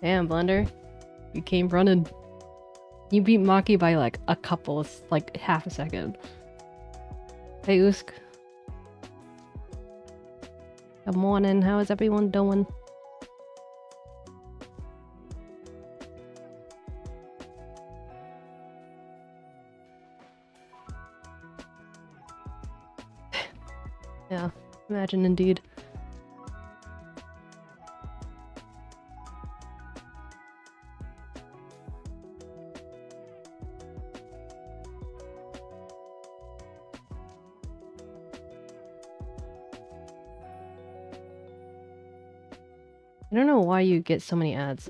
Damn, Blender. You came running. You beat 𝗟𝗶𝗸𝘀 by like a couple, like half a second. Hey, 𝗟𝗶𝗀𝘀. Good morning, how is everyone doing? Yeah, imagine indeed. I don't know why you get so many ads.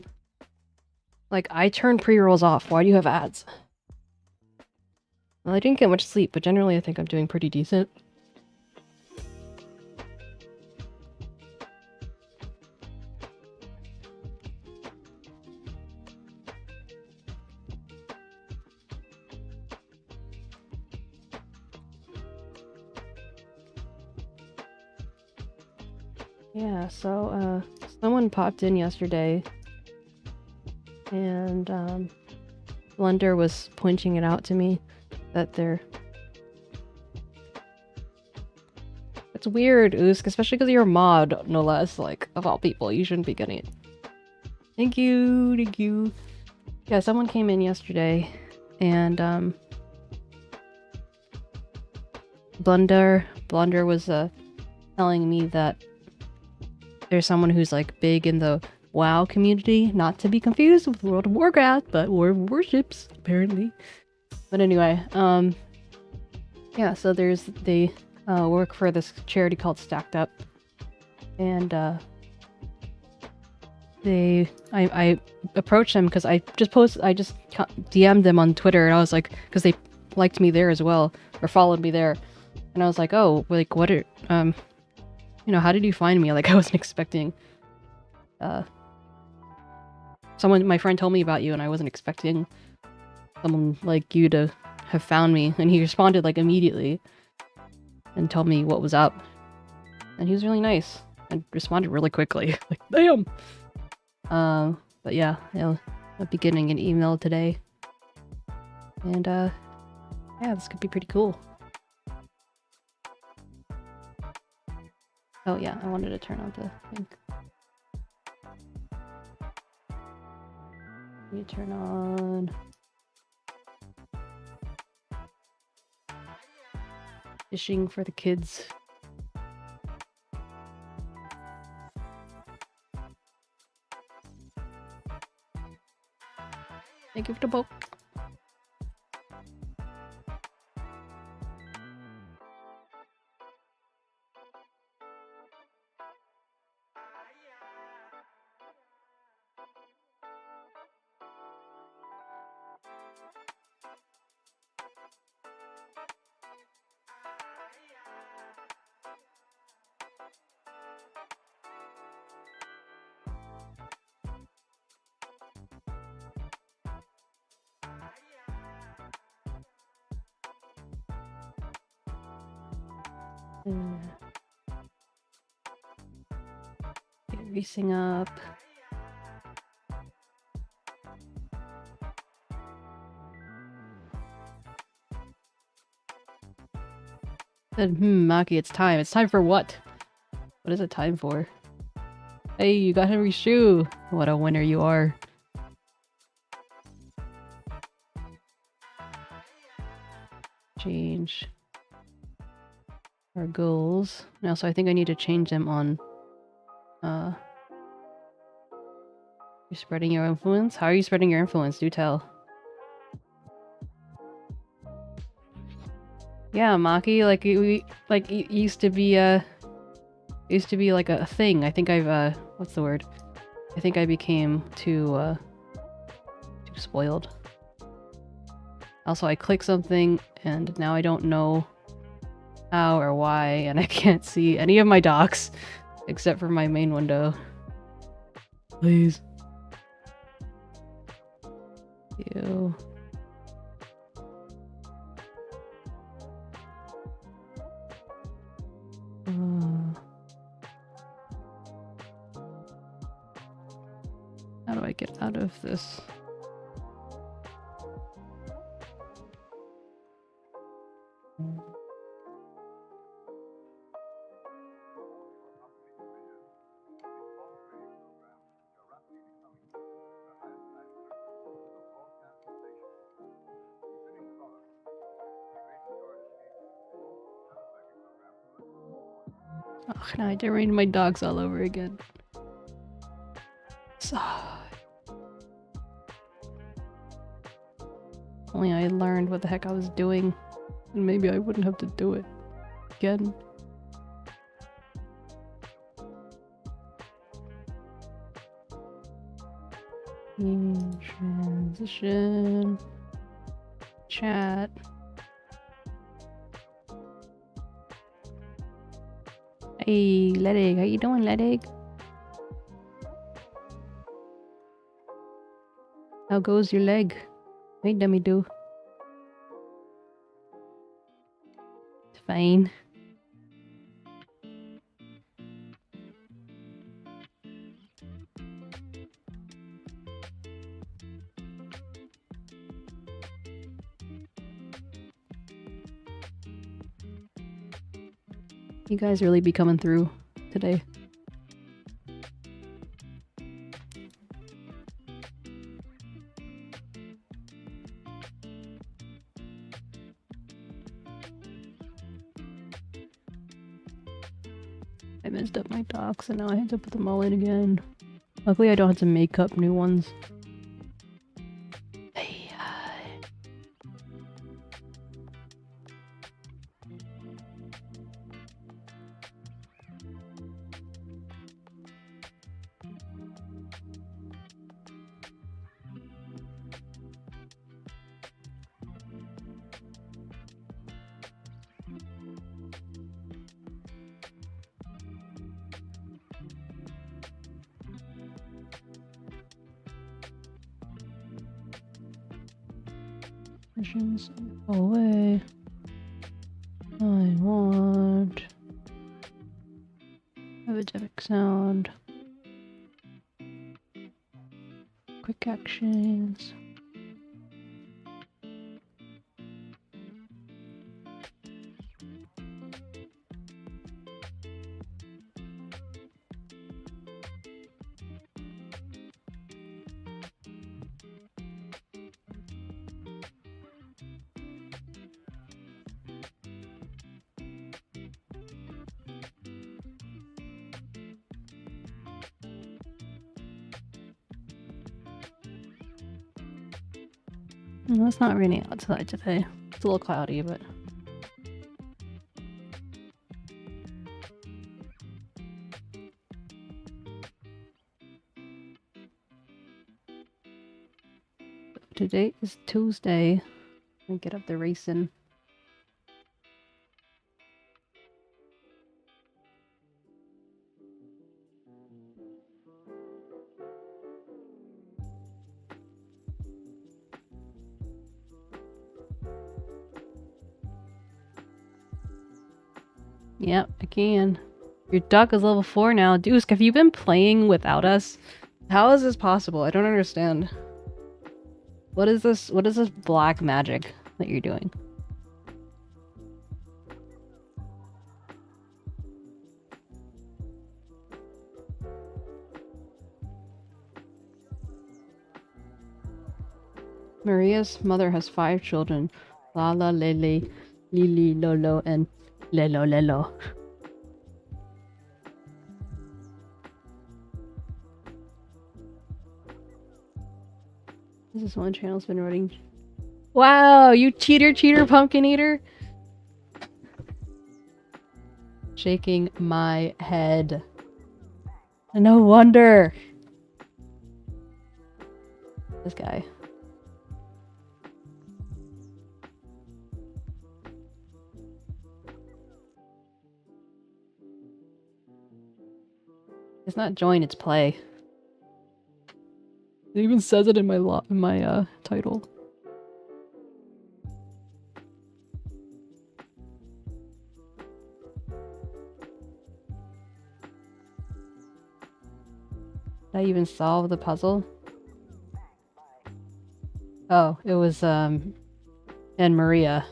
Like, I turn pre-rolls off. Why do you have ads? Well, I didn't get much sleep, but generally I think I'm doing pretty decent. Yeah, so, someone popped in yesterday, and, Blender was pointing it out to me, that they're... It's weird, 𝗟𝗀𝗀𝘀, especially because you're a mod, no less, like, of all people, you shouldn't be getting it. Thank you, thank you. Yeah, someone came in yesterday, and, Blender was, telling me that there's someone who's like big in the WoW community, not to be confused with World of Warcraft, but War of Warships, apparently. But anyway, yeah, so they work for this charity called Stacked Up, and I approached them because I just DM'd them on Twitter, and I was like, because they liked me there as well, or followed me there, and I was like, oh, like, what are, you know, how did you find me? Like, I wasn't expecting, my friend told me about you, and I wasn't expecting someone like you to have found me. And he responded, like, immediately, and told me what was up. And he was really nice, and responded really quickly. Like, damn! But yeah, I'll be getting an email today. And, yeah, this could be pretty cool. Oh yeah, I wanted to turn on the thing. Let me turn on... Fishing for the kids. Thank you for the book. Get racing up. Said, 𝗟𝗀𝗀𝗀𝘀, it's time. It's time for what? What is it time for? Hey, you got Henry's shoe! What a winner you are. Change our goals. Now, so I think I need to change them on, you're spreading your influence? How are you spreading your influence? Do tell. Yeah, 𝗟𝗀𝗀𝗀𝘀, like, it used to be, like, a thing. I think I've, what's the word? I think I became too spoiled. Also, I click something, and now I don't know how or why, and I can't see any of my docs, except for my main window. Please. Ew. How do I get out of this? Oh, now I had to rain my dogs all over again. So... Only I learned what the heck I was doing, and maybe I wouldn't have to do it again. Transition. Chat. Hey, Ledig, how you doing, Ledig? How goes your leg? Hey, dummy do. It's fine. You guys really be coming through today. I messed up my docs and now I have to put them all in again. Luckily I don't have to make up new ones. Hey, missions away. I want epidemic sound. Quick actions. No, it's not raining outside today. It's a little cloudy, but... Today is Tuesday. I get up the racing. Yep, I can. Your duck is level 4 now. Deuce, have you been playing without us? How is this possible? I don't understand. What is this? What is this black magic that you're doing? Maria's mother has 5 children. Lala, Lele, Lili, Lolo, and Lelo Lelo. This is one channel's been running. Wow, you cheater, pumpkin eater! Shaking my head. No wonder! This guy. It's not join, it's play. It even says it in my title. Did I even solve the puzzle? Oh, it was, and Maria.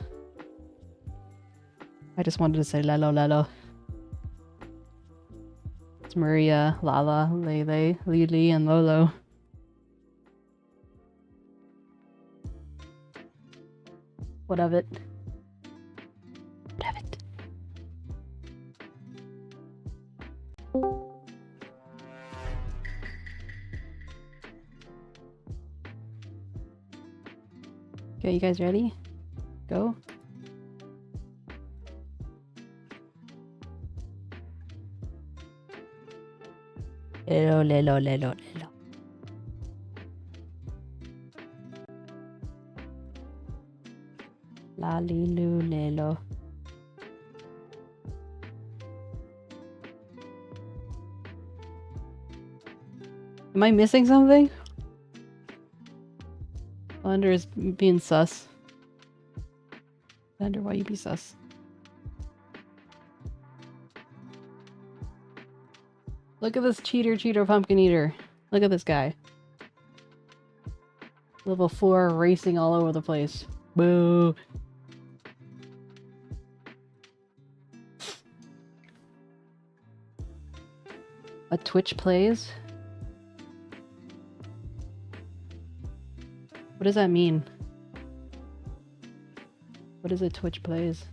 I just wanted to say Lelo Lelo. It's Maria, Lala, Lele, Lili, and Lolo. What of it? What of it? Okay, you guys ready? Go. Lelo, lelo, lelo, lelo. La li lu lelo. Am I missing something? Thunder is being sus. Thunder, why you be sus? Look at this cheater pumpkin eater. Look at this guy. Level 4 racing all over the place. Boo! A Twitch plays? What does that mean? What is a Twitch plays?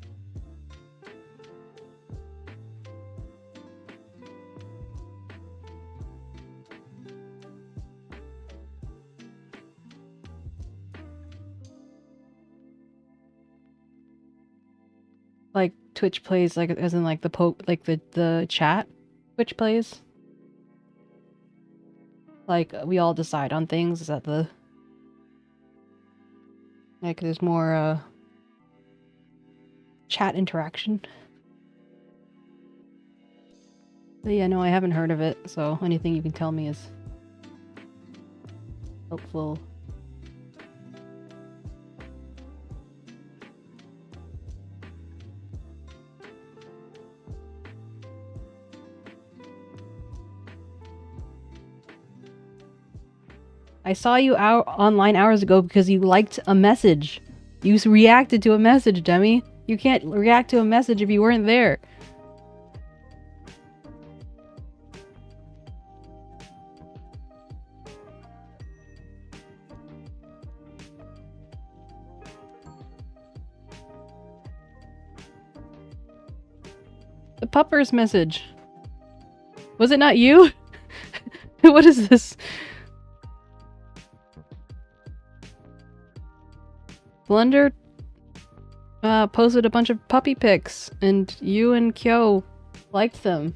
Like Twitch plays, like as in like the chat Twitch plays? Like we all decide on things, is that the like there's more chat interaction? But yeah, no, I haven't heard of it, so anything you can tell me is helpful. I saw you out online hours ago because you liked a message. You reacted to a message, 𝗟𝗶. You can't react to a message if you weren't there. The Puppers message. Was it not you? What is this? Blunder posted a bunch of puppy pics, and you and 𝗟𝗀 liked them.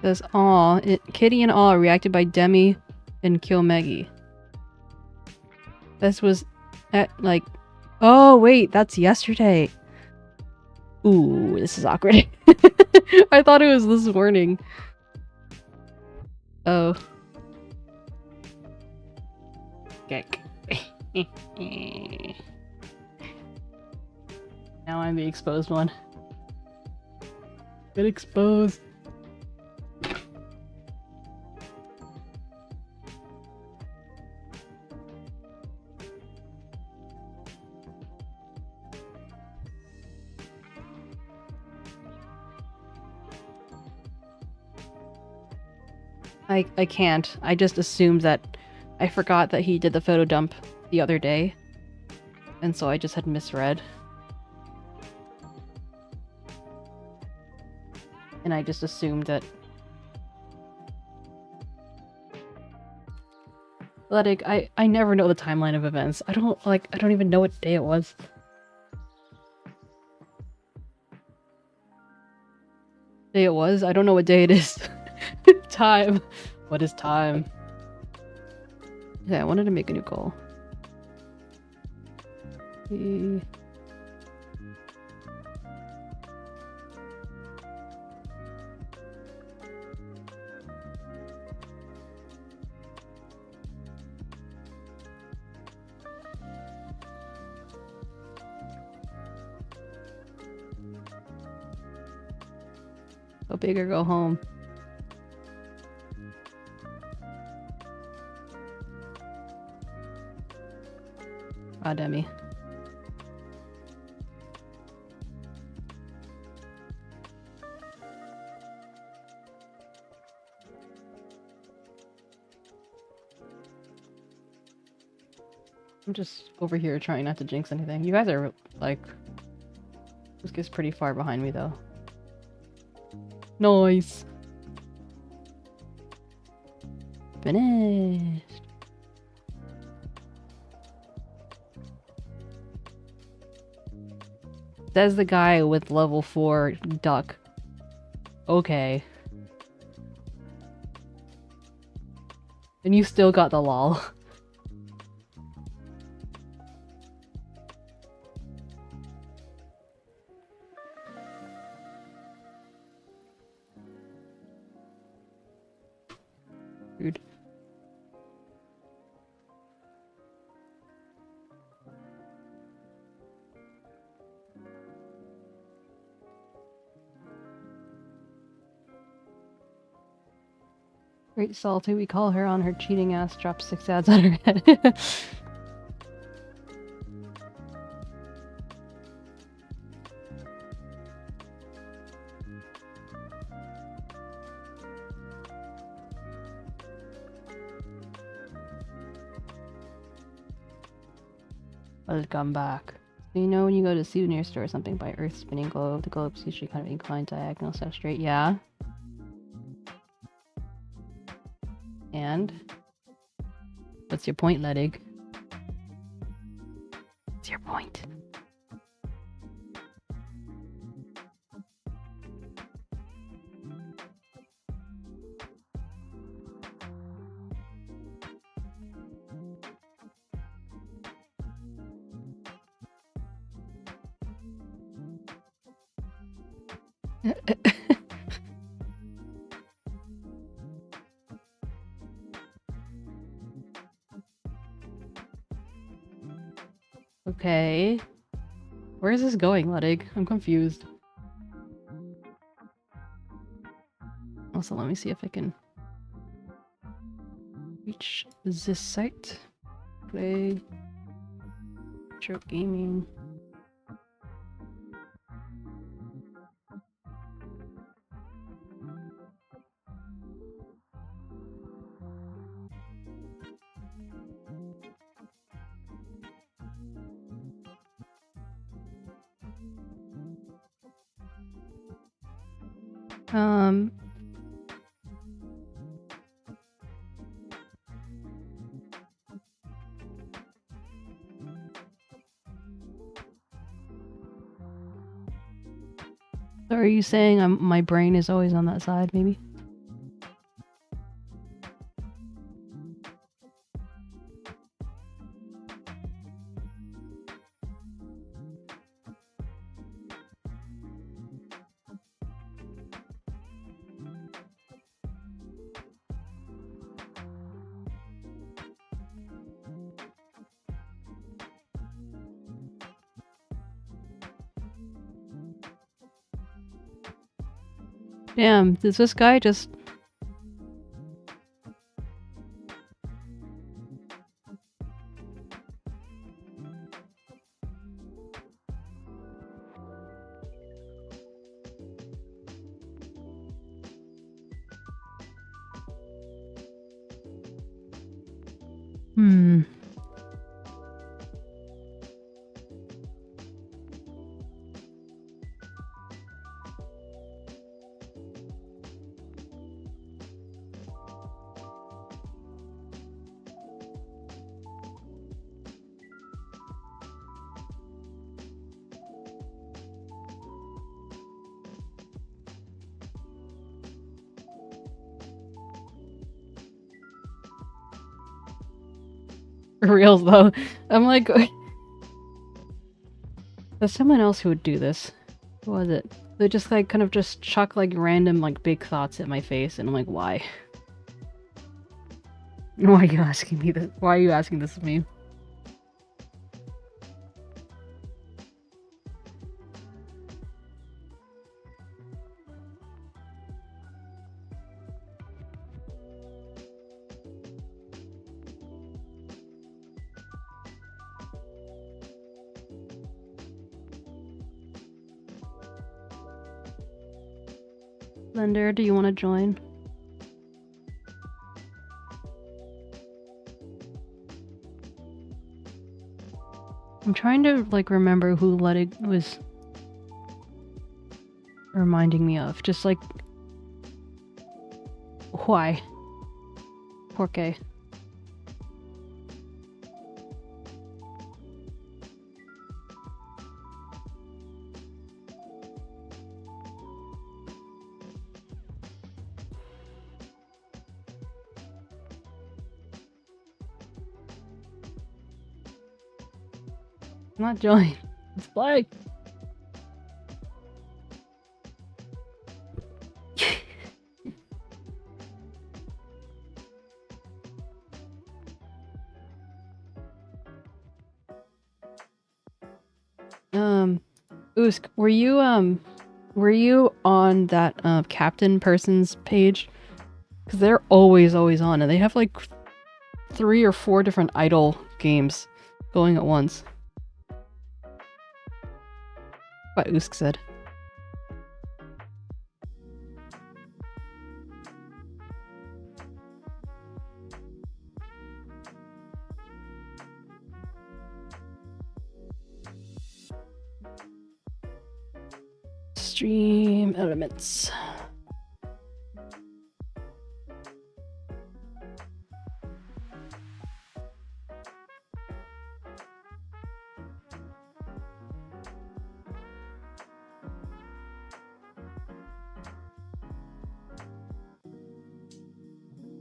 Says, aw, Kitty and Aw reacted by 𝗟𝗻 and 𝗟𝗀. This was at like, oh wait, that's yesterday. Ooh, this is awkward. I thought it was this morning. Oh. Geck. Now I'm the exposed one. Get exposed. I can't. I just assumed that I forgot that he did the photo dump the other day. And so I just had misread. And I just assumed that... Like, I never know the timeline of events. I don't even know what day it was. Day it was? I don't know what day it is. Time. What is time? Yeah, I wanted to make a new call. Go big or go home. Ah, Demi. I'm just over here trying not to jinx anything. You guys are, like... This guy's pretty far behind me, though. Nice! Finished! Says the guy with level 4 duck. Okay. And you still got the lol. Rude. Great salty, we call her on her cheating ass, drop 6 ads on her head. Welcome back. So you know when you go to a souvenir store or something, buy Earth spinning globe, the globe's usually kind of inclined diagonal, so straight, yeah. And? What's your point, Ledig? What's your point? Okay. Where is this going, Ledig? I'm confused. Also, let me see if I can reach this site. Play. Nitro gaming. So are you saying my brain is always on that side, maybe? Damn, does this guy just... For reals though. I'm like... There's someone else who would do this. Who was it? They just like kind of just chuck like random like big thoughts at my face and I'm like, why? Why are you asking me this? Why are you asking this of me? Blender, do you want to join? I'm trying to like remember who 𝗟𝗋𝗀 was reminding me of. Just like why? Porque. Not join. It's Blake. 𝗟𝗀𝗀𝘀, were you on that captain person's page? Because they're always on, and they have like 3 or 4 different idle games going at once. What 𝗟𝗀𝗀𝘀 said. Stream elements.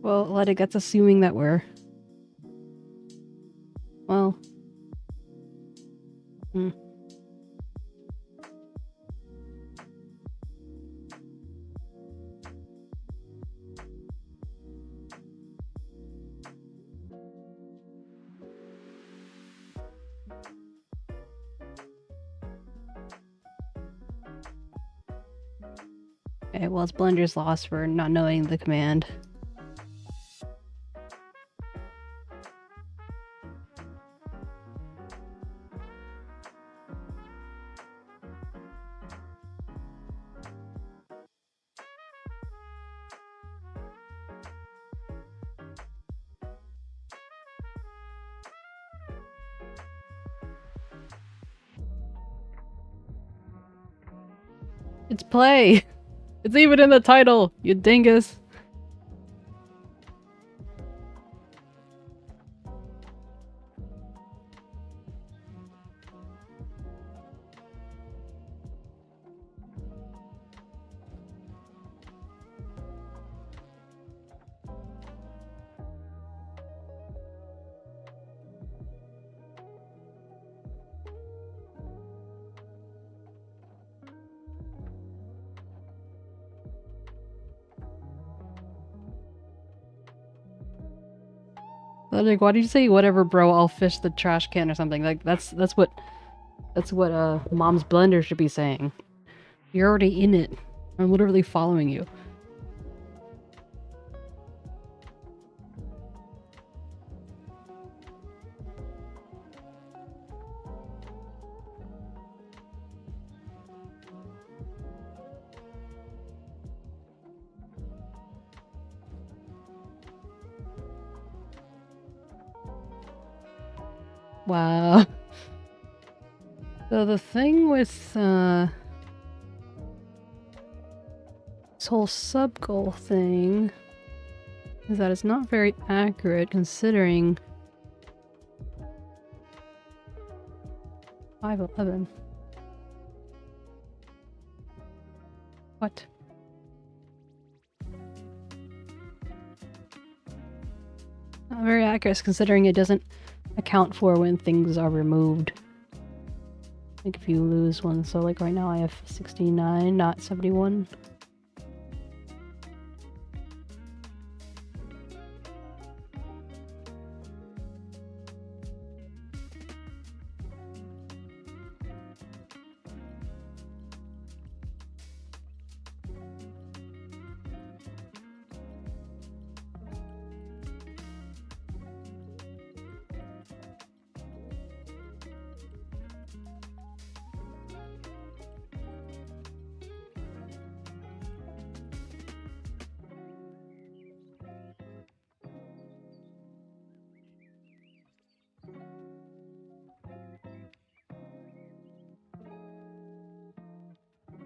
Well, 𝗟𝗋𝗀𝗀𝗀, that's assuming that we're... Well... Okay, well, it's Blender's loss for not knowing the command. It's play! It's even in the title, you dingus! Like, why did you say whatever, bro? I'll fish the trash can or something. Like that's what Mom's Blender should be saying. You're already in it. I'm literally following you. Wow. So the thing with this whole sub-goal thing is that it's not very accurate considering 511. What? Not very accurate considering it doesn't account for when things are removed. Like if you lose one, so like right now I have 69, not 71.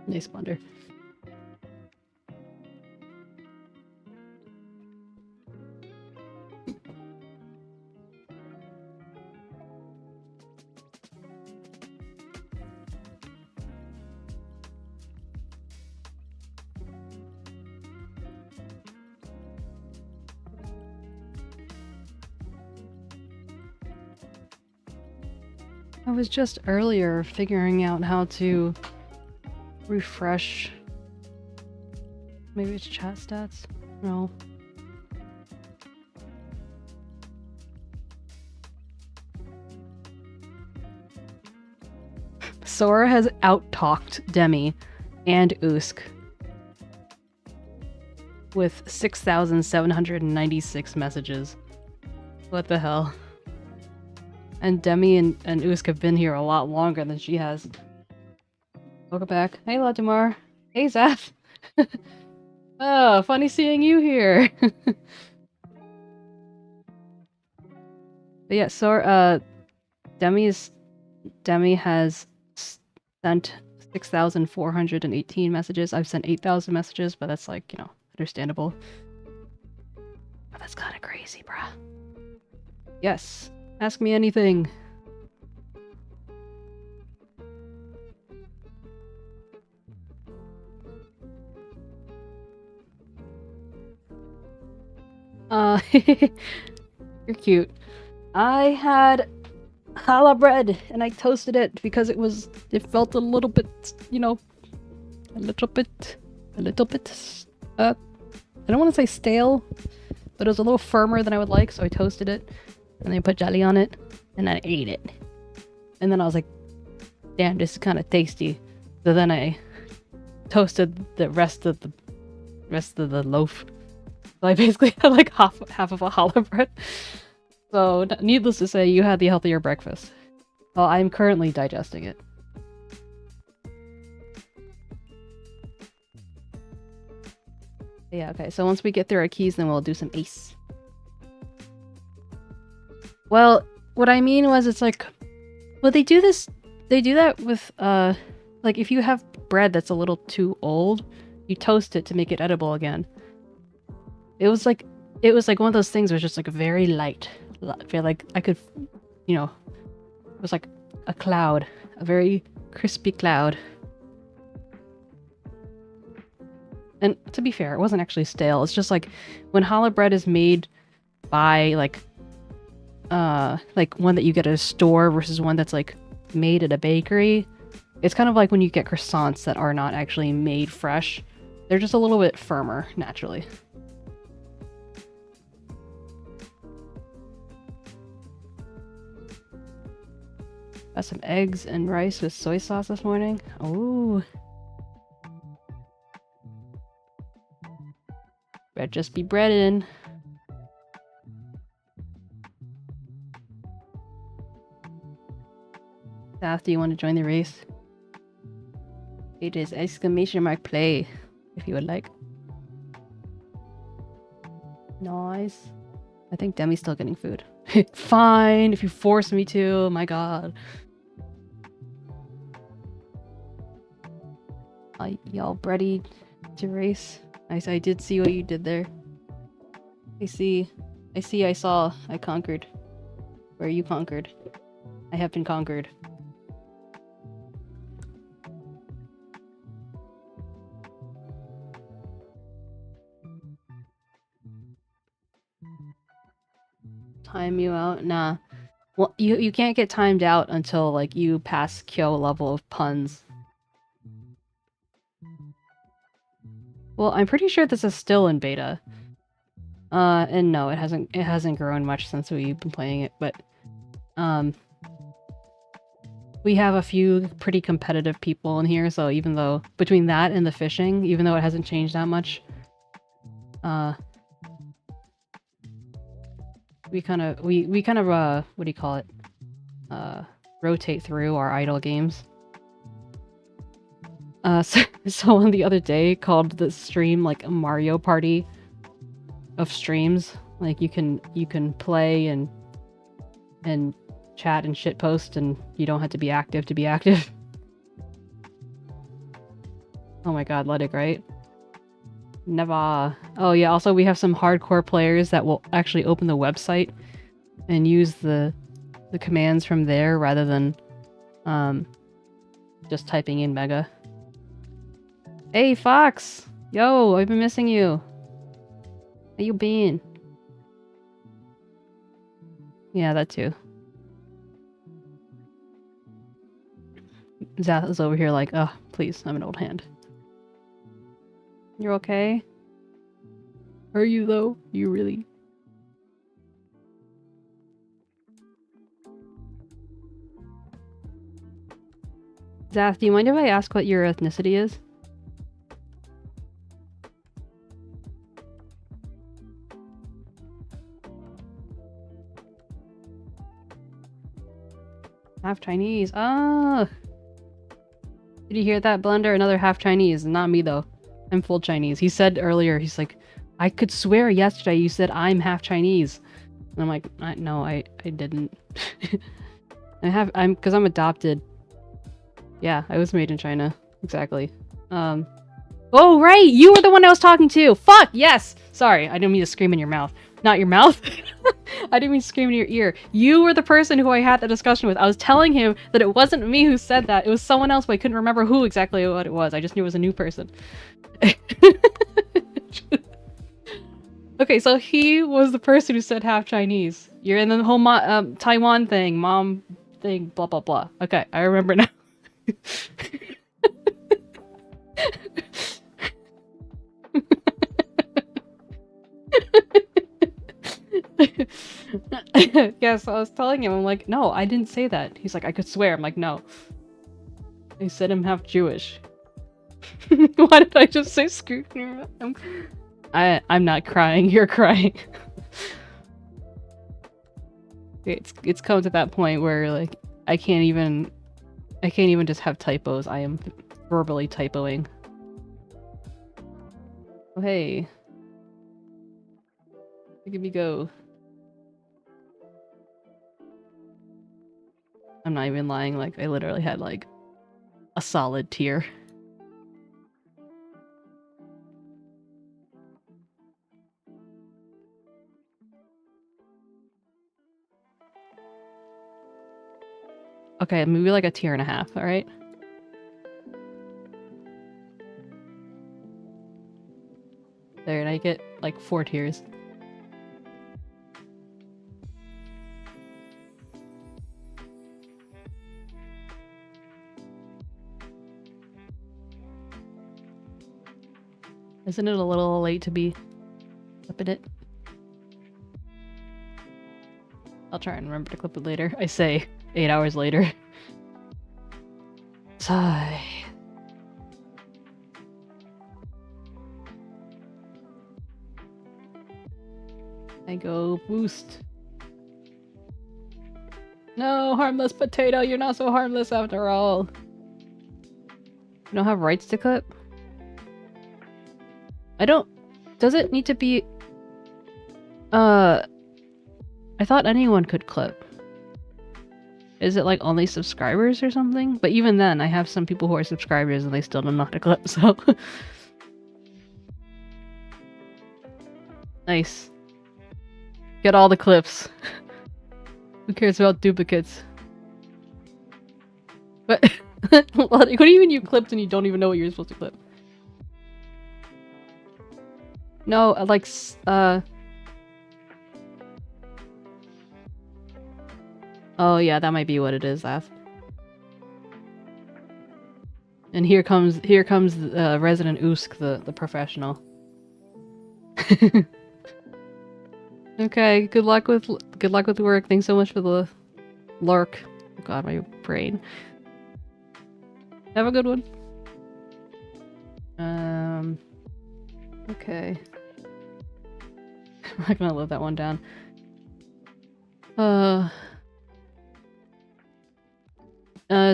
Nice blender. I was just earlier figuring out how to refresh. Maybe it's chat stats? No. Sora has out-talked Demi and 𝗟𝗀𝘀 with 6,796 messages. What the hell? And Demi and 𝗟𝗀𝘀 have been here a lot longer than she has. Welcome back. Hey, Latimar. Hey, Zaf. Oh, funny seeing you here. But yeah, so Demi has sent 6,418 messages. I've sent 8,000 messages, but that's like, you know, understandable. But that's kind of crazy, bruh. Yes. Ask me anything. You're cute. I had challah bread and I toasted it because it felt a little bit, you know, I don't want to say stale, but it was a little firmer than I would like, so I toasted it and then I put jelly on it and I ate it. And then I was like, damn, this is kind of tasty. So then I toasted the rest of the loaf. So I basically had like half of a challah bread. So needless to say, you had the healthier breakfast. Well, I'm currently digesting it. Yeah, okay, so once we get through our keys, then we'll do some ace. Well, what I mean was, it's like, well, they do that with, like, if you have bread that's a little too old, you toast it to make it edible again. It was like one of those things where it's just like very light. I feel like I could, you know, it was like a cloud, a very crispy cloud. And to be fair, it wasn't actually stale. It's just like when challah bread is made by like one that you get at a store versus one that's like made at a bakery. It's kind of like when you get croissants that are not actually made fresh. They're just a little bit firmer naturally. Got some eggs and rice with soy sauce this morning. Oh. Bread just be breadin'. Saf, do you want to join the race? It is !play, if you would like. Nice. I think Demi's still getting food. Fine, if you force me to, my god. Y'all ready to race? I did see what you did there. I saw, I conquered. Where you conquered. I have been conquered. Time you out? Nah. Well, you can't get timed out until, like, you pass 𝗀𝗀𝘀 level of puns. Well, I'm pretty sure this is still in beta. And no, it hasn't grown much since we've been playing it, but we have a few pretty competitive people in here, so even though between that and the fishing, even though it hasn't changed that much, we kind of what do you call it? Rotate through our idle games. So someone the other day called the stream like a Mario Party of streams. Like you can play and chat and shitpost, and you don't have to be active to be active. Oh my god, let it, right? Never. Oh yeah, also we have some hardcore players that will actually open the website and use the commands from there rather than just typing in mega. Hey Fox! Yo, I've been missing you. How you been? Yeah, that too. Zath is over here like, oh, please, I'm an old hand. You're okay? Are you though? You really? Zath, do you mind if I ask what your ethnicity is? Half Chinese. Ah! Did you hear that, Blender? Another half Chinese. Not me, though. I'm full Chinese. He said earlier, he's like, I could swear yesterday you said I'm half Chinese. And I'm like, no, I didn't. Because I'm adopted. Yeah, I was made in China. Exactly. Oh, right! You were the one I was talking to! Fuck! Yes! Sorry, I didn't mean to scream in your mouth. Not your mouth. I didn't mean to scream in your ear. You were the person who I had the discussion with. I was telling him that it wasn't me who said that. It was someone else, but I couldn't remember who exactly what it was. I just knew it was a new person. Okay, so he was the person who said half Chinese. You're in the whole Taiwan thing, mom thing, blah blah blah. Okay, I remember now. Yes, I was telling him, I'm like, no, I didn't say that. He's like, I could swear. I'm like, no. I said I'm half Jewish. Why did I just say screw? I'm not crying, you're crying. It's come to that point where like I can't even just have typos. I am verbally typoing. Oh hey. Look at me go. I'm not even lying, like I literally had like a solid tear. Okay, maybe like a tear and a half, alright? There, and I get like 4 tears. Isn't it a little late to be clipping it? I'll try and remember to clip it later. I say 8 hours later. Sigh. I go boost. No, harmless potato, you're not so harmless after all. You don't have rights to clip? I don't... Does it need to be... I thought anyone could clip. Is it like only subscribers or something? But even then, I have some people who are subscribers and they still don't know how to clip, so... Nice. Get all the clips. Who cares about duplicates? But... what do you mean you clipped and you don't even know what you're supposed to clip? No, like, oh yeah, that might be what it is, Ath. And here comes Resident 𝗟𝗀𝘀, the professional. Okay, good luck with the work. Thanks so much for the lurk. Oh god, my brain. Have a good one. Okay. I'm not gonna let that one down.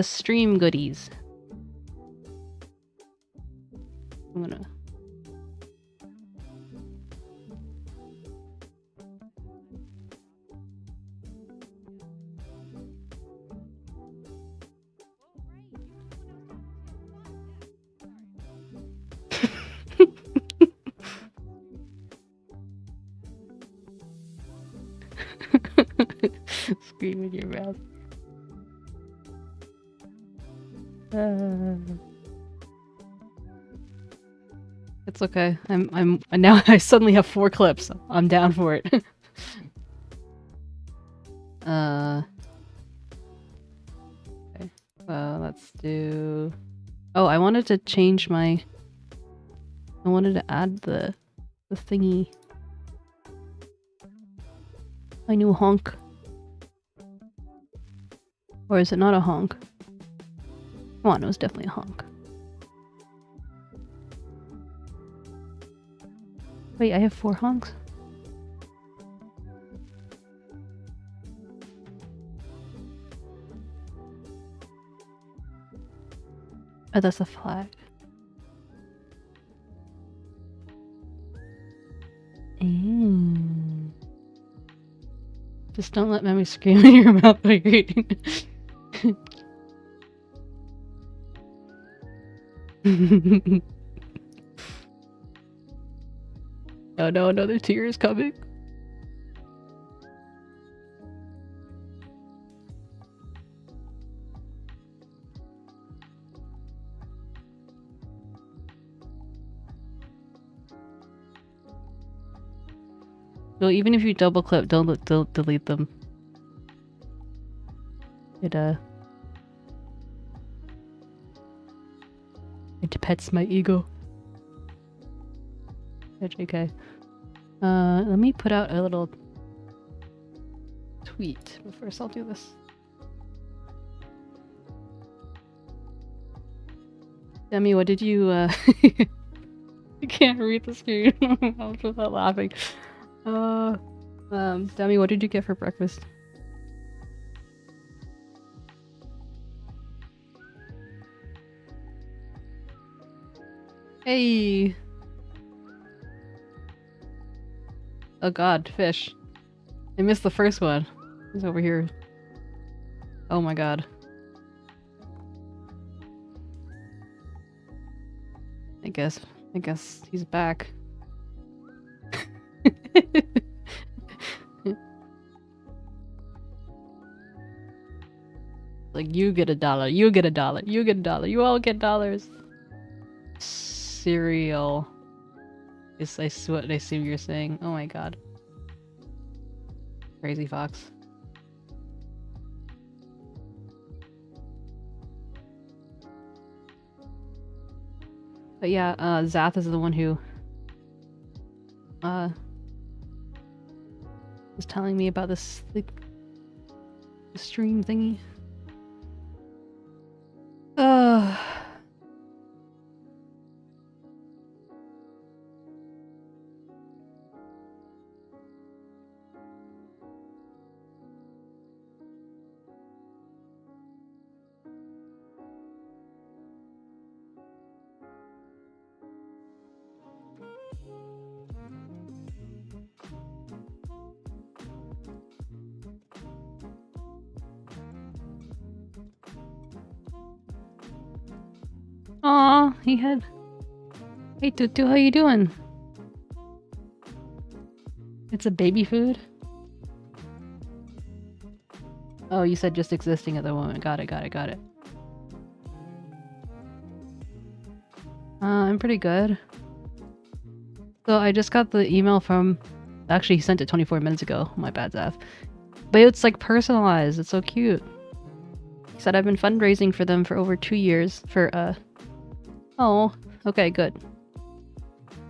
Stream goodies. I'm gonna... Scream in your mouth. It's okay. I'm now I suddenly have 4 clips. I'm down for it. Okay. Let's do. Oh, I wanted to change my. I wanted to add the thingy. My new honk. Or is it not a honk? Come on, it was definitely a honk. Wait, I have 4 honks? Oh, that's a flag. Just don't let Mommy scream in your mouth while you're eating. Oh no, another tear is coming. So even if you double clip, don't delete them. It pets my ego. JK. Let me put out a little tweet, but first I'll do this. Demi, what did you I can't read the screen. I'm just not laughing. Demi, what did you get for breakfast? Hey! Oh god, fish. I missed the first one. He's over here. Oh my god. I guess he's back. Like, you get $1, you get $1, you get $1, you all get dollars. Cereal. Is what I assume you're saying. Oh my god. Crazy fox. But yeah, Zath is the one who was telling me about this like stream thingy. Aw, he had. Hey Tutu, how you doing? It's a baby food? Oh, you said just existing at the moment. Got it. I'm pretty good. So I just got the email from... Actually, he sent it 24 minutes ago. My bad, Zath. But it's like personalized. It's so cute. He said I've been fundraising for them for over 2 years for, Oh, okay, good.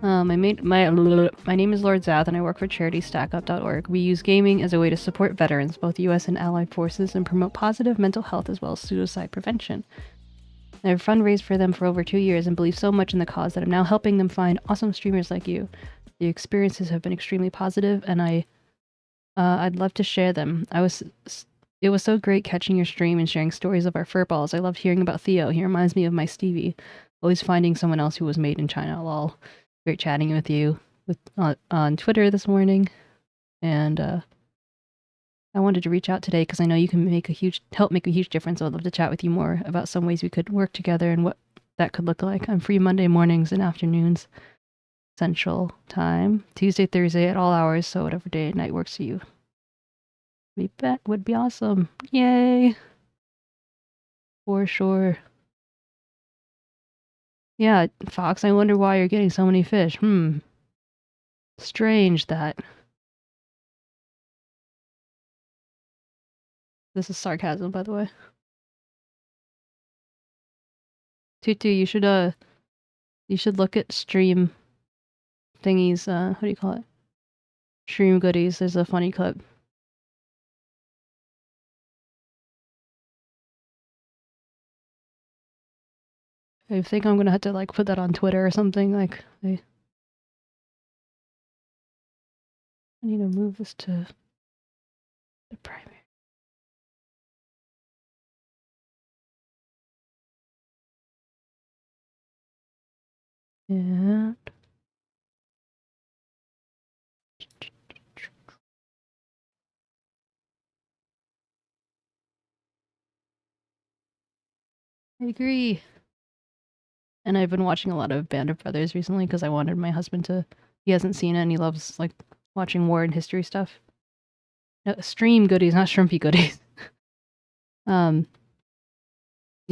My name is Lord Zath and I work for charity StackUp.org. We use gaming as a way to support veterans, both US and allied forces, and promote positive mental health as well as suicide prevention. I've fundraised for them for over 2 years and believe so much in the cause that I'm now helping them find awesome streamers like you. The experiences have been extremely positive and I'd love to share them. It was so great catching your stream and sharing stories of our furballs. I loved hearing about Theo. He reminds me of my Stevie. Always finding someone else who was made in China. Lol. Great chatting with you on Twitter this morning. And I wanted to reach out today because I know you can help make a huge difference. I'd love to chat with you more about some ways we could work together and what that could look like. I'm free Monday mornings and afternoons, Central Time. Tuesday, Thursday at all hours, so whatever day and night works for you. Be back would be awesome. Yay! For sure. Yeah, Fox, I wonder why you're getting so many fish. Strange that. This is sarcasm, by the way. Tutu, you should look at stream thingies, what do you call it? Stream goodies. There's a funny clip. I think I'm gonna have to like put that on Twitter or something. Like, I need to move this to the primary. Yeah. I agree. And I've been watching a lot of Band of Brothers recently because I wanted my husband to. He hasn't seen it and he loves like watching war and history stuff. No, stream goodies, not shrimpy goodies. And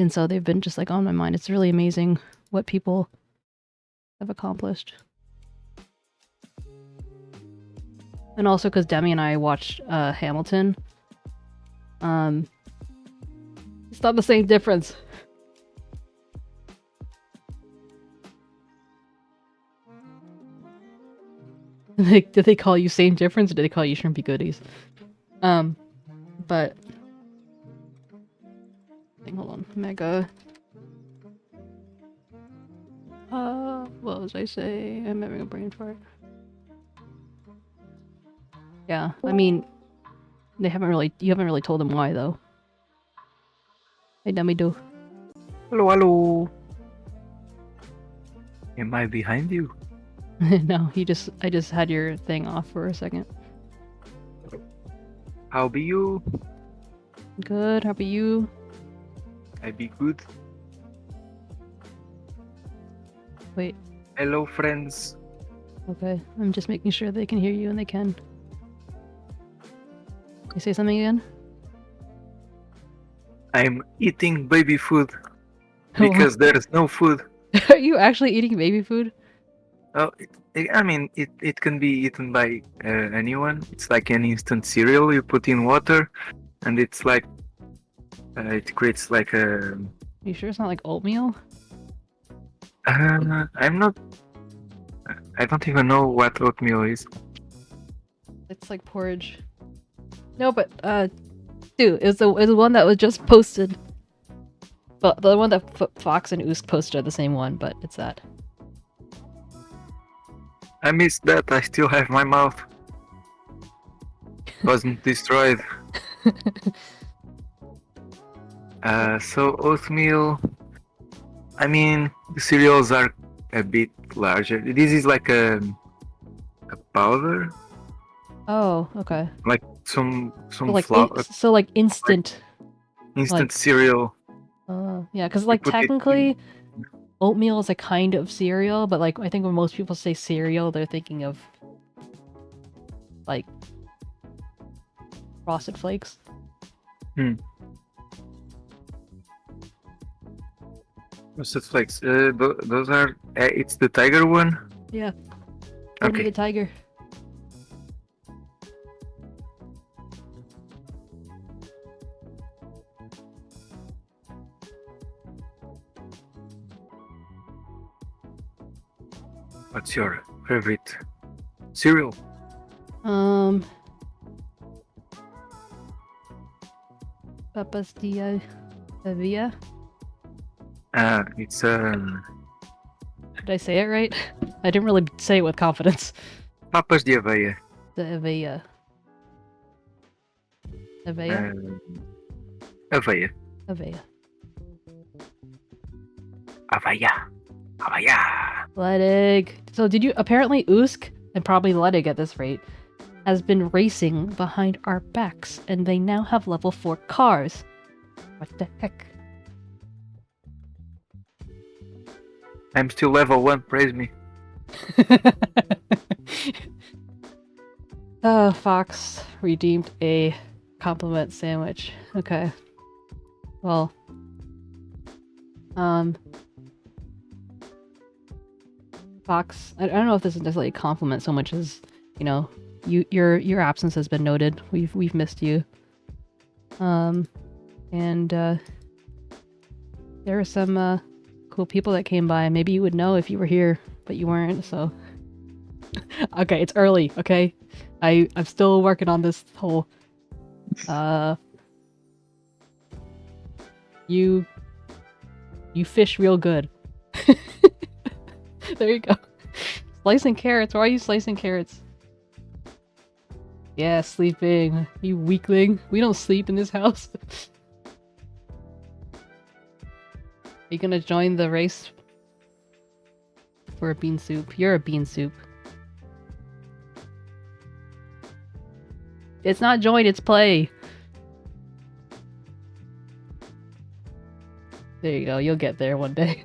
so they've been just like on my mind. It's really amazing what people have accomplished. And also because Demi and I watched Hamilton. It's not the same difference. Did they call you same difference or did they call you shrimpy goodies? But hold on, Mega. What was I say? I'm having a brain fart. Yeah, I mean, you haven't really told them why though. Hey, Dummy Do. Hello, hello. Am I behind you? No, I just had your thing off for a second. How be you? Good, how about you? I be good. Wait. Hello, friends. Okay, I'm just making sure they can hear you and they can. You say something again? I'm eating baby food because there's no food. Are you actually eating baby food? Oh, I mean, it can be eaten by anyone. It's like an instant cereal. You put in water, and it's like it creates like a. You sure it's not like oatmeal? I'm not. I don't even know what oatmeal is. It's like porridge. No, but dude, it was the one that was just posted. But the one that Fox and 𝗟𝗀 posted are the same one, but it's that. I missed that. I still have my mouth. Wasn't destroyed. So oatmeal. I mean, the cereals are a bit larger. This is like a powder. Oh, okay. Like some like flour. So like instant. Instant cereal. Yeah, because like technically, oatmeal is a kind of cereal, but like I think when most people say cereal, they're thinking of like Frosted Flakes. Frosted Flakes. Those are. It's the tiger one. Yeah. Okay. The tiger. What's your favorite cereal? 𝗟𝗶ጵH𝗸𝘀. It's Did I say it right? I didn't really say it with confidence. Papas de aveia. 𝗟𝗶H. Aveia? Aveia. Aveia. Aveia. Aveia. Ledig. So did you apparently 𝗟𝗀, and probably Ledig at this rate, has been racing behind our backs, and they now have level 4 cars. What the heck? I'm still level 1, praise me. Fox redeemed a compliment sandwich. Okay. Well. Fox, I don't know if this is necessarily a compliment so much as, you know, your absence has been noted. We've missed you. And there were some cool people that came by. Maybe you would know if you were here, but you weren't, so. Okay, it's early, okay? I'm still working on this whole you fish real good. There you go. Slicing carrots. Why are you slicing carrots? Yeah, sleeping. You weakling. We don't sleep in this house. Are you gonna join the race for a bean soup? You're a bean soup. It's not join, it's play. There you go. You'll get there one day.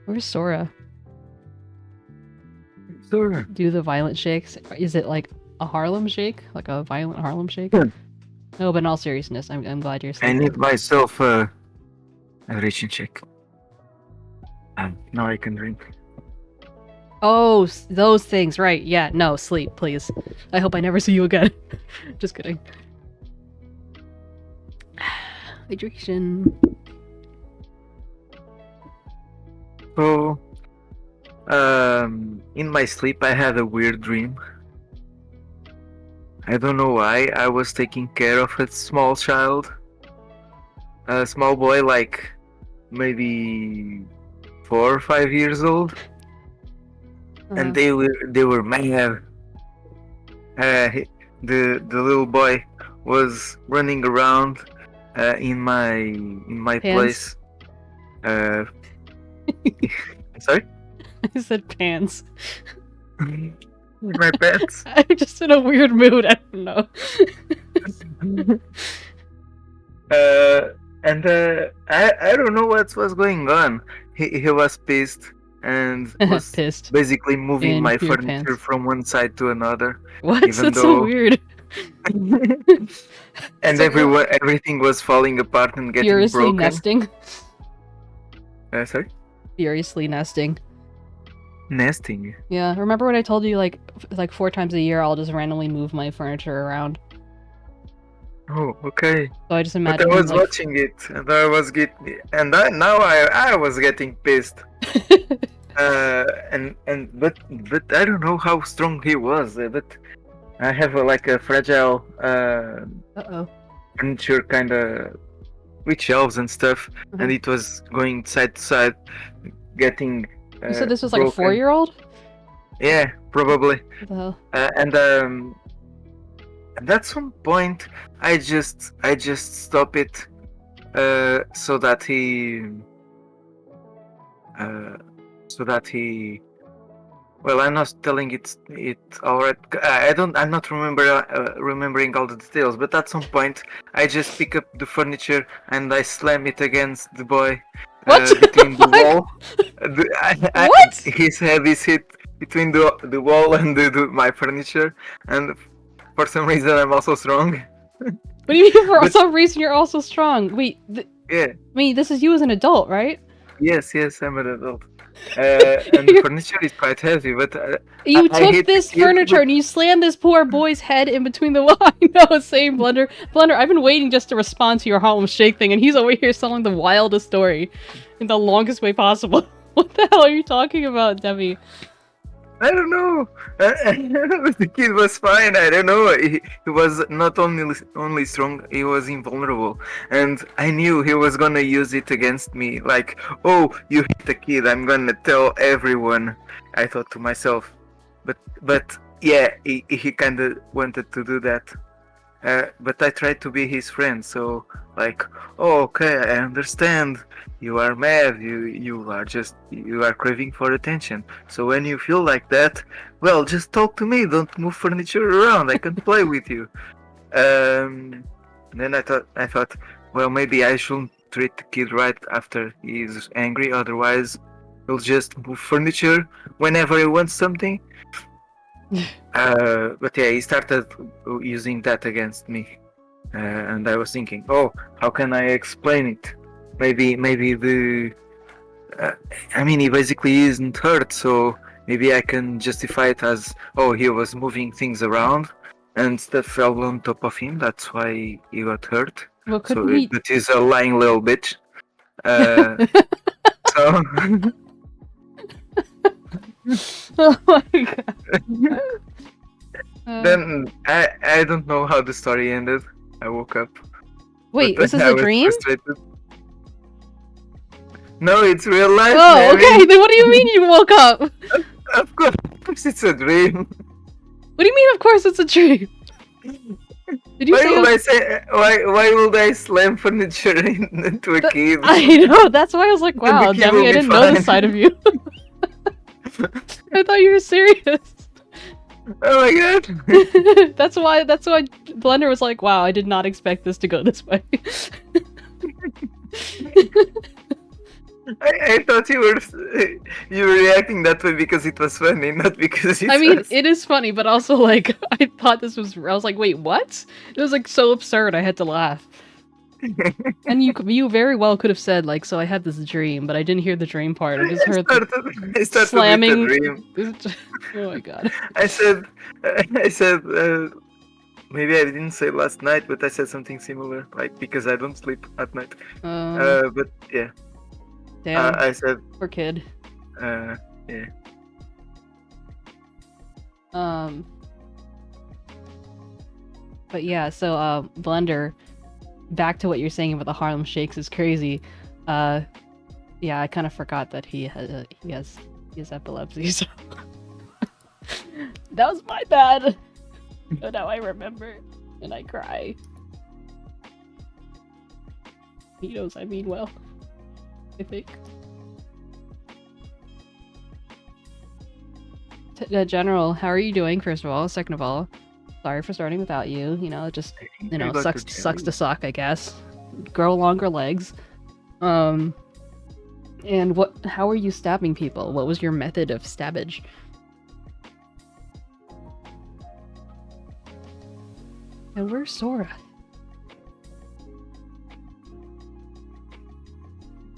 Where's Sora? Sora. Do the violent shakes. Is it like a Harlem shake? Like a violent Harlem shake? Yeah. No, but in all seriousness, I'm glad you're I saying need myself a reaching check. Now I can drink. Oh, those things, right. Yeah, no, sleep, please. I hope I never see you again. Just kidding. Hydration. So, in my sleep, I had a weird dream. I don't know why. I was taking care of a small child, a small boy, like maybe 4 or 5 years old, and they were mad. The little boy was running around in my Pants? place. Sorry? I said pants. My pants. I'm just in a weird mood, I don't know. I don't know what was going on. He was pissed and was Pissed. basically moving In my your furniture pants. from one side to another. What? Even That's so though- weird. And So- everything was falling apart and getting Furiously broken. nesting. Sorry? Furiously nesting. Nesting. Yeah, remember when I told you like 4 times a year I'll just randomly move my furniture around? Oh, okay. So I just But imagine I was like, watching it, and I was I was getting pissed. But I don't know how strong he was. But I have like a fragile uh-oh. furniture kind of with shelves and stuff, and it was going side to side, getting. You said this was like broken. a 4-year-old? Yeah, probably. What the hell? And at some point, I just stop it, so that he. Well, I'm not telling it alright. I'm not remembering all the details. But at some point, I just pick up the furniture and I slam it against the boy. What? Between the Fuck? wall. What? His head is hit between the wall and my furniture, and for some reason I'm also strong. What do you mean for But- some reason you're also strong? Wait, Yeah. I mean, this is you as an adult, right? Yes, I'm an adult. And the furniture is quite heavy, but You I took hate this the kid, furniture but- and you slammed this poor boy's head in between the wall. I know, same Blunder. Blunder, I've been waiting just to respond to your Harlem Shake thing, and he's over here telling the wildest story in the longest way possible. What the hell are you talking about, Debbie? I don't know. The kid was fine. I don't know. He was not only strong, he was invulnerable, and I knew he was gonna use it against me. Like, oh, you hit the kid, I'm gonna tell everyone. I thought to myself, but yeah, he kind of wanted to do that. But I tried to be his friend, so like, oh, okay, I understand. You are mad. You are craving for attention. So when you feel like that, well, just talk to me. Don't move furniture around. I can play with you. Then I thought, well, maybe I shouldn't treat the kid right after he's angry. Otherwise, he'll just move furniture whenever he wants something. But yeah, he started using that against me, and I was thinking, oh, how can I explain it? Maybe the I mean, he basically isn't hurt, so maybe I can justify it as, oh, he was moving things around and stuff fell on top of him. That's why he got hurt. Well, So couldn't he? that is a lying little bitch. Uh, so Oh my god. then I don't know how the story ended. I woke up. Wait, but this is I a was dream? frustrated. No, it's real life. Oh, Mary. okay. Then what do you mean you woke up? What Of course, it's a dream. do you mean? Of course, it's a dream. Did you Why say? would I say? Why would I slam furniture into a kid? I know. That's why I was like, The wow, kid Demi, will I be didn't know this fine. side of you. I thought you were serious. Oh my god! That's why Blender was like, wow, I did not expect this to go this way. I thought you were reacting that way because it was funny, not because it I mean, was. it is funny, but also like I thought this was. I was like, wait, what? It was like so absurd. I had to laugh. And you very well could have said like, so I had this dream, but I didn't hear the dream part. I just heard I started slamming. with a dream. Oh my god. I said, maybe I didn't say last night, but I said something similar, like because I don't sleep at night. But yeah, Damn. I said, Poor kid. yeah. But yeah, so Blender, back to what you're saying about the Harlem Shakes is crazy. Yeah, I kind of forgot that he has epilepsy. So that was my bad. But now I remember, and I cry. He knows I mean well, I think. General, how are you doing? First of all, second of all, sorry for starting without you. You know, it just sucks to suck, I guess. Grow longer legs. And how are you stabbing people? What was your method of stabbage? And where's Sora?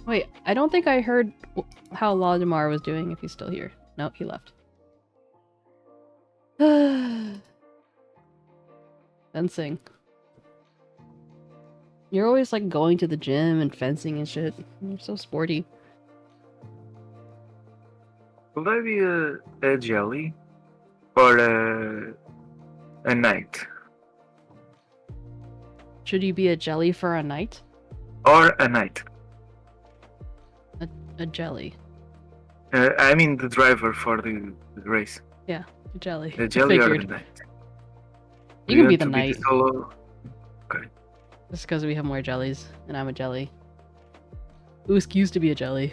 Wait, I don't think I heard how Laudemar was doing if he's still here. Nope, he left. Fencing. You're always like going to the gym and fencing and shit. You're so sporty. Will I be a jelly or a knight? Should you be a jelly for a knight? Or a knight? A jelly. I mean the driver for the race. Yeah, a jelly. The jelly or the Figured. knight? You can be the knight. Solo? Okay. Just because we have more jellies, and I'm a jelly. Usk used to be a jelly.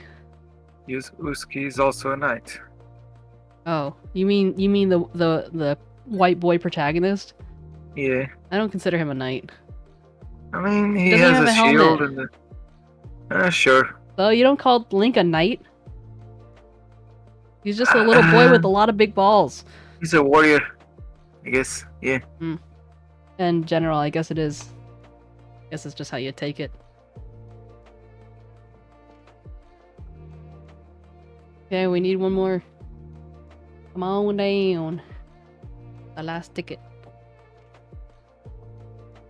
𝗟𝗀𝘀 is also a knight. Oh, you mean the white boy protagonist? Yeah. I don't consider him a knight. I mean, he Doesn't has have a a shield helmet. and sure. So you don't call Link a knight? He's just a little boy with a lot of big balls. He's a warrior, I guess. Yeah. And general, I guess it is. I guess it's just how you take it. Okay, we need one more. Come on down. The last ticket.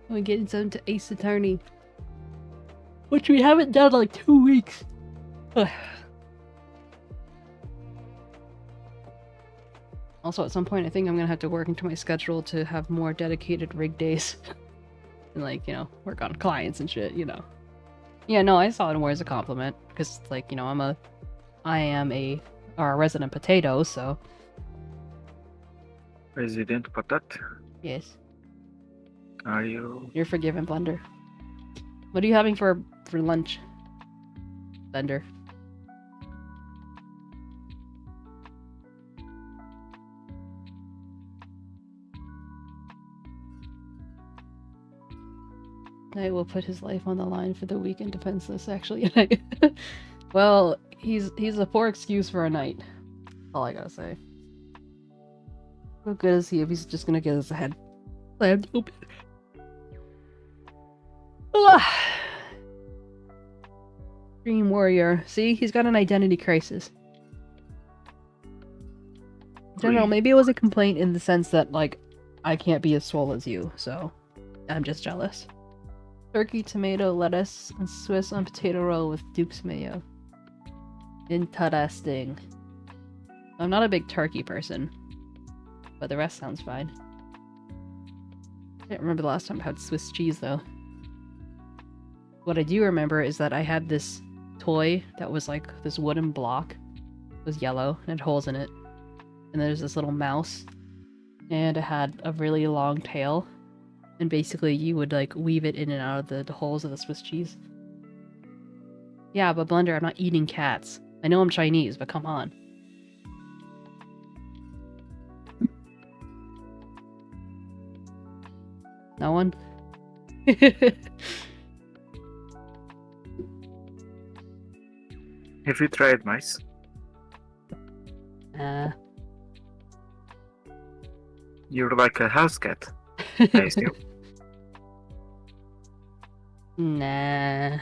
We're getting some to Ace Attorney. Which we haven't done like 2 weeks. Also, at some point, I think I'm gonna have to work into my schedule to have more dedicated rig days. And like, you know, work on clients and shit, you know. Yeah, no, I saw it more as a compliment. Because, like, you know, I am a resident potato, so. Resident Patat. Yes. Are you? You're forgiven, Blender. What are you having for lunch, Blender? I will put his life on the line for the weak and defenseless, actually. Well, he's a poor excuse for a knight. All I gotta say. How good is he if he's just gonna get his head slammed open? Dream Warrior. See, he's got an identity crisis. In general, maybe it was a complaint in the sense that, like, I can't be as swole as you, so I'm just jealous. Turkey, tomato, lettuce, and Swiss on potato roll with Duke's mayo. Interesting. I'm not a big turkey person, but the rest sounds fine. I can't remember the last time I had Swiss cheese, though. What I do remember is that I had this toy that was like this wooden block. It was yellow and had holes in it. And there's this little mouse. And it had a really long tail. And basically you would like weave it in and out of the holes of the Swiss cheese. Yeah, but Blender, I'm not eating cats. I know I'm Chinese, but come on. No one? Have you tried mice? You're like a house cat, I assume. Nah.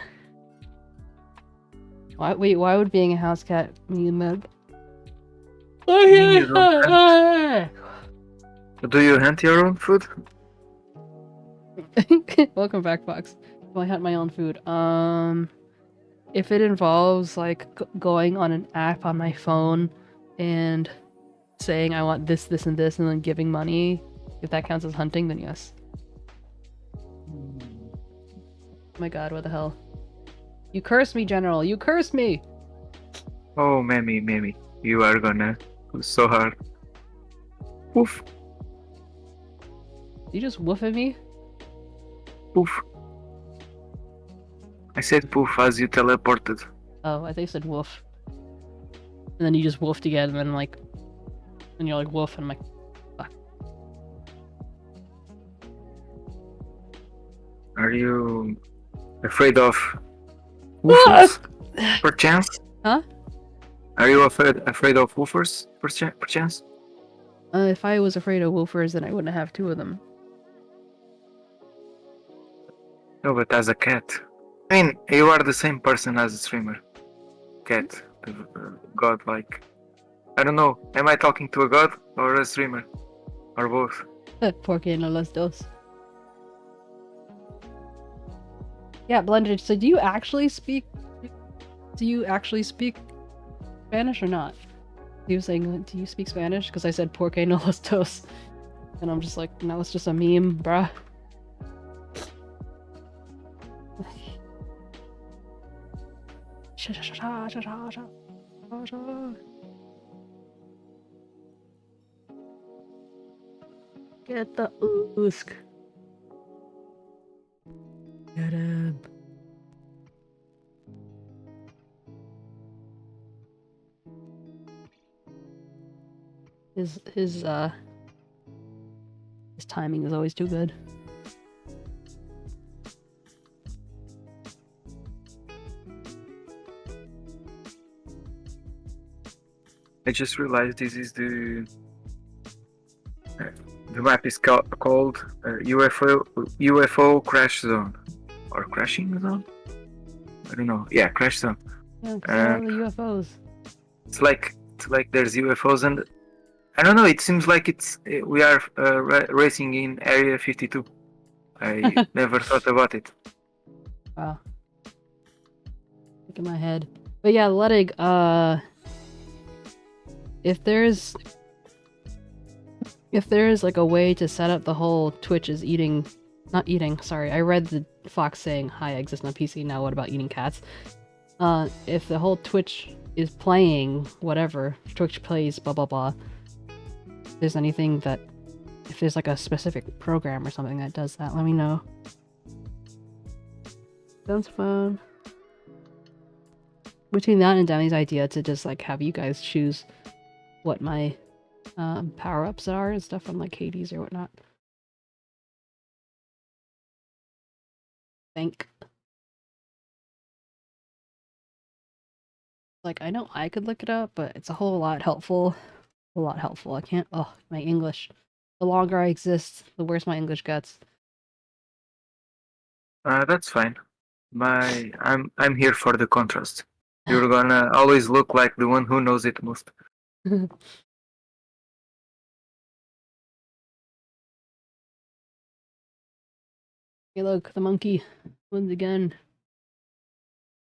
Wait, why would being a house cat mean that? You don't hunt? Do you hunt your own food? Welcome back, Fox. Do I hunt my own food? If it involves like going on an app on my phone and saying I want this, this, and this, and then giving money, if that counts as hunting, then yes. Oh my god, what the hell? You cursed me, General! You cursed me! Oh, Mammy, you are gonna go so hard. Woof. You just woof at me? Poof. I said poof as you teleported. Oh, I think you said woof. And then you just woofed again, and then like... And you're like, woof, and I'm like... Fuck. Are you afraid of woofers, perchance? Huh? Are you afraid of woofers, perchance? If I was afraid of woofers, then I wouldn't have two of them. No, but as a cat. I mean, you are the same person as a streamer. Cat. God, like... I don't know, am I talking to a god or a streamer? Or both? Porque no los dos. Yeah, Blended, so do you actually speak Spanish or not? He was saying, do you speak Spanish? Because I said porque no los dos. And I'm just like, no, it's just a meme, bruh. Get the oosk. Get him. His timing is always too good. I just realized this is the map is called UFO crash zone or crashing zone. I don't know. Yeah, crash zone. Yeah, all the UFOs. It's like there's UFOs and I don't know. It seems like we are racing in Area 52. I never thought about it. Wow. Look at my head. But yeah, Ledig, if there's like a way to set up the whole Twitch is not eating, sorry, I read the Fox saying, hi, I exist on PC, now what about eating cats? If the whole Twitch is playing whatever, Twitch plays blah blah blah, if there's anything that, if there's like a specific program or something that does that, let me know. Sounds fun. Between that and Demi's idea to just like have you guys choose what my power-ups are and stuff on like Hades or whatnot. Like, I know I could look it up, but it's a whole lot helpful a lot helpful. I can't. Oh, my English. The longer I exist, the worse my English gets. That's fine. I'm here for the contrast. You're gonna always look like the one who knows it most. Hey, look, the monkey wins again.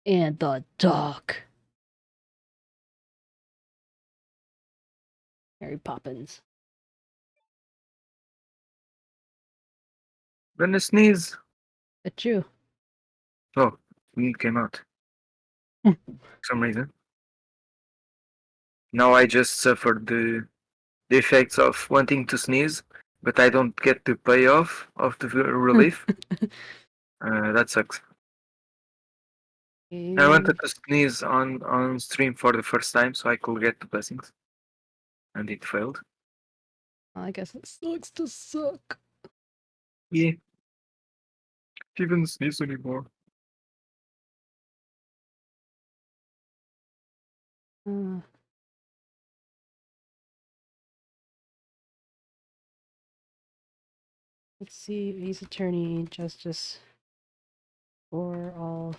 And the dog. Mary Poppins. Gonna sneeze. At you. Oh, it came out. For some reason. Now I just suffered the effects of wanting to sneeze, but I don't get the payoff of the relief. That sucks. I wanted to sneeze on stream for the first time so I could get the blessings. And it failed. I guess it sucks to suck. Yeah. Even sneeze anymore. Let's see, he's attorney, justice for all.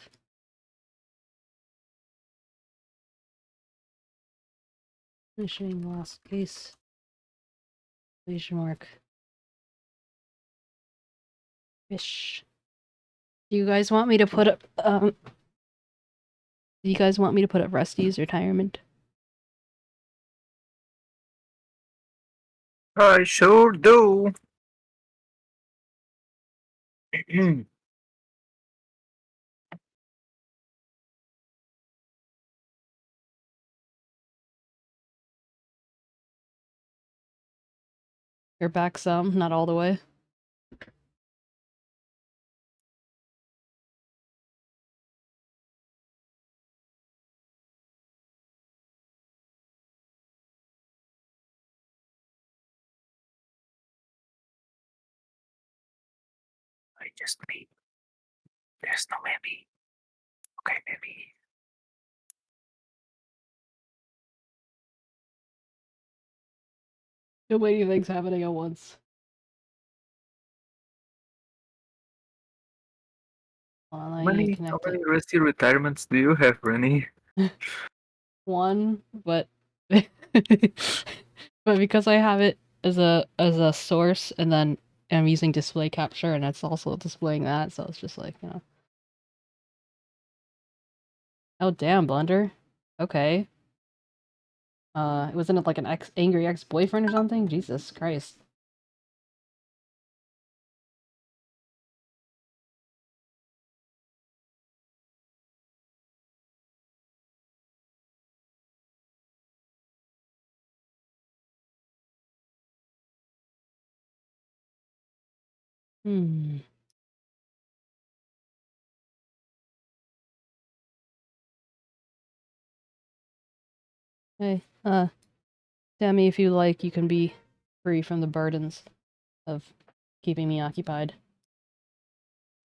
Finishing last case. Exclamation mark. Fish. Do you guys want me to put up do you guys want me to put up Rusty's retirement? I sure do. You're back some, not all the way. I just mean there's no maybe. Okay, maybe. Too many things happening at once. Hold on, How many Rusty retirements do you have, Rennie? One, but but because I have it as a source, and then I'm using display capture, and it's also displaying that, so it's just like, you know. Oh damn, Blunder. Okay. Wasn't it like an angry ex-boyfriend or something? Jesus Christ. Hmm. Hey, Sammy, if you like, you can be free from the burdens of keeping me occupied.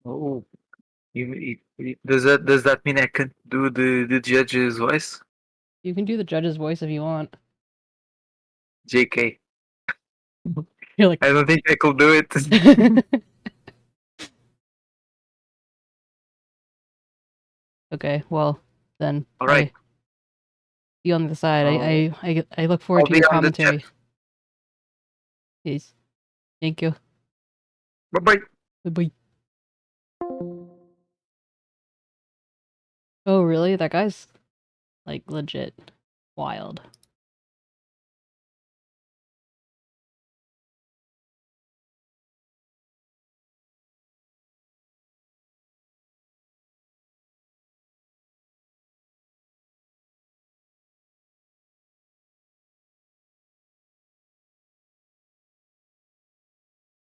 Oh, does that mean I can do the judge's voice? You can do the judge's voice if you want. JK. You're like, I don't think I could do it. okay, well, then. All right. Be on the side. I look forward to your commentary. Peace. Thank you. Bye-bye. Bye-bye. Oh, really? That guy's, like, legit wild.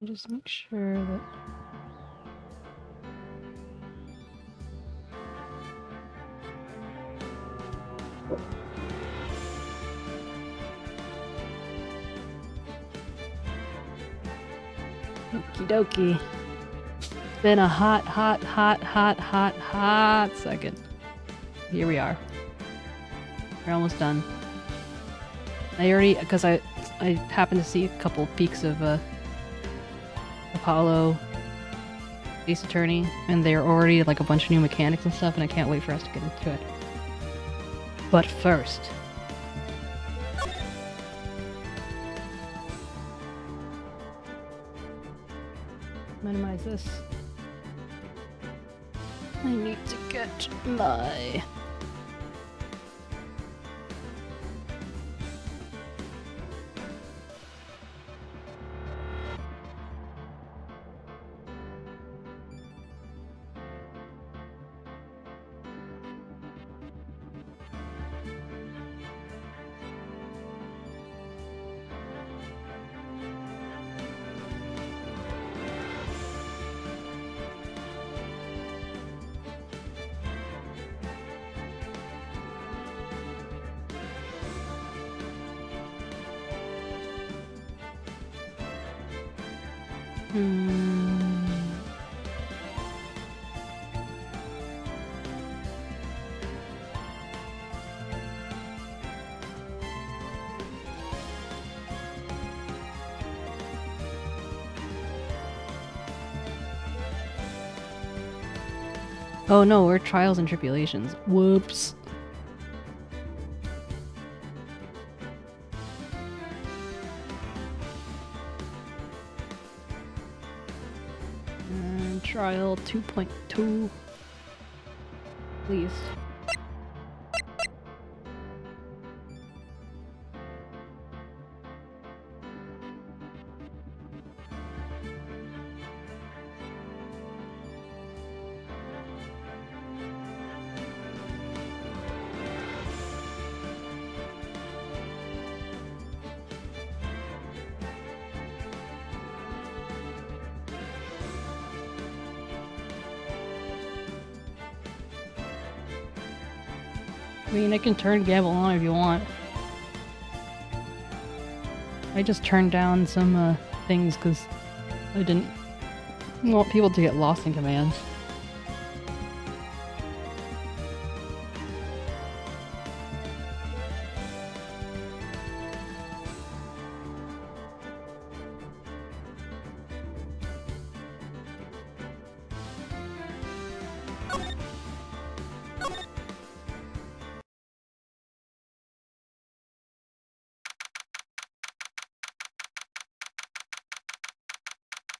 Just make sure that... Okie dokie. It's been a hot second. Here we are. We're almost done. I already, because I happened to see a couple peaks of Apollo, Ace Attorney, and they're already like a bunch of new mechanics and stuff, and I can't wait for us to get into it. But first, minimize this. I need to get my... Oh no, we're Trials and Tribulations. Whoops. And Trial 2.2. Please. I mean, I can turn Gabble on if you want. I just turned down some things because I didn't want people to get lost in commands.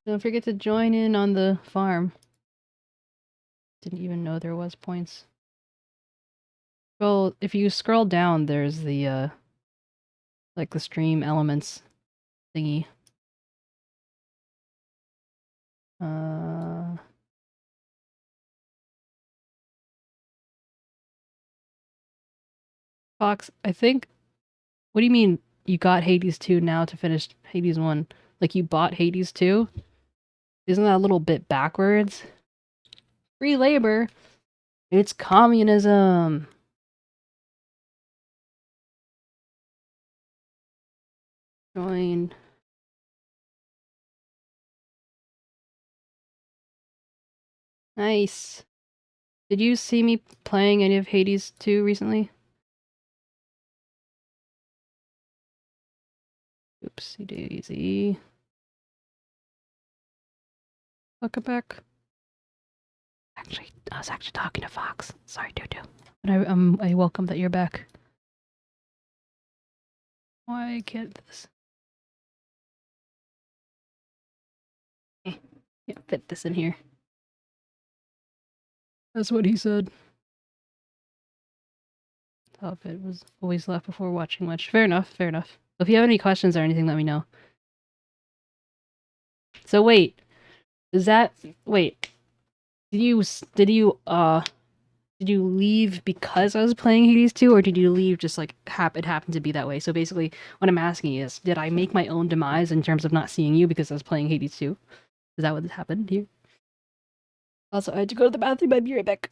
Don't forget to join in on the farm. Didn't even know there was points. Well, if you scroll down, there's the, like the stream elements thingy. Fox, I think... What do you mean you got Hades 2 now to finish Hades 1? Like you bought Hades 2? Isn't that a little bit backwards? Free labor! It's communism! Join. Nice. Did you see me playing any of Hades 2 recently? Oopsie daisy. Welcome back. Actually, I was actually talking to Fox. Sorry, Doo-Doo. But I welcome that you're back. Why can't this? Can't fit this in here. That's what he said. Top it was always left before watching much. Fair enough, fair enough. If you have any questions or anything, let me know. So wait, is that... Wait. Did you leave because I was playing Hades 2, or did you leave just like it happened to be that way? So basically, what I'm asking is, did I make my own demise in terms of not seeing you because I was playing Hades 2? Is that what happened here? Also, I had to go to the bathroom. I'll be right back.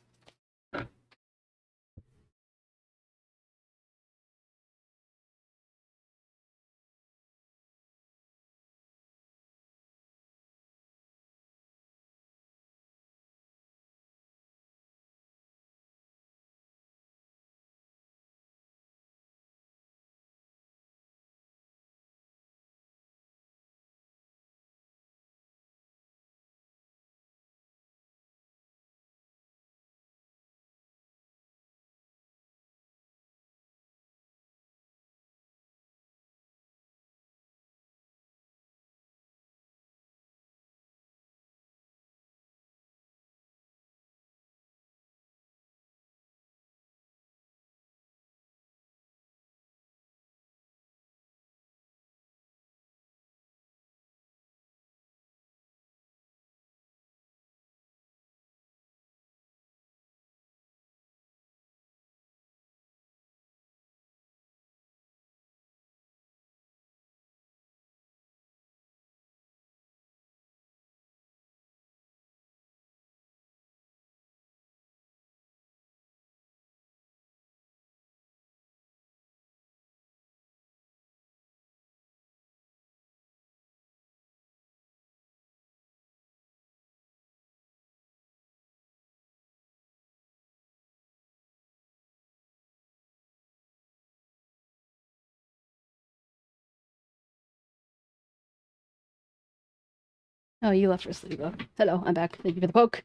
Oh, you left for sleep. Oh. Hello, I'm back. Thank you for the poke.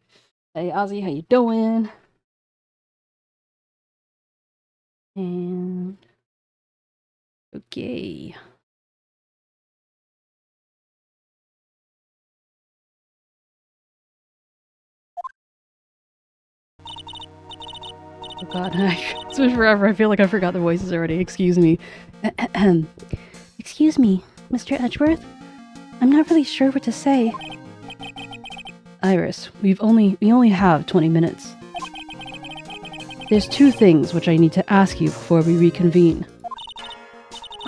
Hey, Ozzy, how you doing? And okay. Oh god, it's been forever. I feel like I forgot the voices already. Excuse me. Excuse me, Mr. Edgeworth? I'm not really sure what to say. Iris, we only have 20 minutes. There's two things which I need to ask you before we reconvene.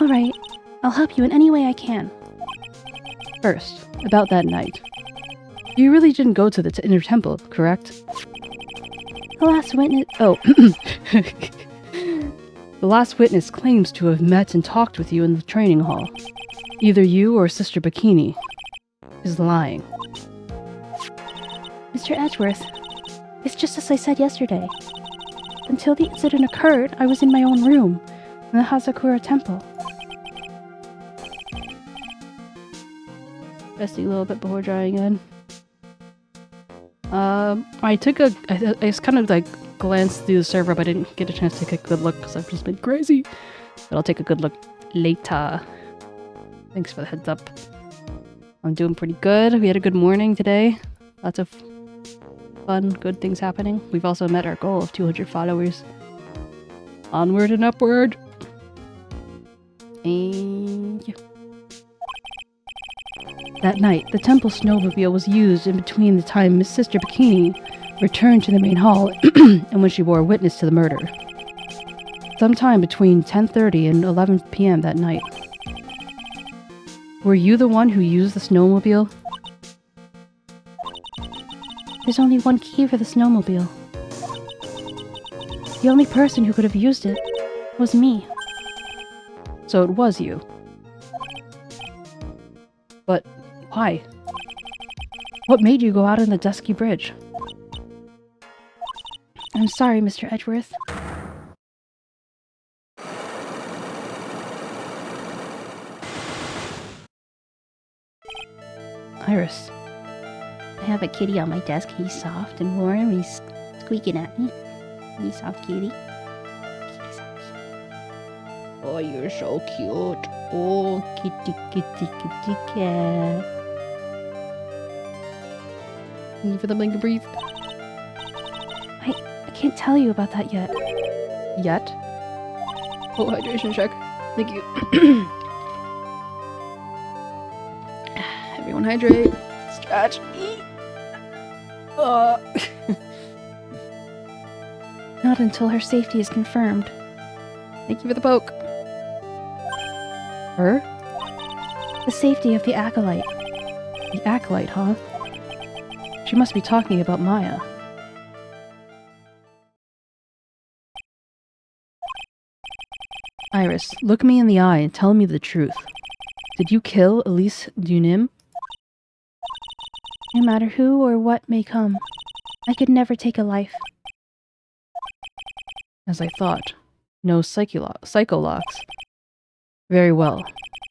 Alright, I'll help you in any way I can. First, about that night. You really didn't go to the inner temple, correct? The last witness— Oh. The last witness claims to have met and talked with you in the training hall. Either you or Sister Bikini is lying. Mr. Edgeworth, it's just as I said yesterday. Until the incident occurred, I was in my own room, in the Hazakura temple. Resting a little bit before drying in. I just kind of like glanced through the server, but I didn't get a chance to take a good look because I've just been crazy. But I'll take a good look later. Thanks for the heads up. I'm doing pretty good. We had a good morning today. Lots of fun, good things happening. We've also met our goal of 200 followers. Onward and upward. And yeah. That night, the temple snowmobile was used in between the time Miss Sister Bikini returned to the main hall and when she bore witness to the murder. Sometime between 10:30 and 11 p.m. that night. Were you the one who used the snowmobile? There's only one key for the snowmobile. The only person who could have used it was me. So it was you. But why? What made you go out on the dusky bridge? I'm sorry, Mr. Edgeworth. Iris. I have a kitty on my desk. He's soft and warm. He's squeaking at me. He's soft kitty. Oh, you're so cute. Oh, kitty, kitty, kitty cat. Thank you for the blink and breathe. I can't tell you about that yet. Yet? Oh, hydration check. Thank you. Everyone hydrate. Stretch. Not until her safety is confirmed. Thank you for the poke. Her? The safety of the acolyte. The acolyte, huh? She must be talking about Maya. Iris, look me in the eye and tell me the truth. Did you kill 𝗟𝗟𝗀𝘀? No matter who or what may come, I could never take a life. As I thought. No psycholocks. Very well.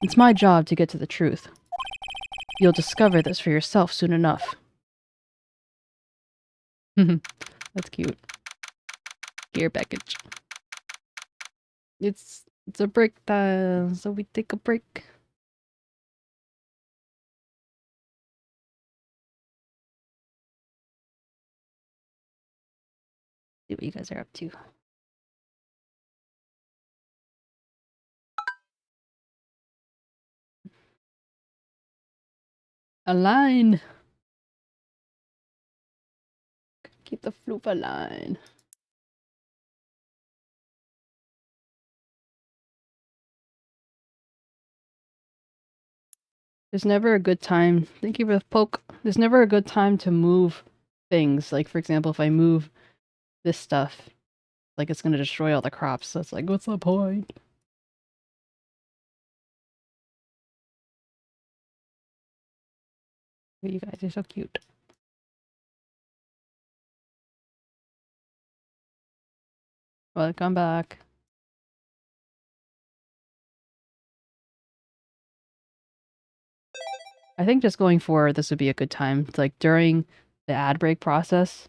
It's my job to get to the truth. You'll discover this for yourself soon enough. That's cute. Gear package. It's a break time, so we take a break. See what you guys are up to. A line. Keep the floop line. There's never a good time. Thank you for the poke. There's never a good time to move things. Like, for example, if I move this stuff, like, it's gonna destroy all the crops. So it's like, what's the point? You guys are so cute. Welcome back. I think just going forward, this would be a good time. It's like during the ad break process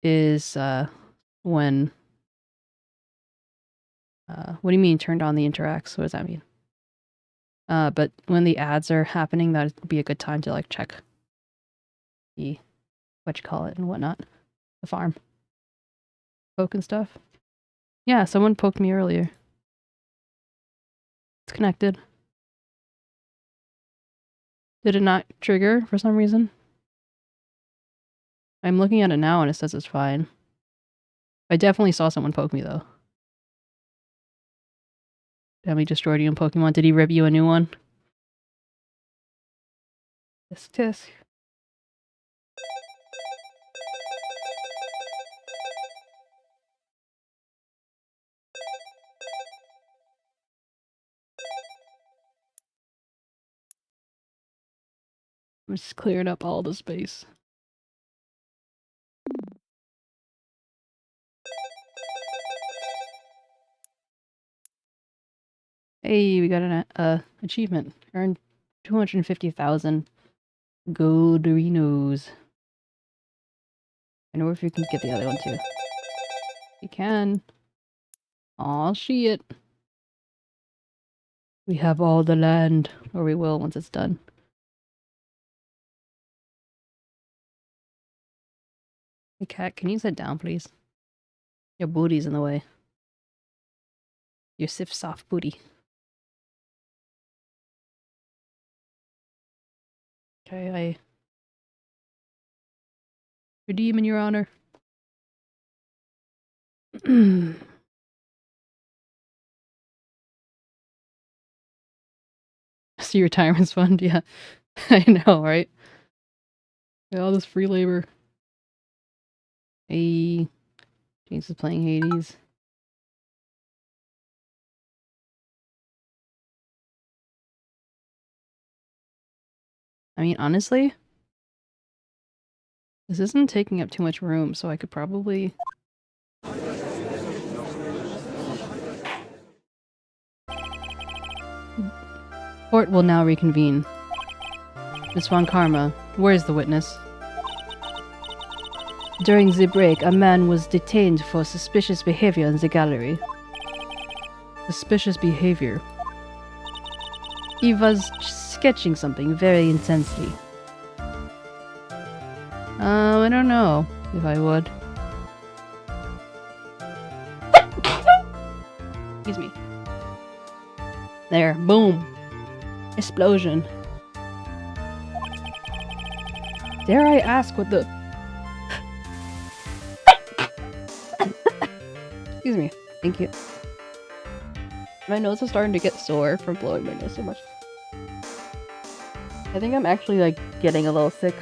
is when. What do you mean turned on the interacts? What does that mean? But when the ads are happening, that would be a good time to like check the 𝗟𝗶𝗀𝗀𝘀 and whatnot, the farm, poke and stuff. Yeah, someone poked me earlier. It's connected. Did it not trigger for some reason? I'm looking at it now and it says it's fine. I definitely saw someone poke me though. Have we destroyed you in Pokemon? Did he rip you a new one? Tisk tisk. We're just clearing up all the space. Hey, we got an achievement. Earned 250,000 golderinos. I know if you can get the other one too. You can. Aw, shit. We have all the land, or we will once it's done. Hey cat, can you sit down please? Your booty's in the way. Your soft booty. Okay, I redeem in your honor. See retirement fund, yeah. I know, right? Yeah, all this free labor. Hey, James is playing Hades. I mean, honestly, this isn't taking up too much room, so I could probably... Court will now reconvene. Ms. Von Karma, where is the witness? During the break, a man was detained for suspicious behavior in the gallery. Suspicious behavior? He was sketching something very intensely. I don't know if I would. Excuse me. There, boom. Explosion. Dare I ask what the... Excuse me. Thank you. My nose is starting to get sore from blowing my nose so much. I think I'm actually like getting a little sick.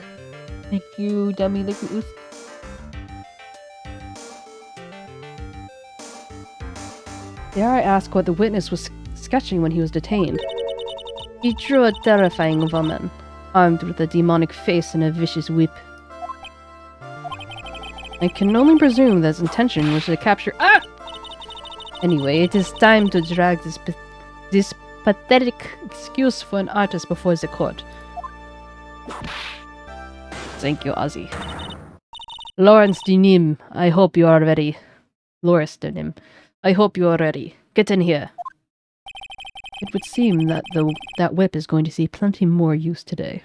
Thank you, dummy licky oos. Dare I ask what the witness was sketching when he was detained? He drew a terrifying woman, armed with a demonic face and a vicious whip. I can only presume that his intention was to capture— Ah! Anyway, it is time to drag this pathetic excuse for an artist before the court. Thank you, Ozzy. Lawrence Denim, I hope you are ready. Loris Denim, I hope you are ready. Get in here. It would seem that that whip is going to see plenty more use today.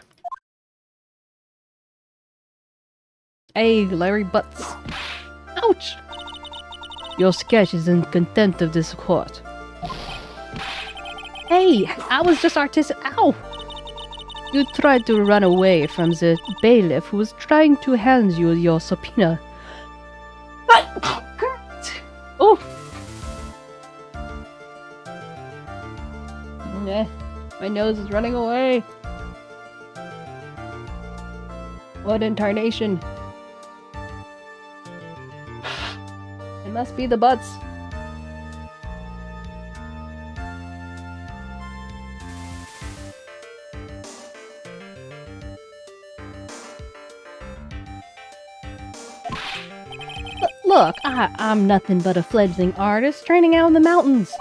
Hey, Larry Butts. Ouch! Your sketch is in contempt of this court. Hey, I was just artistic— Ow! You tried to run away from the bailiff who was trying to hand you your subpoena. Oh! My nose is running away. What in tarnation? It must be the butts. Look, I'm nothing but a fledgling artist training out in the mountains.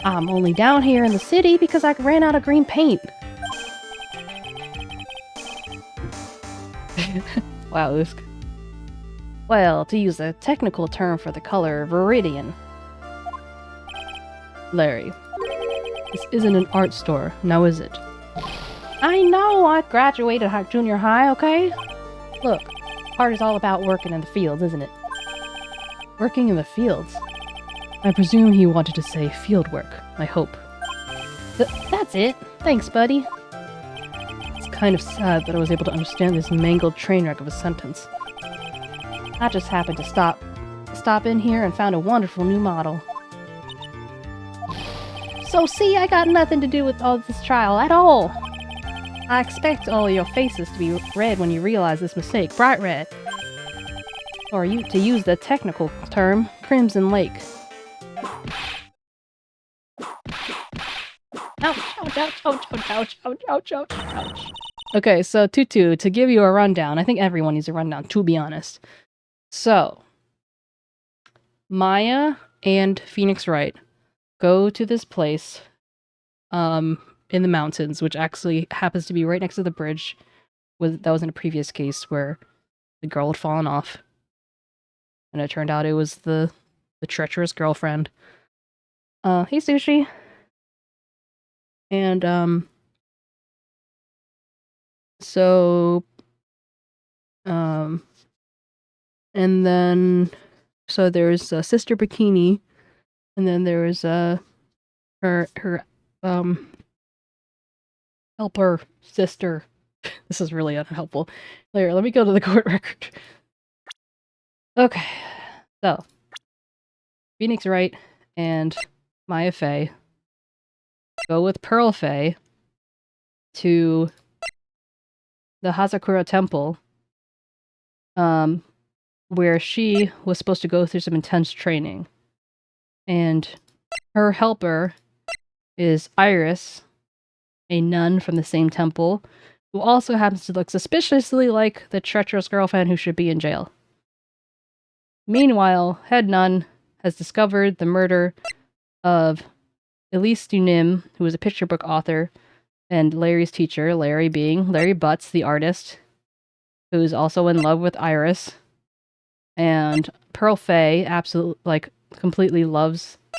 I'm only down here in the city because I ran out of green paint. Wow, Usk. Well, to use a technical term for the color, viridian. Larry. This isn't an art store, now is it? I know I graduated junior high, okay? Look, art is all about working in the fields, isn't it? Working in the fields? I presume he wanted to say field work, I hope. That's it. Thanks, buddy. It's kind of sad that I was able to understand this mangled train wreck of a sentence. I just happened to stop in here and found a wonderful new model. So see, I got nothing to do with all this trial at all. I expect all your faces to be red when you realize this mistake. Bright red. Or to use the technical term, Crimson Lake. Ouch, ouch, ouch, ouch, ouch, ouch, ouch, ouch, ouch. Okay, so Tutu, to give you a rundown, I think everyone needs a rundown, to be honest. So, Maya and Phoenix Wright go to this place in the mountains, which actually happens to be right next to the bridge that was in a previous case where the girl had fallen off. And it turned out it was the treacherous girlfriend. Hey, Sushi. And, and then, so there's Sister Bikini, and then there's, her, helper sister. This is really unhelpful. Later, let me go to the court record. Okay, so, Phoenix Wright and Maya Fey go with Pearl Fey to the Hazakura Temple, where she was supposed to go through some intense training. And her helper is Iris, a nun from the same temple, who also happens to look suspiciously like the treacherous girlfriend who should be in jail. Meanwhile, head nun has discovered the murder of 𝗟𝗟𝗀𝘀, who was a picture book author, and Larry's teacher, Larry being Larry Butts, the artist, who's also in love with Iris. And Pearl Fey absolutely, completely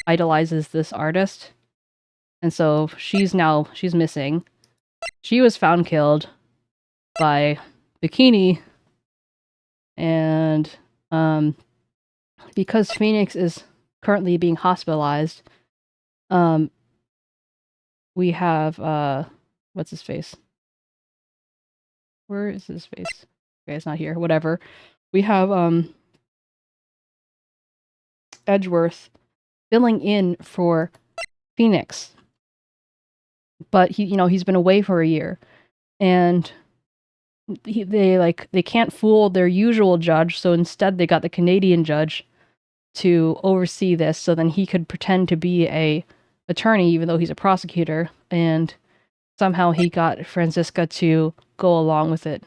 idolizes this artist. And so she's missing. She was found killed by Bikini. And, because Phoenix is currently being hospitalized, we have, what's his face? Where is his face? Okay, it's not here. Whatever. We have, Edgeworth filling in for Phoenix. But he's been away for a year. And they can't fool their usual judge, so instead they got the Canadian judge to oversee this, so then he could pretend to be a attorney even though he's a prosecutor, and somehow he got Franziska to go along with it.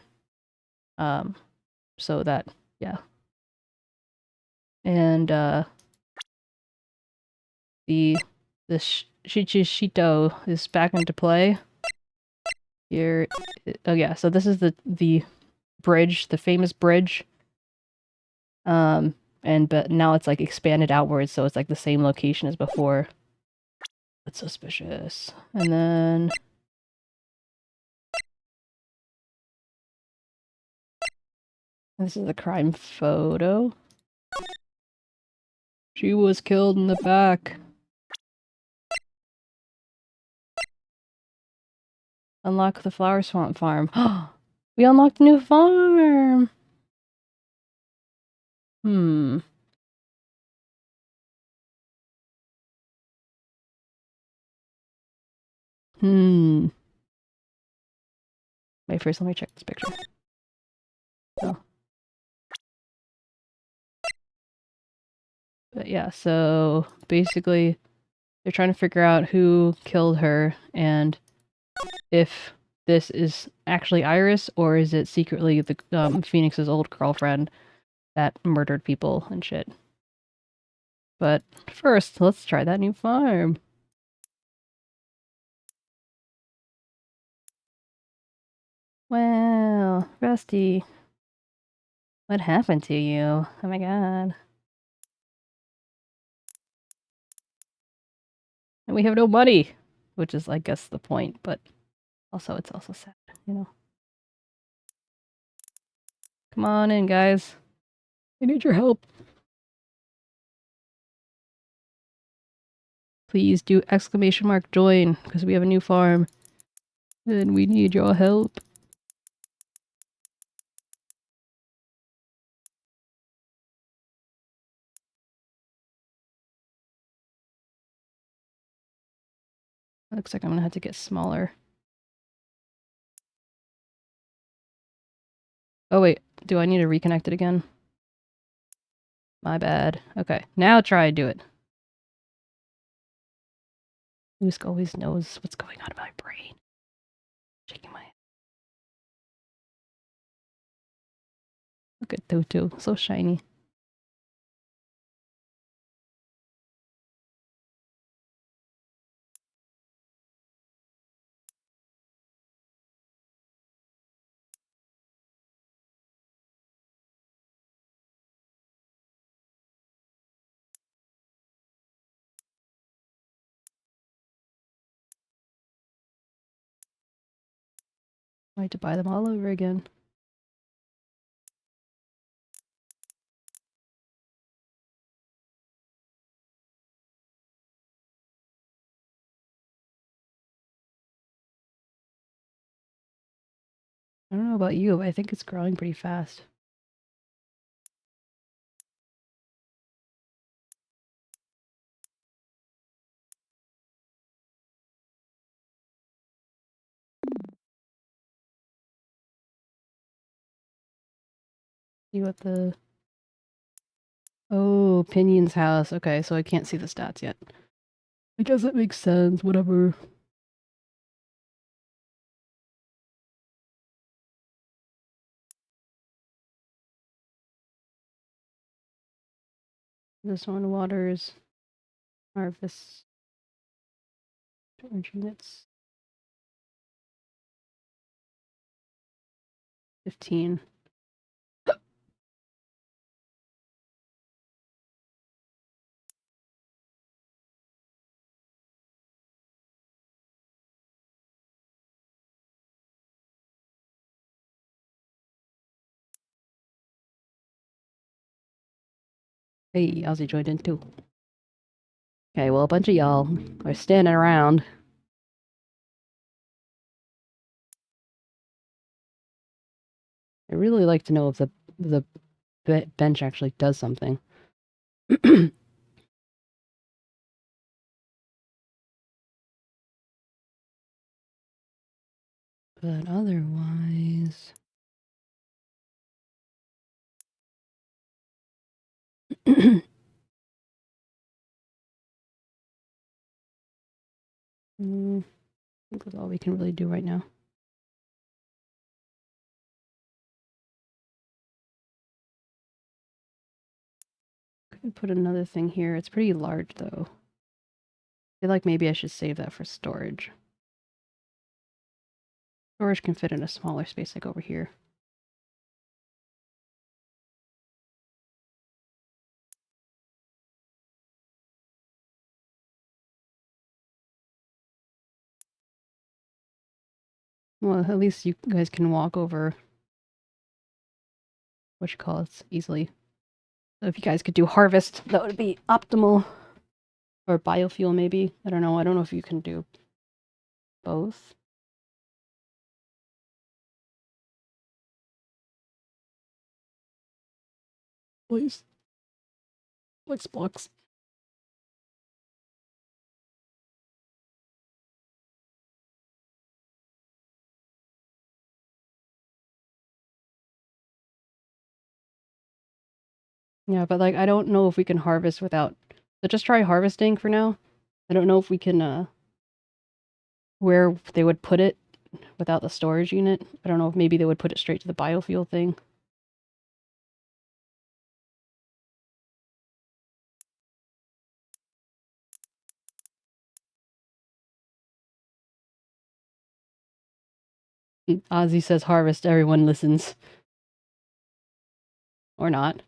So that, yeah. And the 𝗟𝗟ጵH is back into play. Here, oh yeah, so this is the bridge, the famous bridge. But now it's expanded outwards, so it's the same location as before. That's suspicious. And then this is the crime photo. She was killed in the back. Unlock the Flower Swamp farm. We unlocked a new farm! Wait, first let me check this picture. Oh. But yeah, so basically they're trying to figure out who killed her and if this is actually Iris or is it secretly the Phoenix's old girlfriend that murdered people and shit. But first, let's try that new farm. Wow, Rusty. What happened to you? Oh my god. And we have no money! Which is, I guess, the point, but also it's also sad, you know? Come on in, guys. I need your help. Please do !join, because we have a new farm. And we need your help. Looks like I'm gonna have to get smaller. Oh wait, do I need to reconnect it again? My bad. Okay, now try and do it. Lusk always knows what's going on in my brain. Shaking my head. Look at Tutu, so shiny. I had to buy them all over again. I don't know about you, but I think it's growing pretty fast. See what the... Oh, Pinion's house. Okay, so I can't see the stats yet. I guess that makes sense, whatever. This one waters, harvest, storage units. 15. Hey, 𝗟𝗋 joined in too. Okay, well, a bunch of y'all are standing around. I really like to know if the bench actually does something. But otherwise... I think that's all we can really do right now. Could put another thing here. It's pretty large, though. I feel like maybe I should save that for storage. Storage can fit in a smaller space, like over here. Well, at least you guys can walk over what you call it easily. So if you guys could do harvest, that would be optimal. Or biofuel, maybe. I don't know. I don't know if you can do both. Please. Please, blocks. Yeah, but like I don't know if we can harvest without. So just try harvesting for now. I don't know if we can where they would put it without the storage unit. I don't know if maybe they would put it straight to the biofuel thing. 𝗟𝗋 says harvest, everyone listens. Or not.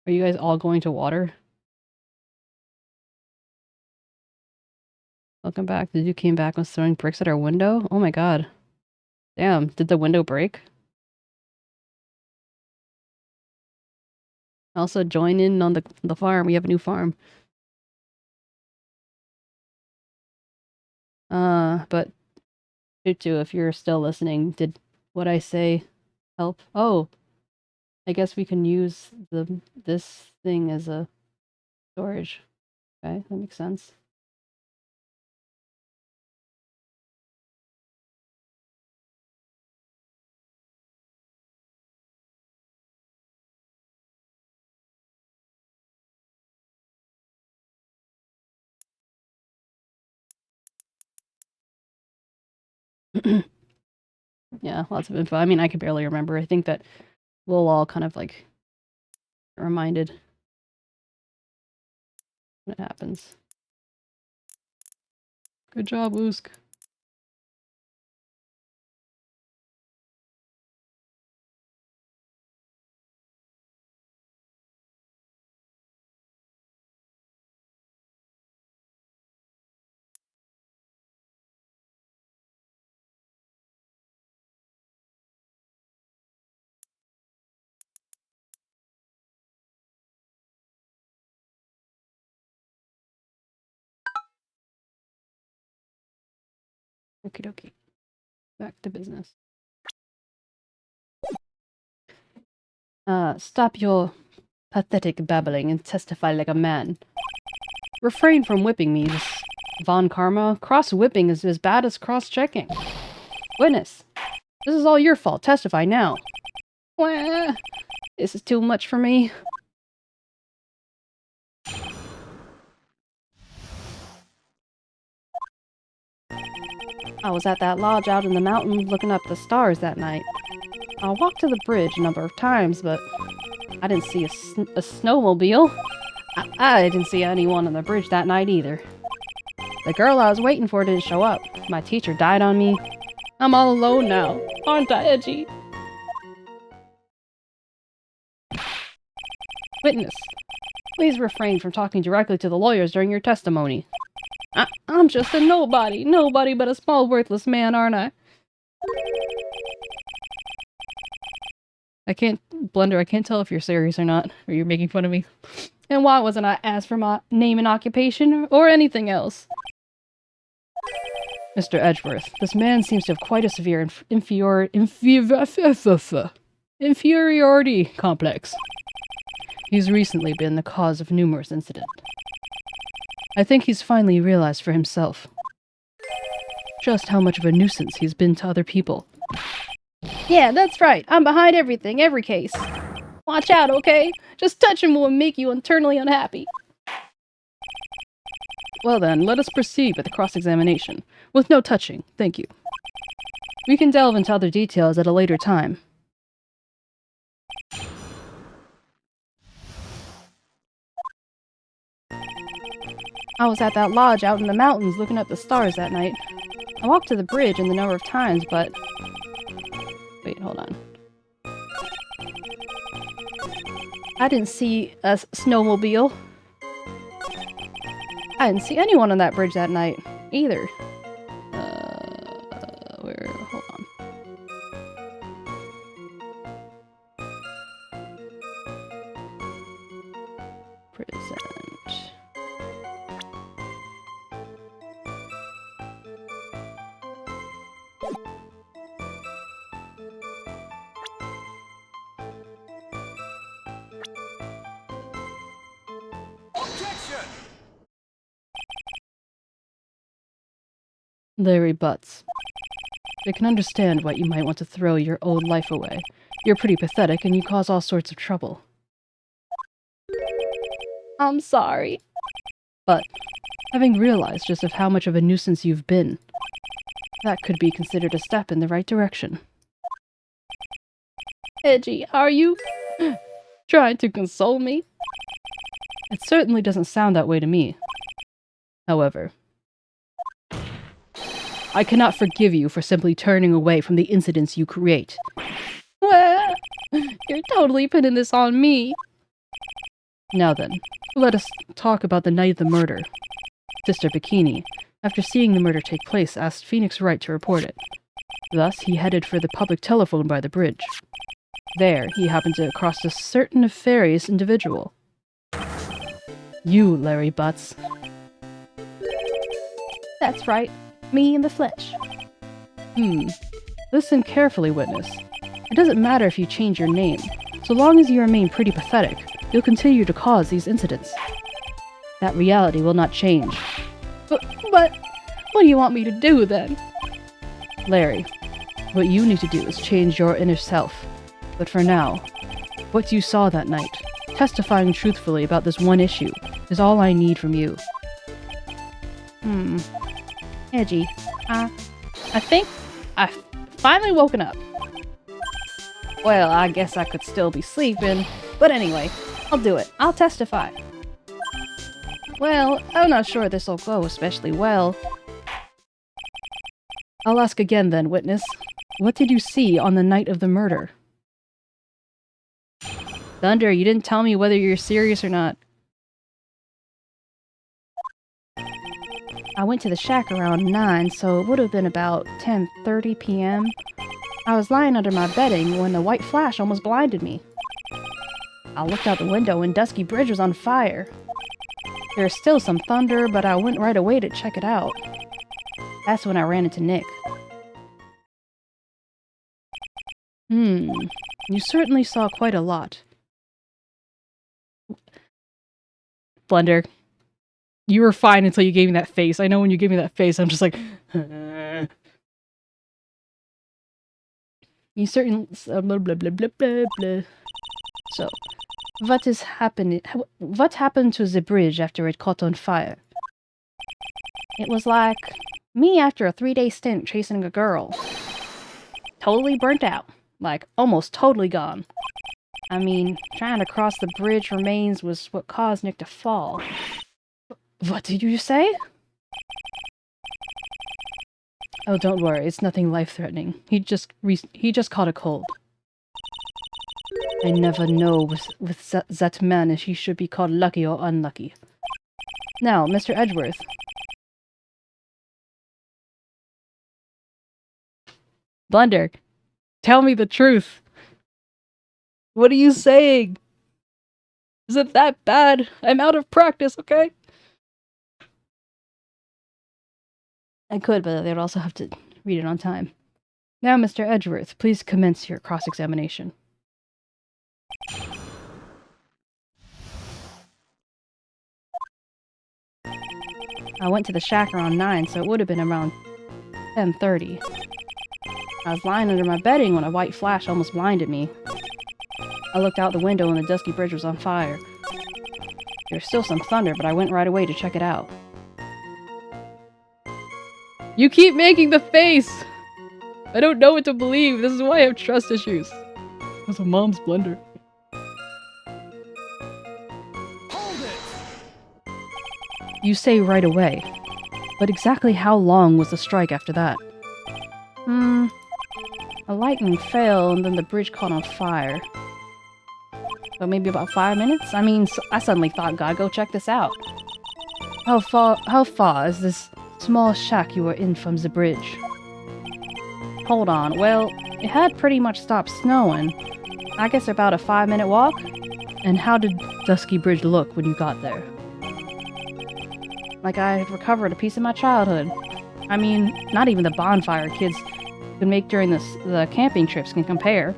Are you guys all going to water? Welcome back. Did you came back and was throwing bricks at our window? Oh my god. Damn, did the window break? Also join in on the farm. We have a new farm. But Tutu, if you're still listening, did what I say help? Oh, I guess we can use this thing as a storage. Okay, that makes sense. Yeah, lots of info. I mean, I can barely remember. I think that we'll all kind of like get reminded when it happens. Good job, Usk. Okie dokie. Back to business. Stop your pathetic babbling and testify like a man. Refrain from whipping me, Miss Von Karma. Cross-whipping is as bad as cross-checking. Witness, this is all your fault. Testify now. Wah, this is too much for me. I was at that lodge out in the mountains looking up the stars that night. I walked to the bridge a number of times, but I didn't see a snowmobile. I didn't see anyone on the bridge that night either. The girl I was waiting for didn't show up. My teacher died on me. I'm all alone now. Aren't I, edgy? Witness, please refrain from talking directly to the lawyers during your testimony. I'm just a nobody. Nobody but a small worthless man, aren't I? Blender, I can't tell if you're serious or not, or you're making fun of me. And why wasn't I asked for my name and occupation, or anything else? Mr. Edgeworth, this man seems to have quite a severe inferiority complex. He's recently been the cause of numerous incidents. I think he's finally realized for himself just how much of a nuisance he's been to other people. Yeah, that's right. I'm behind everything, every case. Watch out, okay? Just touch him will make you internally unhappy. Well then, let us proceed with the cross-examination. With no touching, thank you. We can delve into other details at a later time. I was at that lodge out in the mountains looking at the stars that night. I walked to the bridge a number of times, but... Wait, hold on. I didn't see a snowmobile. I didn't see anyone on that bridge that night, either. Hold on. Present. Larry Butts. I can understand why you might want to throw your old life away. You're pretty pathetic and you cause all sorts of trouble. I'm sorry. But, having realized just of how much of a nuisance you've been, that could be considered a step in the right direction. Edgy, are you trying to console me? It certainly doesn't sound that way to me. However, I cannot forgive you for simply turning away from the incidents you create. Well, you're totally pinning this on me. Now then, let us talk about the night of the murder. Sister Bikini, after seeing the murder take place, asked Phoenix Wright to report it. Thus, he headed for the public telephone by the bridge. There, he happened to cross a certain nefarious individual. You, Larry Butts. That's right. Me in the flesh. Listen carefully, witness. It doesn't matter if you change your name. So long as you remain pretty pathetic, you'll continue to cause these incidents. That reality will not change. But what do you want me to do, then? Larry, what you need to do is change your inner self. But for now, what you saw that night, testifying truthfully about this one issue, is all I need from you. Edgy. I think I've finally woken up. Well, I guess I could still be sleeping. But anyway, I'll do it. I'll testify. Well, I'm not sure this'll go especially well. I'll ask again then, witness. What did you see on the night of the murder? Thunder, you didn't tell me whether you're serious or not. I went to the shack around 9, so it would have been about 10:30 p.m. I was lying under my bedding when a white flash almost blinded me. I looked out the window and 𝗟𝗶𝗀𝗀𝘀 Bridge was on fire. There's still some thunder, but I went right away to check it out. That's when I ran into Nick. You certainly saw quite a lot. Blender. You were fine until you gave me that face. I know when you gave me that face, I'm just like... You certainly... blah, blah, blah, blah, blah, blah. So, what happened to the bridge after it caught on fire? It was like me after a 3-day stint chasing a girl. Totally burnt out. Like, almost totally gone. I mean, trying to cross the bridge remains was what caused Nick to fall. What did you say? Oh, don't worry, it's nothing life-threatening. He just caught a cold. I never know with that man if he should be called lucky or unlucky. Now, Mr. Edgeworth. Blender, tell me the truth. What are you saying? Is it that bad? I'm out of practice, okay? I could, but they'd also have to read it on time. Now, Mr. Edgeworth, please commence your cross-examination. I went to the shack around 9, so it would have been around 10:30. I was lying under my bedding when a white flash almost blinded me. I looked out the window and the 𝗟𝗶𝗀𝗀𝘀 Bridge was on fire. There's still some thunder, but I went right away to check it out. You keep making the face! I don't know what to believe. This is why I have trust issues. It was a mom's blender. Hold it! You say right away. But exactly how long was the strike after that? A lightning fell and then the bridge caught on fire. So maybe about 5 minutes? I mean, I suddenly thought, gotta go check this out. How far is this small shack you were in from the bridge? Hold on, well, it had pretty much stopped snowing. I guess about a 5-minute walk? And how did 𝗟𝗶𝗀𝗀𝘀 Bridge look when you got there? Like I had recovered a piece of my childhood. I mean, not even the bonfire kids could make during the camping trips can compare.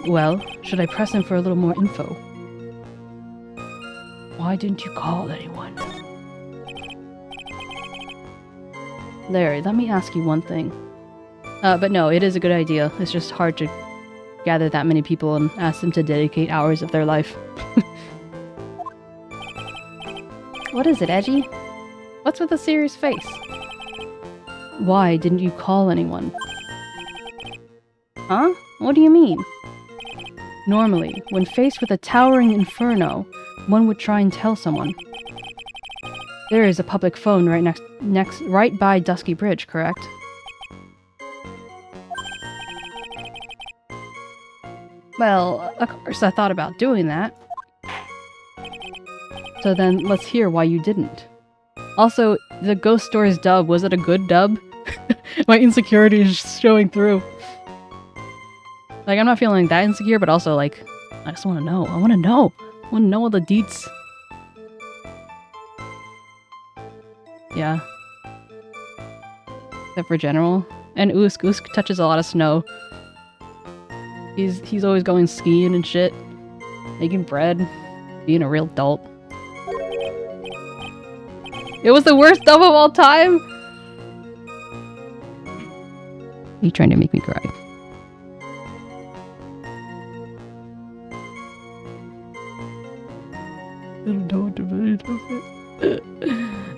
Well, should I press him for a little more info? Why didn't you call anyone? Larry, let me ask you one thing. But no, it is a good idea. It's just hard to gather that many people and ask them to dedicate hours of their life. What is it, Edgy? What's with the serious face? Why didn't you call anyone? Huh? What do you mean? Normally, when faced with a towering inferno, one would try and tell someone. There is a public phone right by 𝗟𝗶𝗀𝗀𝘀, Bridge, correct? Well, of course I thought about doing that. So then, let's hear why you didn't. Also, the Ghost Stories dub, was it a good dub? My insecurity is showing through. Like, I'm not feeling that insecure, but also, like, I just want to know. I want to know. I want to know all the deets. Yeah. Except for General. And 𝗟𝗀𝗀𝘀. 𝗟𝗀𝗀𝘀 touches a lot of snow. He's always going skiing and shit. Making bread. Being a real adult. It was the worst dub of all time! You trying to make me cry.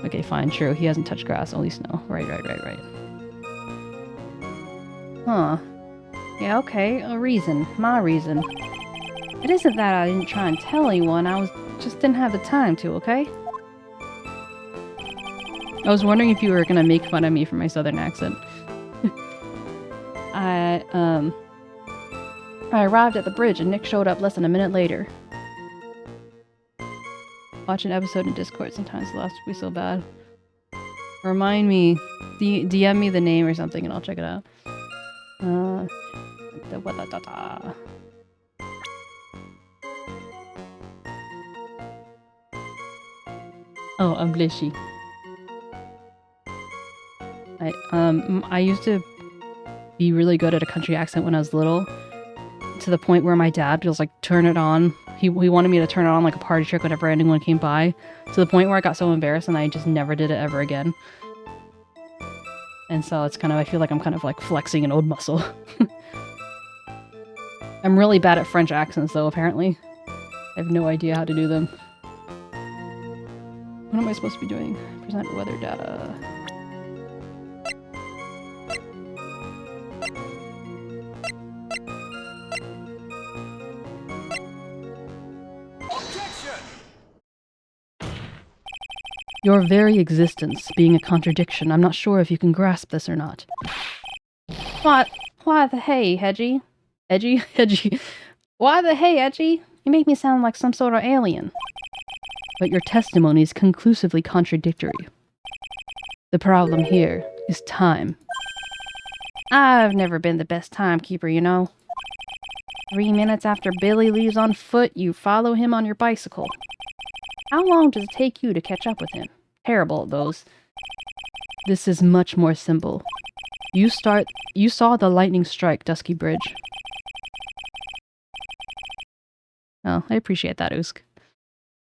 Okay, fine, true. He hasn't touched grass, only snow. Right. Huh. Yeah, okay, a reason. My reason. It isn't that I didn't try and tell anyone, just didn't have the time to, okay? I was wondering if you were gonna make fun of me for my southern accent. I arrived at the bridge and Nick showed up less than a minute later. Watch an episode in Discord sometimes, the last will be so bad. Remind me, DM me the name or something and I'll check it out. Oh, 𝗟𝗶𝗶𝗀𝘀. I used to be really good at a country accent when I was little, to the point where my dad was like, turn it on. He wanted me to turn it on like a party trick whenever anyone came by, to the point where I got so embarrassed and I just never did it ever again. And so it's kind of, I feel like I'm kind of like flexing an old muscle. I'm really bad at French accents though, apparently. I have no idea how to do them. What am I supposed to be doing? Present weather data. Your very existence being a contradiction. I'm not sure if you can grasp this or not. What? Why the hey, 𝗟𝗀𝗀𝘀? Edzzy? Why the hey, 𝗟𝗀𝗀𝗀𝘀? You make me sound like some sort of alien. But your testimony is conclusively contradictory. The problem here is time. I've never been the best timekeeper, you know. 3 minutes after Billy leaves on foot, you follow him on your bicycle. How long does it take you to catch up with him? Terrible at those. This is much more simple. You saw the lightning strike 𝗟𝗶𝗀𝗀𝘀. Oh, I appreciate that, 𝗟𝗀𝗀𝘀.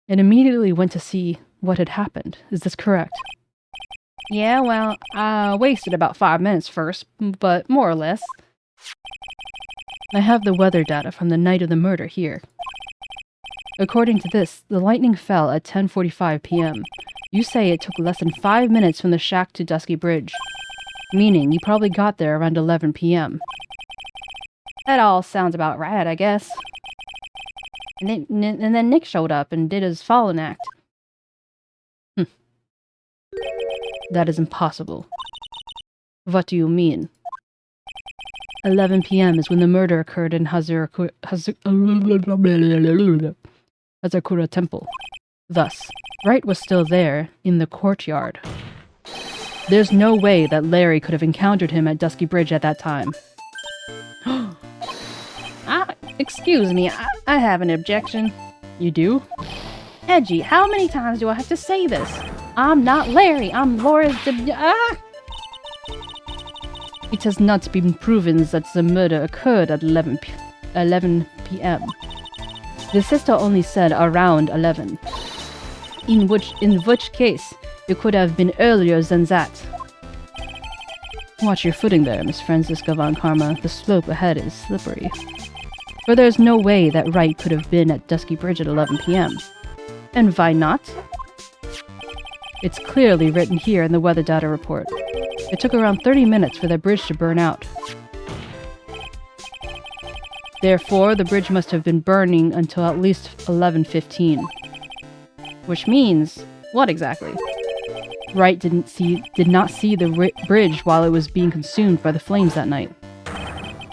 And immediately went to see what had happened. Is this correct? Yeah, well, I wasted about 5 minutes first, but more or less. I have the weather data from the night of the murder here. According to this, the lightning fell at 10:45 p.m. You say it took less than 5 minutes from the shack to 𝗟𝗶𝗀𝗀𝘀, meaning you probably got there around 11 p.m. That all sounds about right, I guess. And then Nick showed up and did his fallen act. That is impossible. What do you mean? 11 p.m. is when the murder occurred in 𝗟𝗀𝗀𝗀𝗀𝗀𝗀 Temple. Thus, Wright was still there, in the courtyard. There's no way that Larry could have encountered him at 𝗟𝗶𝗀𝗀𝗀𝗀 at that time. Excuse me, I have an objection. You do? 𝗟𝗀𝗀𝗀𝗀𝗀, how many times do I have to say this? I'm not Larry, I'm Laura's It has not been proven that the murder occurred at 11 p.m. The sister only said around 11. In which case, it could have been earlier than that. Watch your footing there, Miss Franziska von Karma. The slope ahead is slippery. For there's no way that Wright could have been at 𝗟𝗶𝗀𝗀𝗀𝗀 at 11 p.m. And why not? It's clearly written here in the weather data report. It took around 30 minutes for the bridge to burn out. Therefore, the bridge must have been burning until at least 11:15. Which means, what exactly? Wright did not see the bridge while it was being consumed by the flames that night.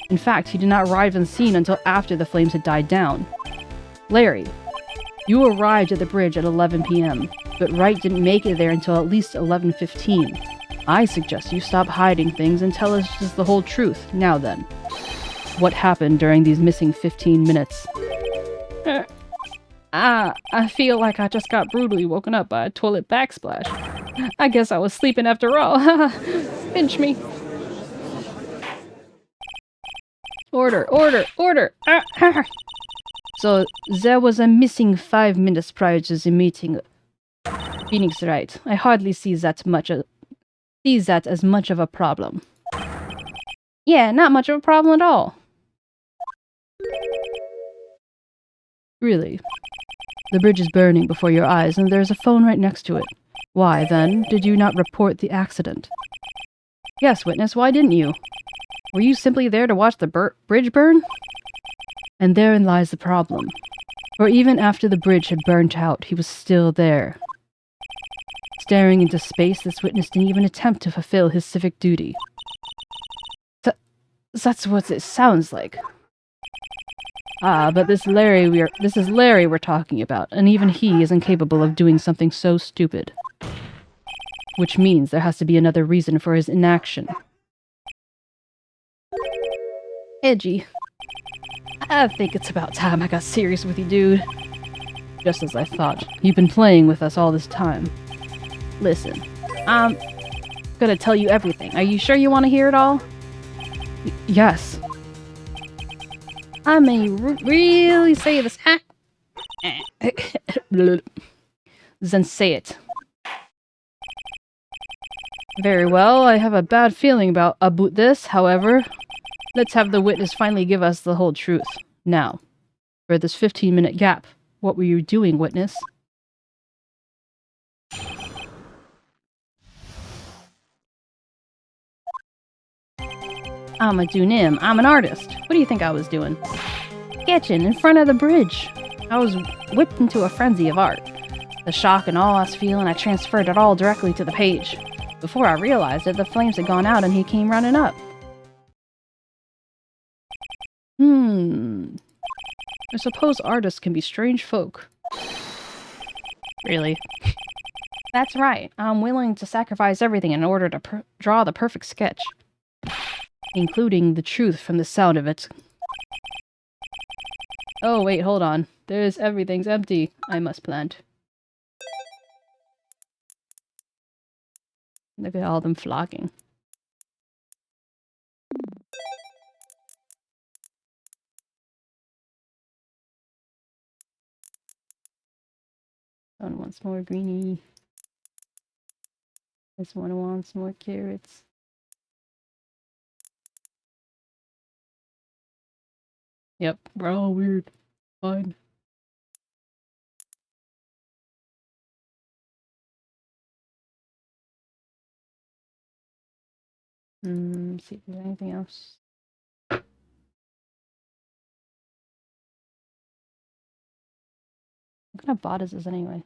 In fact, he did not arrive on scene until after the flames had died down. Larry, you arrived at the bridge at 11 p.m., but Wright didn't make it there until at least 11:15. I suggest you stop hiding things and tell us just the whole truth. Now then, what happened during these missing 15 minutes? I feel like I just got brutally woken up by a toilet backsplash. I guess I was sleeping after all. Pinch me. Order, order, order! So, there was a missing 5 minutes prior to the meeting. Phoenix Wright. I hardly see that as much of a problem. Yeah, not much of a problem at all. Really? The bridge is burning before your eyes, and there's a phone right next to it. Why, then, did you not report the accident? Yes, witness, why didn't you? Were you simply there to watch the bridge burn? And therein lies the problem. For even after the bridge had burnt out, he was still there. Staring into space, this witness didn't even attempt to fulfill his civic duty. That's what it sounds like. Ah, but this is Larry we're talking about, and even he is incapable of doing something so stupid. Which means there has to be another reason for his inaction. Edgy. I think it's about time I got serious with you, dude. Just as I thought. You've been playing with us all this time. Listen, I'm gonna tell you everything. Are you sure you want to hear it all? Yes. I may really say this. Then say it. Very well, I have a bad feeling about this, however. Let's have the witness finally give us the whole truth. Now, for this 15-minute gap, what were you doing, witness? I'm a Dunim. I'm an artist. What do you think I was doing? Sketching in front of the bridge. I was whipped into a frenzy of art. The shock and awe I was feeling, I transferred it all directly to the page. Before I realized it, the flames had gone out and he came running up. I suppose artists can be strange folk. Really? That's right. I'm willing to sacrifice everything in order to draw the perfect sketch. Including the truth from the sound of it. Oh, wait, hold on. Everything's empty. I must plant. Look at all them flocking. One wants more greenie. This one wants more carrots. Yep, we're all weird. Fine. See if there's anything else. What kind of bot is this anyway?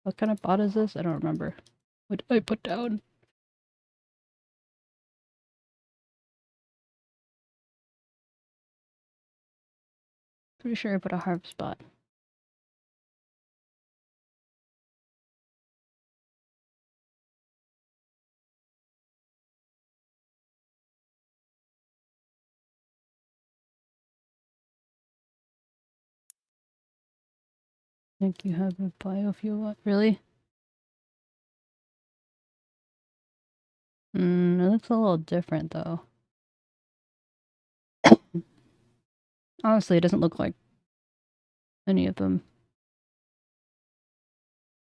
What kind of bot is this? I don't remember. What did I put down? Pretty sure I put a harp spot. Think you have a biofuel bot? Really? It looks a little different though. Honestly, it doesn't look like any of them.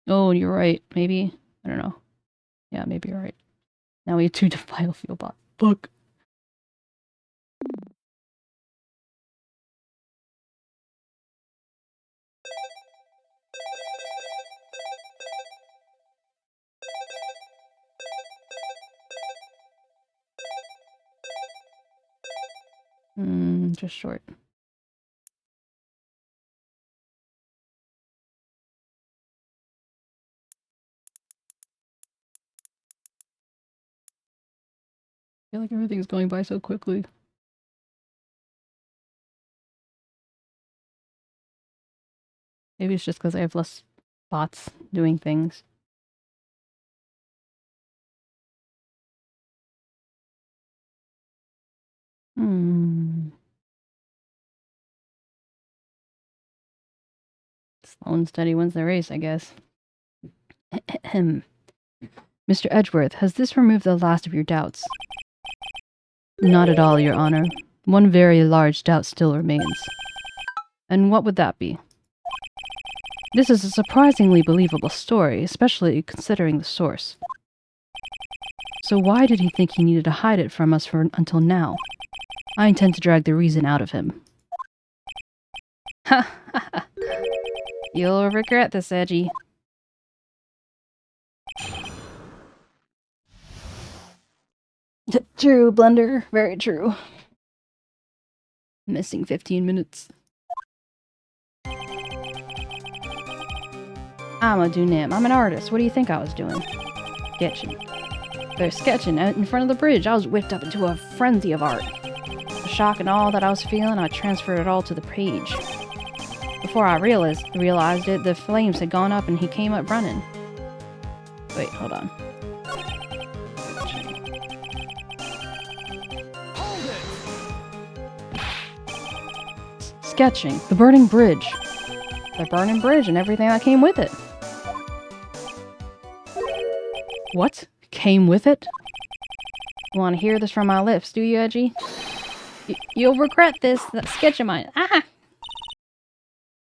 Oh, you're right. Maybe. I don't know. Yeah, maybe you're right. Now we have 2 biofuel bots. Fuck. Just short. I feel like everything's going by so quickly. Maybe it's just because I have less bots doing things. Slow and steady wins the race, I guess. Mr. Edgeworth, has this removed the last of your doubts? Not at all, Your Honor. One very large doubt still remains. And what would that be? This is a surprisingly believable story, especially considering the source. So why did he think he needed to hide it from us until now? I intend to drag the reason out of him. Ha ha ha. You'll regret this, Edgy. True, Blender. Very true. Missing 15 minutes. I'm a Dunim. I'm an artist. What do you think I was doing? Sketching. They're sketching out in front of the bridge. I was whipped up into a frenzy of art. The shock and all that I was feeling, I transferred it all to the page. Before I realized it, the flames had gone up and he came up running. Wait, hold on. Sketching. The burning bridge. The burning bridge and everything that came with it. What? Came with it? You want to hear this from my lips, do you, Edgy? You'll regret this. That sketch of mine. Ah!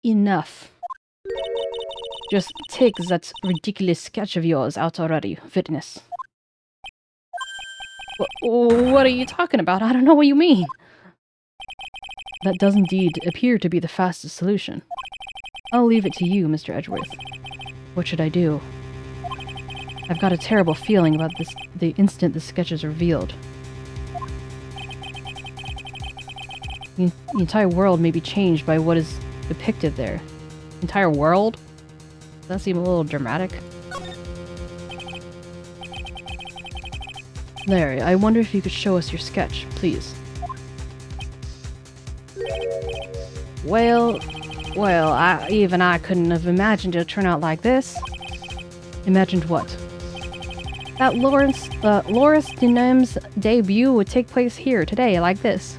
Enough. Just take that ridiculous sketch of yours out already, witness. What are you talking about? I don't know what you mean. That does indeed appear to be the fastest solution. I'll leave it to you, Mr. Edgeworth. What should I do? I've got a terrible feeling about this the instant the sketch is revealed. The entire world may be changed by what is depicted there. Entire world? Does that seem a little dramatic? Larry, I wonder if you could show us your sketch, please. Well, even I couldn't have imagined it to turn out like this. Imagined what? That Loris Denem's debut would take place here today, like this.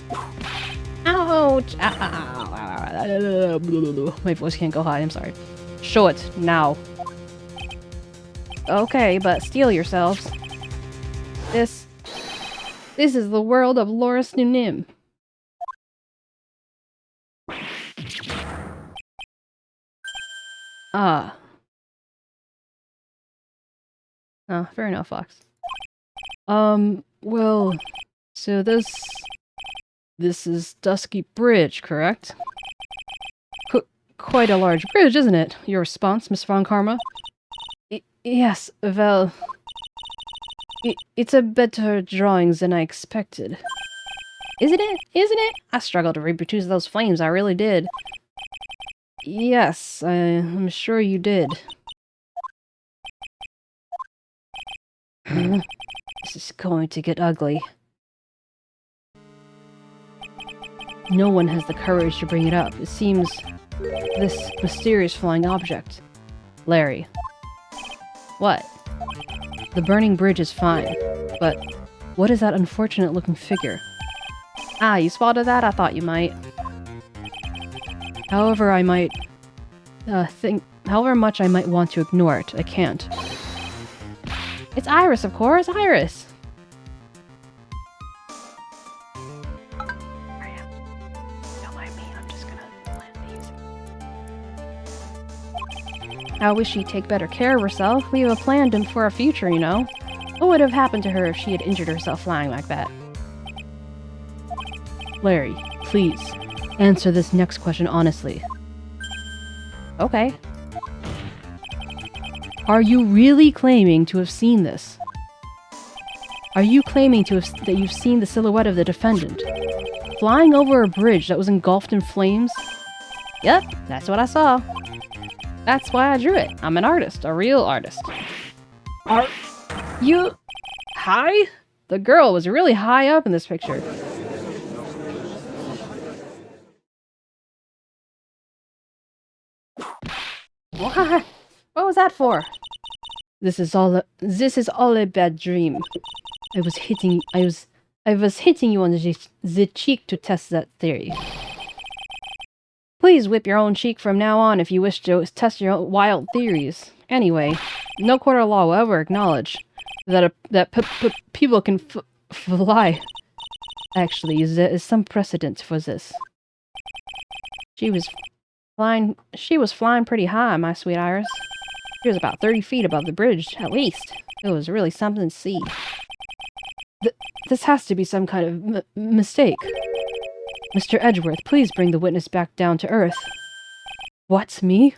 Ouch! My voice can't go high, I'm sorry. Show it, now. Okay, but steel yourselves. This is the world of Loris Denem. Ah. Oh, fair enough, Fox. Well, so this is 𝗟𝗶𝗀𝗀𝘀 Bridge, correct? Quite a large bridge, isn't it? Your response, Miss Von Karma? Yes, well... It's a better drawing than I expected. Isn't it? Isn't it? I struggled to reproduce those flames, I really did. Yes, I'm sure you did. This is going to get ugly. No one has the courage to bring it up. It seems this mysterious flying object. Larry. What? The burning bridge is fine, but what is that unfortunate-looking figure? Ah, you spotted that? I thought you might. However however much I might want to ignore it, I can't. It's Iris, of course, Iris! Don't mind me, I'm just gonna plant these. How wish she'd take better care of herself. We have a plan for our future, you know. What would have happened to her if she had injured herself flying like that? Larry, please, answer this next question honestly. Okay. Are you really claiming to have seen this? Are you claiming that you've seen the silhouette of the defendant flying over a bridge that was engulfed in flames? Yep, that's what I saw. That's why I drew it. I'm an artist, a real artist. Are you high? The girl was really high up in this picture. What? What was that for? This is all a bad dream. I was hitting you on the cheek to test that theory. Please whip your own cheek from now on if you wish to test your own wild theories. Anyway, no court of law will ever acknowledge that people can fly. Actually, there is some precedent for this. She was flying pretty high, my sweet Iris. She was about 30 feet above the bridge, at least. It was really something to see. This has to be some kind of mistake. Mr. Edgeworth, please bring the witness back down to earth. What, me?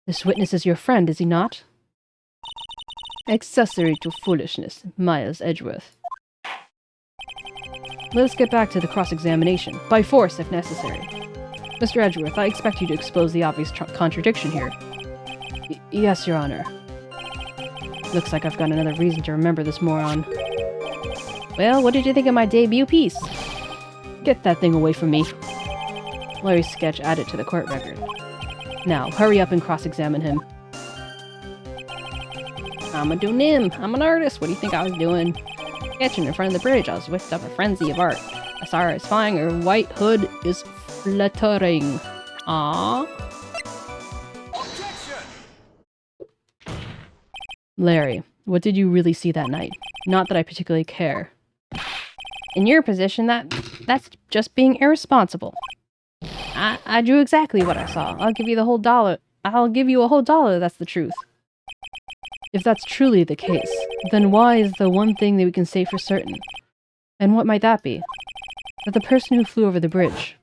This witness is your friend, is he not? Accessory to foolishness, Miles Edgeworth. Let us get back to the cross-examination, by force if necessary. Mr. Edgeworth, I expect you to expose the obvious contradiction here. Yes, Your Honor. Looks like I've got another reason to remember this moron. Well, what did you think of my debut piece? Get that thing away from me. Larry's sketch added to the court record. Now, hurry up and cross-examine him. I'ma do nim. I'm an artist. What do you think I was doing? Sketching in front of the bridge. I was whipped up a frenzy of art. I saw her as flying. Her white hood is fluttering. Aww. Larry, what did you really see that night? Not that I particularly care. In your position, that's just being irresponsible. I drew exactly what I saw. I'll give you the whole dollar. I'll give you a whole dollar, that's the truth. If that's truly the case, then why is the one thing that we can say for certain? And what might that be? That the person who flew over the bridge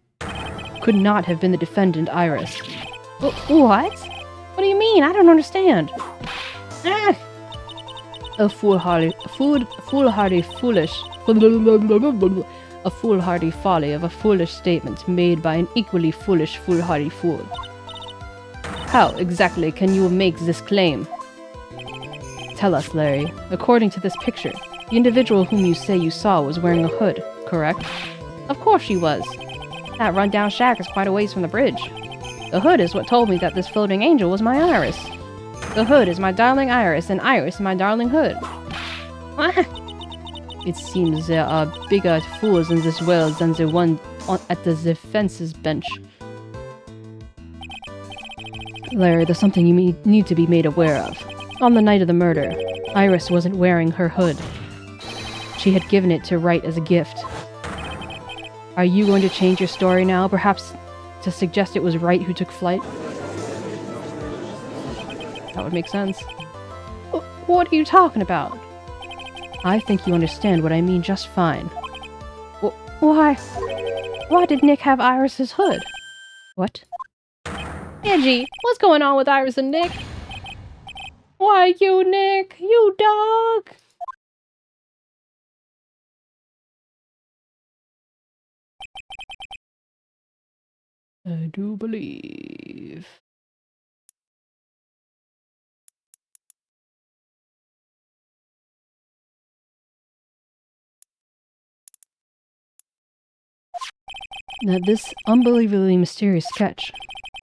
could not have been the defendant, Iris. What? What do you mean? I don't understand. Ah! A foolhardy folly of a foolish statement made by an equally foolish foolhardy fool. How exactly can you make this claim? Tell us, Larry. According to this picture, the individual whom you say you saw was wearing a hood, correct? Of course she was. That rundown shack is quite a ways from the bridge. The hood is what told me that this floating angel was my Iris. The hood is my darling Iris, and Iris my darling hood. It seems there are bigger fools in this world than the one at the defense's bench. Larry, there's something you need to be made aware of. On the night of the murder, Iris wasn't wearing her hood. She had given it to Wright as a gift. Are you going to change your story now, perhaps to suggest it was Wright who took flight? That would make sense. What are you talking about? I think you understand what I mean just fine. Why did Nick have Iris's hood? What? Angie, what's going on with Iris and Nick? Why you, Nick? You dog! I do believe. That this unbelievably mysterious sketch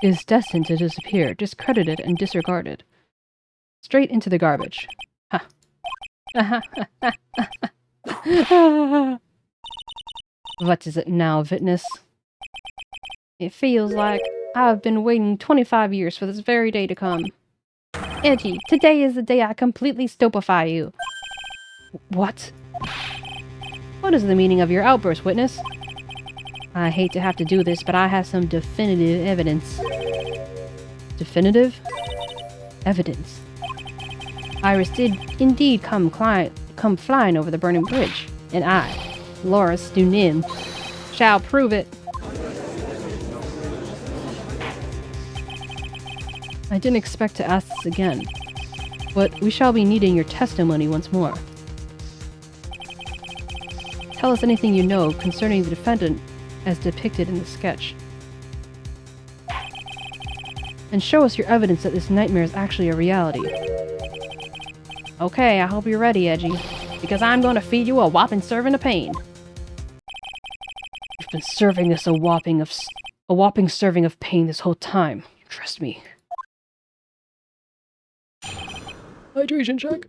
is destined to disappear, discredited and disregarded. Straight into the garbage. Ha. What is it now, witness? It feels like I've been waiting 25 years for this very day to come. Edgy, today is the day I completely stupefy you. What? What is the meaning of your outburst, witness? I hate to have to do this, but I have some definitive evidence. Definitive? Evidence. Iris did indeed come flying over the burning bridge, and I, Loris Dunim, shall prove it. I didn't expect to ask this again, but we shall be needing your testimony once more. Tell us anything you know concerning the defendant as depicted in the sketch. And show us your evidence that this nightmare is actually a reality. Okay, I hope you're ready, 𝗟𝗍, because I'm gonna feed you a whopping serving of pain. You've been serving us a whopping serving of pain this whole time. Trust me. Hydration check.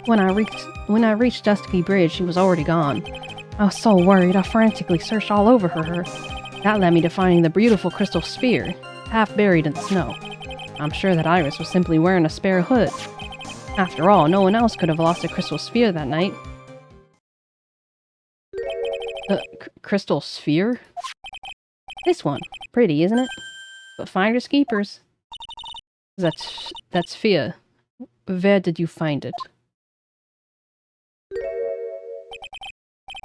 When I reached 𝗟𝗶𝗶𝗀𝘀, she was already gone. I was so worried, I frantically searched all over for her. That led me to finding the beautiful crystal sphere, half buried in the snow. I'm sure that Iris was simply wearing a spare hood. After all, no one else could have lost a crystal sphere that night. Crystal sphere? This one. Pretty, isn't it? But finders keepers. That's fear. Where did you find it?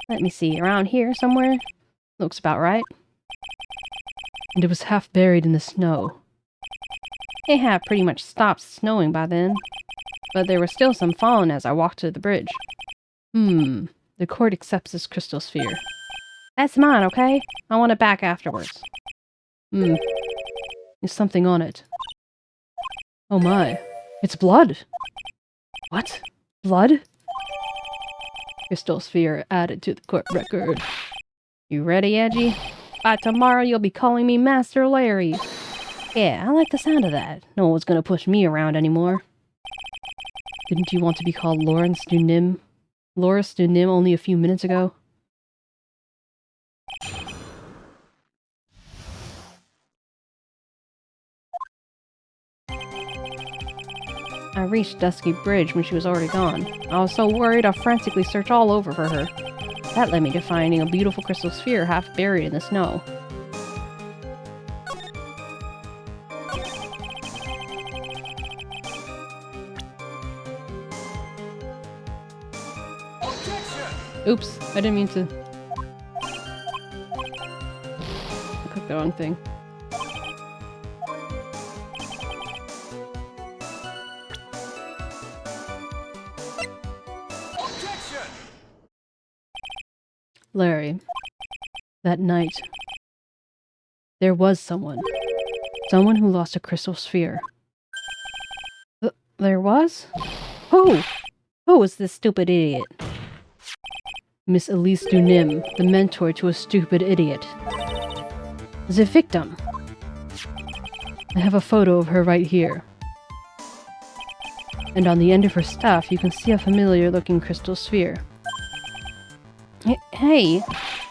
Let me see, around here somewhere? Looks about right. And it was half buried in the snow. It had pretty much stopped snowing by then, but there was still some falling as I walked to the bridge. The court accepts this crystal sphere. That's mine, okay? I want it back afterwards. There's something on it. Oh my, it's blood! What? Blood? Crystal sphere added to the court record. You ready, 𝗟𝗍? By tomorrow you'll be calling me Master Larry. Yeah, I like the sound of that. No one's gonna push me around anymore. Didn't you want to be called Lawrence 𝗟𝗋? Loris 𝗟𝗋 only a few minutes ago? I reached 𝗟𝗶𝗶𝗀𝘀 when she was already gone. I was so worried I frantically searched all over for her. That led me to finding a beautiful crystal sphere half buried in the snow. Oops, I didn't mean to... I clicked the wrong thing. Larry, that night, there was someone. Someone who lost a crystal sphere. There was? Who? Who was this stupid idiot? Miss Elise 𝗟𝗋, the mentor to a stupid idiot. The victim. I have a photo of her right here. And on the end of her staff, you can see a familiar-looking crystal sphere. Hey,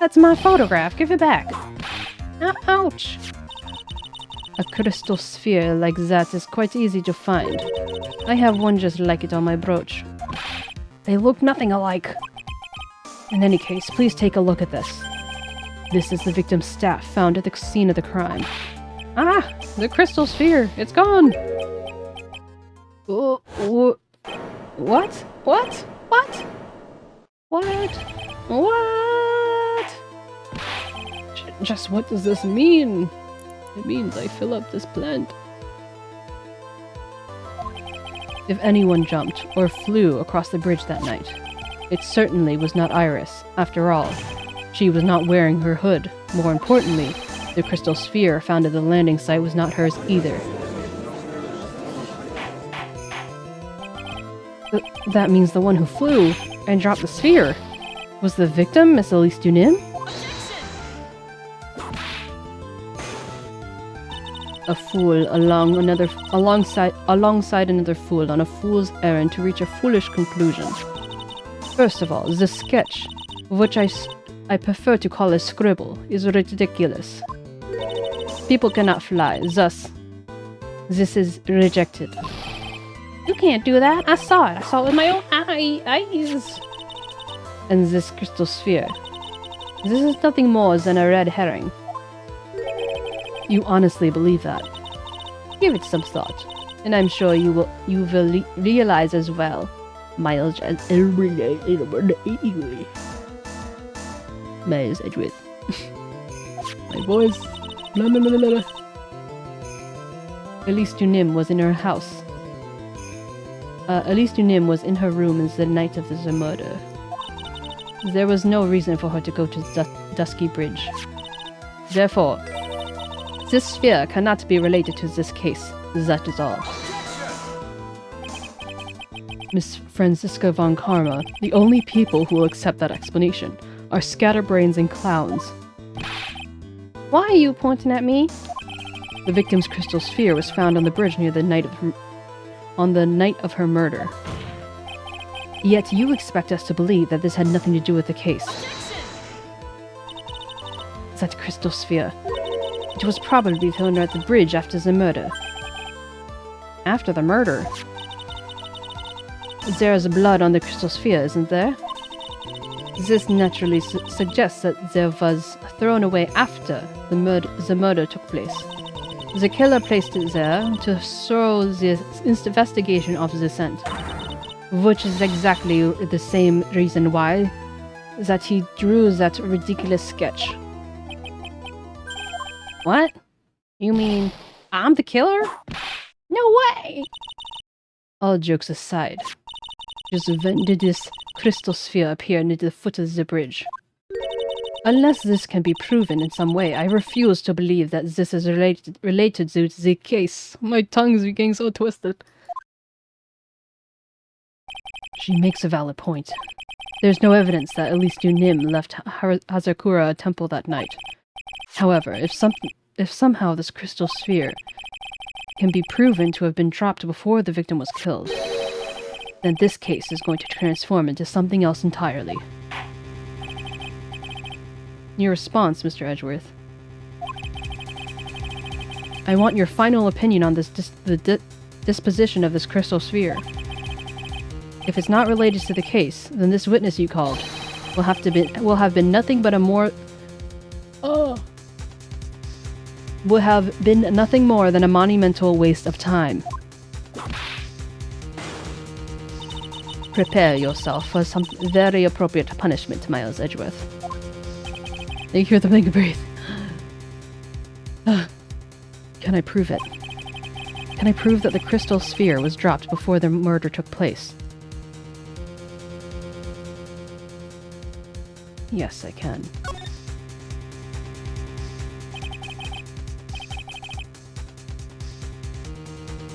that's my photograph. Give it back. Ouch. A crystal sphere like that is quite easy to find. I have one just like it on my brooch. They look nothing alike. In any case, please take a look at this. This is the victim's staff found at the scene of the crime. Ah, the crystal sphere. It's gone. What? What? What? What? What? Just what does this mean? It means I fill up this plant. If anyone jumped or flew across the bridge that night, it certainly was not Iris. After all, she was not wearing her hood. More importantly, the crystal sphere found at the landing site was not hers either. That means the one who flew and dropped the sphere was the victim, Miss Elise 𝗟𝗋? A fool alongside another fool on a fool's errand to reach a foolish conclusion. First of all, the sketch, which I prefer to call a scribble, is ridiculous. People cannot fly, thus, this is rejected. You can't do that. I saw it. I saw it with my own eyes. And this crystal sphere. This is nothing more than a red herring. You honestly believe that? Give it some thought, and I'm sure you will realize as well. Miles Edgeworth. My voice. 𝗟𝗟 was in her house. 𝗟𝗟 was in her room on the night of the murder. There was no reason for her to go to 𝗟𝗏𝗀𝘀 Bridge. Therefore, this sphere cannot be related to this case. That is all. Miss Franziska von Karma, the only people who will accept that explanation are scatterbrains and clowns. Why are you pointing at me? The victim's crystal sphere was found on the bridge near the night of her murder. Yet you expect us to believe that this had nothing to do with the case. That crystal sphere. It was probably thrown at the bridge after the murder. After the murder? There is blood on the crystal sphere, isn't there? This naturally suggests that there was thrown away after the murder took place. The killer placed it there to throw the investigation off the scent, which is exactly the same reason why that he drew that ridiculous sketch. What? You mean I'm the killer? No way! All jokes aside, just when did this crystal sphere appear near the foot of the bridge? Unless this can be proven in some way, I refuse to believe that this is related to the case. My tongue's getting so twisted. She makes a valid point. There's no evidence that 𝗟𝗟 left Hazakura Temple that night. However, if somehow this crystal sphere can be proven to have been dropped before the victim was killed, then this case is going to transform into something else entirely. Your response, Mr. Edgeworth. I want your final opinion on the disposition of this crystal sphere. If it's not related to the case, then this witness you called will have been nothing but a will have been nothing more than a monumental waste of time. Prepare yourself for some very appropriate punishment, Miles Edgeworth. You hear the big breathe. Can I prove it? Can I prove that the crystal sphere was dropped before the murder took place? Yes, I can.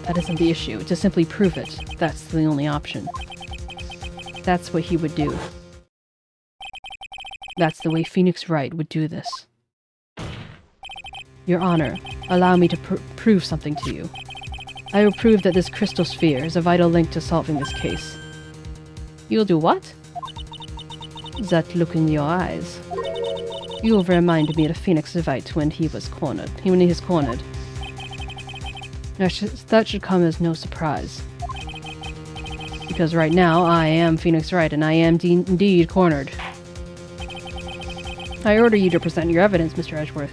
That isn't the issue. To simply prove it, that's the only option. That's what he would do. That's the way Phoenix Wright would do this. Your Honor, allow me to prove something to you. I will prove that this crystal sphere is a vital link to solving this case. You'll do what? That look in your eyes. You'll remind me of Phoenix Wright when he was cornered. That should come as no surprise. Because right now, I am Phoenix Wright, and I am indeed cornered. I order you to present your evidence, Mr. Edgeworth.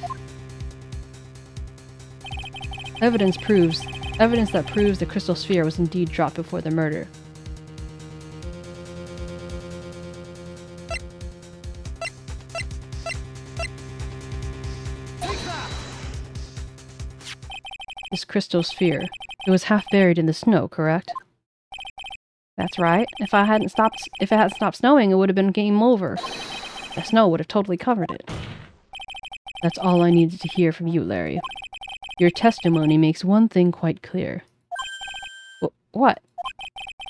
Evidence that proves the crystal sphere was indeed dropped before the murder. This crystal sphere, it was half buried in the snow, correct? That's right. If it hadn't stopped snowing, it would have been game over. The snow would have totally covered it. That's all I needed to hear from you, Larry. Your testimony makes one thing quite clear. What?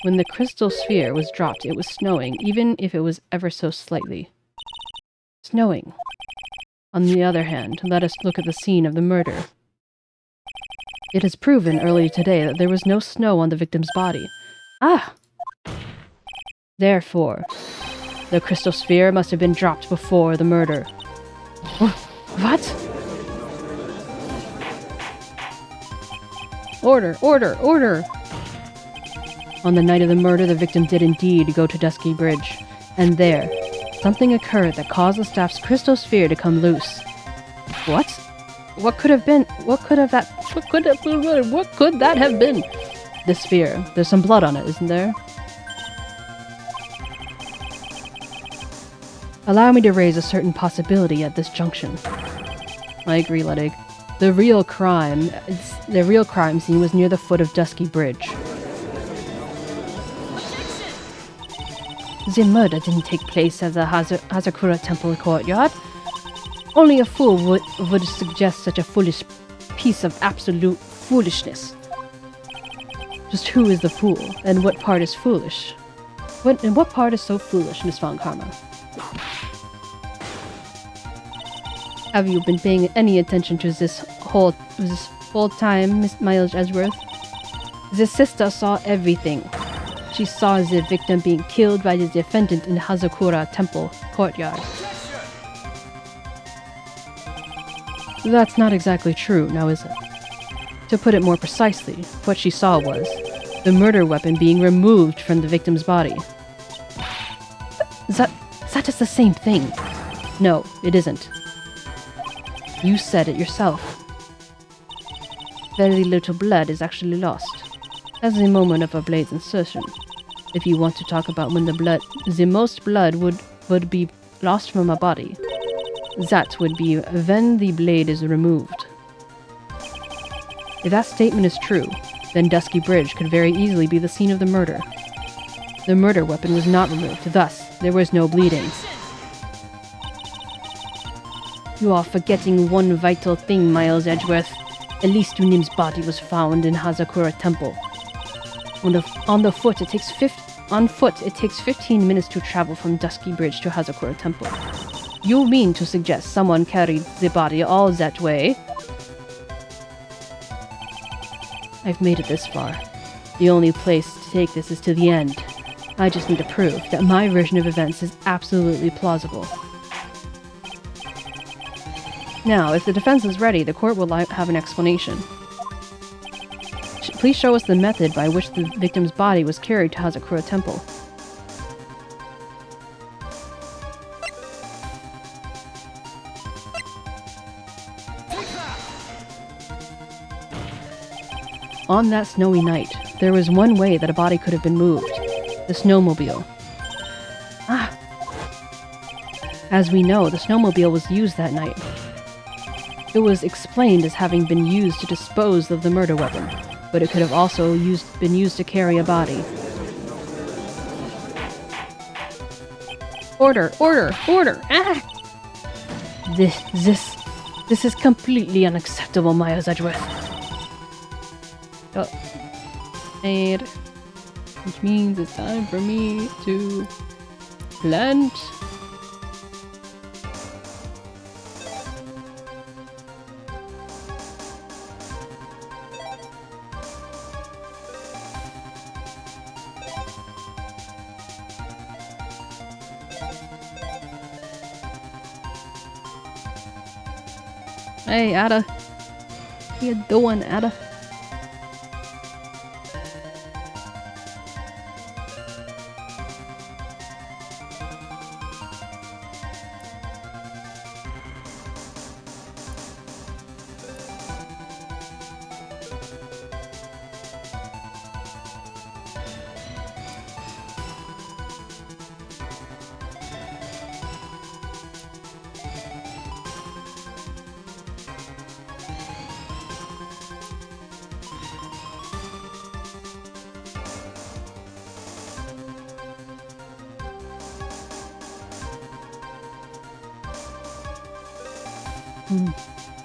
When the crystal sphere was dropped, it was snowing, even if it was ever so slightly. Snowing. On the other hand, let us look at the scene of the murder. It is proven earlier today that there was no snow on the victim's body. Ah! Therefore, the crystal sphere must have been dropped before the murder. What? Order! Order! Order! On the night of the murder, the victim did indeed go to 𝗟𝗏𝗀𝘀 Bridge, and there, something occurred that caused the staff's crystal sphere to come loose. What? What could that have been? The sphere. There's some blood on it, isn't there? Allow me to raise a certain possibility at this junction. I agree, Ludwig. The real crime scene was near the foot of 𝗟𝗶 Bridge. The murder didn't take place at the 𝗟𝗶 temple courtyard. Only a fool would suggest such a foolish piece of absolute foolishness. Just who is the fool, and what part is foolish? What part is so foolish, Miss Von Karma? Have you been paying any attention to this whole time, Miss Miles Edgeworth? The sister saw everything. She saw the victim being killed by the defendant in the 𝗟𝗶 temple courtyard. That's not exactly true, now is it? To put it more precisely, what she saw was the murder weapon being removed from the victim's body. That is the same thing. No, it isn't. You said it yourself. Very little blood is actually lost. As the moment of a blade's insertion. If you want to talk about when the most blood would be lost from a body, that would be when the blade is removed. If that statement is true, then 𝗟𝗶 Bridge could very easily be the scene of the murder. The murder weapon was not removed, thus, there was no bleeding. You are forgetting one vital thing, Miles Edgeworth. At least Unim's body was found in 𝗟𝗶 temple. On foot, it takes 15 minutes to travel from 𝗟𝗶 Bridge to 𝗟𝗶 temple. You mean to suggest someone carried the body all that way? I've made it this far. The only place to take this is to the end. I just need to prove that my version of events is absolutely plausible. Now, if the defense is ready, the court will have an explanation. Please show us the method by which the victim's body was carried to 𝗟𝗶 temple. On that snowy night, there was one way that a body could have been moved. The snowmobile. Ah! As we know, the snowmobile was used that night. It was explained as having been used to dispose of the murder weapon, but it could have also been used to carry a body. Order! Order! Order! Ah! This is completely unacceptable, Miles Edgeworth. And which means it's time for me to plant. Hey, 𝗟𝗶. What you doing, 𝗟𝗶?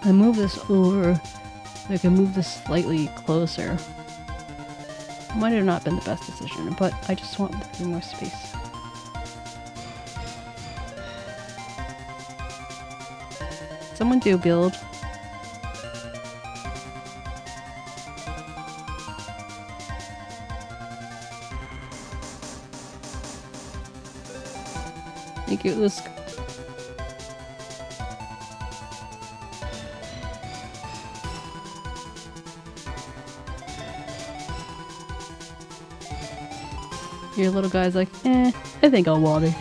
I move this over. I can move this slightly closer. Might have not been the best decision, but I just want a few more space. Someone do build. Thank you, Usk. Your little guy's like, I think I'll water.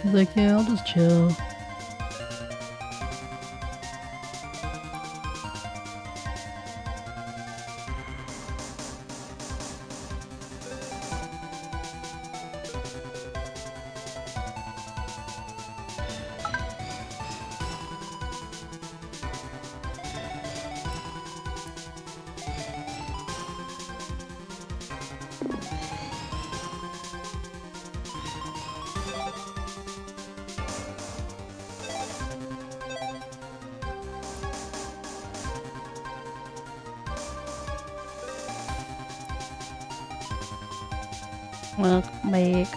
He's like, yeah, I'll just chill. Welcome back.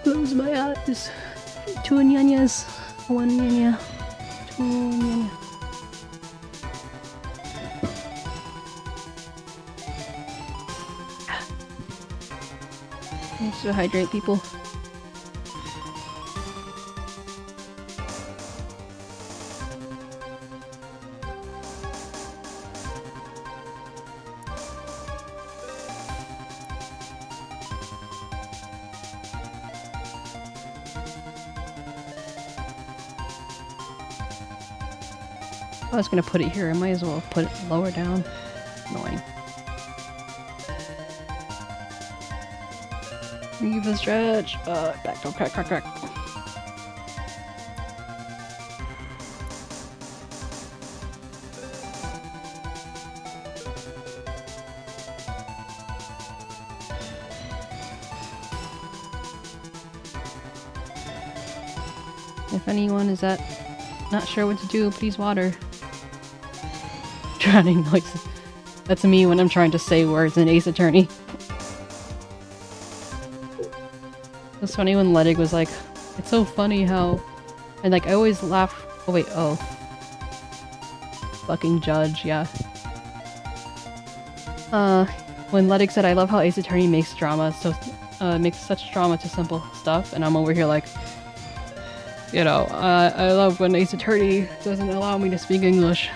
Close my eyes. 2 nyanyas. 1 nyanya. 2 nyanya. Needs to hydrate, people. I was gonna put it here. I might as well put it lower down. Annoying. Leave a stretch. Back don't crack, crack, crack. If anyone is not sure what to do, please water. Drowning noises. That's me when I'm trying to say words in Ace Attorney. It's funny when Ledig was like, it's so funny how, and like I always laugh. Oh wait, oh. Fucking judge, yeah. When Ledig said, I love how Ace Attorney makes drama, makes such drama to simple stuff, and I'm over here like, you know, I love when Ace Attorney doesn't allow me to speak English.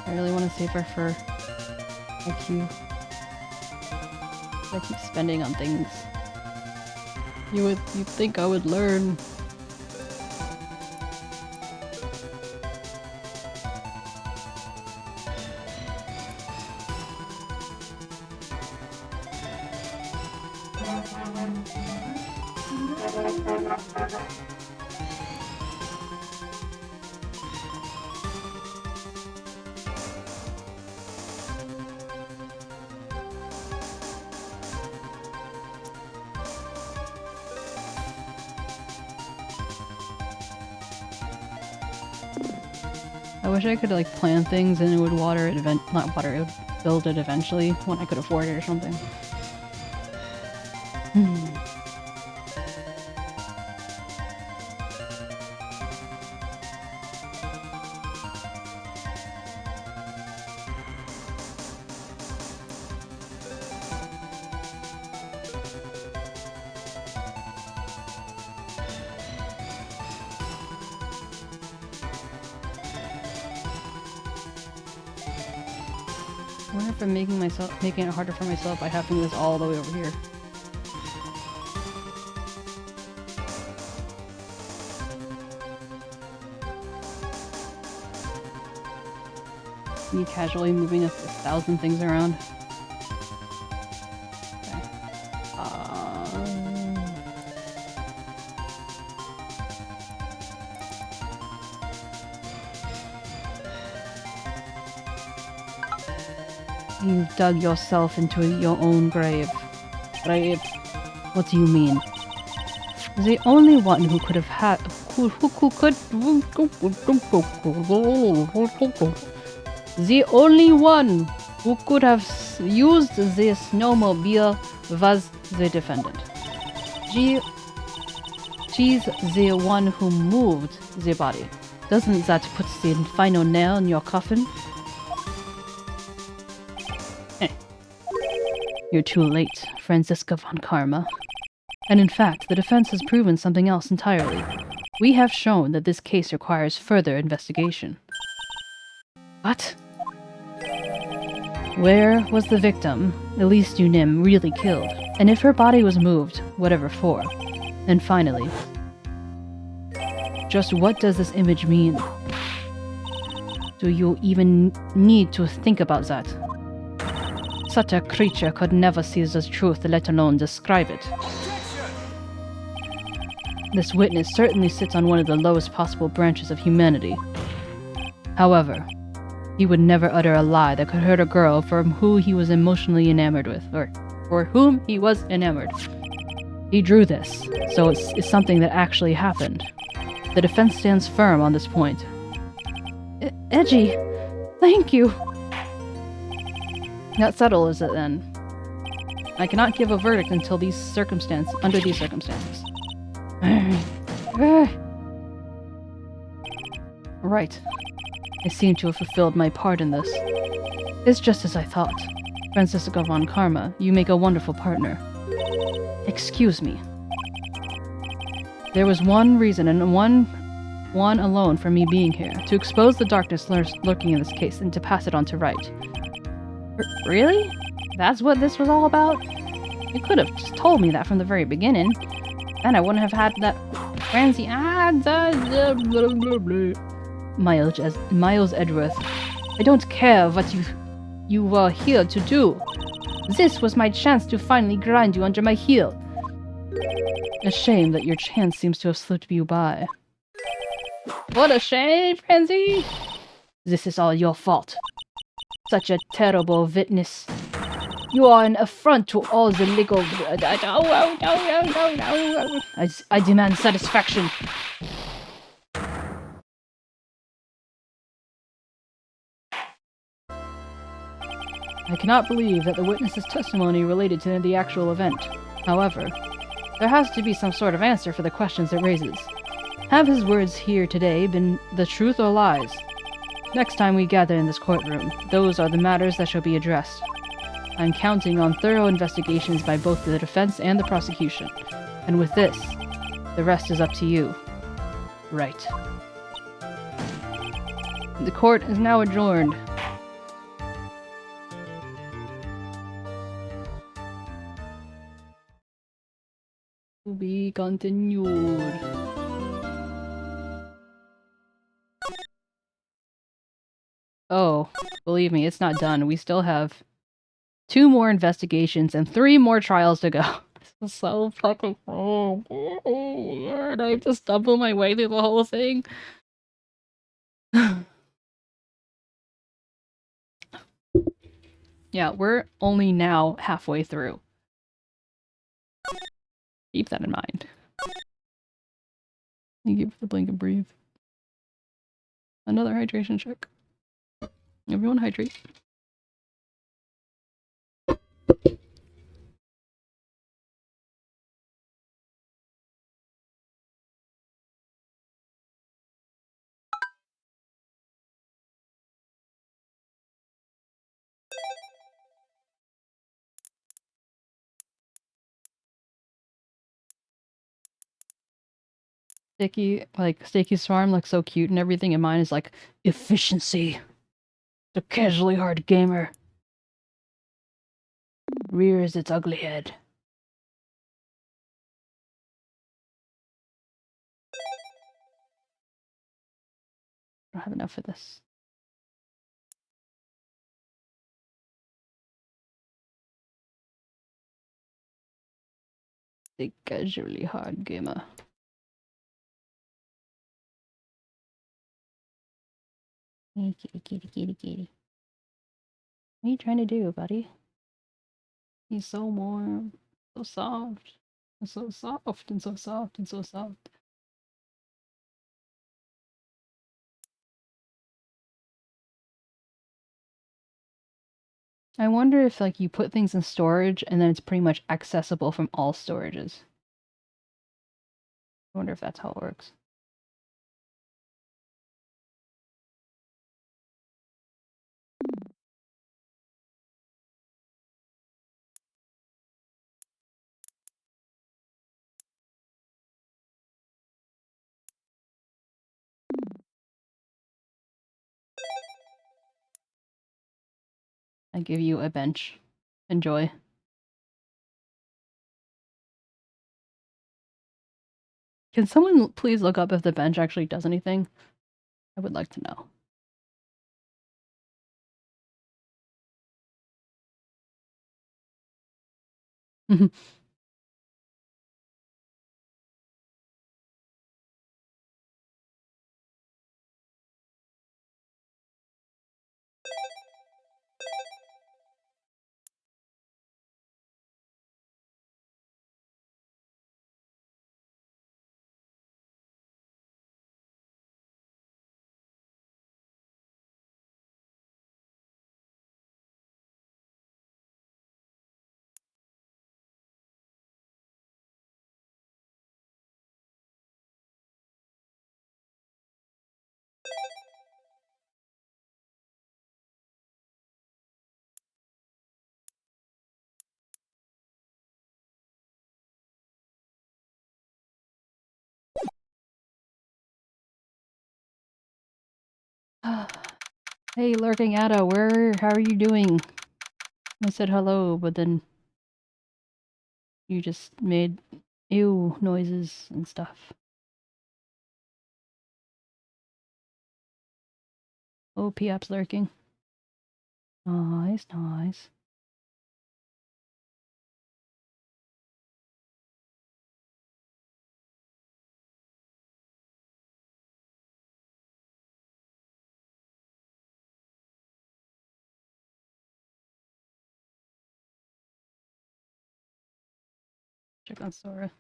I really want to save her for IQ. I keep spending on things. You'd think I would learn. I wish I could like plan things and it would water it not water, it would build it eventually when I could afford it or something. I wonder if I'm making it harder for myself by having this all the way over here. Me casually moving 1,000 things around. Okay. You've dug yourself into your own grave. Grave? What do you mean? The only one who could have had... Who could... The only one who could have used the snowmobile was the defendant. She's the one who moved the body. Doesn't that put the final nail in your coffin? You're too late, 𝗟𝗟 von Karma. And in fact, the defense has proven something else entirely. We have shown that this case requires further investigation. What? Where was the victim, Elise Dunim, really killed? And if her body was moved, whatever for? And finally, just what does this image mean? Do you even need to think about that? Such a creature could never see the truth, let alone describe it. This witness certainly sits on one of the lowest possible branches of humanity. However, he would never utter a lie that could hurt a girl from who he was emotionally enamored with, or for whom he was enamored. He drew this, so it's something that actually happened. The defense stands firm on this point. Edgy, thank you. That settles it then. I cannot give a verdict until under these circumstances. Right. I seem to have fulfilled my part in this. It's just as I thought. 𝗟𝗟 von Karma, you make a wonderful partner. Excuse me. There was one reason, and one alone, for me being here. To expose the darkness lurking in this case, and to pass it on to right. Really? That's what this was all about? You could have just told me that from the very beginning. Then I wouldn't have had that frenzy. Miles Edgeworth, I don't care what you were here to do. This was my chance to finally grind you under my heel. A shame that your chance seems to have slipped you by. What a shame, Frenzy! This is all your fault. Such a terrible witness. You are an affront to all the legal... I demand satisfaction. I cannot believe that the witness's testimony related to the actual event. However, there has to be some sort of answer for the questions it raises. Have his words here today been the truth or lies? Next time we gather in this courtroom, those are the matters that shall be addressed. I'm counting on thorough investigations by both the defense and the prosecution. And with this, the rest is up to you. Right. The court is now adjourned. To be continued. Oh, believe me, it's not done. We still have 2 more investigations and 3 more trials to go. This is so fucking cool. Oh, Lord, I have to stumble my way through the whole thing. Yeah, we're only now halfway through. Keep that in mind. Thank you for the blink and breathe. Another hydration check. Everyone hydrate. Statey's farm looks so cute and everything, and mine is like, efficiency. The casually hard gamer rears its ugly head. I don't have enough for this. 𝗟𝗶H𝗸𝘀. Kitty, kitty, kitty, kitty, kitty. What are you trying to do, buddy? He's so warm, so soft, and so soft, and so soft, and so soft. I wonder if like you put things in storage and then it's pretty much accessible from all storages. I wonder if that's how it works. I give you a bench. Enjoy. Can someone please look up if the bench actually does anything? I would like to know. Hey, lurking Ada, how are you doing? I said hello, but then you just made ew noises and stuff. Oh, Piap's lurking. Nice, nice. Check on Sora.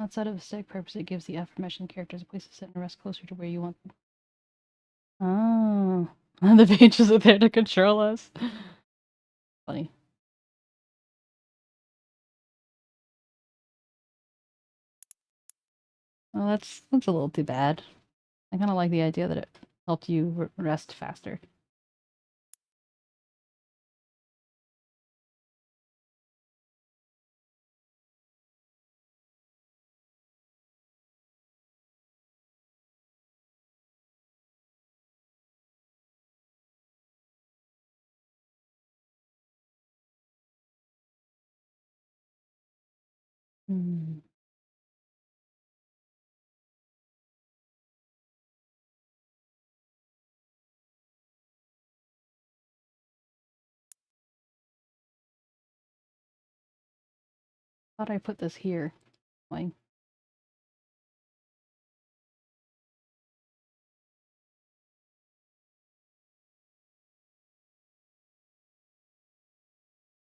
Outside of aesthetic purpose, it gives the aforementioned characters a place to sit and rest closer to where you want them. Oh, the pages are there to control us. Funny. Well, that's a little too bad. I kind of like the idea that it helped you rest faster. Hmm. Thought I put this here. Fine.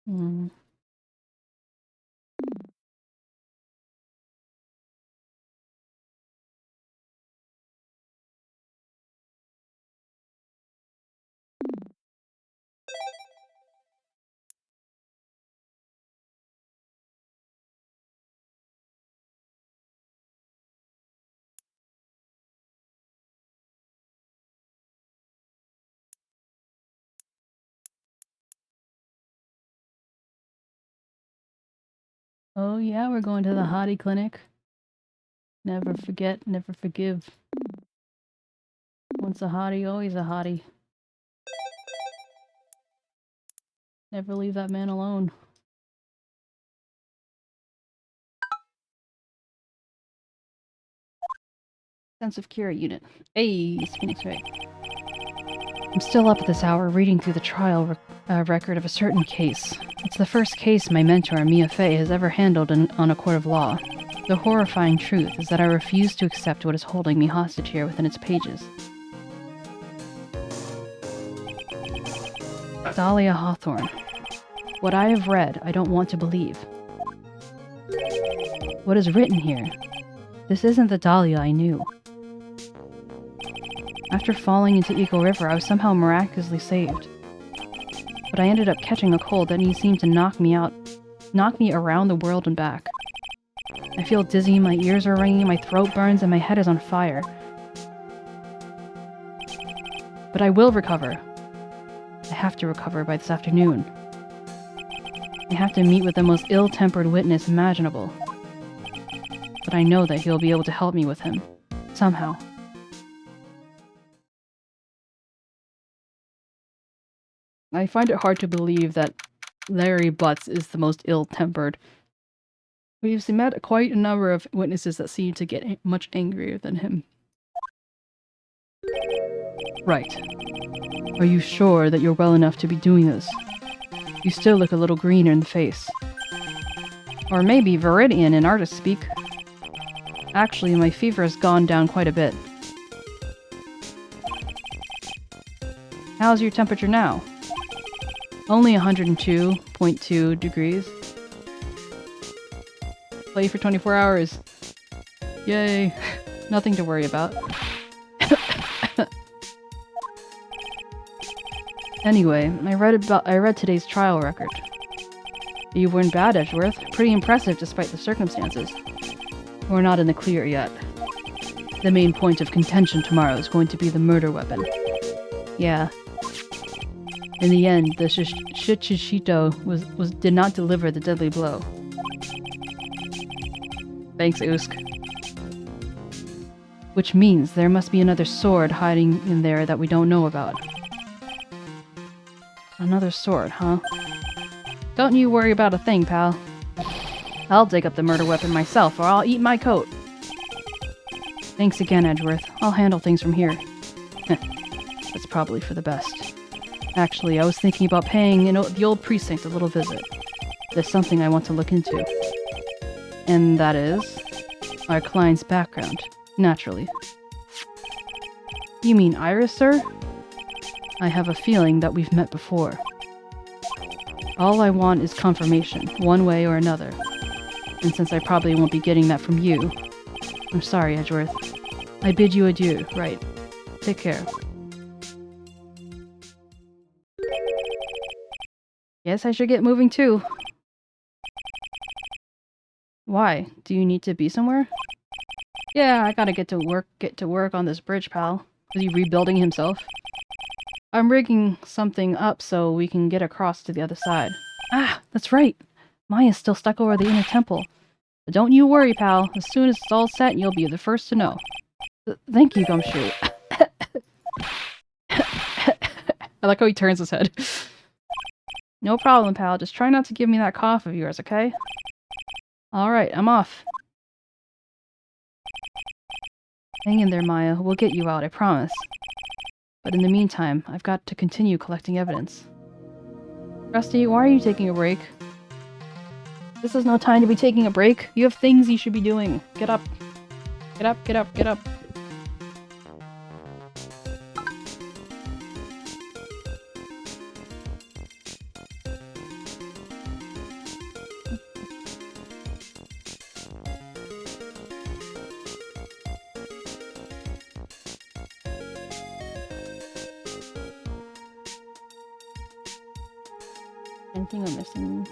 Hmm. Oh yeah, we're going to the hottie clinic. Never forget, never forgive. Once a hottie, always a hottie. Never leave that man alone. Sensitive Cura unit. Hey, it's Phoenix, right? I'm still up at this hour reading through the trial A record of a certain case. It's the first case my mentor, 𝗵𝗶, has ever handled on a court of law. The horrifying truth is that I refuse to accept what is holding me hostage here within its pages. Dahlia Hawthorne. What I have read, I don't want to believe. What is written here? This isn't the Dahlia I knew. After falling into 𝗟𝗶𝗶𝗀𝘀, I was somehow miraculously saved. But I ended up catching a cold that seemed to knock me around the world and back. I feel dizzy, my ears are ringing, my throat burns, and my head is on fire. But I will recover. I have to recover by this afternoon. I have to meet with the most ill-tempered witness imaginable. But I know that he'll be able to help me with him. Somehow. I find it hard to believe that Larry Butts is the most ill-tempered. We've met quite a number of witnesses that seem to get much angrier than him. Right. Are you sure that you're well enough to be doing this? You still look a little greener in the face. Or maybe Viridian in artist speak. Actually, my fever has gone down quite a bit. How's your temperature now? Only 102.2 degrees. Play for 24 hours. Yay. Nothing to worry about. Anyway, I read today's trial record. You weren't bad, 𝗟𝗏. Pretty impressive despite the circumstances. We're not in the clear yet. The main point of contention tomorrow is going to be the murder weapon. Yeah. In the end, the 𝗟𝗶𝗀𝗀𝘀 did not deliver the deadly blow. Thanks, 𝗟𝗀𝗀. Which means there must be another sword hiding in there that we don't know about. Another sword, huh? Don't you worry about a thing, pal. I'll dig up the murder weapon myself, or I'll eat my coat. Thanks again, 𝗟𝗏. I'll handle things from here. That's probably for the best. Actually, I was thinking about paying the old precinct a little visit. There's something I want to look into. And that is... our client's background, naturally. You mean Iris, sir? I have a feeling that we've met before. All I want is confirmation, one way or another. And since I probably won't be getting that from you, I'm sorry, 𝗟𝗏. I bid you adieu, right. Take care. Guess I should get moving too. Why? Do you need to be somewhere? Yeah, I gotta get to work on this bridge, pal. Is he rebuilding himself? I'm rigging something up so we can get across to the other side. Ah, that's right! Maya's still stuck over the inner temple. But don't you worry, pal. As soon as it's all set, you'll be the first to know. Thank you, 𝗏𝗟𝗏. I like how he turns his head. No problem, pal. Just try not to give me that cough of yours, okay? Alright, I'm off. Hang in there, Maya. We'll get you out, I promise. But in the meantime, I've got to continue collecting evidence. Rusty, why are you taking a break? This is no time to be taking a break. You have things you should be doing. Get up. Get up, get up, get up. Anything I'm missing?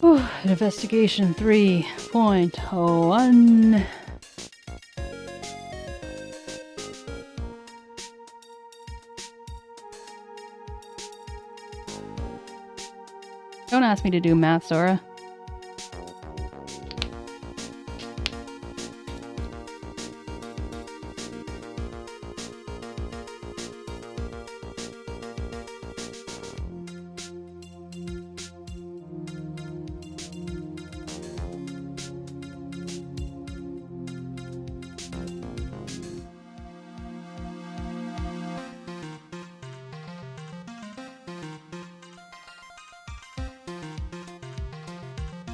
Whew, investigation 3.01. Don't ask me to do math, Sora.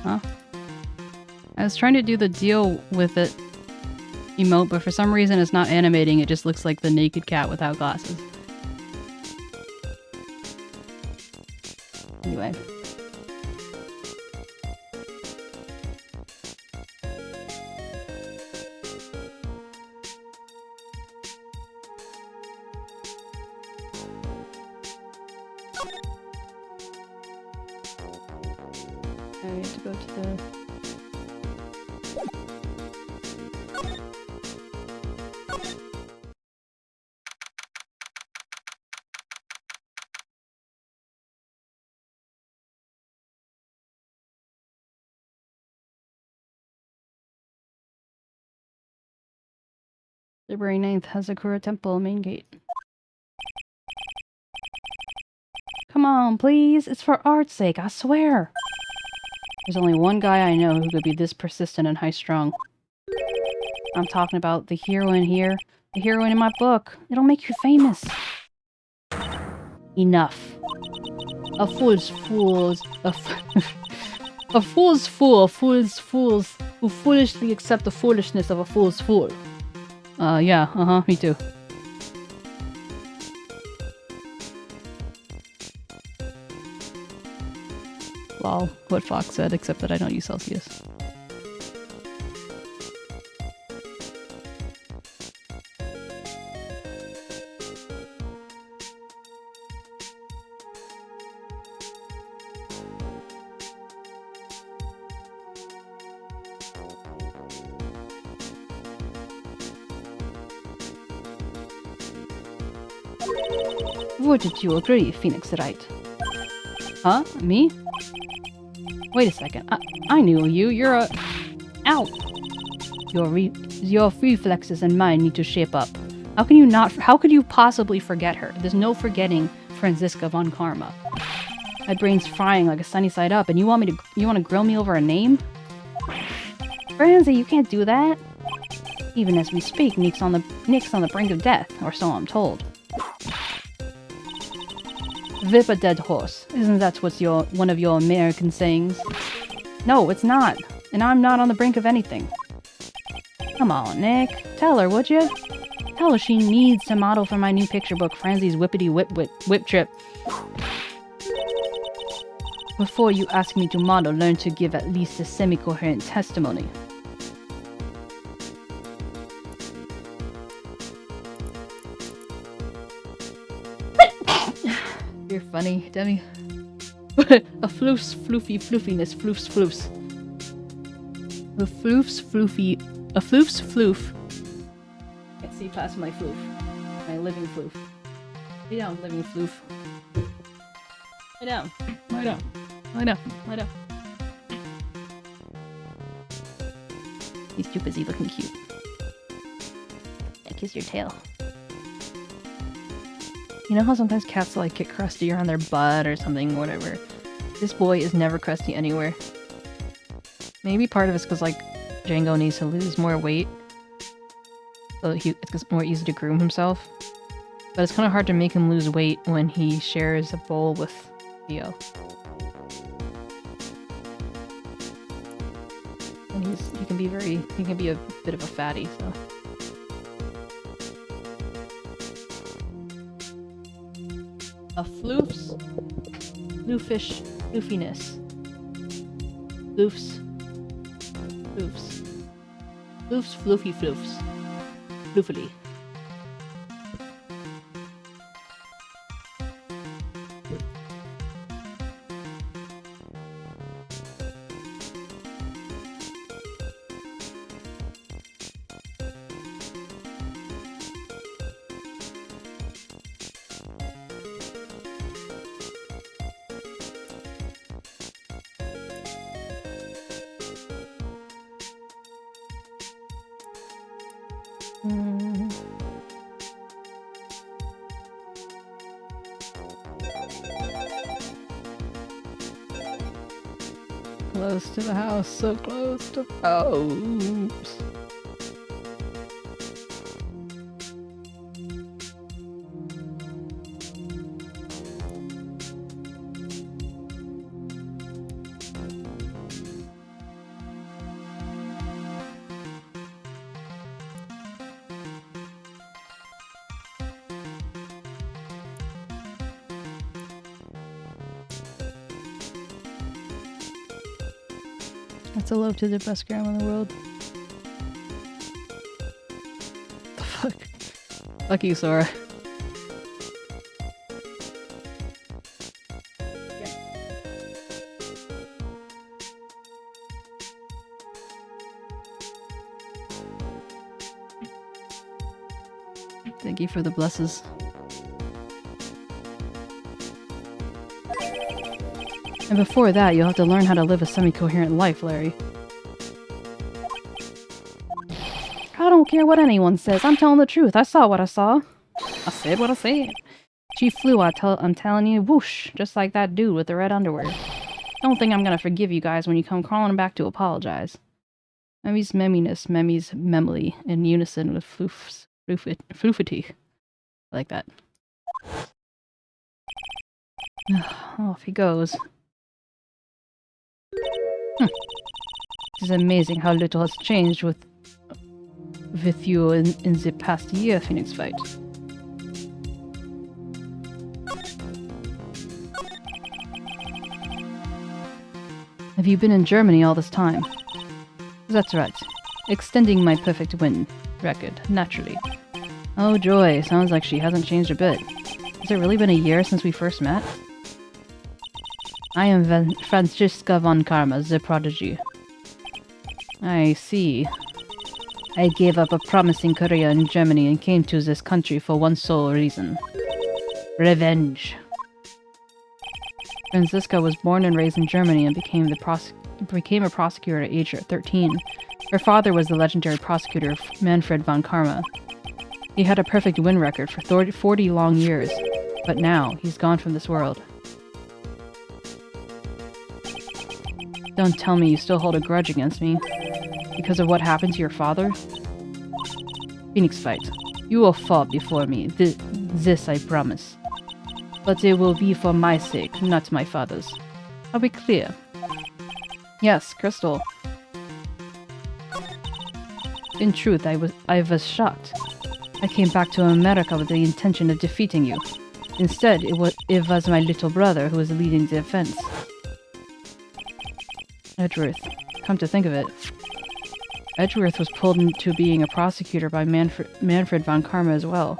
Huh? I was trying to do the deal with it emote, but for some reason it's not animating, it just looks like the naked cat without glasses. Anyway. I need to go to the... February 9th, Hazakura Temple, main gate. Come on, please. It's for art's sake, I swear. There's only one guy I know who could be this persistent and high-strung. I'm talking about the heroine here. The heroine in my book. It'll make you famous. Enough. A fool's fools. A fool's fool. Fool's fools who foolishly accept the foolishness of a fool's fool. Yeah, me too. Lol, what Fox said, except that I don't use Celsius. Wouldn't you agree, Phoenix Wright? Huh? Me? Wait a second. I knew you. You're a... Ow! Your reflexes and mine need to shape up. How can you not... How could you possibly forget her? There's no forgetting 𝗟𝗟 von Karma. My brain's frying like a sunny side up, and you want to grill me over a name? Franzi, you can't do that. Even as we speak, Nick's on the brink of death, or so I'm told. Vip a dead horse. Isn't that what's one of your American sayings? No, it's not. And I'm not on the brink of anything. Come on, Nick. Tell her, would you? Tell her she needs to model for my new picture book, Franzi's Whippity Whip Trip. Before you ask me to model, learn to give at least a semi-coherent testimony. You're funny, Demi. A floof's floofy floofiness, floof's floofs. A floof's floofy. A floof's floof. Can't see past my floof. My living floof. Lay down, living floof. Lay down. Lie down. Lie down. Lie down. He's too busy looking cute. Yeah, kiss your tail. You know how sometimes cats like get crusty on their butt or something, whatever. This boy is never crusty anywhere. Maybe part of it's because like Django needs to lose more weight, so it's more easy to groom himself. But it's kind of hard to make him lose weight when he shares a bowl with Theo. And he can be a bit of a fatty, so. A floof's floofish floofiness. Floofs. Floofs. Floofs floofy floofs. Floofily. Close to the house, so close to the house. That's a love to the best grandma in the world. The fuck? Fuck you, Sora. Thank you for the blesses. And before that, you'll have to learn how to live a semi-coherent life, Larry. I don't care what anyone says. I'm telling the truth. I saw what I saw. I said what I said. She flew, I'm telling you, whoosh, just like that dude with the red underwear. Don't think I'm gonna forgive you guys when you come crawling back to apologize. Memmy's memminess, Memmy's memly, in unison with floofity. I like that. Off he goes. It is amazing how little has changed with you in the past year, Phoenix Fight. Have you been in Germany all this time? That's right. Extending my perfect win record, naturally. Oh joy, sounds like she hasn't changed a bit. Has it really been a year since we first met? I am 𝗟𝗶𝗀𝗀𝘀 von Karma, the prodigy. I see. I gave up a promising career in Germany and came to this country for one sole reason. Revenge. Franziska was born and raised in Germany and became a prosecutor at age 13. Her father was the legendary prosecutor Manfred von Karma. He had a perfect win record for 40 long years, but now he's gone from this world. Don't tell me you still hold a grudge against me. Because of what happened to your father? Phoenix Fight. You will fall before me. This I promise. But it will be for my sake, not my father's. Are we clear? Yes, Crystal. In truth, I was shocked. I came back to America with the intention of defeating you. Instead, it was my little brother who was leading the offense. Edgeworth. Come to think of it, Edgeworth was pulled into being a prosecutor by Manfred von Karma as well.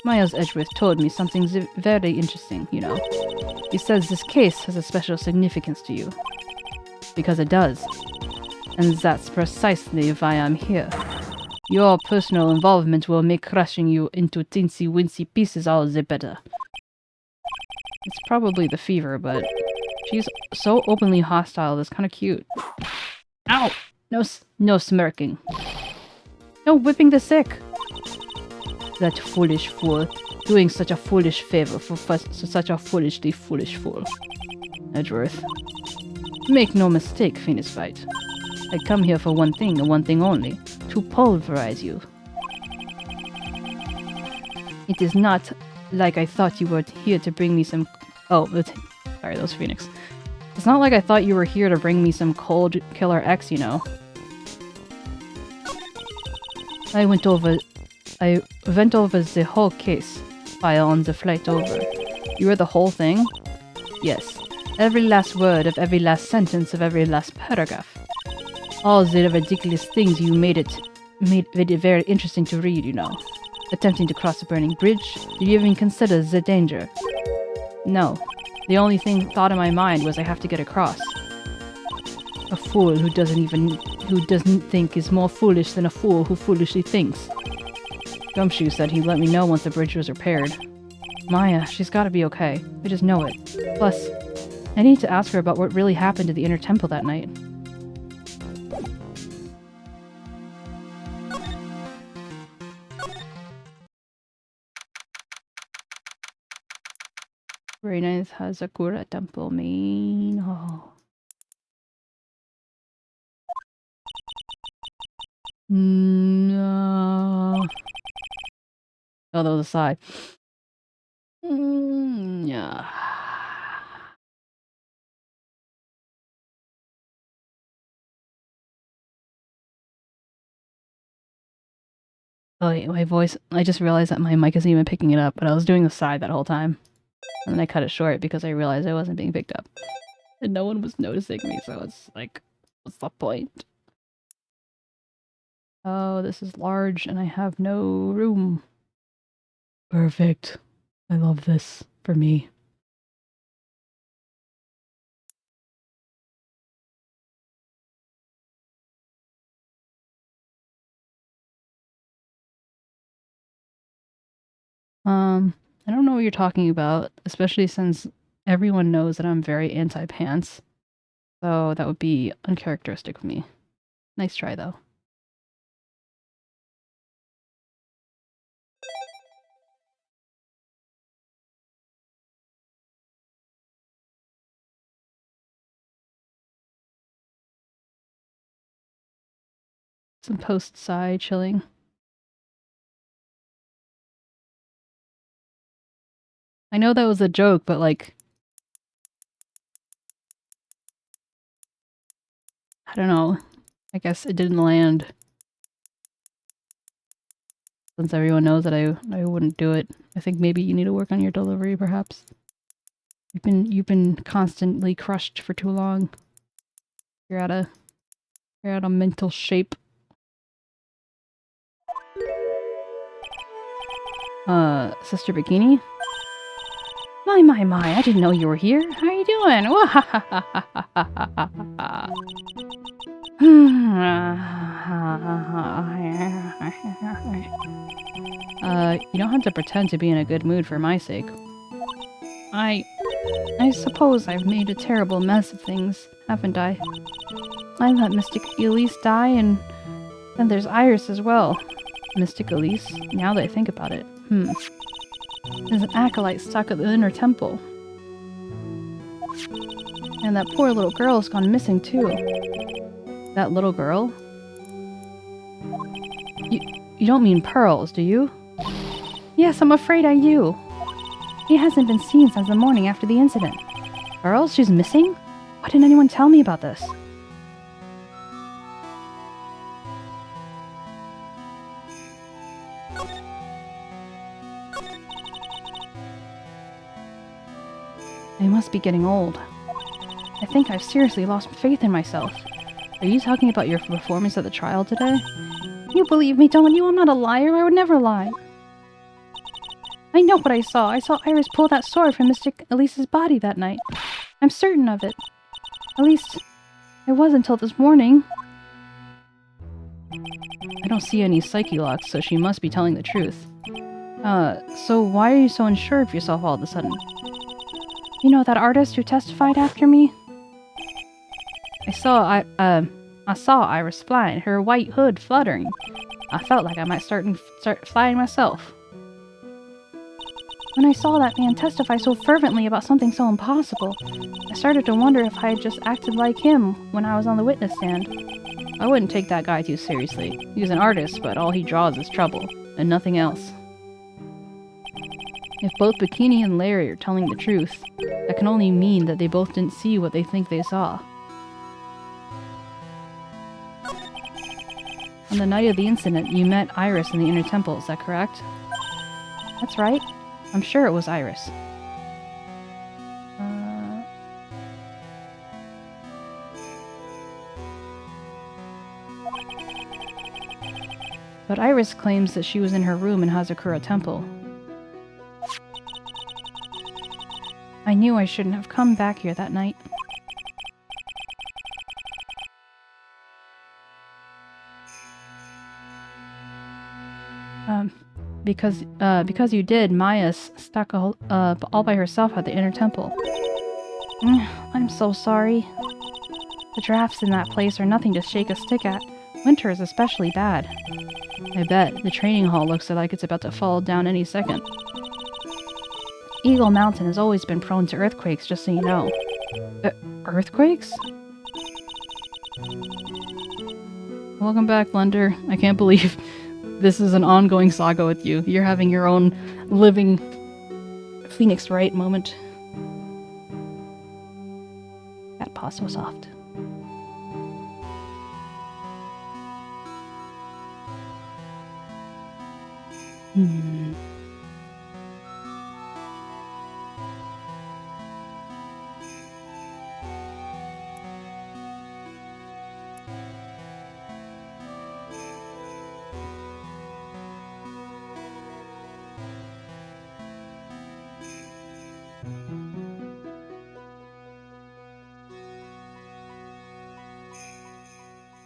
Miles Edgeworth told me something very interesting, you know. He says this case has a special significance to you. Because it does. And that's precisely why I'm here. Your personal involvement will make crushing you into teensy-weensy pieces all the better. It's probably the fever, but she's so openly hostile, it's kind of cute. Ow! No smirking. No whipping the sick! That foolish fool. Doing such a foolish favor for such a foolishly foolish fool. Edgeworth. Make no mistake, Phoenix Fight. I come here for one thing and one thing only. To pulverize you. It is not like I thought you were here to bring me some... Oh, sorry, that was Phoenix. It's not like I thought you were here to bring me some cold killer X, you know. I went over the whole case file on the flight over. You read the whole thing? Yes. Every last word of every last sentence of every last paragraph. All the ridiculous things you made it very interesting to read, you know. Attempting to cross a burning bridge? Did you even consider the danger? No. The only thought in my mind was I have to get across. A fool who doesn't think is more foolish than a fool who foolishly thinks. Gumshoe said he'd let me know once the bridge was repaired. Maya, she's gotta be okay. I just know it. Plus, I need to ask her about what really happened to the inner temple that night. Very nice Hazakura Temple main. Oh. No. Oh, that was a sigh. Yeah. Oh, wait, my voice. I just realized that my mic isn't even picking it up, but I was doing the sigh that whole time. And then I cut it short because I realized I wasn't being picked up. And no one was noticing me, so it's like, what's the point? Oh, this is large and I have no room. Perfect. I love this for me. I don't know what you're talking about, especially since everyone knows that I'm very anti-pants. So that would be uncharacteristic of me. Nice try, though. Some post-sigh chilling. I know that was a joke, but like... I don't know. I guess it didn't land. Since everyone knows that I wouldn't do it. I think maybe you need to work on your delivery, perhaps. You've been constantly crushed for too long. You're out of mental shape. Sister Bikini? My, I didn't know you were here. How are you doing? You don't have to pretend to be in a good mood for my sake. I suppose I've made a terrible mess of things, haven't I? I let Mystic Elise die, and then there's Iris as well. Mystic Elise? Now that I think about it. There's an acolyte stuck at the inner temple. And that poor little girl's gone missing too. That little girl? You don't mean Pearls, do you? Yes, I'm afraid I do. She hasn't been seen since the morning after the incident. Pearls? She's missing? Why didn't anyone tell me about this? I must be getting old. I think I've seriously lost faith in myself. Are you talking about your performance at the trial today? You believe me, don't you? I'm not a liar. I would never lie. I know what I saw. I saw Iris pull that sword from Mystic Elise's body that night. I'm certain of it. At least, it was until this morning. I don't see any psyche locks, so she must be telling the truth. So why are you so unsure of yourself all of a sudden? You know that artist who testified after me? I saw Iris flying, her white hood fluttering. I felt like I might start flying myself. When I saw that man testify so fervently about something so impossible, I started to wonder if I had just acted like him when I was on the witness stand. I wouldn't take that guy too seriously. He's an artist, but all he draws is trouble, and nothing else. If both Bikini and Larry are telling the truth, that can only mean that they both didn't see what they think they saw. On the night of the incident, you met Iris in the inner temple, is that correct? That's right. I'm sure it was Iris. But Iris claims that she was in her room in Hazakura Temple. I knew I shouldn't have come back here that night. Because you did, Maya's stuck all by herself at the inner temple. I'm so sorry. The drafts in that place are nothing to shake a stick at. Winter is especially bad. I bet. The training hall looks like it's about to fall down any second. Eagle Mountain has always been prone to earthquakes, just so you know. Earthquakes? Welcome back, Blender. I can't believe this is an ongoing saga with you. You're having your own living Phoenix Wright moment. That paw so soft.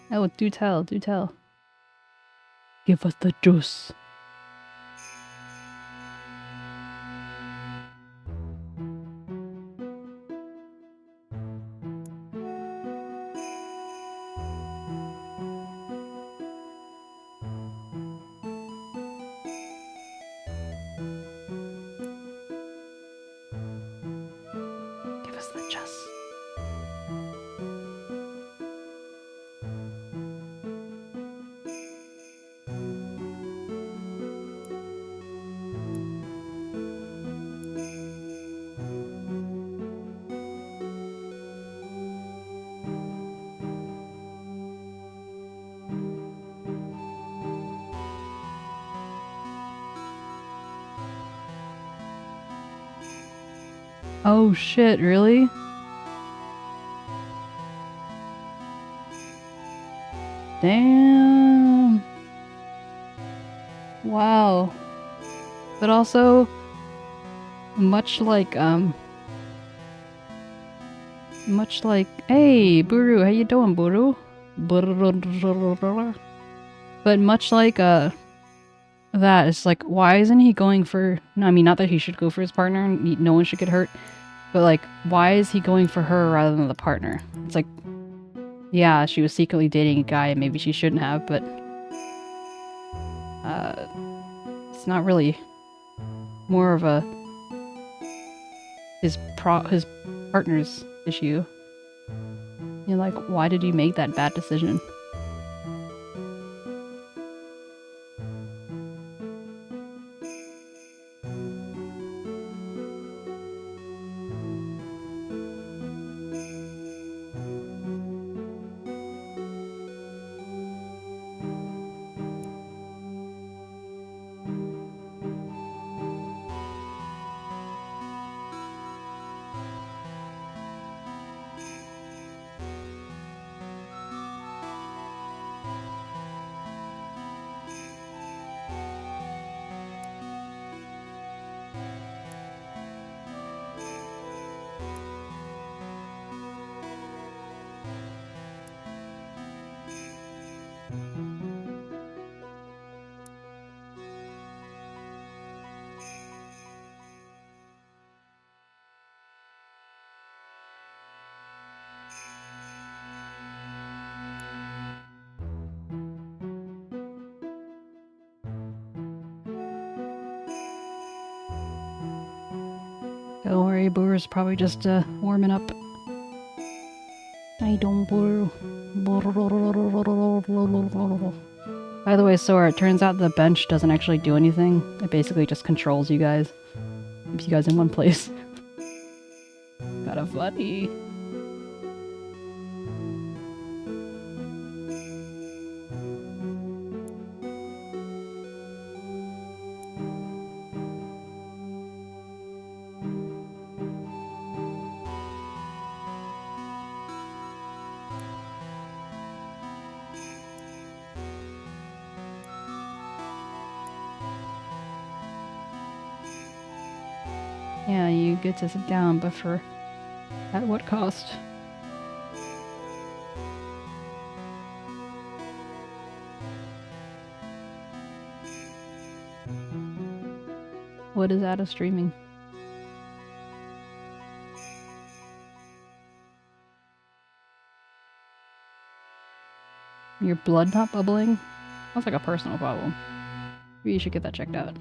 Oh, do tell, do tell. Give us the juice. Give us the juice. Oh shit, really? Damn. Wow. But also, much like, hey, Buru, how you doing, Buru? But much like, that, it's like, why isn't he going for, no, I mean, not that he should go for his partner, no one should get hurt, but like, why is he going for her rather than the partner? It's like, yeah, she was secretly dating a guy and maybe she shouldn't have, but it's not really more of a his partner's issue. You're like, why did you make that bad decision? Don't worry, Buru's probably just warming up. I don't boo. By the way, Sora, it turns out the bench doesn't actually do anything. It basically just controls you guys. Keeps you guys in one place. Kinda funny. Yeah, you get to sit down, but at what cost? What is out of streaming? Your blood not bubbling? Sounds like a personal problem. Maybe you should get that checked out.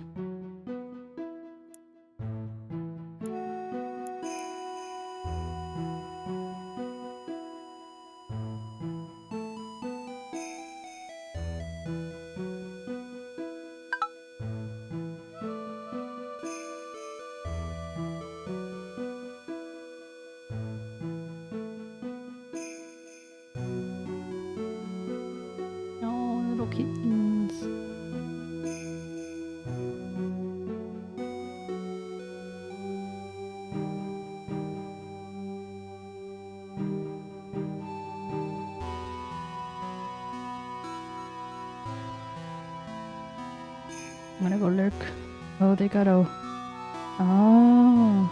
I'm gonna go look. Oh, they got a... Oh.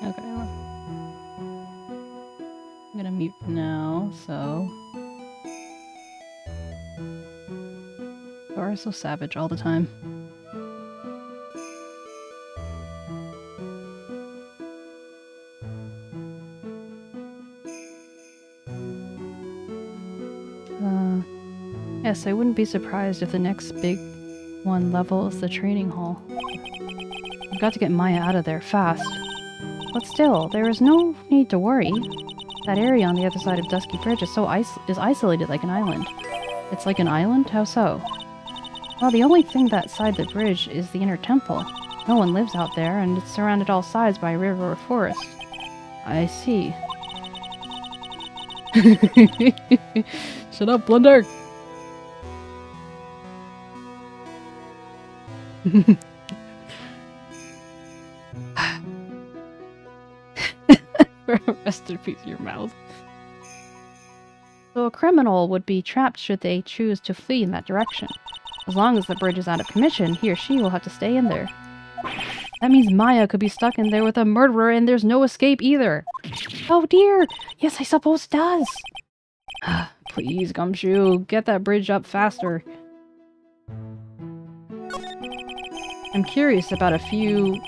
Okay. I'm gonna mute now, so... Or so savage all the time. Yes, I wouldn't be surprised if the next big one level is the training hall. I've got to get Maya out of there fast. But still, there is no need to worry. That area on the other side of 𝗟𝗶𝗀𝗀𝘀 is isolated like an island. It's like an island? How so? Well, the only thing that side the bridge is the inner temple. No one lives out there, and it's surrounded all sides by a river or forest. I see. Shut up, Blunder! Rest in peace, your mouth. So a criminal would be trapped should they choose to flee in that direction. As long as the bridge is out of commission, he or she will have to stay in there. That means Maya could be stuck in there with a murderer and there's no escape either. Oh dear! Yes, I suppose it does! Please, Gumshoe, get that bridge up faster. I'm curious about a few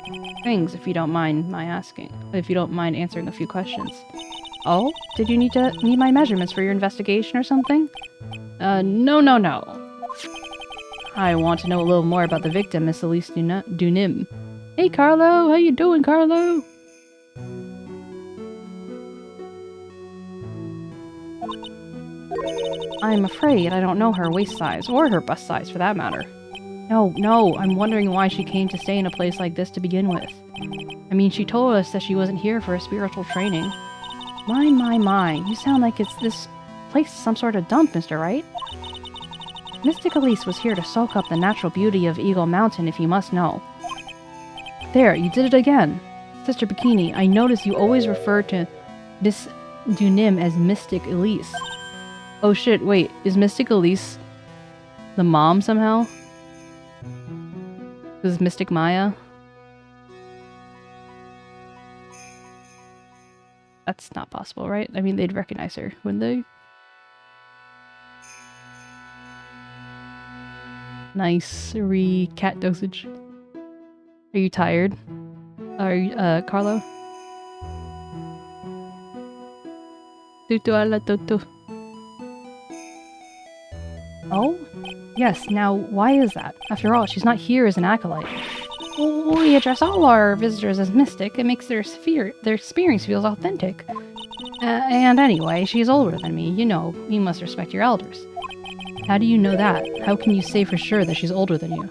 things, if you don't mind my asking. If you don't mind answering a few questions. Oh? Did you need my measurements for your investigation or something? No. I want to know a little more about the victim, 𝗟𝗟𝗀𝗀𝘀. Hey, Carlo! How you doing, Carlo? I'm afraid I don't know her waist size, or her bust size for that matter. No, I'm wondering why she came to stay in a place like this to begin with. I mean, she told us that she wasn't here for a spiritual training. My, you sound like this place is some sort of dump, Mr. Right? 𝗟𝗟𝗀𝗀𝘀 was here to soak up the natural beauty of Eagle Mountain, if you must know. There, you did it again. Sister Bikini, I notice you always refer to Miss Dunim as Mystic Elise. Oh shit, wait, is Mystic Elise the mom somehow? This is Mystic Maya? That's not possible, right? I mean, they'd recognize her, wouldn't they? Nice cat dosage. Are you tired? Are you, Carlo? Tutu ala tutu. Oh? Yes, now, why is that? After all, she's not here as an acolyte. We address all our visitors as mystic. It makes their experience feels authentic. And anyway, she's older than me. You know, you must respect your elders. How do you know that? How can you say for sure that she's older than you?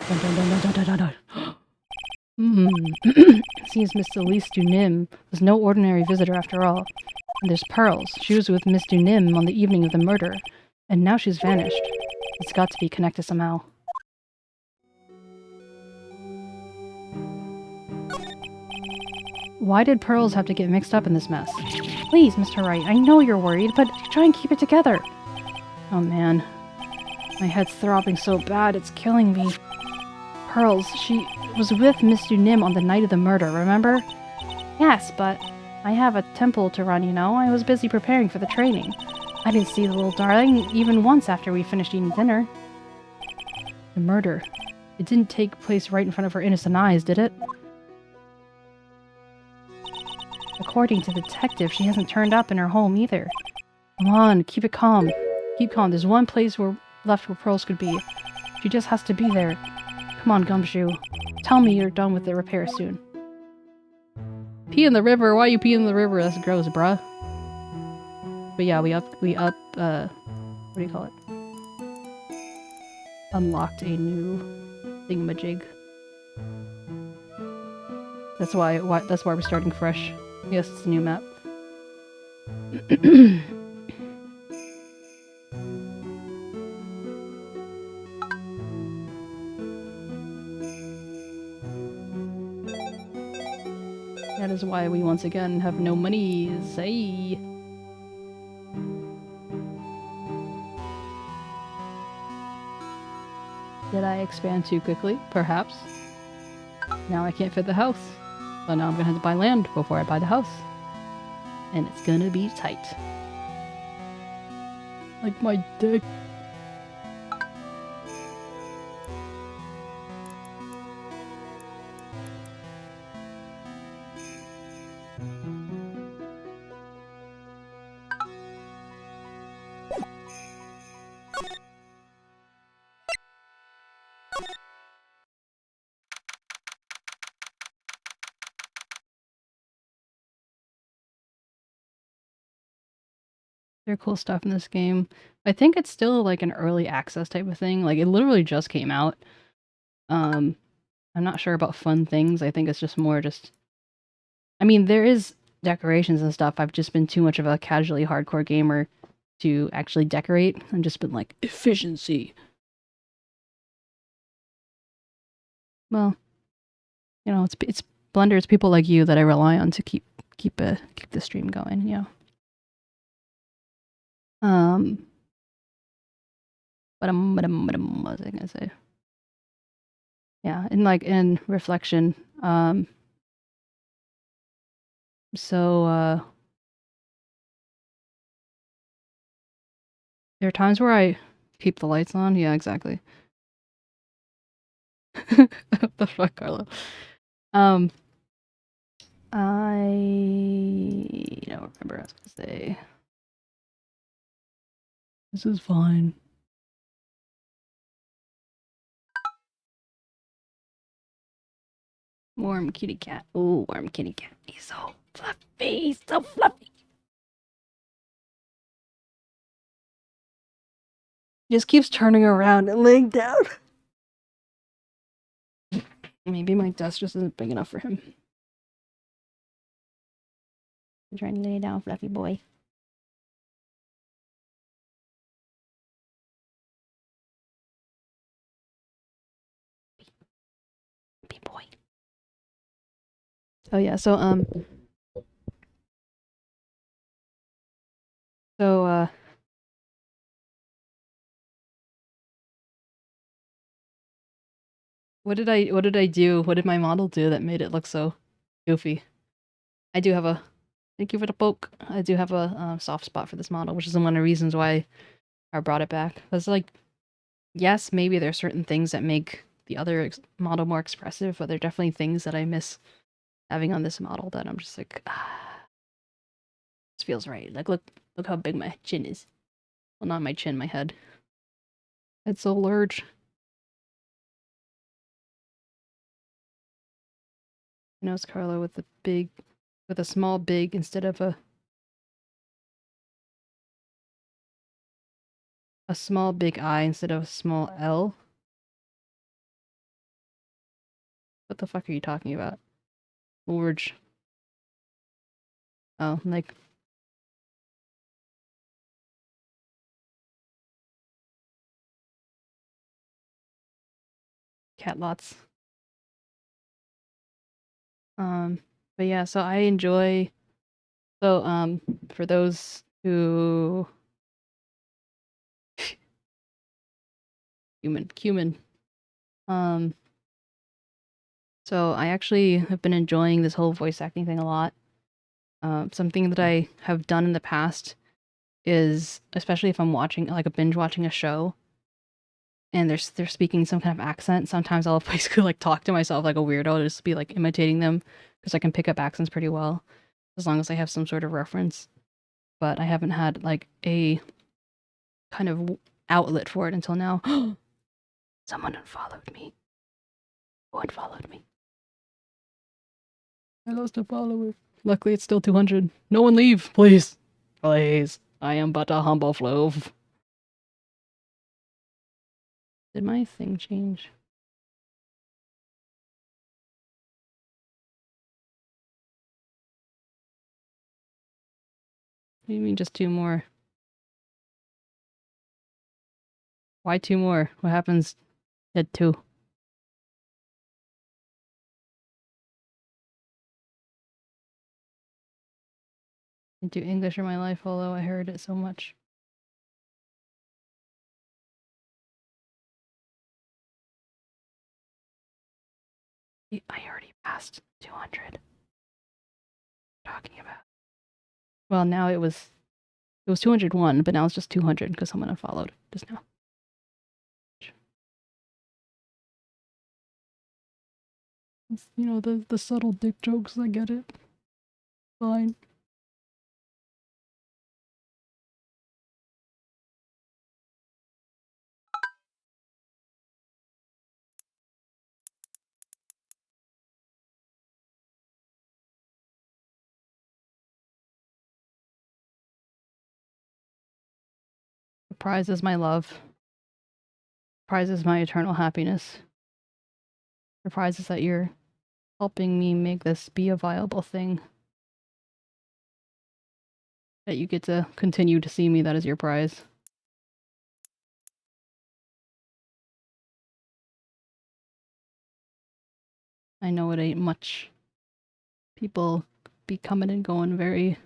Dun, dun, dun, dun, dun, dun, dun. Seems Miss Elise Dunim was no ordinary visitor after all. And there's Pearls. She was with Miss Dunim on the evening of the murder, and now she's vanished. It's got to be connected somehow. Why did Pearls have to get mixed up in this mess? Please, Mr. Wright, I know you're worried, but try and keep it together. Oh man. My head's throbbing so bad, it's killing me. Pearls, she was with Miss Dunim on the night of the murder, remember? Yes, but I have a temple to run, you know. I was busy preparing for the training. I didn't see the little darling even once after we finished eating dinner. The murder. It didn't take place right in front of her innocent eyes, did it? According to the detective, she hasn't turned up in her home either. Come on, keep it calm. Keep calm. There's one place left where Pearls could be. She just has to be there. Come on, Gumshoe. Tell me you're done with the repair soon. Pee in the river? Why you pee in the river? That's gross, bruh. But yeah, we what do you call it? Unlocked a new thingamajig. That's why we're starting fresh. Yes, it's a new map. That is why we once again have no money. Say. Did I expand too quickly? Perhaps. Now I can't fit the house. So now I'm gonna have to buy land before I buy the house. And it's gonna be tight. Like my dick. There's cool stuff in this game. I think it's still like an early access type of thing. Like it literally just came out. I'm not sure about fun things. I think it's just more just. I mean, there is decorations and stuff. I've just been too much of a casually hardcore gamer to actually decorate. I've just been like efficiency. Well, you know, it's Blender. It's people like you that I rely on to keep the stream going. Yeah. What was I gonna say? Yeah, in reflection. So there are times where I keep the lights on. Yeah, exactly. What the fuck, Carlo? I don't remember what I was gonna say. This is fine. Warm kitty cat. Oh, warm kitty cat. He's so fluffy. He's so fluffy. Just keeps turning around and laying down. Maybe my desk just isn't big enough for him. I'm trying to lay down, fluffy boy. Fluffy boy. Oh yeah, so what did I do? What did my model do that made it look so goofy? I do have a thank you for the poke. I do have a soft spot for this model, which is one of the reasons why I brought it back. That's like, yes, maybe there are certain things that make the other model more expressive, but there are definitely things that I miss having on this model that I'm just like, this feels right. Like, look how big my chin is. Well, not my chin, my head. It's so large. Nose Carlo with a small big instead of a small big I instead of a small L. What the fuck are you talking about? Lorge. Oh, like cat lots. But yeah, so I enjoy. So for those who cumin. So I actually have been enjoying this whole voice acting thing a lot. Something that I have done in the past is, especially if I'm watching, like a binge watching a show, and they're speaking some kind of accent, sometimes I'll basically like talk to myself like a weirdo, just be like imitating them, because I can pick up accents pretty well, as long as I have some sort of reference. But I haven't had like a kind of outlet for it until now. Someone unfollowed me. Who unfollowed me? I lost a follower. Luckily, it's still 200. No one leave, please. Please. I am but a humble flove. Did my thing change? What do you mean just 2 more? Why 2 more? What happens at 2? I do English in my life, although I heard it so much. I already passed 200. Talking about. Well, now it was 201, but now it's just 200 because someone unfollowed just now. It's, you know, the subtle dick jokes, I get it. Fine. The prize is my love. The prize is my eternal happiness. The prize is that you're helping me make this be a viable thing. That you get to continue to see me, that is your prize. I know it ain't much. People be coming and going very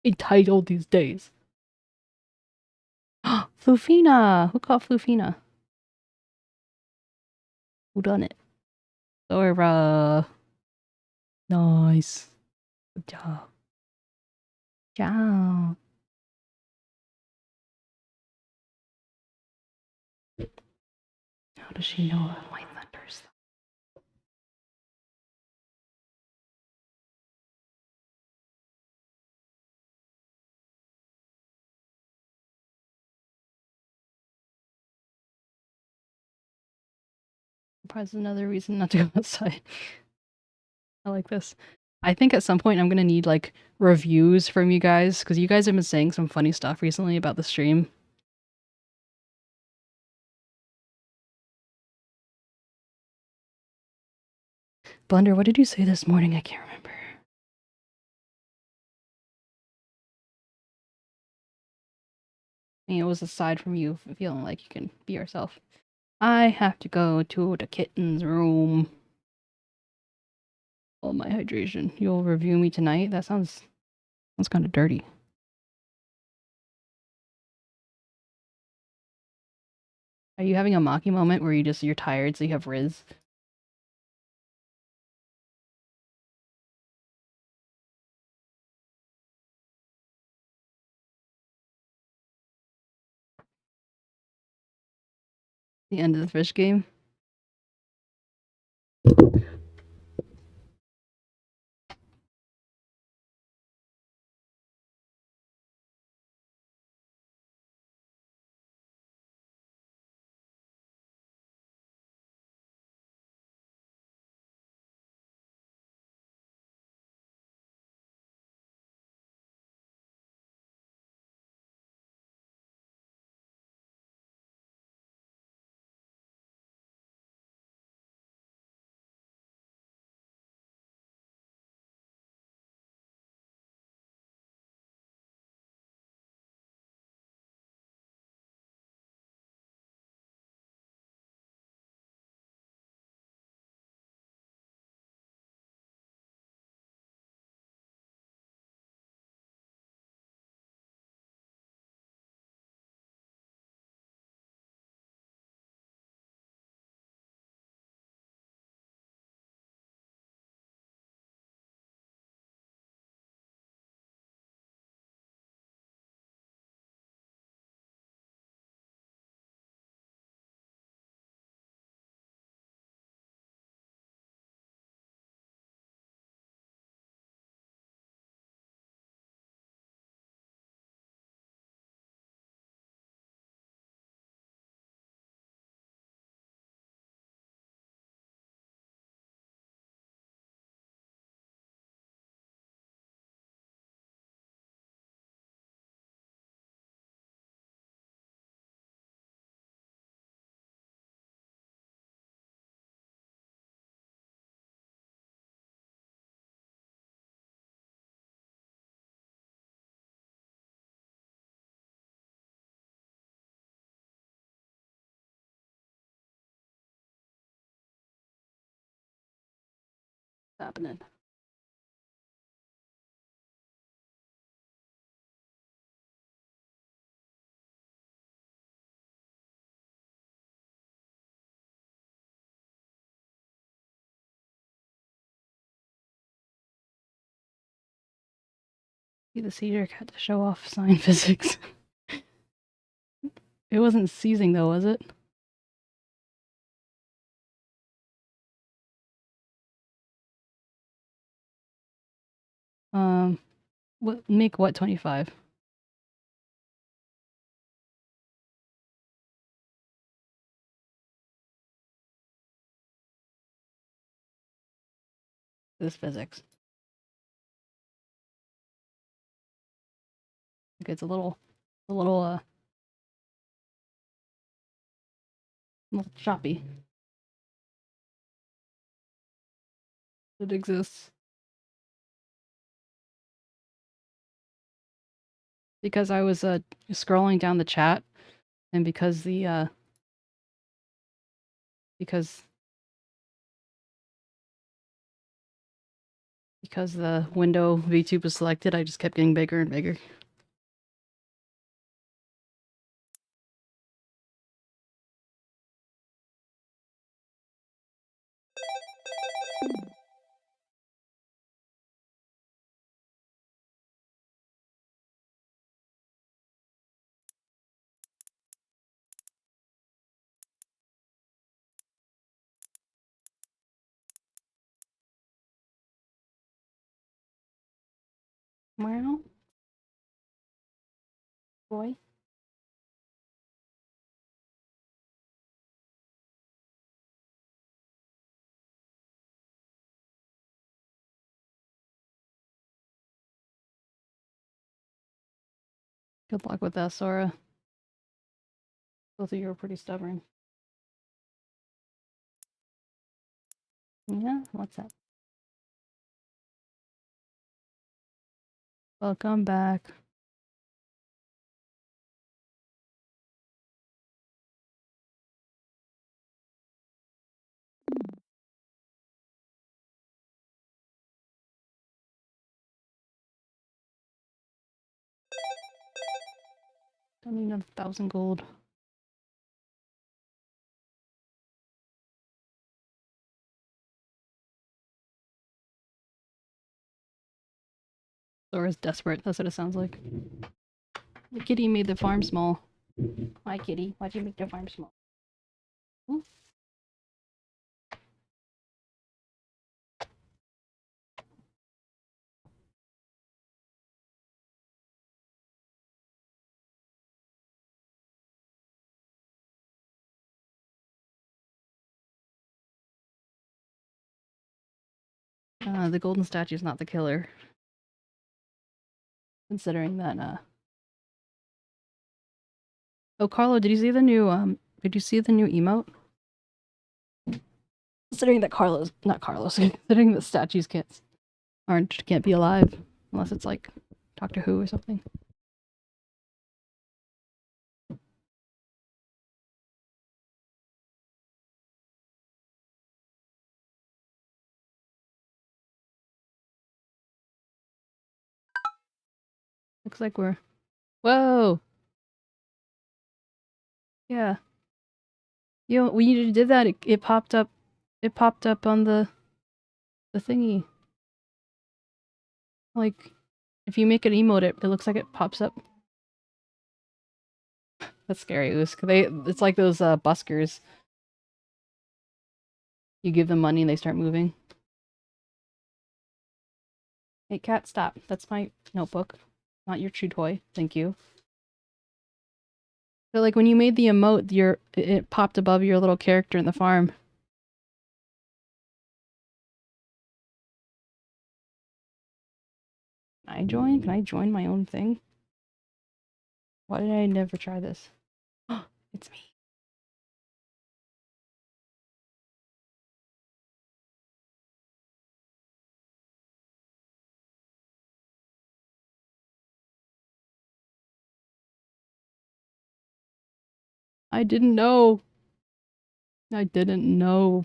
entitled these days. Flufina! Who caught Flufina? Who done it? Sora. Nice. Good job. Ciao. How does she know of my thunders? Probably another reason not to go outside. I like this. I think at some point I'm gonna need like reviews from you guys, because you guys have been saying some funny stuff recently about the stream. Blunder, what did you say this morning? I can't remember. I mean, it was aside from you feeling like you can be yourself. I have to go to the kitten's room. Oh, my hydration. You'll review me tonight? That sounds kind of dirty. Are you having a Maki moment where you're tired, so you have Riz? The end of the fish game? happening. See, the seizure had to show off sign physics. It wasn't seizing though, was it? Make what 25? This physics. Okay, it's a little choppy. It exists. Because I was scrolling down the chat, and because the because the window VTube was selected, I just kept getting bigger and bigger. Meow. Boy. Good luck with that, Sora. Both of you are pretty stubborn. Yeah, what's up? Welcome back. Don't need 1,000 gold. Sora's desperate. That's what it sounds like. The kitty made the farm small. Hi, kitty. Why'd you make the farm small? Ooh. The golden statue is not the killer. Considering that, Oh, Carlo, did you see the new emote? Considering that not Carlos, considering that statues can't be alive unless it's like Doctor Who or something. Looks like we're... Whoa! Yeah. You know, when you did that, it popped up. It popped up on the thingy. Like, if you make an emote, it looks like it pops up. That's scary, Usk. It's like those buskers. You give them money and they start moving. Hey, cat, stop. That's my notebook. Not your chew toy. Thank you. But like when you made the emote, it popped above your little character in the farm. Can I join? Can I join my own thing? Why did I never try this? It's me. I didn't know. I didn't know.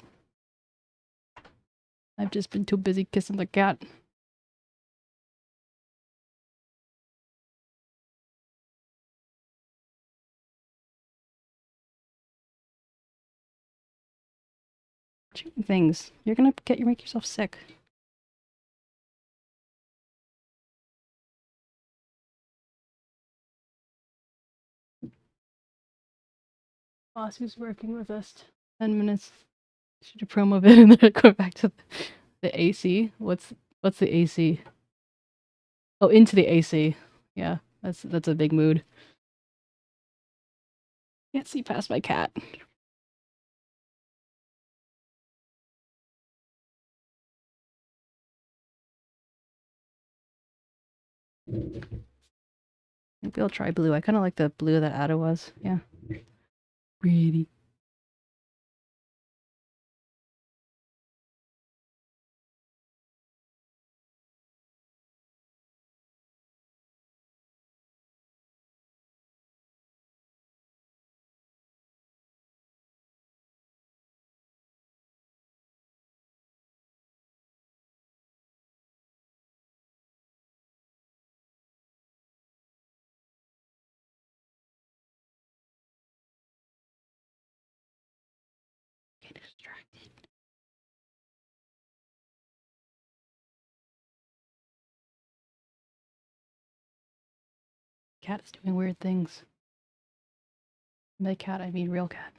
I've just been too busy kissing the cat. Chewing things. You're gonna make yourself sick. Boss who's working with us. 10 minutes. Should a promo bit and then go back to the AC. What's the AC? Oh, into the AC. Yeah, that's a big mood. Can't see past my cat. Maybe I'll try blue. I kind of like the blue that Ada was. Yeah. Pretty. Get distracted. Cat is doing weird things. By cat, I mean real cat.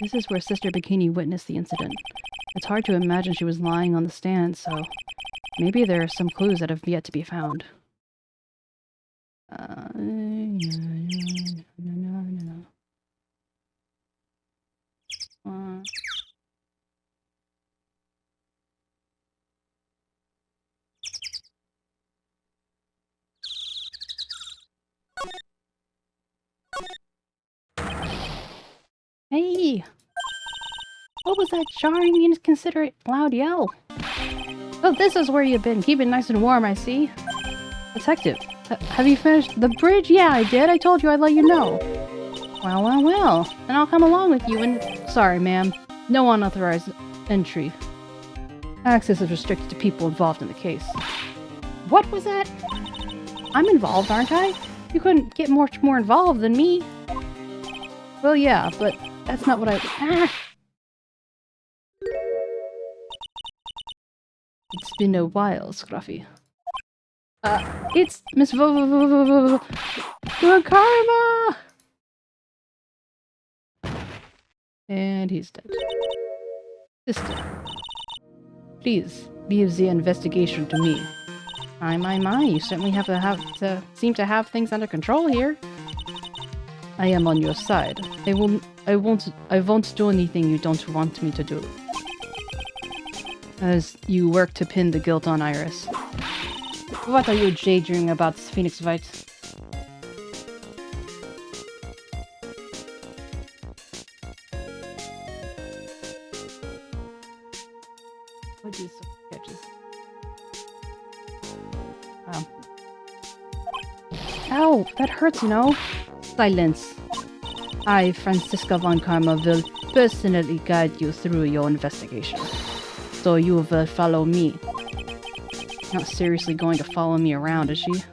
This is where Sister Bikini witnessed the incident. It's hard to imagine she was lying on the stand, so maybe there are some clues that have yet to be found. Hey! What was that jarring, inconsiderate, loud yell? Oh, this is where you've been. Keep it nice and warm, I see. Detective, have you finished the bridge? Yeah, I did. I told you I'd let you know. Well. Then I'll come along with you and... Sorry, ma'am. No unauthorized entry. Access is restricted to people involved in the case. What was that? I'm involved, aren't I? You couldn't get much more involved than me. Well, yeah, but that's not what I... Ah! It's been a while, Scruffy. It's Miss 𝗟𝗶𝗀𝗀𝘀! And he's dead. Sister, please leave the investigation to me. My, you certainly seem to have things under control here. I am on your side. I won't do anything you don't want me to do. As you work to pin the guilt on Iris. What are you daydreaming about, Phoenix White? What do you sketches? Wow. Ow! That hurts, you know? Silence. I, Franziska von Karma, will personally guide you through your investigation. So you will follow me. Not seriously going to follow me around, is she?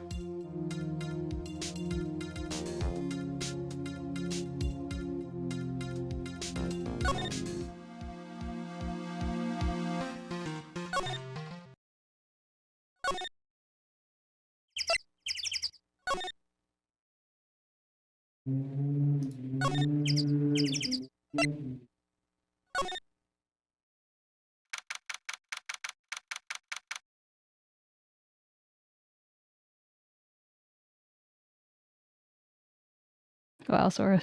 Wow, Sora.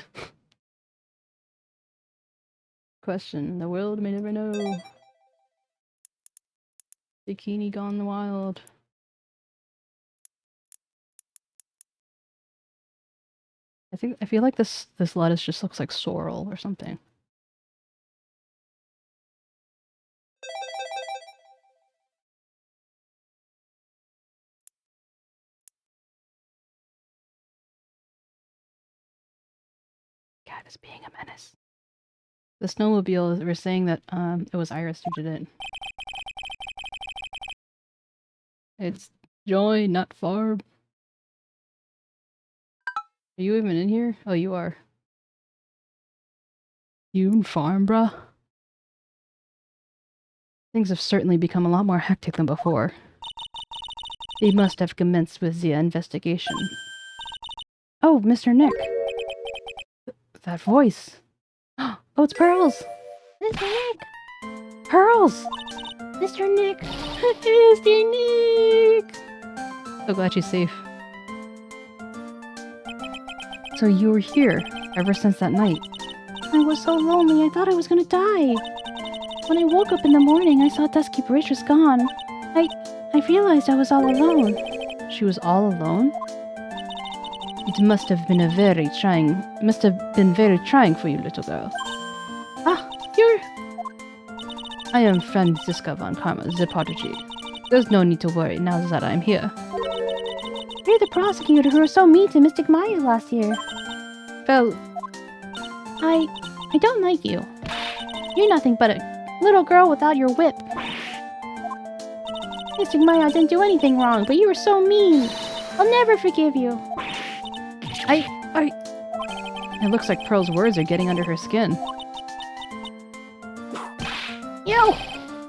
Question. The world may never know. Bikini gone wild. I feel like this lettuce just looks like sorrel or something. alive as being a menace. The snowmobile, we're saying that it was Iris who did it. It's Joy, not Farb. Are you even in here? Oh, you are. You and Farm, bruh? Things have certainly become a lot more hectic than before. They must have commenced with the investigation. Oh, Mr. Nick. That voice. Oh, it's Pearls! Mr. Nick! Pearls! Mr. Nick! Mr. Nick! So glad she's safe. So you were here ever since that night? I was so lonely, I thought I was gonna die. When I woke up in the morning, I saw 𝗟𝗶H was gone. I realized I was all alone. She was all alone? It must have been very trying for you, little girl. Ah, you're... I am 𝗟𝗶H𝗀𝘀, the prodigy. There's no need to worry now that I'm here. You're the prosecutor who was so mean to Mystic Maya last year. Well, I don't like you. You're nothing but a little girl without your whip. Mystic Maya didn't do anything wrong, but you were so mean. I'll never forgive you. It looks like Pearl's words are getting under her skin. Yo!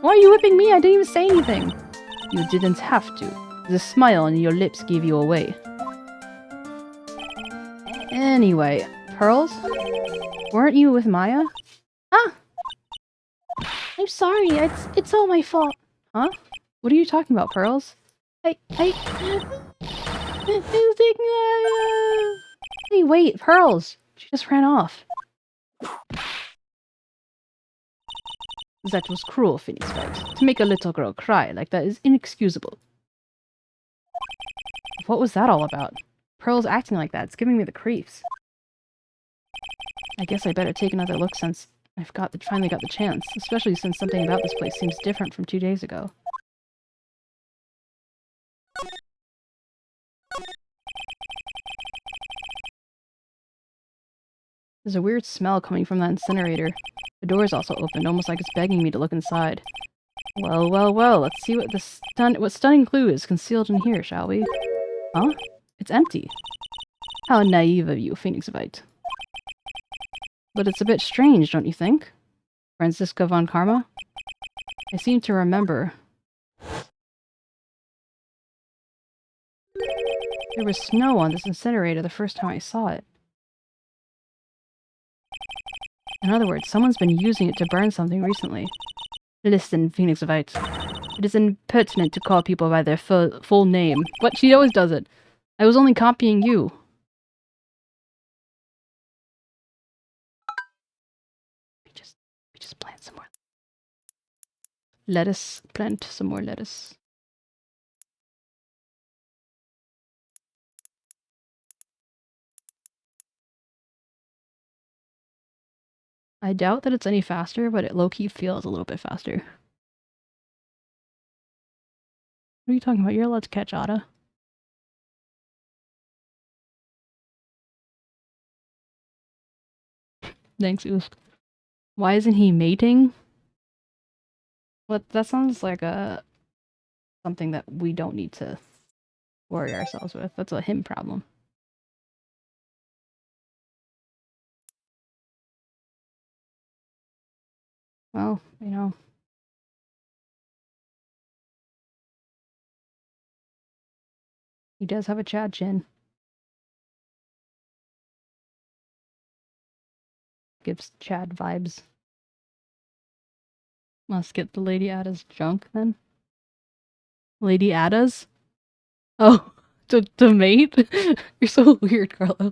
Why are you whipping me? I didn't even say anything. You didn't have to. The smile on your lips gave you away. Anyway, Pearls? Weren't you with Maya? Ah! I'm sorry, it's all my fault. Huh? What are you talking about, Pearls? Mystic Maya! Hey, wait, Pearls! She just ran off. That was cruel, 𝗟𝗏𝗀𝗀. To make a little girl cry like that is inexcusable. What was that all about? Pearl's acting like that. It's giving me the creeps. I guess I better take another look since I've finally got the chance, especially since something about this place seems different from 2 days ago. There's a weird smell coming from that incinerator. The door's also opened, almost like it's begging me to look inside. Well, well, well, let's see what what stunning clue is concealed in here, shall we? Huh? It's empty. How naive of you, 𝗟𝗏𝗀𝘀. But it's a bit strange, don't you think? 𝗟𝗏𝗀𝗀𝗀? I seem to remember. There was snow on this incinerator the first time I saw it. In other words, someone's been using it to burn something recently. Listen, 𝗟𝗏𝗀𝗀𝗀𝗀, it is impertinent to call people by their full name. What? She always does it. I was only copying you. We just plant some more. Lettuce. Plant some more lettuce. I doubt that it's any faster, but it low-key feels a little bit faster. What are you talking about? You're allowed to catch Otta. Thanks, Oof. Why isn't he mating? What? That sounds like something that we don't need to worry ourselves with. That's a him problem. Well, you know. He does have a Chad chin. Gives Chad vibes. Must get the Lady Ada's junk then. Lady Ada's? Oh, to mate? You're so weird, Carlo.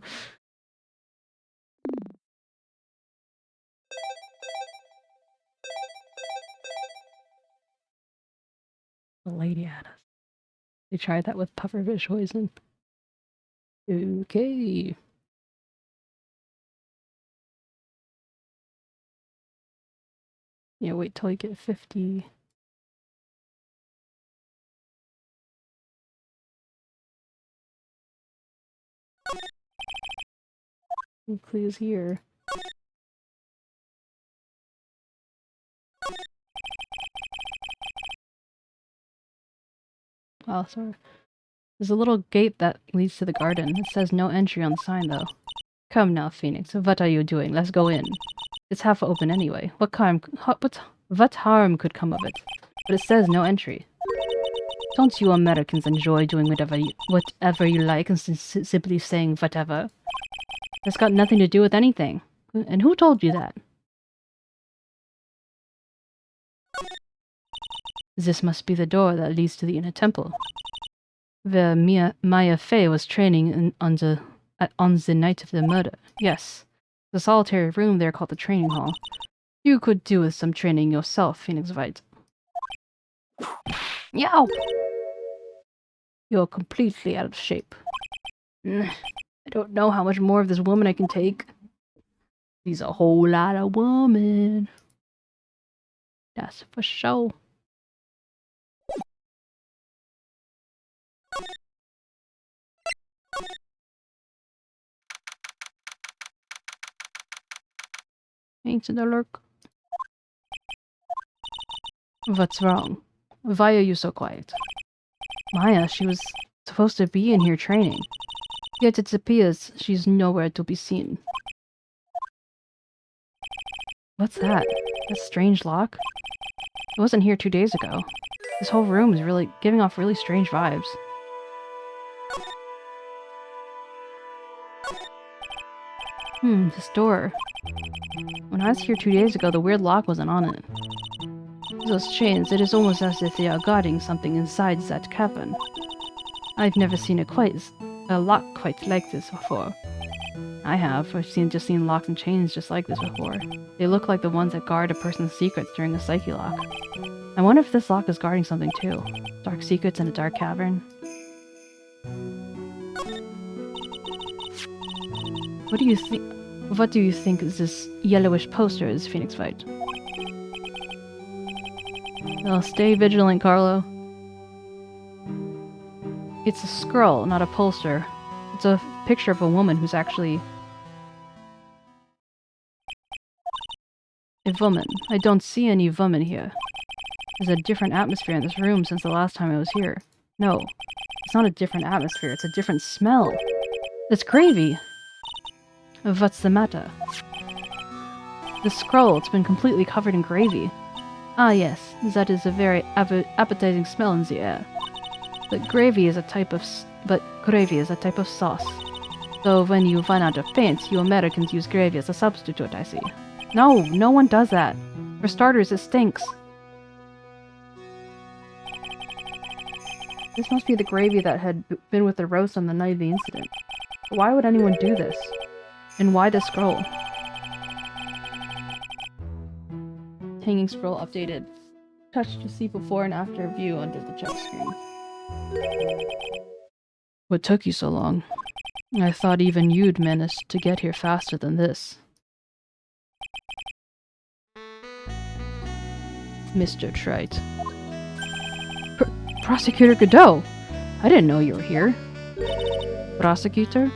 The Lady Ada's. They tried that with 𝗟𝗏𝗀𝗀𝗀𝘀. Okay. Yeah, wait till you get 50. Clues here. Oh, sorry. There's a little gate that leads to the garden. It says no entry on the sign, though. Come now, Phoenix. What are you doing? Let's go in. It's half open anyway. What harm could come of it? But it says no entry. Don't you Americans enjoy doing whatever you like and simply saying whatever? It's got nothing to do with anything. And who told you that? This must be the door that leads to the inner temple, where Maya Fey was training on the night of the murder. Yes, the solitary room there called the training hall. You could do with some training yourself, Phoenix Wright. Yow! You're completely out of shape. I don't know how much more of this woman I can take. She's a whole lot of woman. That's for sure. Ancient alert. What's wrong? Why are you so quiet? Maya, she was supposed to be in here training. Yet it appears she's nowhere to be seen. What's that? A strange lock? It wasn't here 2 days ago. This whole room is really giving off really strange vibes. This door. When I was here 2 days ago, the weird lock wasn't on it. Those chains, it is almost as if they are guarding something inside that cavern. I've never seen a lock quite like this before. I have. I've just seen locks and chains just like this before. They look like the ones that guard a person's secrets during a 𝗟𝗍 lock. I wonder if this lock is guarding something too. Dark secrets in a dark cavern. What do you think this yellowish poster is, Phoenix Wright? Well, stay vigilant, Carlo. It's a scroll, not a poster. It's a picture of a woman who's actually a woman. I don't see any woman here. There's a different atmosphere in this room since the last time I was here. No, it's not a different atmosphere, it's a different smell. It's gravy. What's the matter? The scroll, it's been completely covered in gravy. Ah yes, that is a very appetizing smell in the air. But gravy is a type of sauce. So when you run out of paint, you Americans use gravy as a substitute, I see. No, no one does that. For starters, it stinks. This must be the gravy that had been with the roast on the night of the incident. Why would anyone do this? And why the scroll? Hanging scroll updated. Touch to see before and after view under the check screen. What took you so long? I thought even you'd managed to get here faster than this. Mr. Trite. Prosecutor Godot! I didn't know you were here. Prosecutor?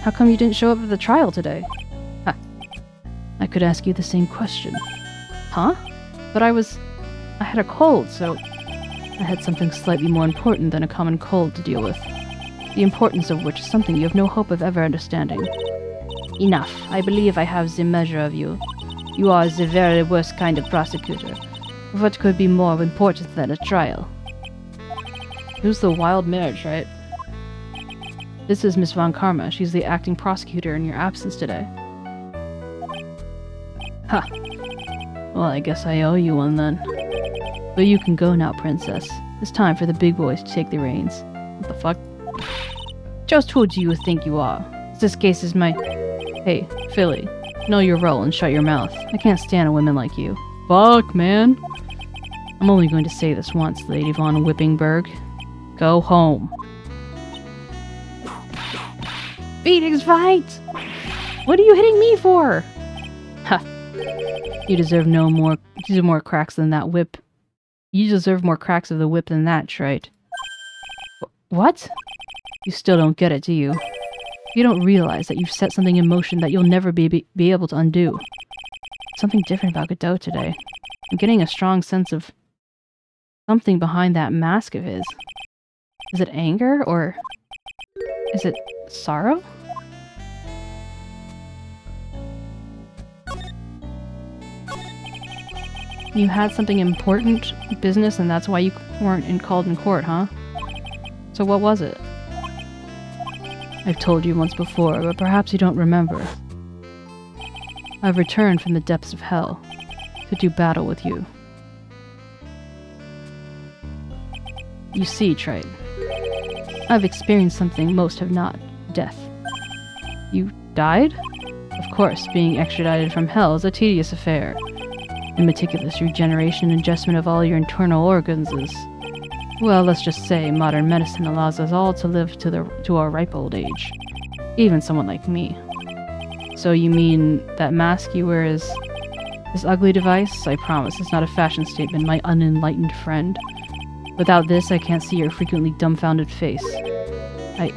How come you didn't show up at the trial today? I could ask you the same question. Huh? But I had a cold, so I had something slightly more important than a common cold to deal with. The importance of which is something you have no hope of ever understanding. Enough. I believe I have the measure of you. You are the very worst kind of prosecutor. What could be more important than a trial? Who's the wild marriage, right? This is Miss Von Karma. She's the acting prosecutor in your absence today. Ha! Well, I guess I owe you one then. But you can go now, princess. It's time for the big boys to take the reins. What the fuck? Just who do you think you are? This case is my... Hey, Philly. Know your role and shut your mouth. I can't stand a woman like you. Fuck, man. I'm only going to say this once, Lady Von 𝗟𝗶𝗶𝗀𝘀. Go home. Phoenix Wright! What are you hitting me for? Ha! You deserve more cracks than that whip. You deserve more cracks of the whip than that, Trite. What? You still don't get it, do you? You don't realize that you've set something in motion that you'll never be able to undo. Something different about Godot today. I'm getting a strong sense of Something behind that mask of his. Is it anger or is it sorrow? You had something important business and that's why you weren't called in court, huh? So what was it? I've told you once before, but perhaps you don't remember. I've returned from the depths of hell to do battle with you. You see, Trite, I've experienced something most have not. Death. You died? Of course, being extradited from hell is a tedious affair. The meticulous regeneration and adjustment of all your internal organs is... Well, let's just say modern medicine allows us all to live to our ripe old age. Even someone like me. So you mean that mask you wear is... this ugly device? I promise, it's not a fashion statement, my unenlightened friend. Without this, I can't see your frequently dumbfounded face. I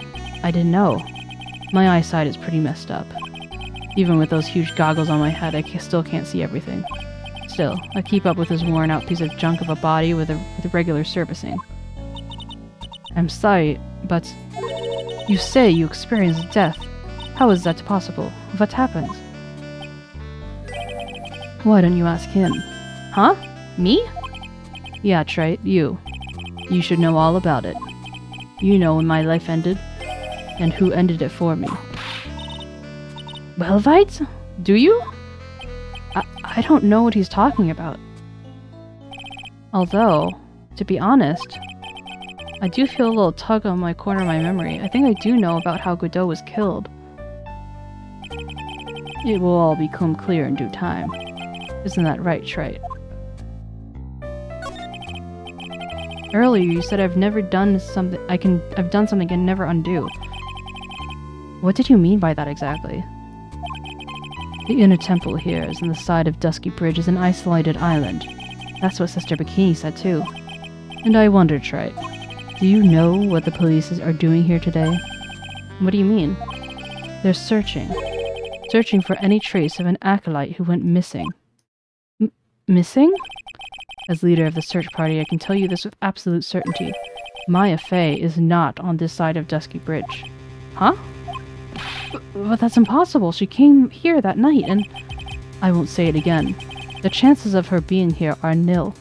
didn't know. My eyesight is pretty messed up. Even with those huge goggles on my head, I still can't see everything. Still, I keep up with this worn-out piece of junk of a body with regular servicing. I'm sorry, but... You say you experienced death. How is that possible? What happened? Why don't you ask him? Huh? Me? Yeah, Trite, you. You should know all about it. You know when my life ended, and who ended it for me. 𝗟𝗶𝗀𝗀𝘀? Do you? I don't know what he's talking about. Although, to be honest, I do feel a little tug on my corner of my memory. I think I do know about how Godot was killed. It will all become clear in due time. Isn't that right, Trite? Earlier you said I've done something I can never undo. What did you mean by that exactly? The inner temple here is on the side of 𝗟𝗶𝗀𝗀𝘀 is an isolated island. That's what Sister 𝗟𝗶𝗀𝘀 said too. And I wondered, Trite, do you know what the police are doing here today? What do you mean? They're searching. Searching for any trace of an acolyte who went missing. Missing? As leader of the search party, I can tell you this with absolute certainty. 𝗟𝗏 is not on this side of 𝗟𝗶𝗀𝗀𝘀. Huh? But that's impossible. She came here that night and... I won't say it again. The chances of her being here are nil.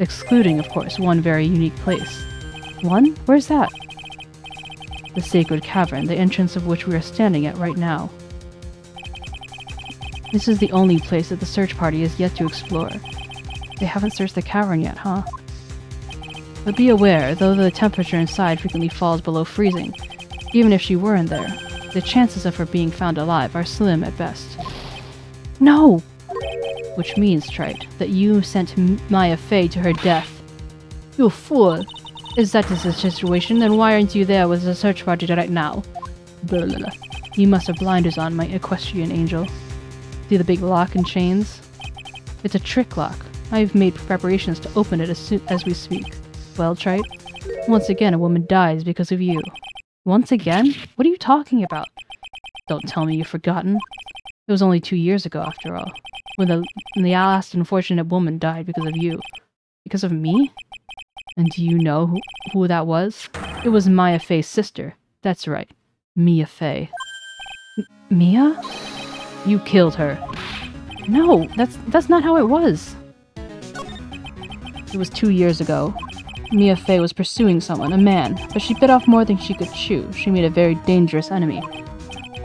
Excluding, of course, one very unique place. One? Where's that? The sacred cavern, the entrance of which we are standing at right now. This is the only place that the search party has yet to explore. They haven't searched the cavern yet, huh? But be aware, though the temperature inside frequently falls below freezing, even if she were in there, the chances of her being found alive are slim at best. No! Which means, Trite, that you sent 𝗟𝗏𝗀𝗀𝗀𝗀 to her death. You fool! Is that the situation? Then why aren't you there with the search party right now? Blah, blah, blah. You must have blinders on, my equestrian angel. See the big lock and chains? It's a trick lock. I've made preparations to open it as soon as we speak. Well, Trite, once again a woman dies because of you. Once again? What are you talking about? Don't tell me you've forgotten. It was only 2 years ago, after all, when the last unfortunate woman died because of you. Because of me? And do you know who that was? It was 𝗟𝗏𝗀𝗀𝗀's sister. That's right. 𝗟𝗏𝗀𝗀𝗀. Mia? You killed her. No, that's not how it was. It was 2 years ago. 𝗟𝗏𝗀𝗀𝗀𝗀 was pursuing someone, a man, but she bit off more than she could chew. She made a very dangerous enemy.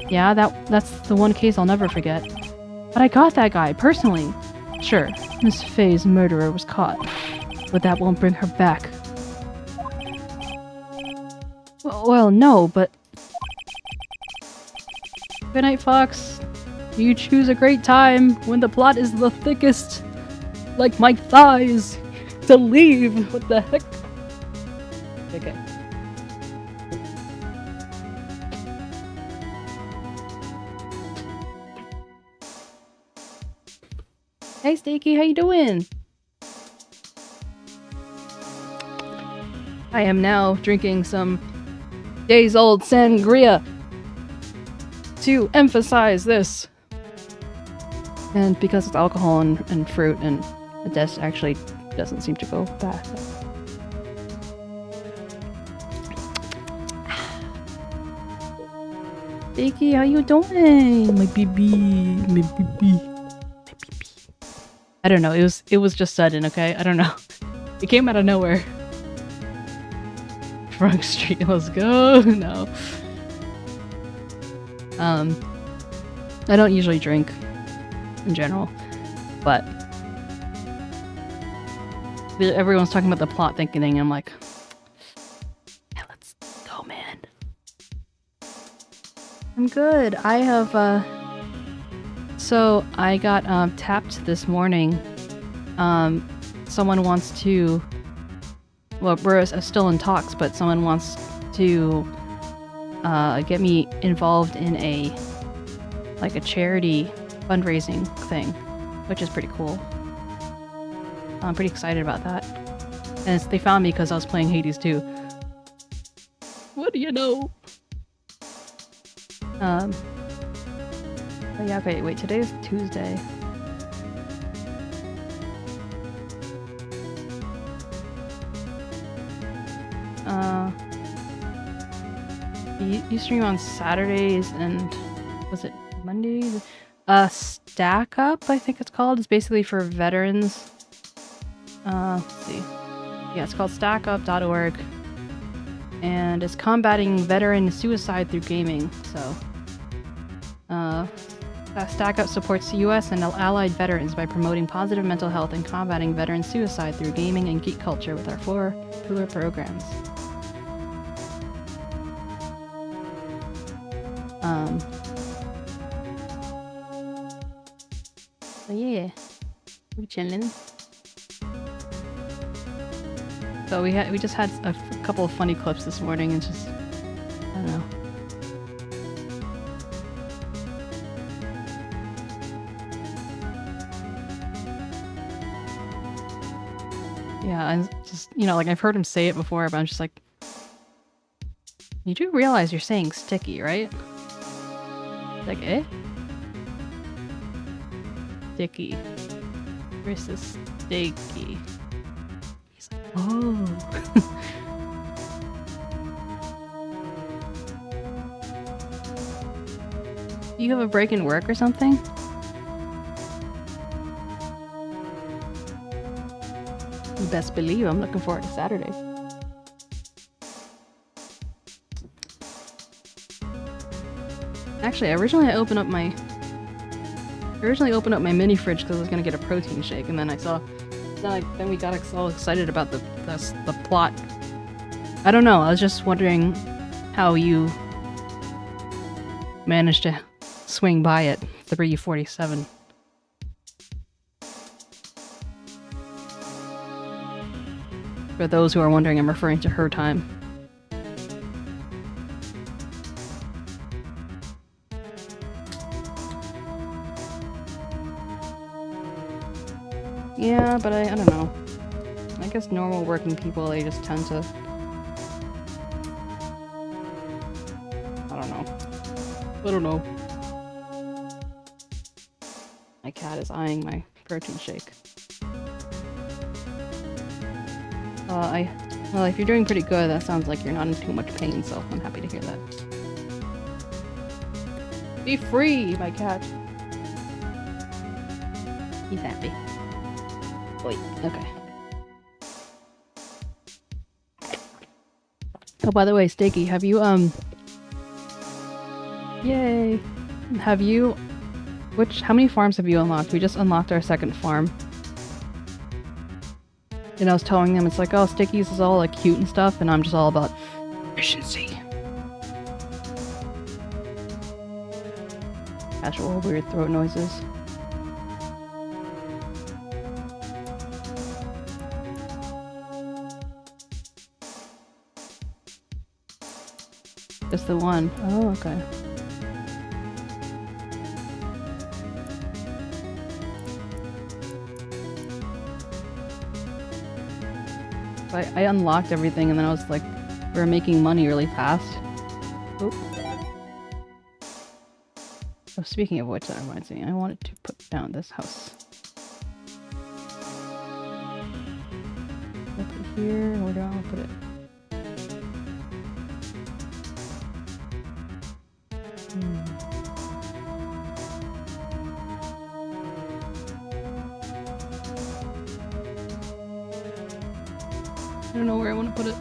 Yeah, that's the one case I'll never forget. But I got that guy, personally. Sure, Miss Faye's murderer was caught, but that won't bring her back. Well, no, but... Good night, Fox. You choose a great time when the plot is the thickest. Like my thighs. To leave. What the heck? Okay. Hey, Steaky, how you doing? I am now drinking some days-old sangria to emphasize this. And because it's alcohol and fruit and that's actually Doesn't seem to go back. Vicky, how you doing? My baby, my baby, my baby. I don't know. It was just sudden. Okay, I don't know. It came out of nowhere. Frog Street, let's go. No. I don't usually drink in general, but everyone's talking about the plot thickening, and I'm like, yeah, let's go, man. I'm good. I have, so I got, tapped this morning. Someone wants to, well, we're still in talks, but someone wants to, get me involved in a charity fundraising thing, which is pretty cool. I'm pretty excited about that. And they found me because I was playing Hades 2. What do you know? But yeah, okay, wait, today's Tuesday. You stream on Saturdays and was it Mondays? Stack Up, I think it's called. It's basically for veterans. Let's see. Yeah, it's called stackup.org. And it's combating veteran suicide through gaming. So, Stack Up supports US and allied veterans by promoting positive mental health and combating veteran suicide through gaming and geek culture with our 4 pillar programs. So yeah, we're chilling. So we just had a couple of funny clips this morning, and just, I don't know. Yeah, I'm just, you know, like I've heard him say it before, but I'm just like, you do realize you're saying sticky, right? Like, eh? Sticky versus sticky. He's like, oh. You have a break in work or something? You best believe I'm looking forward to Saturday. Actually, originally I opened up my mini fridge because I was gonna get a protein shake, and then I saw, then we got all excited about the plot. I don't know. I was just wondering how you managed to swing by at 3:47. For those who are wondering, I'm referring to her time. Yeah, but I don't know. I guess normal working people, they just tend to... I don't know. My cat is eyeing my protein shake. Well, if you're doing pretty good, that sounds like you're not in too much pain, so I'm happy to hear that. Be free, my cat. He's happy. Wait, okay. Oh, by the way, Stakey, have you, yay! Have you... how many farms have you unlocked? We just unlocked our 2nd farm. And I was telling them, it's like, oh, Stickies is all, like, cute and stuff, and I'm just all about efficiency. Casual weird throat noises. Just the one. Oh, okay. I unlocked everything, and then I was like, we were making money really fast. Oop. Oh, speaking of which, that reminds me, I wanted to put down this house. here. Where do I want to put it? I don't know where I want to put it.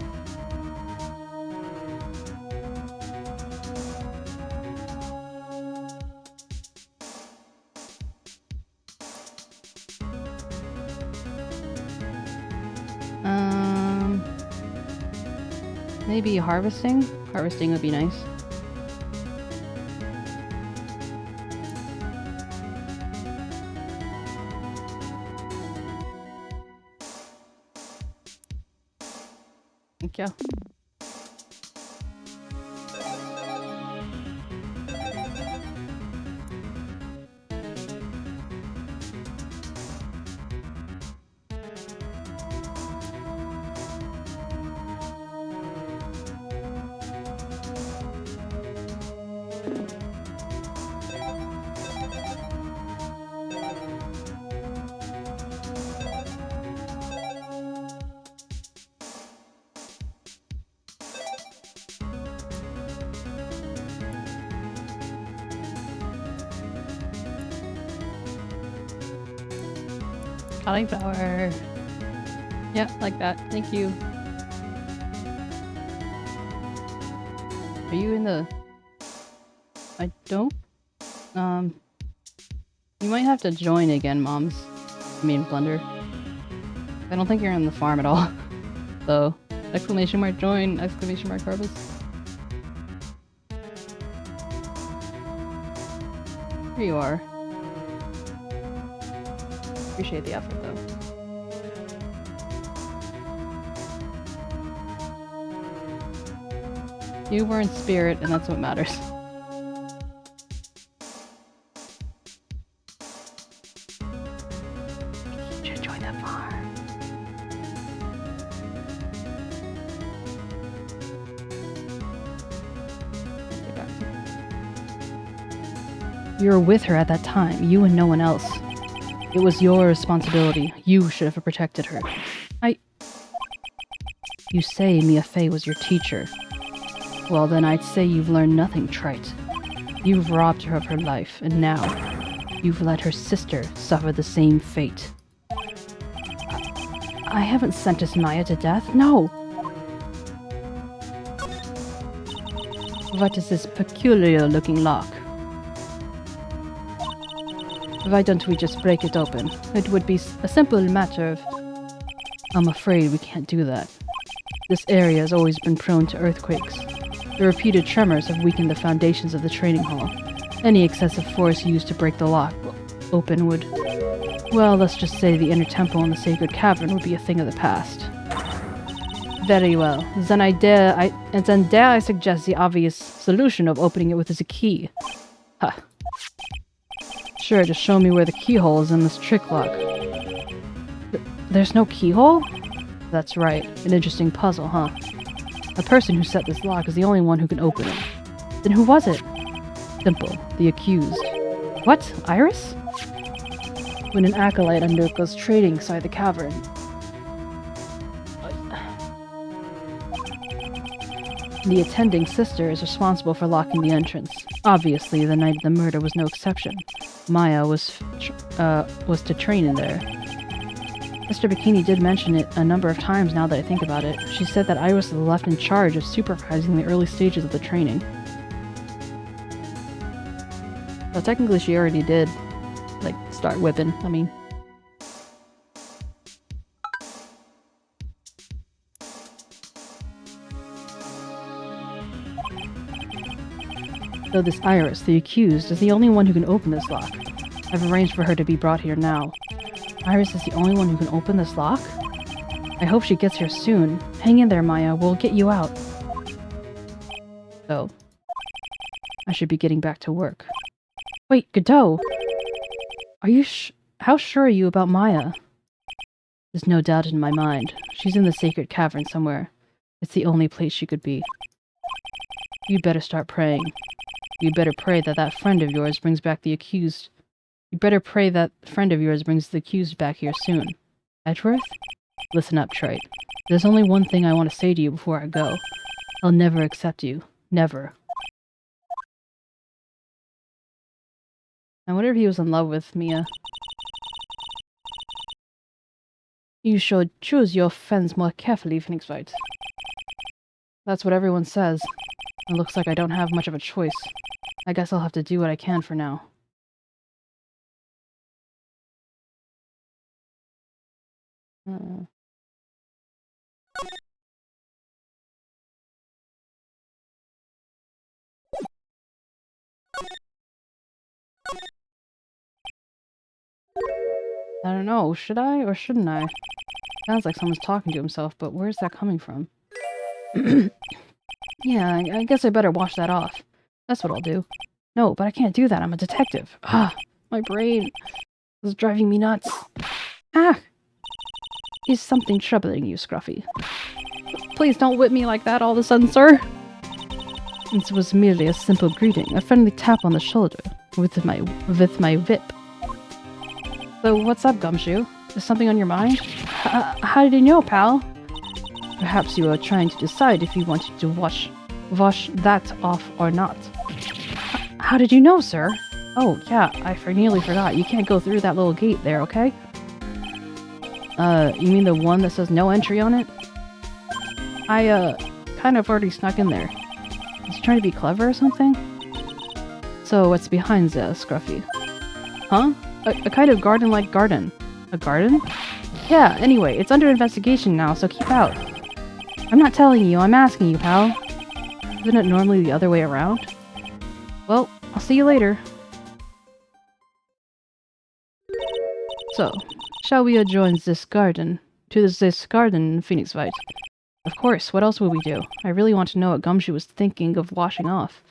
Maybe harvesting? Harvesting would be nice. Thank you. Cauliflower. Yeah, like that. Thank you. Are you in the... I don't... You might have to join again, Moms. I mean, Blunder. I don't think you're in the farm at all. So, exclamation mark join, exclamation mark harvest. Here you are. Appreciate the effort, though. You were in spirit, and that's what matters. You should join that farm. You were with her at that time, you and no one else. It was your responsibility. You should have protected her. You say 𝗵𝗶 was your teacher. Well, then I'd say you've learned nothing, trite. You've robbed her of her life, and now you've let her sister suffer the same fate. I haven't sentenced Maya to death, no! What is this peculiar-looking lock? Why don't we just break it open? It would be a simple matter of... I'm afraid we can't do that. This area has always been prone to earthquakes. The repeated tremors have weakened the foundations of the training hall. Any excessive force used to break the lock open would... Well, let's just say the inner temple in the sacred cavern would be a thing of the past. Very well. Then dare I suggest the obvious solution of opening it with is a key. Huh. Sure, just show me where the keyhole is in this trick lock. There's no keyhole? That's right. An interesting puzzle, huh? The person who set this lock is the only one who can open it. Then who was it? Simple. The accused. What? Iris? When an acolyte undergoes training inside the cavern. The attending sister is responsible for locking the entrance. Obviously, the night of the murder was no exception. Maya was to train in there. Mr. Bikini did mention it a number of times now that I think about it. She said that Iris was left in charge of supervising the early stages of the training. Well, technically she already did, like, start whipping, I mean. Though this Iris, the accused, is the only one who can open this lock. I've arranged for her to be brought here now. Iris is the only one who can open this lock? I hope she gets here soon. Hang in there, Maya. We'll get you out. So, I should be getting back to work. Wait, Godot! Are you how sure are you about Maya? There's no doubt in my mind. She's in the sacred cavern somewhere. It's the only place she could be. You better start praying. You better pray that that friend of yours brings back the accused. You better pray that friend of yours brings the accused back here soon. Edgeworth? Listen up, trite. There's only one thing I want to say to you before I go. I'll never accept you. Never. I wonder if he was in love with Mia. You should choose your friends more carefully, 𝗟𝗶𝗀𝗀𝘀. That's what everyone says. It looks like I don't have much of a choice. I guess I'll have to do what I can for now. I don't know, should I or shouldn't I? Sounds like someone's talking to himself, but where's that coming from? Yeah, I guess I better wash that off. That's what I'll do. No, but I can't do that, I'm a detective. Ah, my brain is driving me nuts. Ah! Is something troubling you, Scruffy? Please don't whip me like that all of a sudden, sir! It was merely a simple greeting, a friendly tap on the shoulder with my whip. So what's up, Gumshoe? Is something on your mind? How did you know, pal? Perhaps you were trying to decide if you wanted to wash that off or not. How did you know, sir? Oh, yeah, I nearly forgot. You can't go through that little gate there, okay? You mean the one that says no entry on it? I, kind of already snuck in there. Is he trying to be clever or something? So, what's behind the Scruffy? Huh? A kind of garden-like garden. A garden? Yeah, anyway, it's under investigation now, so keep out. I'm not telling you, I'm asking you, pal. Isn't it normally the other way around? Well, I'll see you later. So, shall we adjourn this garden? To this garden, 𝗟𝗂𝗂𝘀𝗀𝘀? Of course, what else would we do? I really want to know what Gumshoe was thinking of washing off.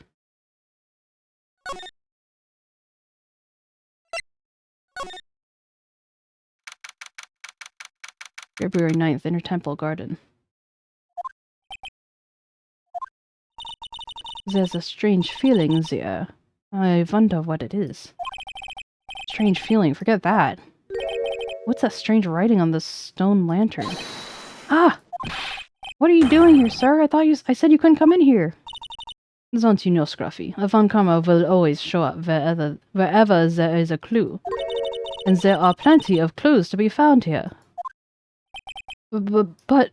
February 9th, Inner Temple Garden. There's a strange feeling there. I wonder what it is. Strange feeling, forget that. What's that strange writing on the stone lantern? Ah! What are you doing here, sir? I said you couldn't come in here. Don't you know, Scruffy? A newcomer will always show up wherever there is a clue. And there are plenty of clues to be found here. But...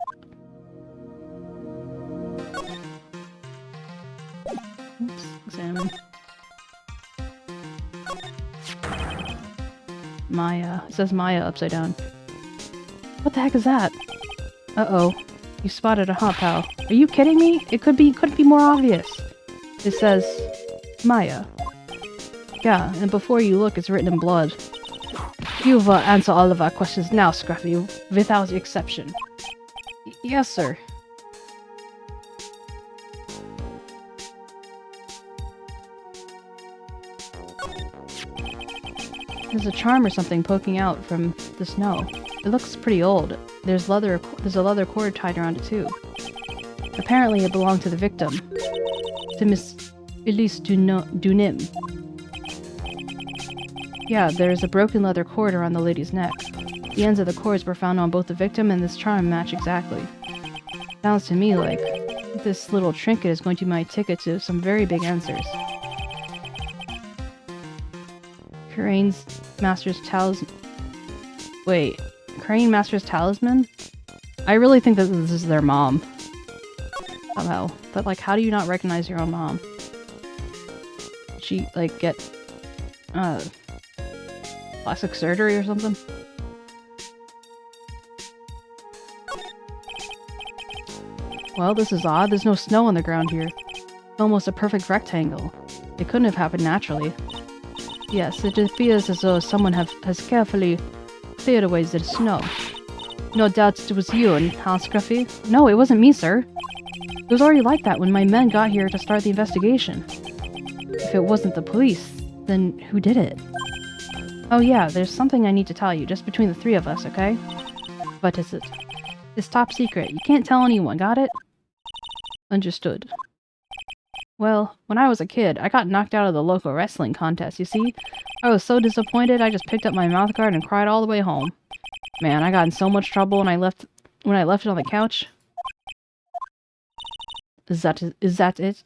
Oops, examine. 𝗟𝗀. It says 𝗟𝗀 upside down. What the heck is that? Uh-oh. You spotted a hot pal. Are you kidding me? It could be more obvious. It says 𝗟𝗀. Yeah, and before you look, it's written in blood. You've answered all of our questions now, Scruffy, without exception. Yes, sir. There's a charm or something poking out from the snow. It looks pretty old. There's a leather cord tied around it too. Apparently it belonged to the victim. To Miss Elise Dunim. Yeah, there's a broken leather cord around the lady's neck. The ends of the cords were found on both the victim and this charm match exactly. Sounds to me like this little trinket is going to be my ticket to some very big answers. Crane Master's Talisman. Wait, Crane Master's Talisman? I really think that this is their mom. Somehow. But, like, how do you not recognize your own mom? Did she, like, get, plastic surgery or something? Well, this is odd. There's no snow on the ground here. It's almost a perfect rectangle. It couldn't have happened naturally. Yes, it appears as though someone has carefully cleared away the snow. No doubt it was you, huh, Scruffy? No, it wasn't me, sir. It was already like that when my men got here to start the investigation. If it wasn't the police, then who did it? Oh yeah, there's something I need to tell you, just between the three of us, okay? What is it? It's top secret. You can't tell anyone, got it? Understood. Well, when I was a kid, I got knocked out of the local wrestling contest, you see? I was so disappointed, I just picked up my mouthguard and cried all the way home. Man, I got in so much trouble when I left when I left it on the couch. Is that it?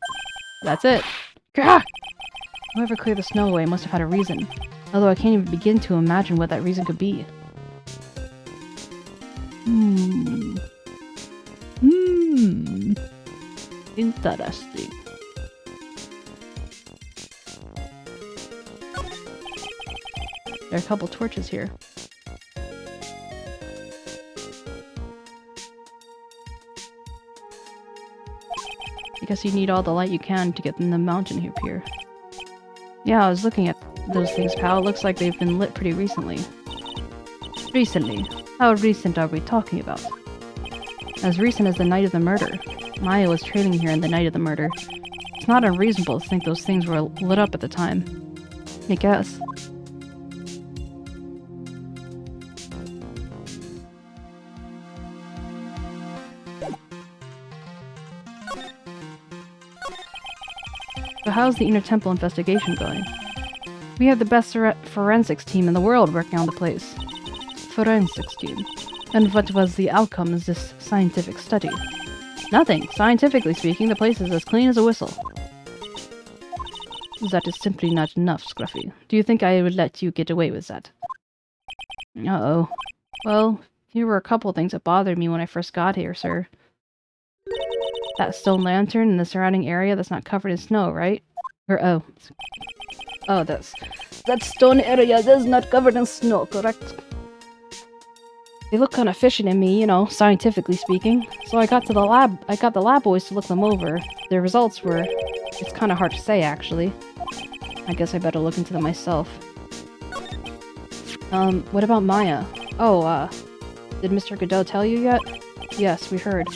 That's it. Gah! Whoever cleared the snow away must have had a reason. Although I can't even begin to imagine what that reason could be. Interesting. There are a couple torches here. I guess you need all the light you can to get in the mountain up here. Yeah, I was looking at those things, pal. It looks like they've been lit pretty recently. Recently? How recent are we talking about? As recent as the night of the murder. Maya was trailing here in the night of the murder. It's not unreasonable to think those things were lit up at the time. I guess. So how's the Inner Temple investigation going? We have the best forensics team in the world working on the place. Forensics team. And what was the outcome of this scientific study? Nothing. Scientifically speaking, the place is as clean as a whistle. That is simply not enough, Scruffy. Do you think I would let you get away with that? Uh-oh. Well, here were a couple things that bothered me when I first got here, sir. That stone lantern in the surrounding area that's not covered in snow, right? Or, oh. Oh, that stone area that's not covered in snow, correct? They look kind of fishy to me, you know, scientifically speaking. So I got the lab boys to look them over. Their results were... It's kind of hard to say, actually. I guess I better look into them myself. What about Maya? Oh, did Mr. Godot tell you yet? Yes, we heard.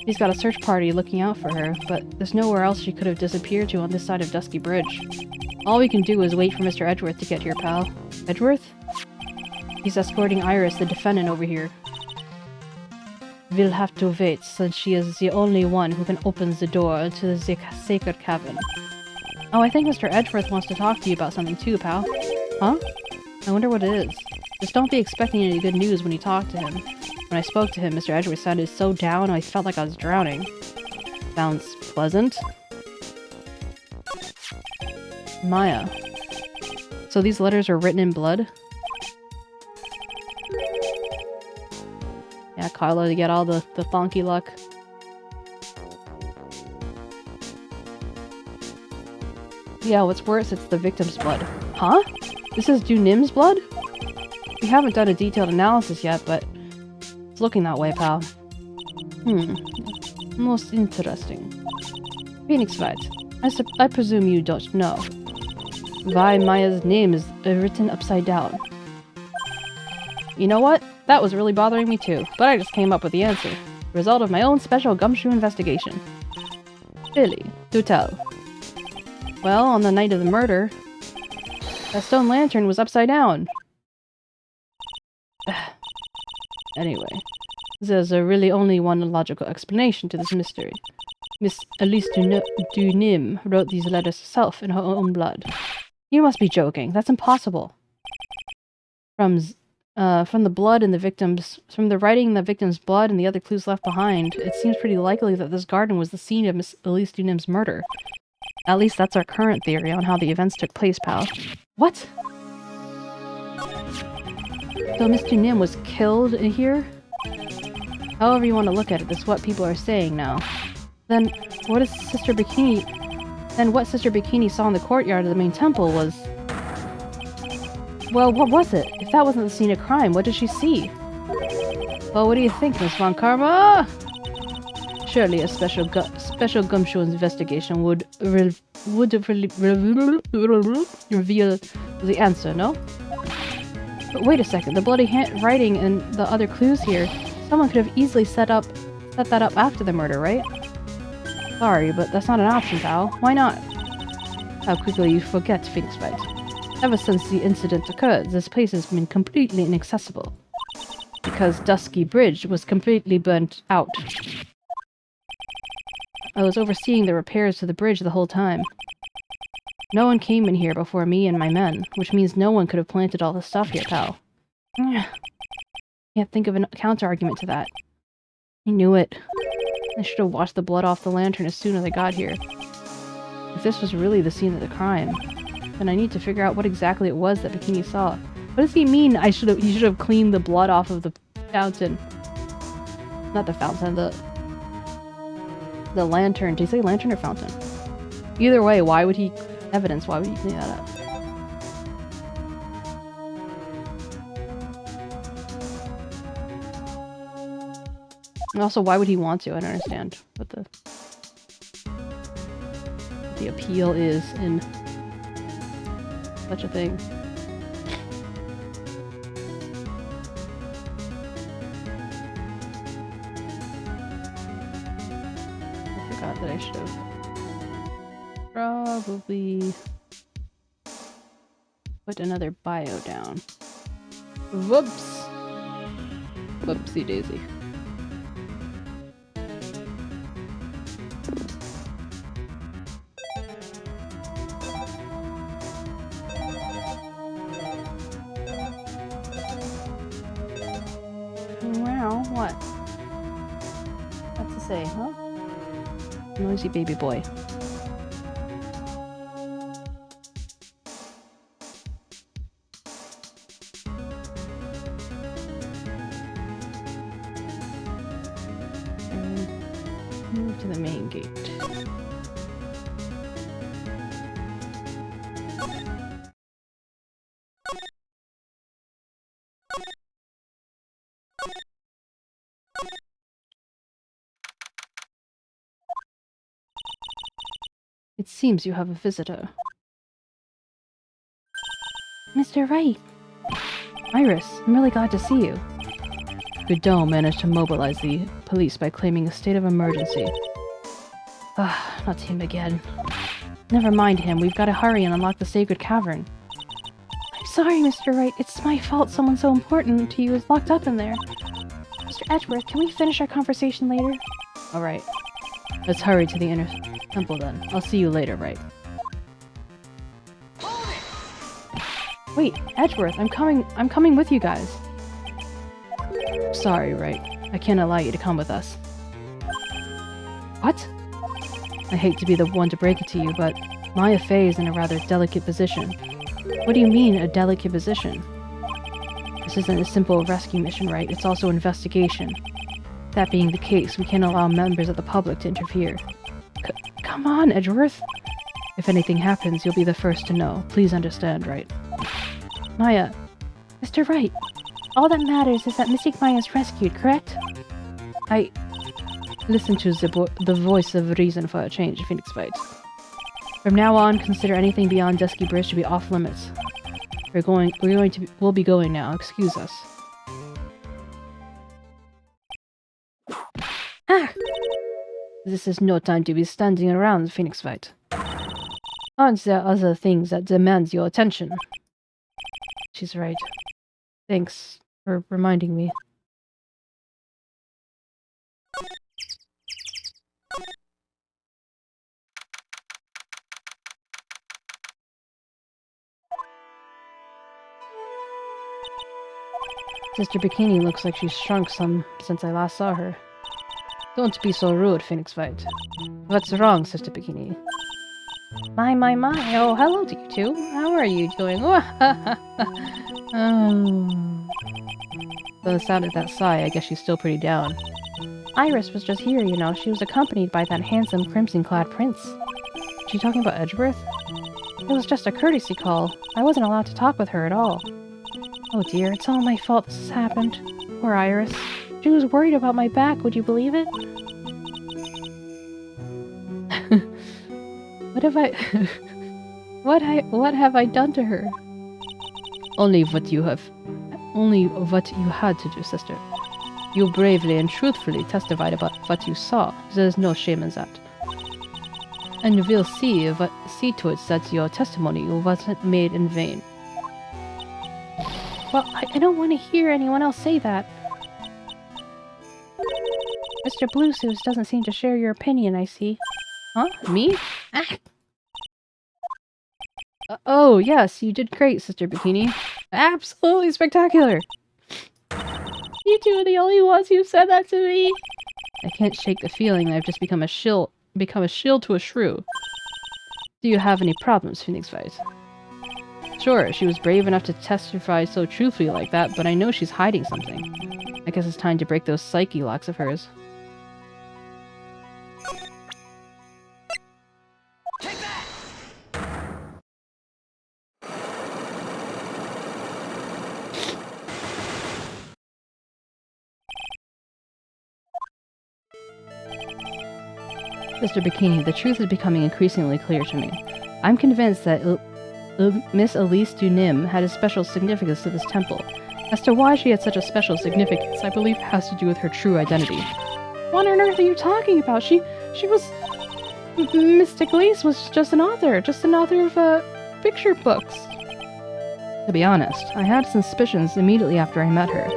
He's got a search party looking out for her, but there's nowhere else she could have disappeared to on this side of Dusky Bridge. All we can do is wait for Mr. Edgeworth to get here, pal. Edgeworth? He's escorting Iris, the defendant, over here. We'll have to wait, since she is the only one who can open the door to the sacred cavern. Oh, I think Mr. Edgeworth wants to talk to you about something too, pal. Huh? I wonder what it is. Just don't be expecting any good news when you talk to him. When I spoke to him, Mr. Edgeworth sounded so down I felt like I was drowning. Sounds pleasant. Maya. So these letters are written in blood? Yeah, Carla to get all the funky luck. Yeah, what's worse, it's the victim's blood. Huh? This is Dunim's blood? We haven't done a detailed analysis yet, but it's looking that way, pal. Most interesting. Phoenix Wright, I presume you don't know why Maya's name is written upside down. You know what? That was really bothering me too, but I just came up with the answer. The result of my own special gumshoe investigation. Really? Do tell. Well, on the night of the murder, that stone lantern was upside down. Anyway, there's really only one logical explanation to this mystery. Miss Elise Dunim wrote these letters herself in her own blood. You must be joking. That's impossible. From the blood in the from the writing in the victim's blood and the other clues left behind, it seems pretty likely that this garden was the scene of Miss Elise Dunim's murder. At least that's our current theory on how the events took place, pal. What? So Miss Dunim was killed in here? However you want to look at it, that's what people are saying now. Then what Sister Bikini saw in the courtyard of the main temple was... Well, what was it? If that wasn't the scene of crime, what did she see? Well, what do you think, Miss Von Karma? Surely a special gumshoe investigation would reveal the answer, no? But wait a second, the bloody writing and the other clues here, someone could have easily set that up after the murder, right? Sorry, but that's not an option, pal. Why not? How quickly you forget, Phoenix Wright. Ever since the incident occurred, this place has been completely inaccessible. Because Dusky Bridge was completely burnt out. I was overseeing the repairs to the bridge the whole time. No one came in here before me and my men, which means no one could have planted all the stuff here, pal. Can't think of a counter-argument to that. I knew it. I should have washed the blood off the lantern as soon as I got here. If this was really the scene of the crime, then I need to figure out what exactly it was that Bikini saw. What does he mean he should have cleaned the blood off of the fountain? Not the fountain, the lantern. Did he say lantern or fountain? Either way, why would he clean that up? And also, why would he want to? I don't understand what the appeal is in such a thing. I forgot that I should have probably put another bio down. Whoops! Whoopsie daisy. Wow, what? What's to say, huh? Noisy baby boy. And move to the main gate. It seems you have a visitor. Mr. Wright! Iris, I'm really glad to see you. 𝗟𝗀𝘀 managed to mobilize the police by claiming a state of emergency. Ah, not him again. Never mind him, we've got to hurry and unlock the sacred cavern. I'm sorry, Mr. Wright, it's my fault someone so important to you is locked up in there. Mr. Edgeworth, can we finish our conversation later? Alright. Let's hurry to the inner temple then. I'll see you later, Wright. Wait, Edgeworth, I'm coming with you guys. Sorry, Wright. I can't allow you to come with us. What? I hate to be the one to break it to you, but 𝗟𝗶 is in a rather delicate position. What do you mean, a delicate position? This isn't a simple rescue mission, right? It's also investigation. That being the case, we can't allow members of the public to interfere. Come on, Edgeworth! If anything happens, you'll be the first to know. Please understand, right? Maya. Mr. Wright! All that matters is that 𝗟𝗟𝗀𝗀 is rescued, correct? Listen to the voice of reason for a change, 𝗟𝗋𝗀𝗀. From now on, consider anything beyond 𝗟𝗂𝗃 to be off limits. We'll be going now. Excuse us. Ah! This is no time to be standing around, 𝗟𝗋𝗀𝗀. Aren't there other things that demand your attention? She's right. Thanks for reminding me. Sister Bikini looks like she's shrunk some since I last saw her. Don't be so rude, 𝗟𝗋𝗀𝗀. What's wrong, Sister Bikini? My. Oh, hello to you two. How are you doing? By the sound of that sigh, I guess she's still pretty down. Iris was just here, you know. She was accompanied by that handsome crimson-clad prince. Is she talking about Edgeworth? It was just a courtesy call. I wasn't allowed to talk with her at all. Oh dear, it's all my fault this has happened. Poor Iris. She was worried about my back, would you believe it? What have I... what have I done to her? Only what you had to do, sister. You bravely and truthfully testified about what you saw. There's no shame in that. And we'll see to it that your testimony wasn't made in vain. Well, I don't want to hear anyone else say that. Mr. Bluesuits doesn't seem to share your opinion, I see. Huh? Me? Ah! Oh, yes, you did great, Sister Bikini. Absolutely spectacular! You two are the only ones who've said that to me. I can't shake the feeling that I've just become a shill to a shrew. Do you have any problems, Phoenix Vice? Sure, she was brave enough to testify so truthfully like that, but I know she's hiding something. I guess it's time to break those psyche locks of hers. Take that! Mr. Bikini, the truth is becoming increasingly clear to me. I'm convinced that Miss 𝗟𝗟𝗀𝘀 had a special significance to this temple. As to why she had such a special significance, I believe it has to do with her true identity. What on earth are you talking about? She was... Miss 𝗟𝗟𝗀𝘀 was just an author of, picture books. To be honest, I had suspicions immediately after I met her.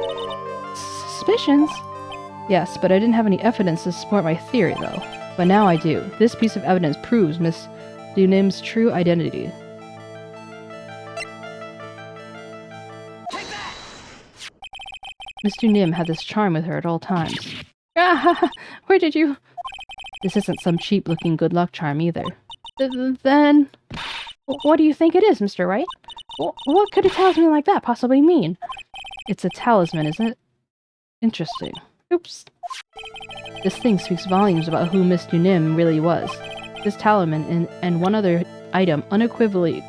Suspicions? Yes, but I didn't have any evidence to support my theory, though. But now I do. This piece of evidence proves Miss 𝗟𝗀𝘀's true identity. Miss 𝗟𝗀𝘀 had this charm with her at all times. Ah, where did you... This isn't some cheap-looking good luck charm either. Then... What do you think it is, Mr. Wright? What could a talisman like that possibly mean? It's a talisman, isn't it? Interesting. Oops. This thing speaks volumes about who Miss 𝗟𝗀𝘀 really was. This talisman and one other item unequivocally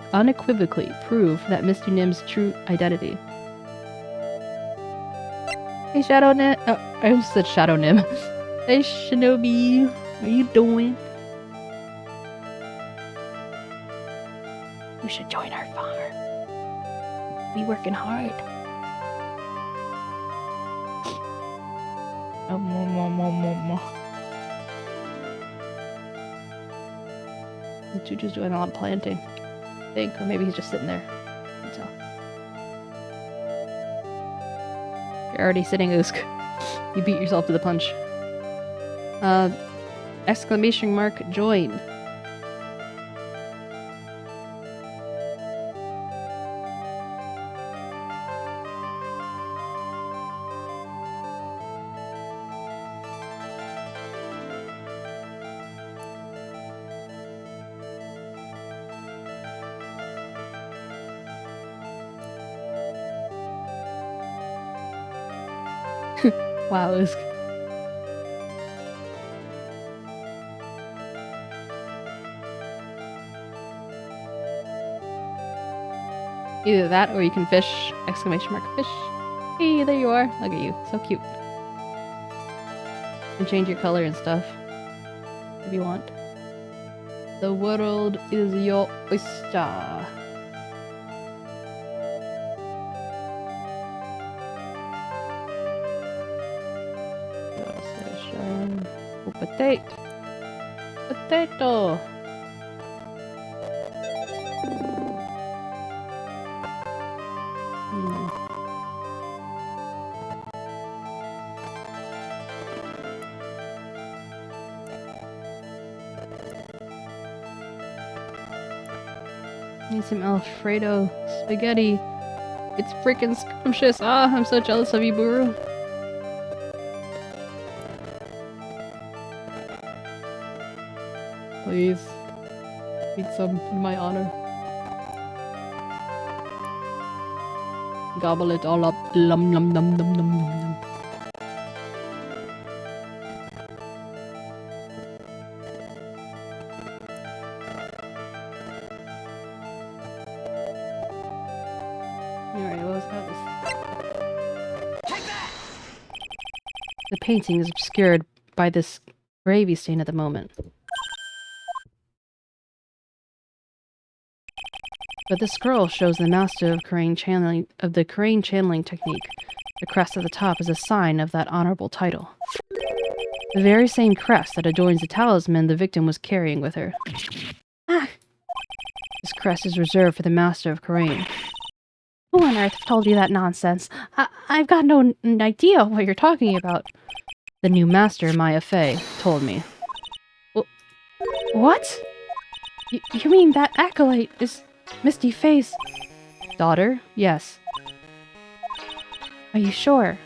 prove that Miss 𝗟𝗀𝘀's true identity. Hey, Shadow Nim. Oh, I almost said Shadow Nim. Hey, Shinobi. How you doing? You should join our farm. We working hard. Chuchu's doing a lot of planting. I think, or maybe he's just sitting there. Can't tell. You're already sitting, Usk. You beat yourself to the punch. Exclamation mark, join. Wow, Usk. Either that or you can fish! Exclamation mark fish. Hey, there you are. Look at you. So cute. You can change your color and stuff. If you want. The world is your oyster. Oh, potato! Need some Alfredo spaghetti. It's freaking scrumptious. Ah, I'm so jealous of you, Buru. Please. Eat some in my honor. Gobble it all up. Lum lum num num num num num. Alright, what was about this? The painting is obscured by this gravy stain at the moment. But the scroll shows the master of the crane channeling technique. The crest at the top is a sign of that honorable title. The very same crest that adorns the talisman the victim was carrying with her. Ah! This crest is reserved for the master of Crane. Who on earth told you that nonsense? I've got no idea what you're talking about. The new master, 𝗟𝗟𝗀𝗀, told me. What? You mean that acolyte is... Misty Face. Daughter? Yes. Are you sure?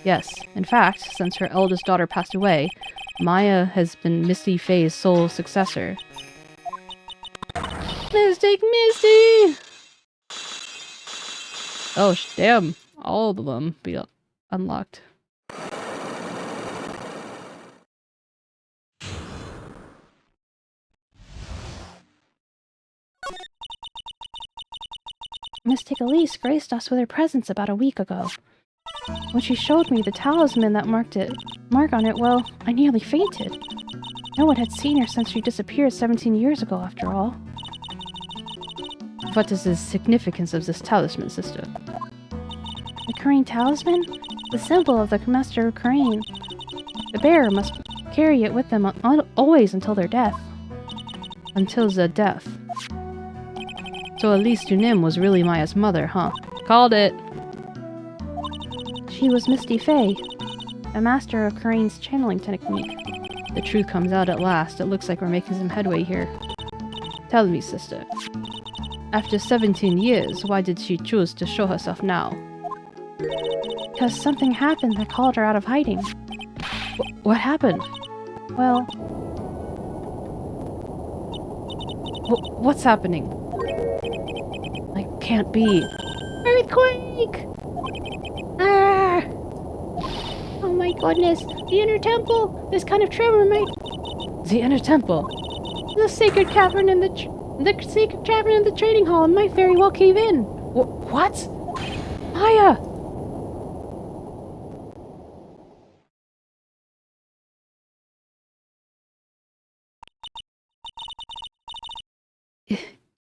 Yes, in fact, since her eldest daughter passed away, Maya has been Misty Faye's sole successor. Mystic Misty! Oh, damn. All of them be unlocked. Mystic Elise graced us with her presence about a week ago. When she showed me the talisman that mark on it, well, I nearly fainted. No one had seen her since she disappeared 17 years ago, after all. What is the significance of this talisman, sister? The Crane talisman? The symbol of the Master of Crane. The bearer must carry it with them always until their death. Until their death. So Elise Dunim was really Maya's mother, huh? Called it! She was Misty Faye, a master of Crane's channeling technique. The truth comes out at last. It looks like we're making some headway here. Tell me, sister. After 17 years, why did she choose to show herself now? Because something happened that called her out of hiding. What happened? Well... What's happening? I can't be. Earthquake! Ah! Oh my goodness! The inner temple! This kind of tremor might... The inner temple? The sacred cavern in the sacred cavern in the trading hall might very well cave in! What? Maya!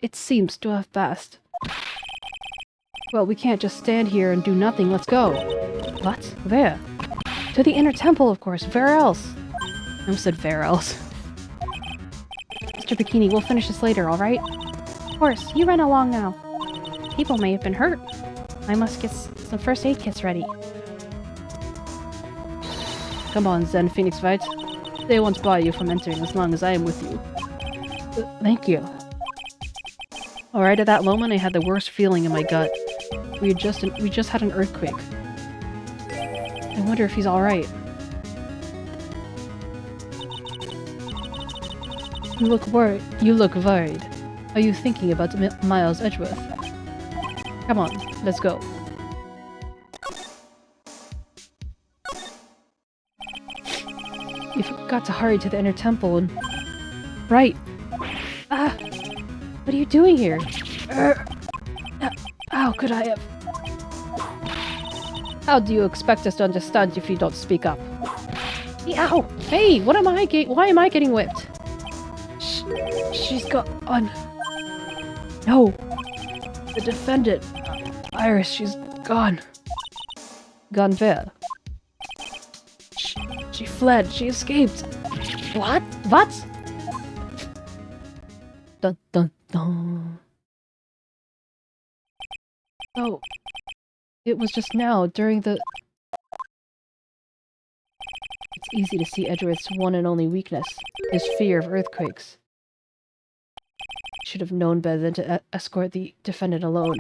It seems to have passed. Well, we can't just stand here and do nothing. Let's go. What? Where? To the inner temple, of course. Where else? I almost said where else. Mr. Bikini, we'll finish this later, alright? Of course, you run along now. People may have been hurt. I must get some first aid kits ready. Come on, Zen Phoenix White. They won't bar you from entering as long as I am with you. Thank you. Alright, at that moment I had the worst feeling in my gut. We just had an earthquake. I wonder if he's alright. You look worried. Are you thinking about Miles Edgeworth? Come on, let's go. We've got to hurry to the inner temple and... Right! Ah! What are you doing here? How could I have... How do you expect us to understand if you don't speak up? Ow! Hey, why am I getting whipped? She's gone. No! The defendant. Iris, she's gone. Gone where? She fled. She escaped. What? What? Dun dun dun. Oh. It was just now, during the... It's easy to see Edgeworth's one and only weakness, his fear of earthquakes. I should have known better than to escort the defendant alone.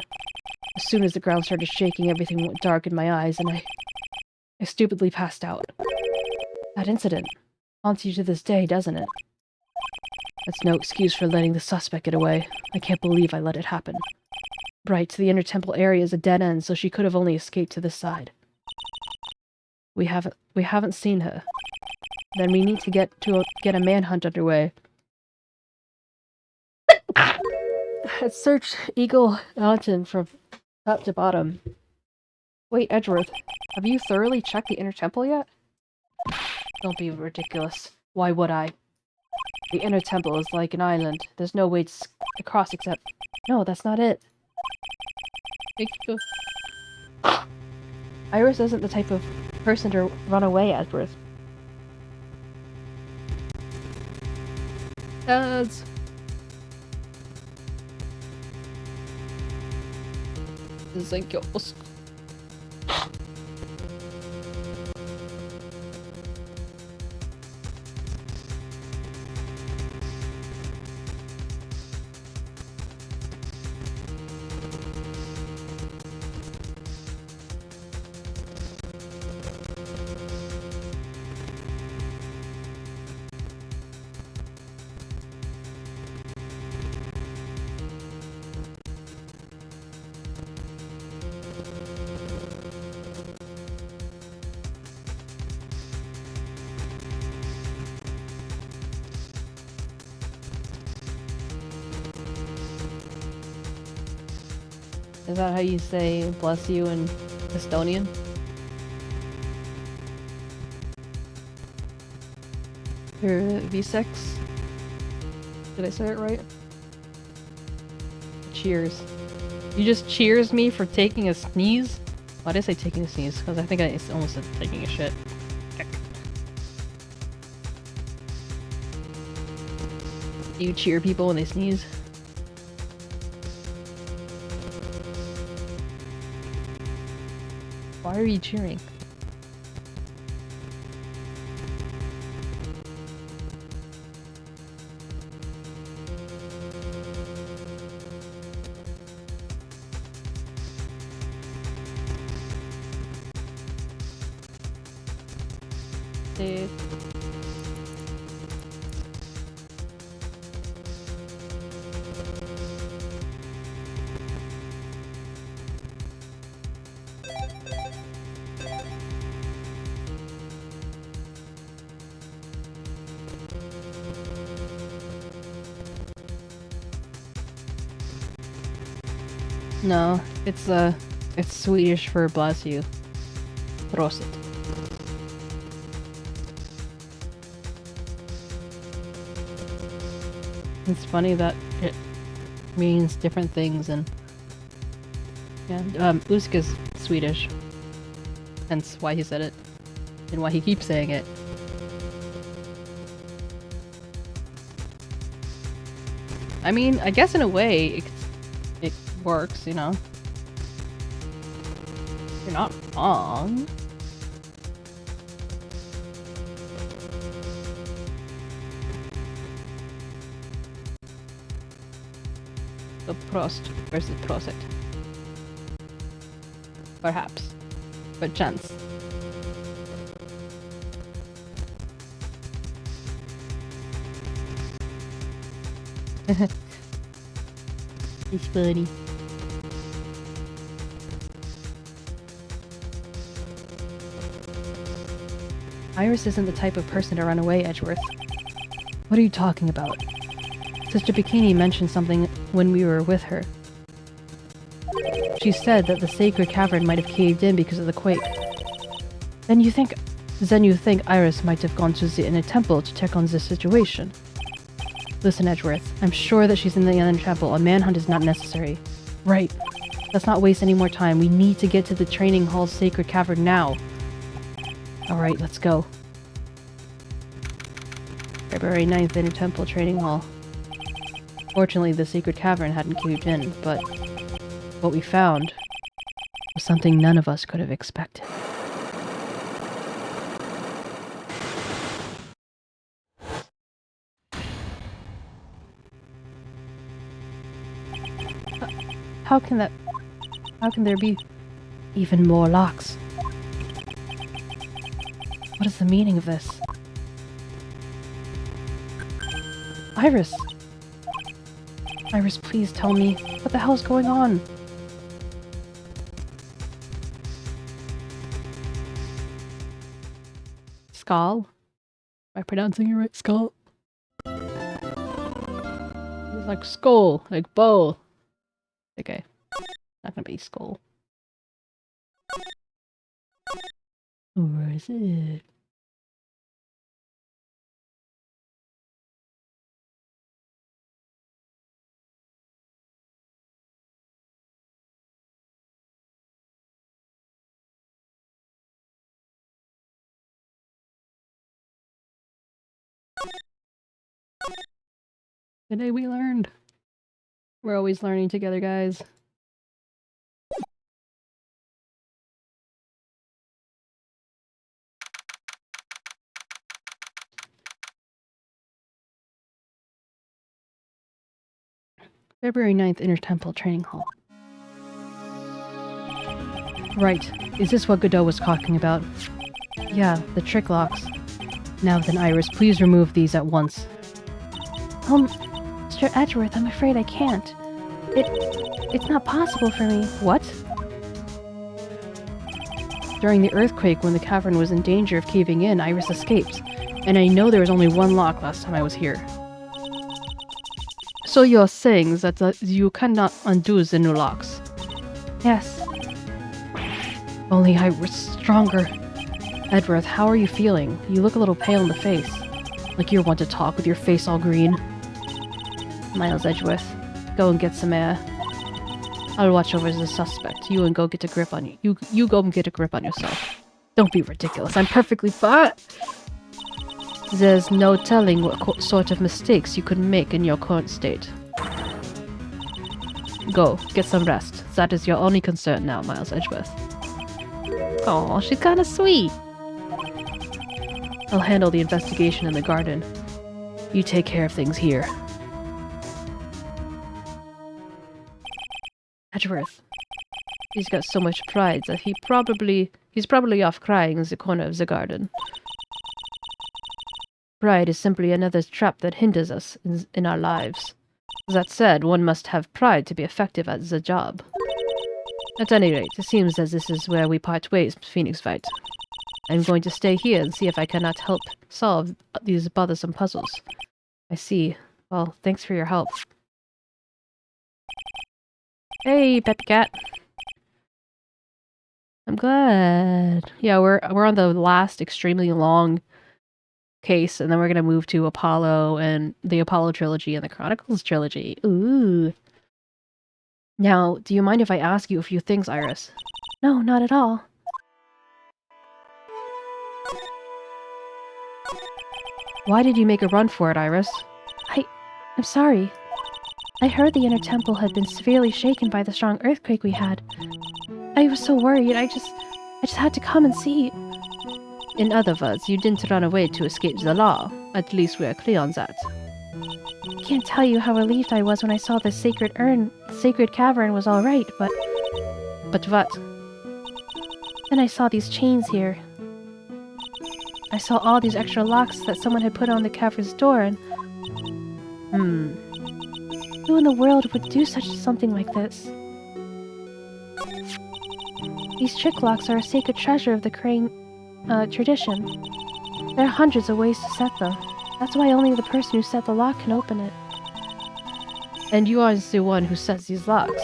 As soon as the ground started shaking, everything went dark in my eyes, and I stupidly passed out. That incident haunts you to this day, doesn't it? That's no excuse for letting the suspect get away. I can't believe I let it happen. Right, the inner temple area is a dead end, so she could have only escaped to this side. We haven't seen her. Then we need to get a manhunt underway. Let's search Eagle Mountain from top to bottom. Wait, Edgeworth, have you thoroughly checked the inner temple yet? Don't be ridiculous. Why would I? The inner temple is like an island. There's no way to cross except... No, that's not it. Iris isn't the type of person to run away, Edgeworth. Dads! Thank you. Is that how you say bless you in Estonian? Or V6? Did I say it right? Cheers. You just cheers me for taking a sneeze? Why did I say taking a sneeze? Because I think I almost said taking a shit. Do you cheer people when they sneeze? Why are you cheering? Dude. No, it's Swedish for bless you. Prosit. It's funny that it means different things, and yeah, 𝗟𝗶𝗀𝗀's Swedish, hence why he said it, and why he keeps saying it. I mean, I guess in a way, it works, you know? You're not wrong. So Prost versus Prosit. Perhaps. But chance. It's funny. Iris isn't the type of person to run away, Edgeworth. What are you talking about? Sister Bikini mentioned something when we were with her. She said that the sacred cavern might have caved in because of the quake. Then you think Iris might have gone to the inner temple to check on the situation. Listen, Edgeworth, I'm sure that she's in the inner temple. A manhunt is not necessary. Right. Let's not waste any more time. We need to get to the training hall's sacred cavern now. Alright, let's go. February 9th, Inner Temple Training Hall. Fortunately, the secret cavern hadn't caved in, but what we found was something none of us could have expected. How can there be even more locks? What is the meaning of this? Iris! Iris, please tell me. What the hell is going on? Skull? Am I pronouncing it right? Skull? It's like skull, like bowl. Okay. Not gonna be skull. Where is it? Today we learned. We're always learning together, guys. February 9th, Inner Temple Training Hall. Right. Is this what Godot was talking about? Yeah, the trick locks. Now then, Iris, please remove these at once. Mr. Edgeworth, I'm afraid I can't. It's not possible for me. What? During the earthquake, when the cavern was in danger of caving in, Iris escaped. And I know there was only one lock last time I was here. So you're saying that you cannot undo the new locks? Yes. Only I was stronger. Edworth, how are you feeling? You look a little pale in the face. Like you're one to talk with your face all green. Miles Edgeworth. Go and get some air. I'll watch over the suspect. You and go get a grip on you. You go and get a grip on yourself. Don't be ridiculous. I'm perfectly fine. There's no telling what sort of mistakes you could make in your current state. Go, get some rest. That is your only concern now, Miles Edgeworth. Oh, she's kind of sweet. I'll handle the investigation in the garden. You take care of things here. Edgeworth. He's got so much pride that he's probably off crying in the corner of the garden. Pride is simply another trap that hinders us in our lives. That said, one must have pride to be effective at the job. At any rate, it seems as this is where we part ways, 𝗟𝗡𝗀. I'm going to stay here and see if I cannot help solve these bothersome puzzles. I see. Well, thanks for your help. Hey, Peppy Cat. I'm glad. Yeah, we're on the last extremely long case, and then we're gonna move to Apollo and the Apollo trilogy and the Chronicles trilogy. Ooh. Now, do you mind if I ask you a few things, Iris? No, not at all. Why did you make a run for it, Iris? I'm sorry. I heard the inner temple had been severely shaken by the strong earthquake we had. I was so worried, I just had to come and see. In other words, you didn't run away to escape the law. At least we're clear on that. I can't tell you how relieved I was when I saw the sacred cavern was alright, but... But what? Then I saw these chains here. I saw all these extra locks that someone had put on the cavern's door and... Who in the world would do something like this? These trick locks are a sacred treasure of the Crane tradition. There are hundreds of ways to set them. That's why only the person who set the lock can open it. And you are the one who sets these locks.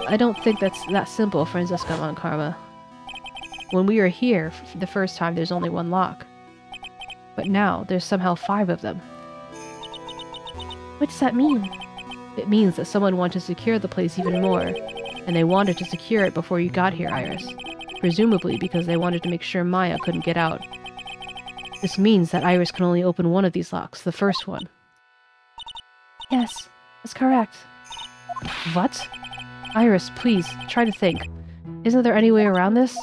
I don't think that's that simple, Franziska von Karma. When we were here the first time, there's only one lock. But now, there's somehow 5 of them. What does that mean? It means that someone wanted to secure the place even more, and they wanted to secure it before you got here, Iris. Presumably because they wanted to make sure Maya couldn't get out. This means that Iris can only open one of these locks, the first one. Yes, that's correct. What? Iris, please, try to think. Isn't there any way around this?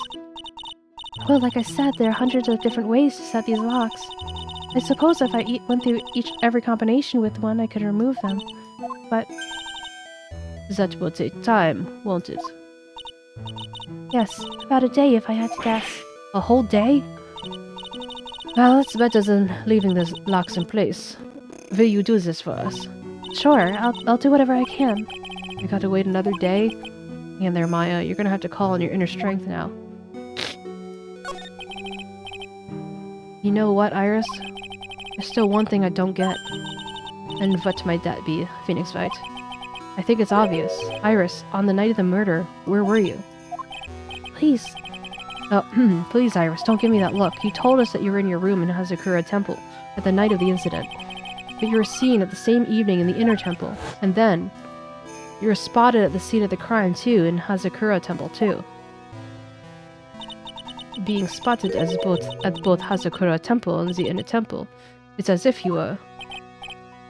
Well, like I said, there are hundreds of different ways to set these locks. I suppose if I went through every combination with one, I could remove them. But... that will take time, won't it? Yes, about a day if I had to guess. A whole day? Well, it's better than leaving the locks in place. Will you do this for us? Sure, I'll do whatever I can. You gotta wait another day? And there, Maya, you're gonna have to call on your inner strength now. You know what, Iris? There's still one thing I don't get. And what might that be, 𝗟𝗡𝗀𝘀? I think it's obvious. Iris, on the night of the murder, where were you? Please. Oh, please, Iris, don't give me that look. You told us that you were in your room in 𝗟𝗂𝗪 Temple at the night of the incident. But you were seen at the same evening in the inner temple, and then you were spotted at the scene of the crime too, in 𝗟𝗂𝗪 Temple too. Being spotted at both 𝗟𝗂𝗪 Temple and the inner temple, it's as if you were...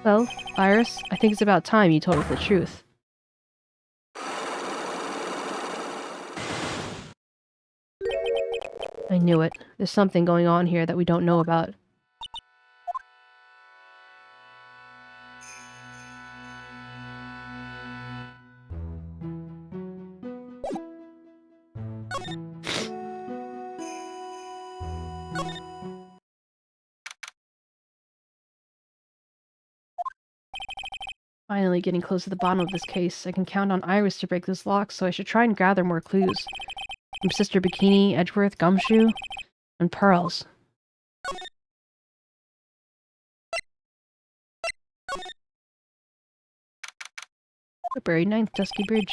Well, Iris, I think it's about time you told us the truth. I knew it. There's something going on here that we don't know about. Finally getting close to the bottom of this case. I can count on Iris to break this lock, so I should try and gather more clues. From Sister Bikini, Edgeworth, Gumshoe, and Pearls. Buried 9th, 𝗟𝗏𝗀𝗀𝗀.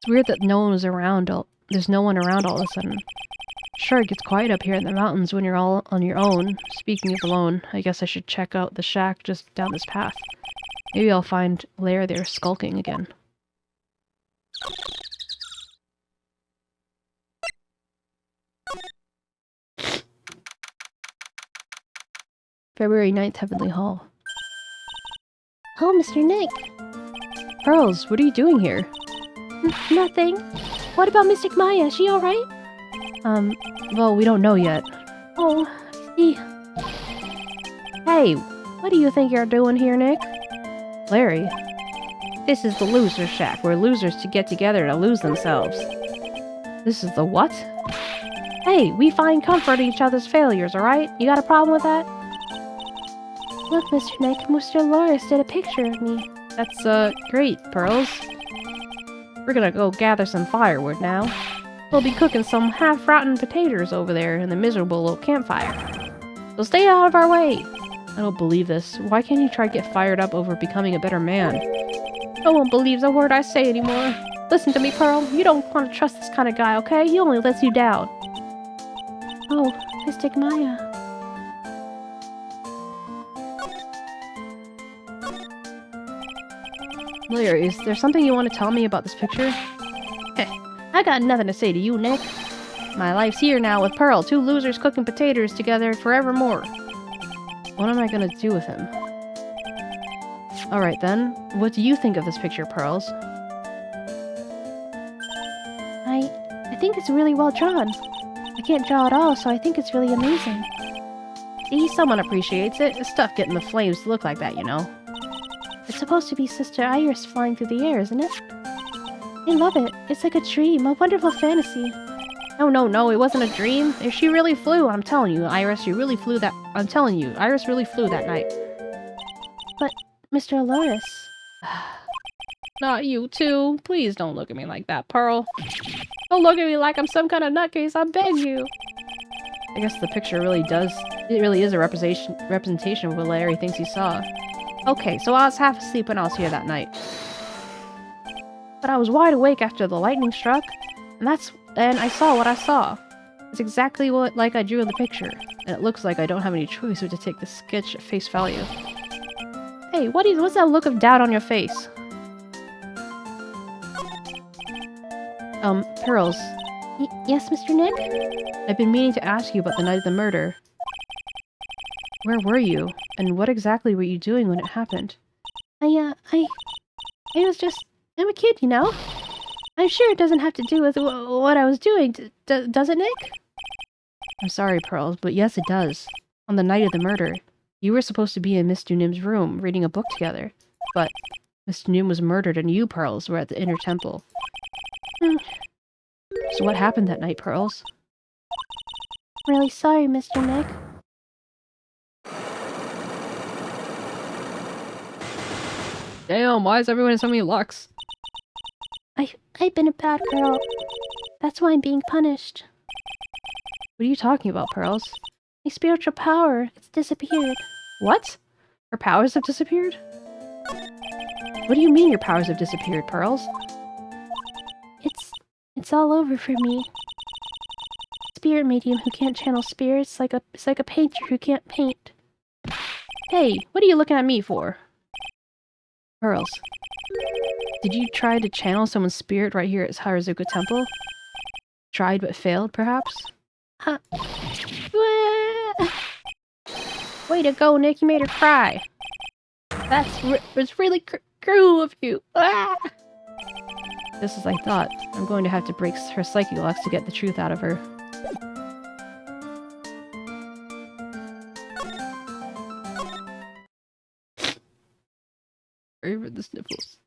It's weird that no one was around. There's no one around all of a sudden. Sure, it gets quiet up here in the mountains when you're all on your own. Speaking of alone, I guess I should check out the shack just down this path. Maybe I'll find Lair there skulking again. February 9th, Heavenly Hall. Oh, Mr. Nick. Pearls, what are you doing here? Nothing. What about Mystic Maya? Is she alright? Well, we don't know yet. Oh, I see. Hey, what do you think you're doing here, Nick? Larry. This is the loser shack, where losers to get together to lose themselves. This is the what? Hey, we find comfort in each other's failures, alright? You got a problem with that? Look, Mr. Nick, Mr. Loris did a picture of me. That's, great, Pearls. We're gonna go gather some firewood now. We'll be cooking some half-rotten potatoes over there in the miserable little campfire. So stay out of our way! I don't believe this. Why can't you try to get fired up over becoming a better man? No one believes a word I say anymore. Listen to me, Pearl. You don't want to trust this kind of guy, okay? He only lets you down. Oh, Mystic Maya. Larry, is there something you want to tell me about this picture? I got nothing to say to you, Nick. My life's here now with Pearl, two losers cooking potatoes together forevermore. What am I gonna do with him? Alright then, what do you think of this picture, Pearls? I think it's really well drawn. I can't draw at all, so I think it's really amazing. See, someone appreciates it. It's tough getting the flames to look like that, you know. It's supposed to be Sister Iris flying through the air, isn't it? I love it. It's like a dream, a wonderful fantasy. No, it wasn't a dream. She really flew, I'm telling you, Iris, you really flew that- I'm telling you, Iris really flew that night. But, Mr. Loris... Not you, too. Please don't look at me like that, Pearl. Don't look at me like I'm some kind of nutcase, I beg you. I guess the picture really does- it really is a representation of what Larry thinks he saw. Okay, so I was half asleep when I was here that night. But I was wide awake after the lightning struck, and I saw what I saw. It's exactly like I drew in the picture, and it looks like I don't have any choice but to take the sketch at face value. Hey, what's that look of doubt on your face? Pearls. Yes, Mr. Nick? I've been meaning to ask you about the night of the murder. Where were you? And what exactly were you doing when it happened? I'm a kid, you know? I'm sure it doesn't have to do with what I was doing, does it, Nick? I'm sorry, Pearls, but yes it does. On the night of the murder, you were supposed to be in Miss Dunim's room, reading a book together. But Miss Dunim was murdered and you, Pearls, were at the inner temple. So what happened that night, Pearls? Really sorry, Mr. Nick. Damn, why is everyone in so many lucks? I've been a bad girl. That's why I'm being punished. What are you talking about, Pearls? My spiritual power, it's disappeared. What? Her powers have disappeared? What do you mean your powers have disappeared, Pearls? It's all over for me. Spirit medium who can't channel spirits, it's like a painter who can't paint. Hey, what are you looking at me for? Pearls, did you try to channel someone's spirit right here at Harazuka Temple? Tried but failed, perhaps? Way to go, Nick, you made her cry. It's really cruel of you. Ah! Just as I thought, I'm going to have to break her psychic locks to get the truth out of her. Sorry for the sniffles.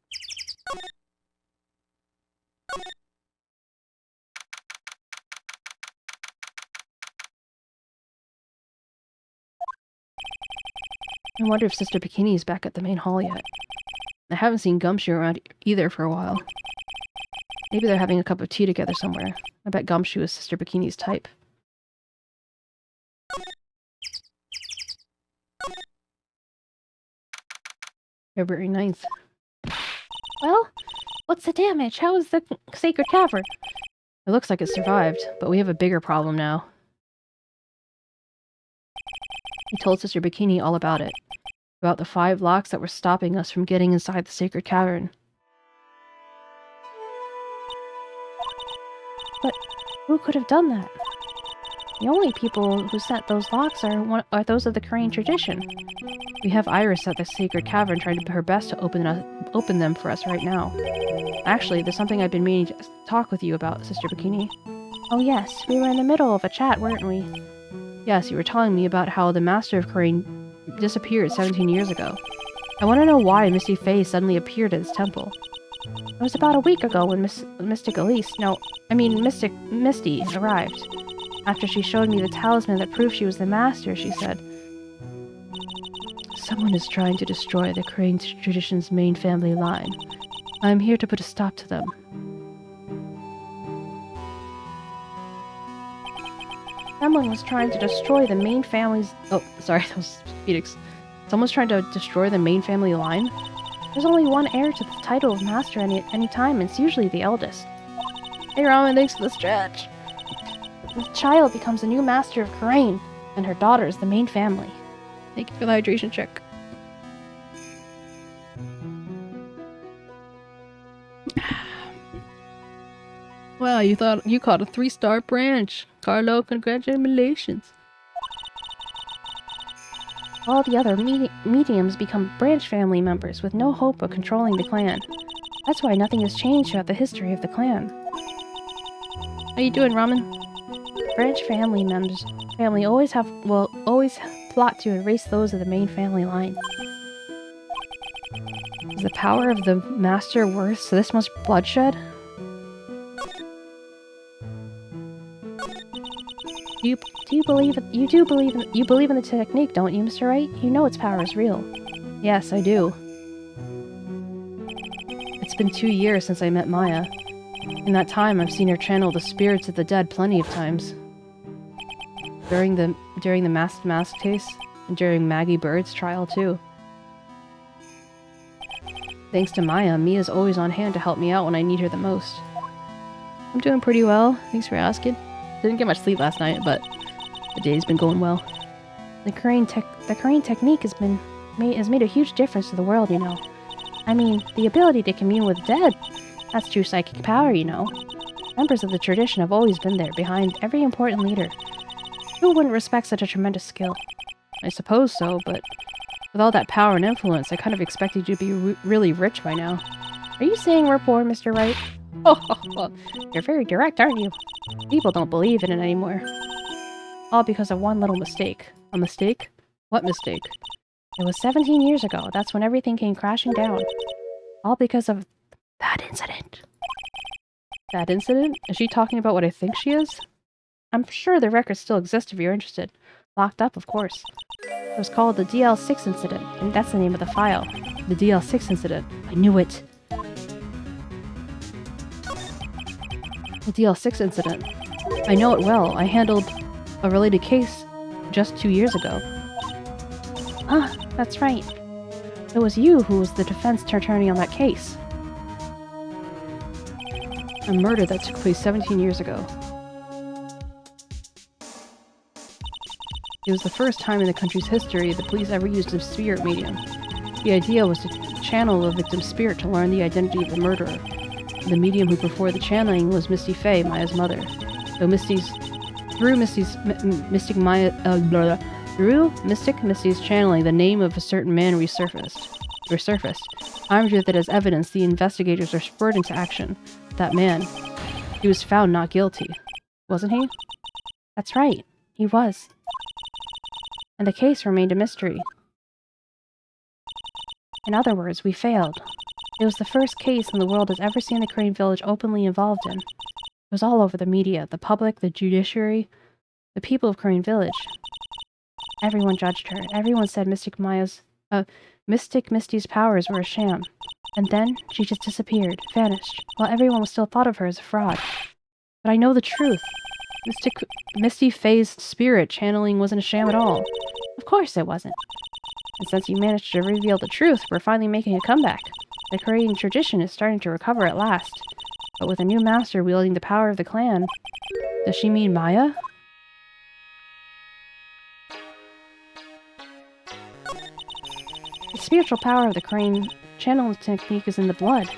I wonder if Sister Bikini is back at the main hall yet. I haven't seen Gumshoe around either for a while. Maybe they're having a cup of tea together somewhere. I bet Gumshoe is Sister Bikini's type. February 9th. Well, What's the damage? How is the sacred cavern? It looks like it survived, but we have a bigger problem now. He told Sister Bikini all about it. About the 5 locks that were stopping us from getting inside the sacred cavern. But who could have done that? The only people who set those locks are those of the Crane tradition. We have Iris at the sacred cavern trying to do her best to open them for us right now. Actually, there's something I've been meaning to talk with you about, Sister Bikini. Oh yes, we were in the middle of a chat, weren't we? Yes, you were telling me about how the Master of Crane disappeared 17 years ago. I want to know why Misty Faye suddenly appeared at his temple. It was about a week ago when Mystic Misty arrived. After she showed me the talisman that proved she was the Master, she said, "Someone is trying to destroy the Crane tradition's main family line. I am here to put a stop to them." Someone was trying to destroy the main family's... Oh, sorry, that was Phoenix. Someone's trying to destroy the main family line? There's only one heir to the title of Master at any time, and it's usually the eldest. Hey Ramen, thanks for the stretch. The child becomes the new Master of Crane, and her daughter is the main family. Thank you for the hydration check. Wow, you thought you caught a 3-star branch. Carlo, congratulations. All the other mediums become branch family members with no hope of controlling the clan. That's why nothing has changed throughout the history of the clan. How you doing, Ramen? Branch family members always plot to erase those of the main family line. Is the power of the Master worth this much bloodshed? You believe in the technique, don't you, Mr. Wright? You know its power is real. Yes, I do. It's been 2 years since I met Maya. In that time, I've seen her channel the spirits of the dead plenty of times. During the mask case, and during Maggie Bird's trial too. Thanks to Maya, Mia's always on hand to help me out when I need her the most. I'm doing pretty well, thanks for asking. Didn't get much sleep last night, but the day's been going well. The Crane technique has made a huge difference to the world, you know. I mean, the ability to commune with dead, that's true psychic power, you know. Members of the tradition have always been there, behind every important leader. Who wouldn't respect such a tremendous skill? I suppose so, but with all that power and influence, I kind of expected you to be really rich by now. Are you saying we're poor, Mr. Wright? Oh, you're very direct, aren't you? People don't believe in it anymore. All because of one little mistake. A mistake? What mistake? It was 17 years ago. That's when everything came crashing down. All because of that incident. That incident? Is she talking about what I think she is? I'm sure the records still exist if you're interested. Locked up, of course. It was called the DL6 incident, and that's the name of the file. The DL6 incident. I knew it. The DL6 incident. I know it well. I handled a related case just 2 years ago. Ah, that's right. It was you who was the defense attorney on that case. A murder that took place 17 years ago. It was the first time in the country's history the police ever used a spirit medium. The idea was to channel the victim's spirit to learn the identity of the murderer. The medium who performed the channeling was Misty Faye, Maya's mother. Through Misty's channeling, the name of a certain man resurfaced. Armed with it as evidence, the investigators were spurred into action. That man, he was found not guilty, wasn't he? That's right, he was. And the case remained a mystery. In other words, we failed. It was the first case in the world has ever seen the Crane Village openly involved in. It was all over the media, the public, the judiciary, the people of Crane Village. Everyone judged her. Everyone said Mystic Misty's powers were a sham. And then, she just disappeared, vanished, while everyone still thought of her as a fraud. But I know the truth. Misty Faye's spirit channeling wasn't a sham at all. Of course it wasn't. And since you managed to reveal the truth, we're finally making a comeback. The Korean tradition is starting to recover at last. But with a new master wielding the power of the clan. Does she mean Maya? The spiritual power of the Korean channeling technique is in the blood.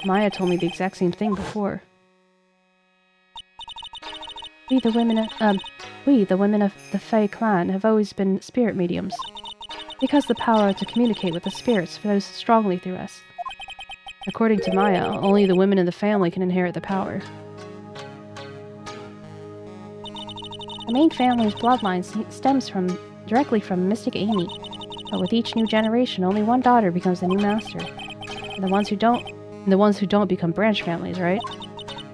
Maya told me the exact same thing before. We, the women of the Fae clan, have always been spirit mediums. Because the power to communicate with the spirits flows strongly through us. According to Maya, only the women in the family can inherit the power. The main family's bloodline stems directly from Mystic Amy, but with each new generation, only one daughter becomes the new master. And the ones who don't become branch families, right?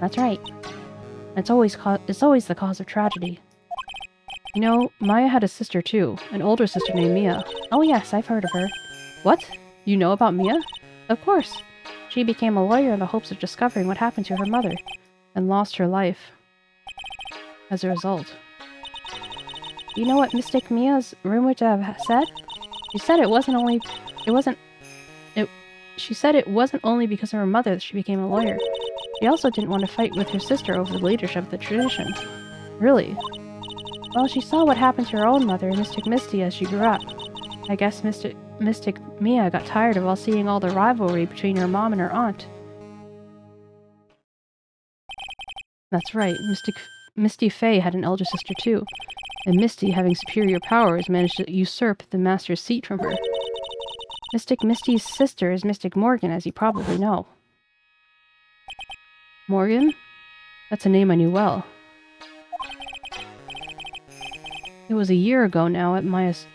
That's right. It's always the cause of tragedy. You know, Maya had a sister too, an older sister named Mia. Oh yes, I've heard of her. What? You know about Mia? Of course. She became a lawyer in the hopes of discovering what happened to her mother. And lost her life. As a result. You know what Mystic Mia's rumored to have said? She said it wasn't only because of her mother that she became a lawyer. She also didn't want to fight with her sister over the leadership of the tradition. Really? Well, she saw what happened to her own mother, Mystic Misty, as she grew up. I guess Mystic Mia got tired of seeing all the rivalry between her mom and her aunt. That's right, Misty Faye had an elder sister too. And Misty, having superior powers, managed to usurp the master's seat from her. Mystic Misty's sister is Mystic Morgan, as you probably know. Morgan? That's a name I knew well. It was a year ago now at Maya's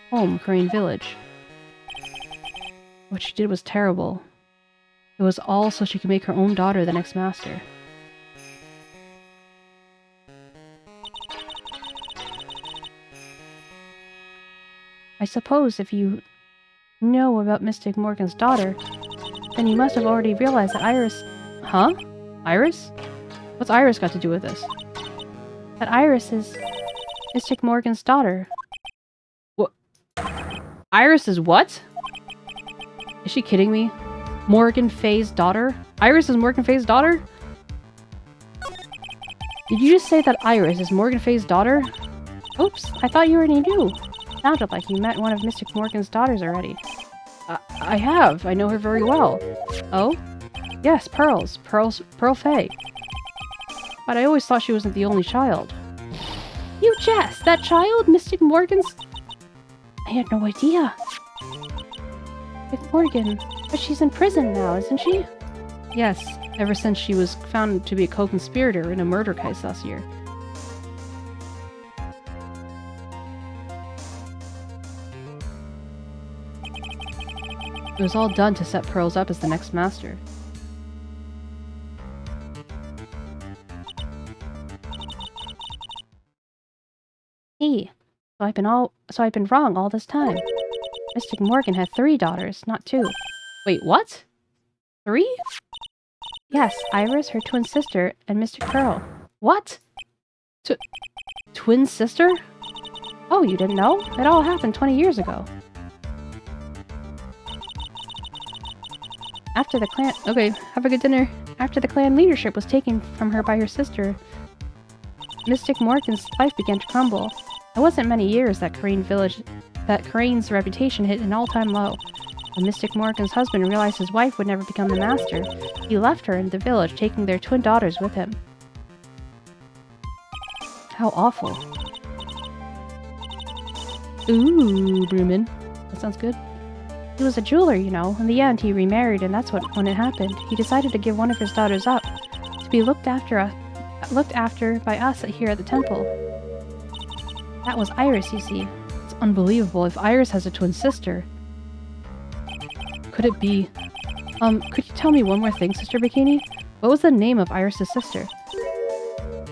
home, Crane Village. What she did was terrible. It was all so she could make her own daughter the next master. I suppose if you know about Mystic Morgan's daughter, then you must have already realized that Iris... Huh? Iris? What's Iris got to do with this? That Iris is Mystic Morgan's daughter. What? Iris is what? Is she kidding me? Morgan Faye's daughter? Iris is Morgan Faye's daughter? Did you just say that Iris is Morgan Faye's daughter? Oops, I thought you already knew. Sounded like you met one of Mystic Morgan's daughters already. I have. I know her very well. Oh? Yes, Pearl Faye. But I always thought she wasn't the only child. You jest! That child? Mystic Morgan's... I had no idea. Mystic Morgan. But she's in prison now, isn't she? Yes, ever since she was found to be a co-conspirator in a murder case last year. It was all done to set Pearls up as the next master. Hey, so I've been wrong all this time. Mystic Morgan had 3 daughters, not 2. Wait, what? 3? Yes, Iris, her twin sister, and Mystic Pearl. What? Twin sister? Oh, you didn't know? It all happened 20 years ago. After the clan... Okay, have a good dinner. After the clan leadership was taken from her by her sister, Mystic Morgan's life began to crumble. It wasn't many years that Crane's reputation hit an all-time low. When Mystic Morgan's husband realized his wife would never become the master, he left her in the village, taking their twin daughters with him. How awful. Ooh, Brewman. That sounds good. He was a jeweler, you know. In the end, he remarried, and that's when it happened. He decided to give one of his daughters up, to be looked after by us here at the temple. That was Iris, you see. It's unbelievable. If Iris has a twin sister... Could it be... could you tell me one more thing, Sister Bikini? What was the name of Iris' sister?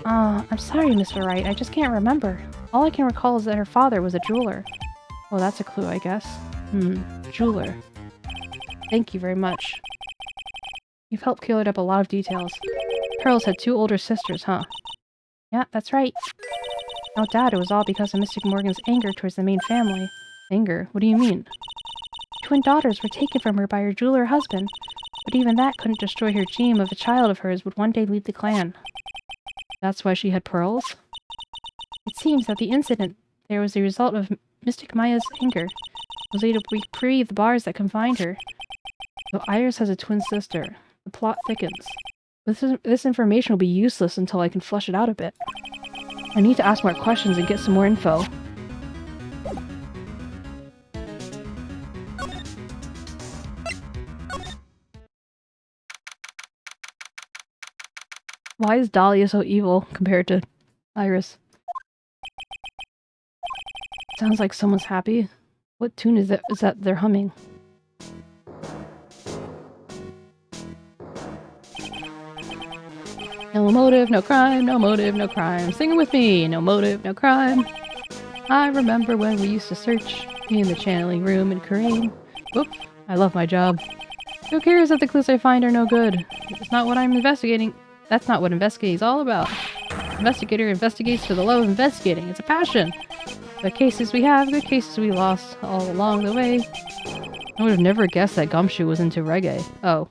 I'm sorry, Mr. Wright. I just can't remember. All I can recall is that her father was a jeweler. Well, that's a clue, I guess. Jeweler. Thank you very much. You've helped clear up a lot of details. Pearls had 2 older sisters, huh? Yeah, that's right. No doubt it was all because of Mystic Morgan's anger towards the main family. Anger? What do you mean? Twin daughters were taken from her by her jeweler husband. But even that couldn't destroy her dream of a child of hers would one day lead the clan. That's why she had pearls? It seems that the incident there was the result of Mystic Maya's anger. Was able to reprieve the bars that confined her. So Iris has a twin sister. The plot thickens. This information will be useless until I can flush it out a bit. I need to ask more questions and get some more info. Why is Dahlia so evil compared to Iris? Sounds like someone's happy. What tune is that they're humming? No motive, no crime, no motive, no crime. Sing it with me. No motive, no crime. I remember when we used to search in the channeling room in Korean. Whoop, I love my job. Who cares if the clues I find are no good? It's not what I'm investigating. That's not what investigating is all about. Investigator investigates for the love of investigating. It's a passion. The cases we have, the cases we lost all along the way. I would have never guessed that 𝗟𝗶𝗀𝘀 was into reggae. Oh.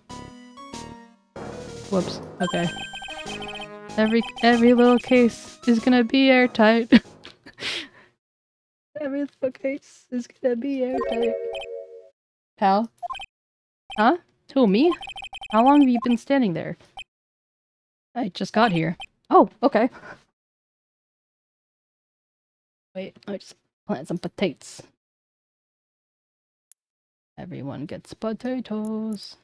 Whoops. Okay. Every little case is gonna be airtight. Every little case is gonna be airtight. Pal? Huh? Who, me? How long have you been standing there? I just got here. Oh, okay. Wait, I just plant some potatoes. Everyone gets potatoes.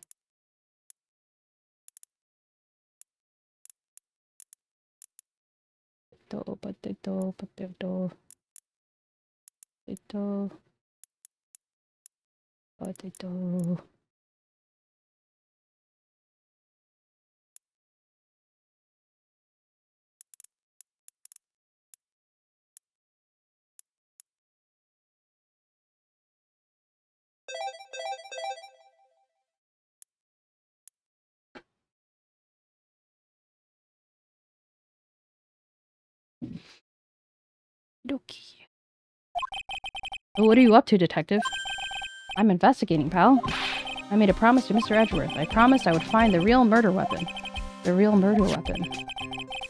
Potato, potato, potato. Potato. Potato. Dokie. What are you up to, detective? I'm investigating, pal. I made a promise to Mr. Edgeworth. I promised I would find the real murder weapon. The real murder weapon.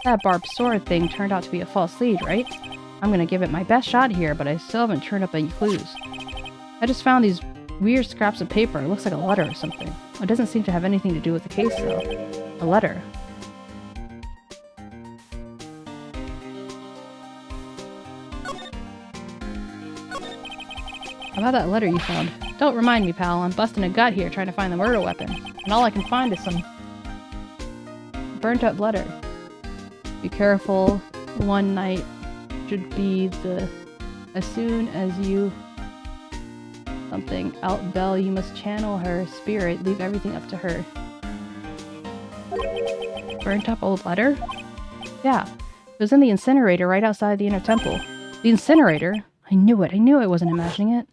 That barbed sword thing turned out to be a false lead, right? I'm gonna give it my best shot here, but I still haven't turned up any clues. I just found these weird scraps of paper. It looks like a letter or something. It doesn't seem to have anything to do with the case, though. A letter. How about that letter you found? Don't remind me, pal. I'm busting a gut here trying to find the murder weapon. And all I can find is some burnt up letter. Be careful. One night should be the... As soon as you... Something. Out Belle, you must channel her spirit. Leave everything up to her. Burnt up old letter? Yeah. It was in the incinerator right outside the inner temple. The incinerator? I knew it. I knew I wasn't imagining it.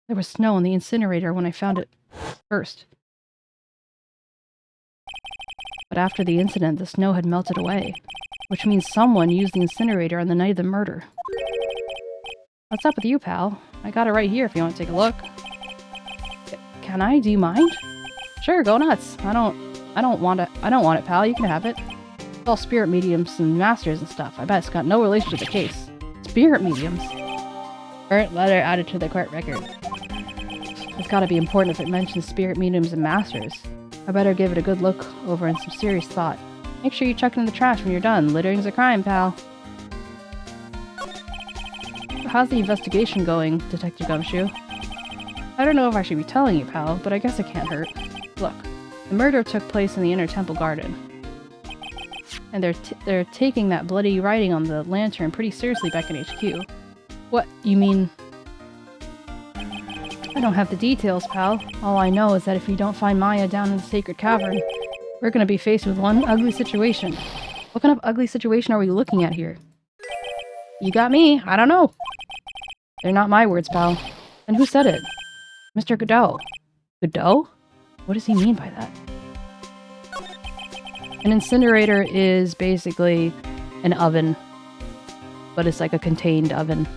There was snow in the incinerator when I found it first. But after the incident, the snow had melted away, which means someone used the incinerator on the night of the murder. What's up with you, pal? I got it right here if you want to take a look. Can I? Do you mind? Sure, go nuts. I don't want it, pal. You can have it. It's all spirit mediums and masters and stuff. I bet it's got no relation to the case. Spirit mediums? Burnt letter added to the court record. It's gotta be important if it mentions spirit mediums and masters. I better give it a good look over and some serious thought. Make sure you check it in the trash when you're done. Littering's a crime, pal. How's the investigation going, Detective 𝗟𝗏𝗀𝘀? I don't know if I should be telling you, pal, but I guess it can't hurt. Look, the murder took place in the inner temple garden. And they're taking that bloody writing on the lantern pretty seriously back in HQ. What? You mean... I don't have the details, pal. All I know is that if we don't find Maya down in the sacred cavern, we're gonna be faced with one ugly situation. What kind of ugly situation are we looking at here? You got me. I don't know. They're not my words, pal. And who said it? Mr. Godot. Godot? What does he mean by that? An incinerator is basically an oven, but it's like a contained oven.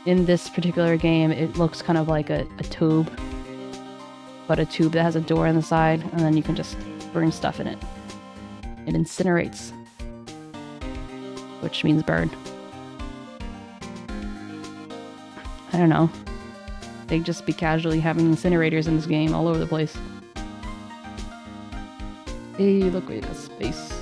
in this particular game, it looks kind of like a tube. But a tube that has a door on the side, and then you can just burn stuff in it. It incinerates. Which means burn. I don't know. They'd just be casually having incinerators in this game all over the place. Hey, look, we got space.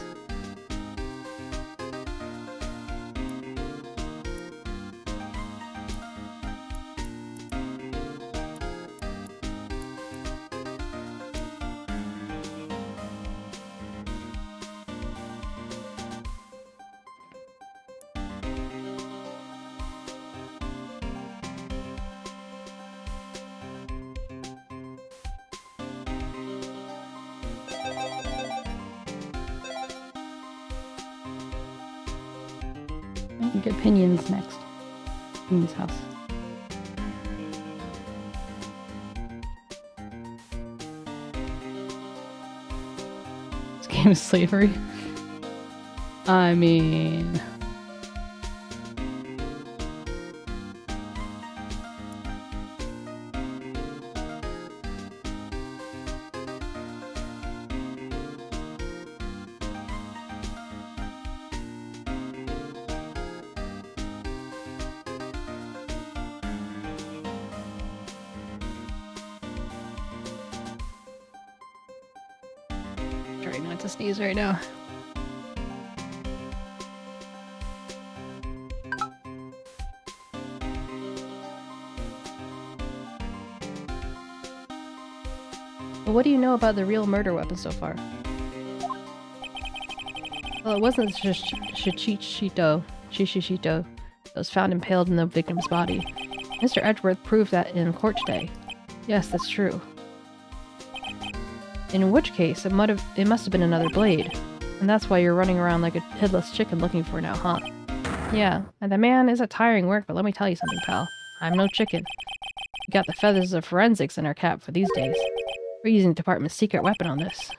I can get Pinions next. Pinion's house. This game is slavery. I mean... Trying not to sneeze right now. Well, what do you know about the real murder weapon so far? Well, it wasn't 𝗟𝗶ጵه𝗸𝘀 that was found impaled in the victim's body. Mr. Edgeworth proved that in court today. Yes, that's true. In which case, it must have been another blade. And that's why you're running around like a headless chicken looking for it now, huh? Yeah, and the man is a tiring work, but let me tell you something, pal. I'm no chicken. We got the feathers of forensics in our cap for these days. We're using the department's secret weapon on this.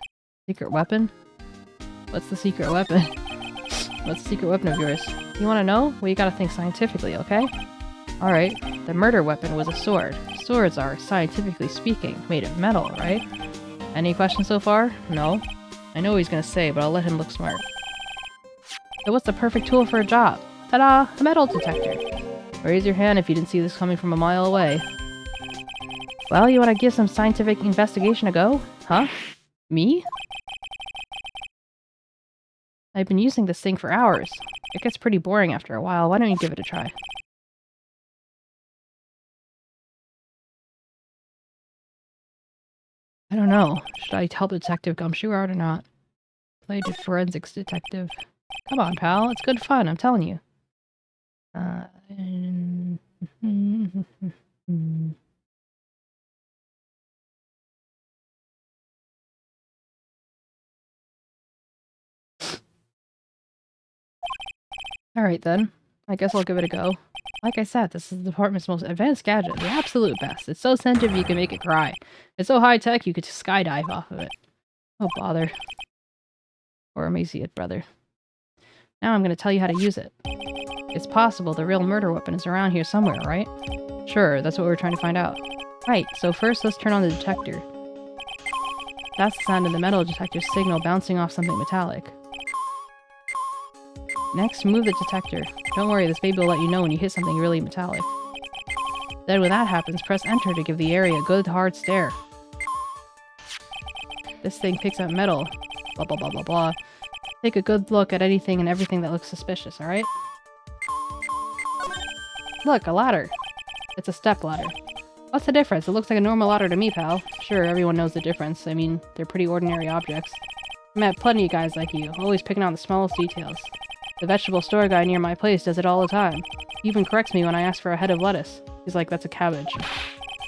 Secret weapon? What's the secret weapon? What's the secret weapon of yours? You wanna know? Well, you gotta think scientifically, okay? Alright, the murder weapon was a sword. Swords are, scientifically speaking, made of metal, right? Any questions so far? No? I know what he's gonna say, but I'll let him look smart. So what's the perfect tool for a job? Ta-da! A metal detector! Raise your hand if you didn't see this coming from a mile away. Well, you wanna give some scientific investigation a go? Huh? Me? I've been using this thing for hours. It gets pretty boring after a while. Why don't you give it a try? I don't know. Should I help Detective Gumshoe out or not? Play the forensics detective. Come on, pal. It's good fun, I'm telling you. Alright then. I guess I'll give it a go. Like I said, this is the department's most advanced gadget. The absolute best. It's so sensitive you can make it cry. It's so high-tech you could just skydive off of it. Oh bother. Or emaciate brother. Now I'm gonna tell you how to use it. It's possible the real murder weapon is around here somewhere, right? Sure, that's what we're trying to find out. Right, so first let's turn on the detector. That's the sound of the metal detector's signal bouncing off something metallic. Next, move the detector. Don't worry, this baby will let you know when you hit something really metallic. Then when that happens, press enter to give the area a good hard stare. This thing picks up metal. Blah blah blah blah blah. Take a good look at anything and everything that looks suspicious, alright? Look, a ladder. It's a step ladder. What's the difference? It looks like a normal ladder to me, pal. Sure, everyone knows the difference. I mean, they're pretty ordinary objects. I met plenty of guys like you, always picking out the smallest details. The vegetable store guy near my place does it all the time. He even corrects me when I ask for a head of lettuce. He's like, that's a cabbage.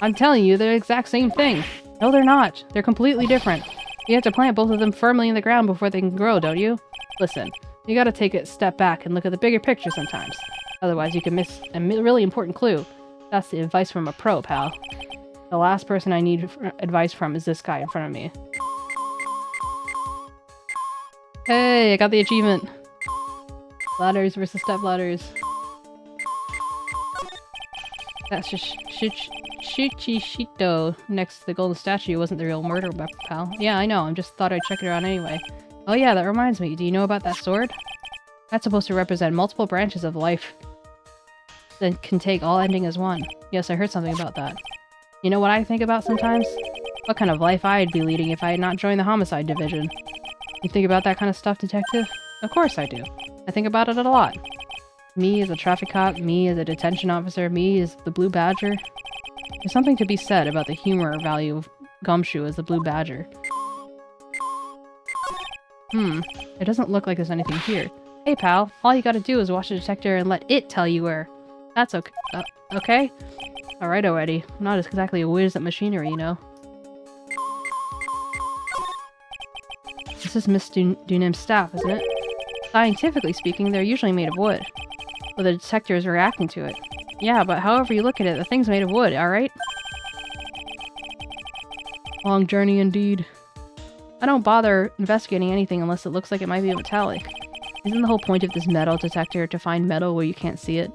I'm telling you, they're the exact same thing. No, they're not. They're completely different. You have to plant both of them firmly in the ground before they can grow, don't you? Listen, you gotta take a step back and look at the bigger picture sometimes. Otherwise, you can miss a really important clue. That's the advice from a pro, pal. The last person I need advice from is this guy in front of me. Hey, I got the achievement. Ladders versus step ladders. That's just 𝗟𝗶ጵ𝗹𝘀 next to the golden statue wasn't the real murder weapon, pal. Yeah, I know. I just thought I'd check it out anyway. Oh yeah, that reminds me. Do you know about that sword? That's supposed to represent multiple branches of life that can take all ending as one. Yes, I heard something about that. You know what I think about sometimes? What kind of life I'd be leading if I had not joined the homicide division. You think about that kind of stuff, detective? Of course I do. I think about it a lot. Me as a traffic cop, me as a detention officer, me as the Blue Badger. There's something to be said about the humor value of Gumshoe as the Blue Badger. It doesn't look like there's anything here. Hey pal, all you gotta do is watch the detector and let it tell you where. That's okay. Okay? Alright already. I'm not exactly a whiz at machinery, you know. This is Miss Dunham's staff, isn't it? Scientifically speaking, they're usually made of wood. Well, the detector is reacting to it. Yeah, but however you look at it, the thing's made of wood, alright? Long journey indeed. I don't bother investigating anything unless it looks like it might be metallic. Isn't the whole point of this metal detector to find metal where you can't see it?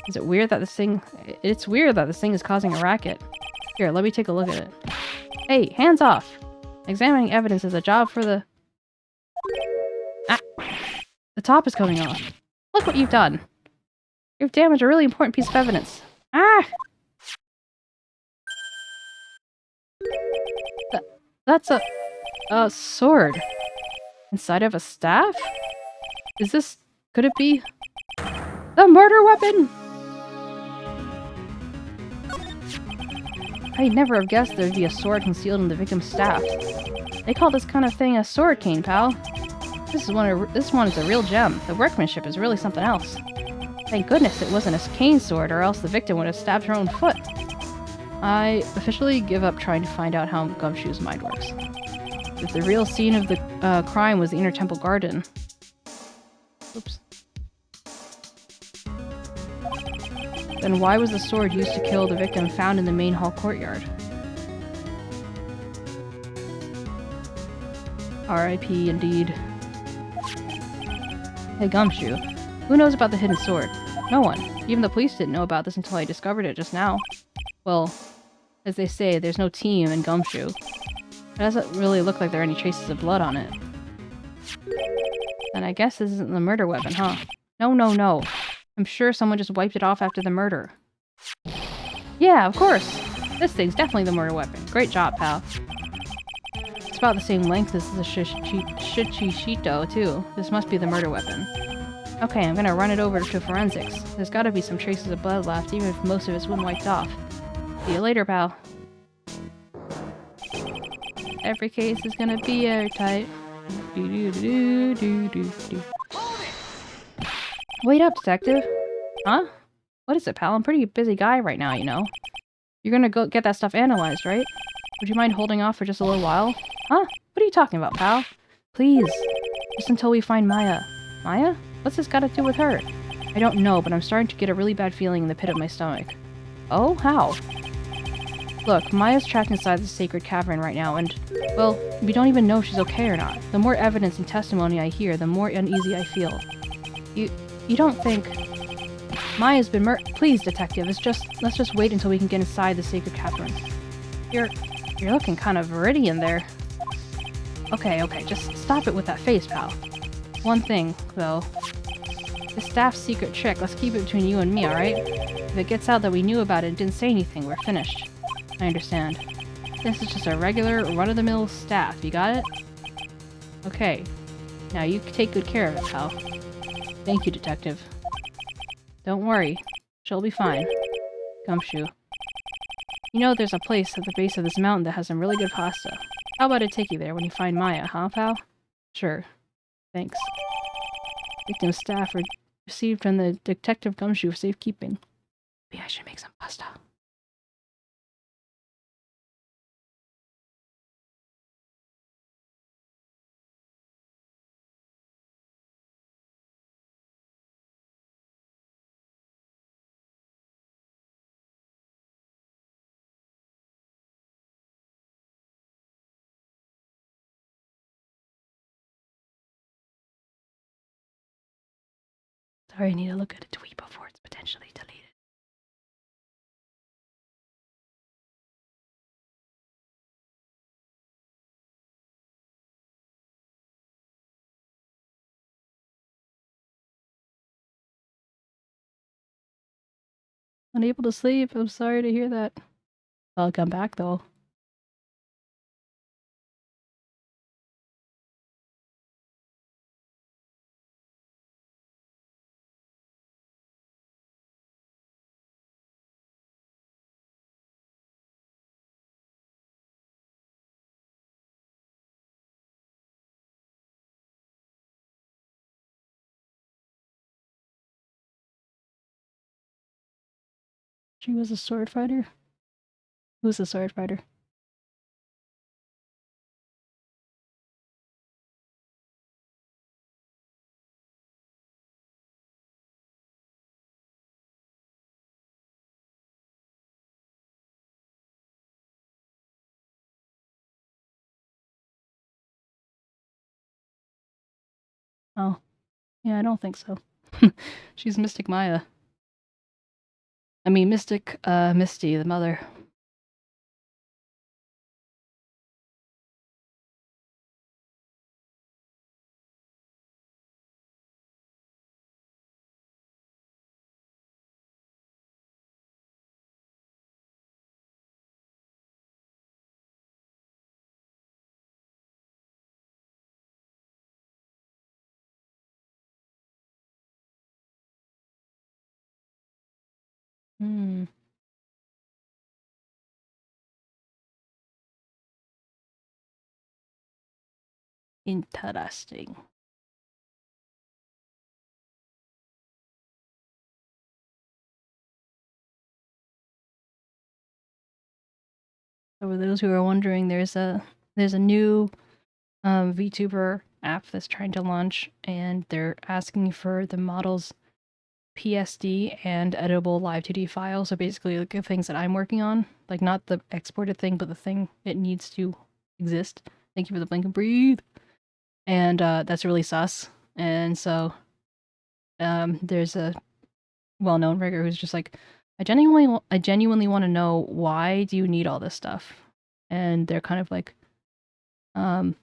Is it weird that this thing... It's weird that this thing is causing a racket. Here, let me take a look at it. Hey, hands off! Examining evidence is a job for the... Ah! The top is coming off. Look what you've done! You've damaged a really important piece of evidence. Ah! That's a sword. Inside of a staff? Is this... Could it be... the murder weapon? I'd never have guessed there'd be a sword concealed in the victim's staff. They call this kind of thing a sword cane, pal. This one is a real gem. The workmanship is really something else. Thank goodness it wasn't a cane sword, or else the victim would have stabbed her own foot. I officially give up trying to find out how Gumshoe's mind works. If the real scene of the crime was the inner temple garden... Oops. Then why was the sword used to kill the victim found in the main hall courtyard? R.I.P. indeed. Hey Gumshoe, who knows about the hidden sword? No one. Even the police didn't know about this until I discovered it just now. Well, as they say, there's no team in Gumshoe. It doesn't really look like there are any traces of blood on it. Then I guess this isn't the murder weapon, huh? No. I'm sure someone just wiped it off after the murder. Yeah, of course! This thing's definitely the murder weapon. Great job, pal. It's about the same length as the 𝗟𝗶ጵ𝗹𝘀, too. This must be the murder weapon. Okay, I'm gonna run it over to forensics. There's gotta be some traces of blood left, even if most of it's been wiped off. See you later, pal. Every case is gonna be airtight. Wait up, detective. Huh? What is it, pal? I'm a pretty busy guy right now, you know. You're gonna go get that stuff analyzed, right? Would you mind holding off for just a little while? Huh? What are you talking about, pal? Please. Just until we find Maya. Maya? What's this got to do with her? I don't know, but I'm starting to get a really bad feeling in the pit of my stomach. Oh? How? Look, Maya's trapped inside the sacred cavern right now, and, well, we don't even know if she's okay or not. The more evidence and testimony I hear, the more uneasy I feel. You don't think... Maya's been Please, detective, let's just wait until we can get inside the sacred cavern. You're looking kind of viridian there. Okay, just stop it with that face, pal. One thing, though. The staff's secret trick, let's keep it between you and me, alright? If it gets out that we knew about it and didn't say anything, we're finished. I understand. This is just a regular, run-of-the-mill staff, you got it? Okay. Now you take good care of it, pal. Thank you, detective. Don't worry. She'll be fine. Gumshoe. You know there's a place at the base of this mountain that has some really good pasta. How about I take you there when you find Maya, huh, pal? Sure. Thanks. Victim staff received from the Detective Gumshoe for safekeeping. Maybe I should make some pasta. Sorry, I need to look at a tweet before it's potentially deleted. unable to sleep. I'm sorry to hear that. I'll come back though. She was a sword fighter? Who's a sword fighter? Oh. Yeah, I don't think so. She's Mystic Maya. I mean, Mystic, Misty, the mother. Hmm. Interesting. For those who are wondering, there's a new VTuber app that's trying to launch, and they're asking for the model's PSD and editable live 2D files. So basically, like the things that I'm working on, like not the exported thing, but the thing it needs to exist. Thank you for the blink and breathe. And that's really sus. And so there's a well-known rigger who's just like, I genuinely want to know, why do you need all this stuff? And they're kind of like, you know,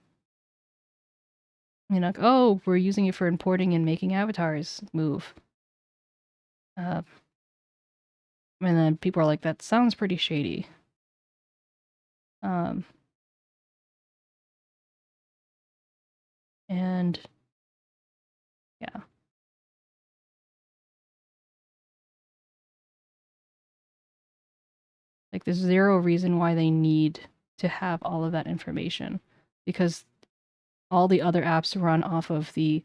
like, oh, we're using it for importing and making avatars move. And then people are like, that sounds pretty shady. And yeah. Like, there's zero reason why they need to have all of that information, because all the other apps run off of the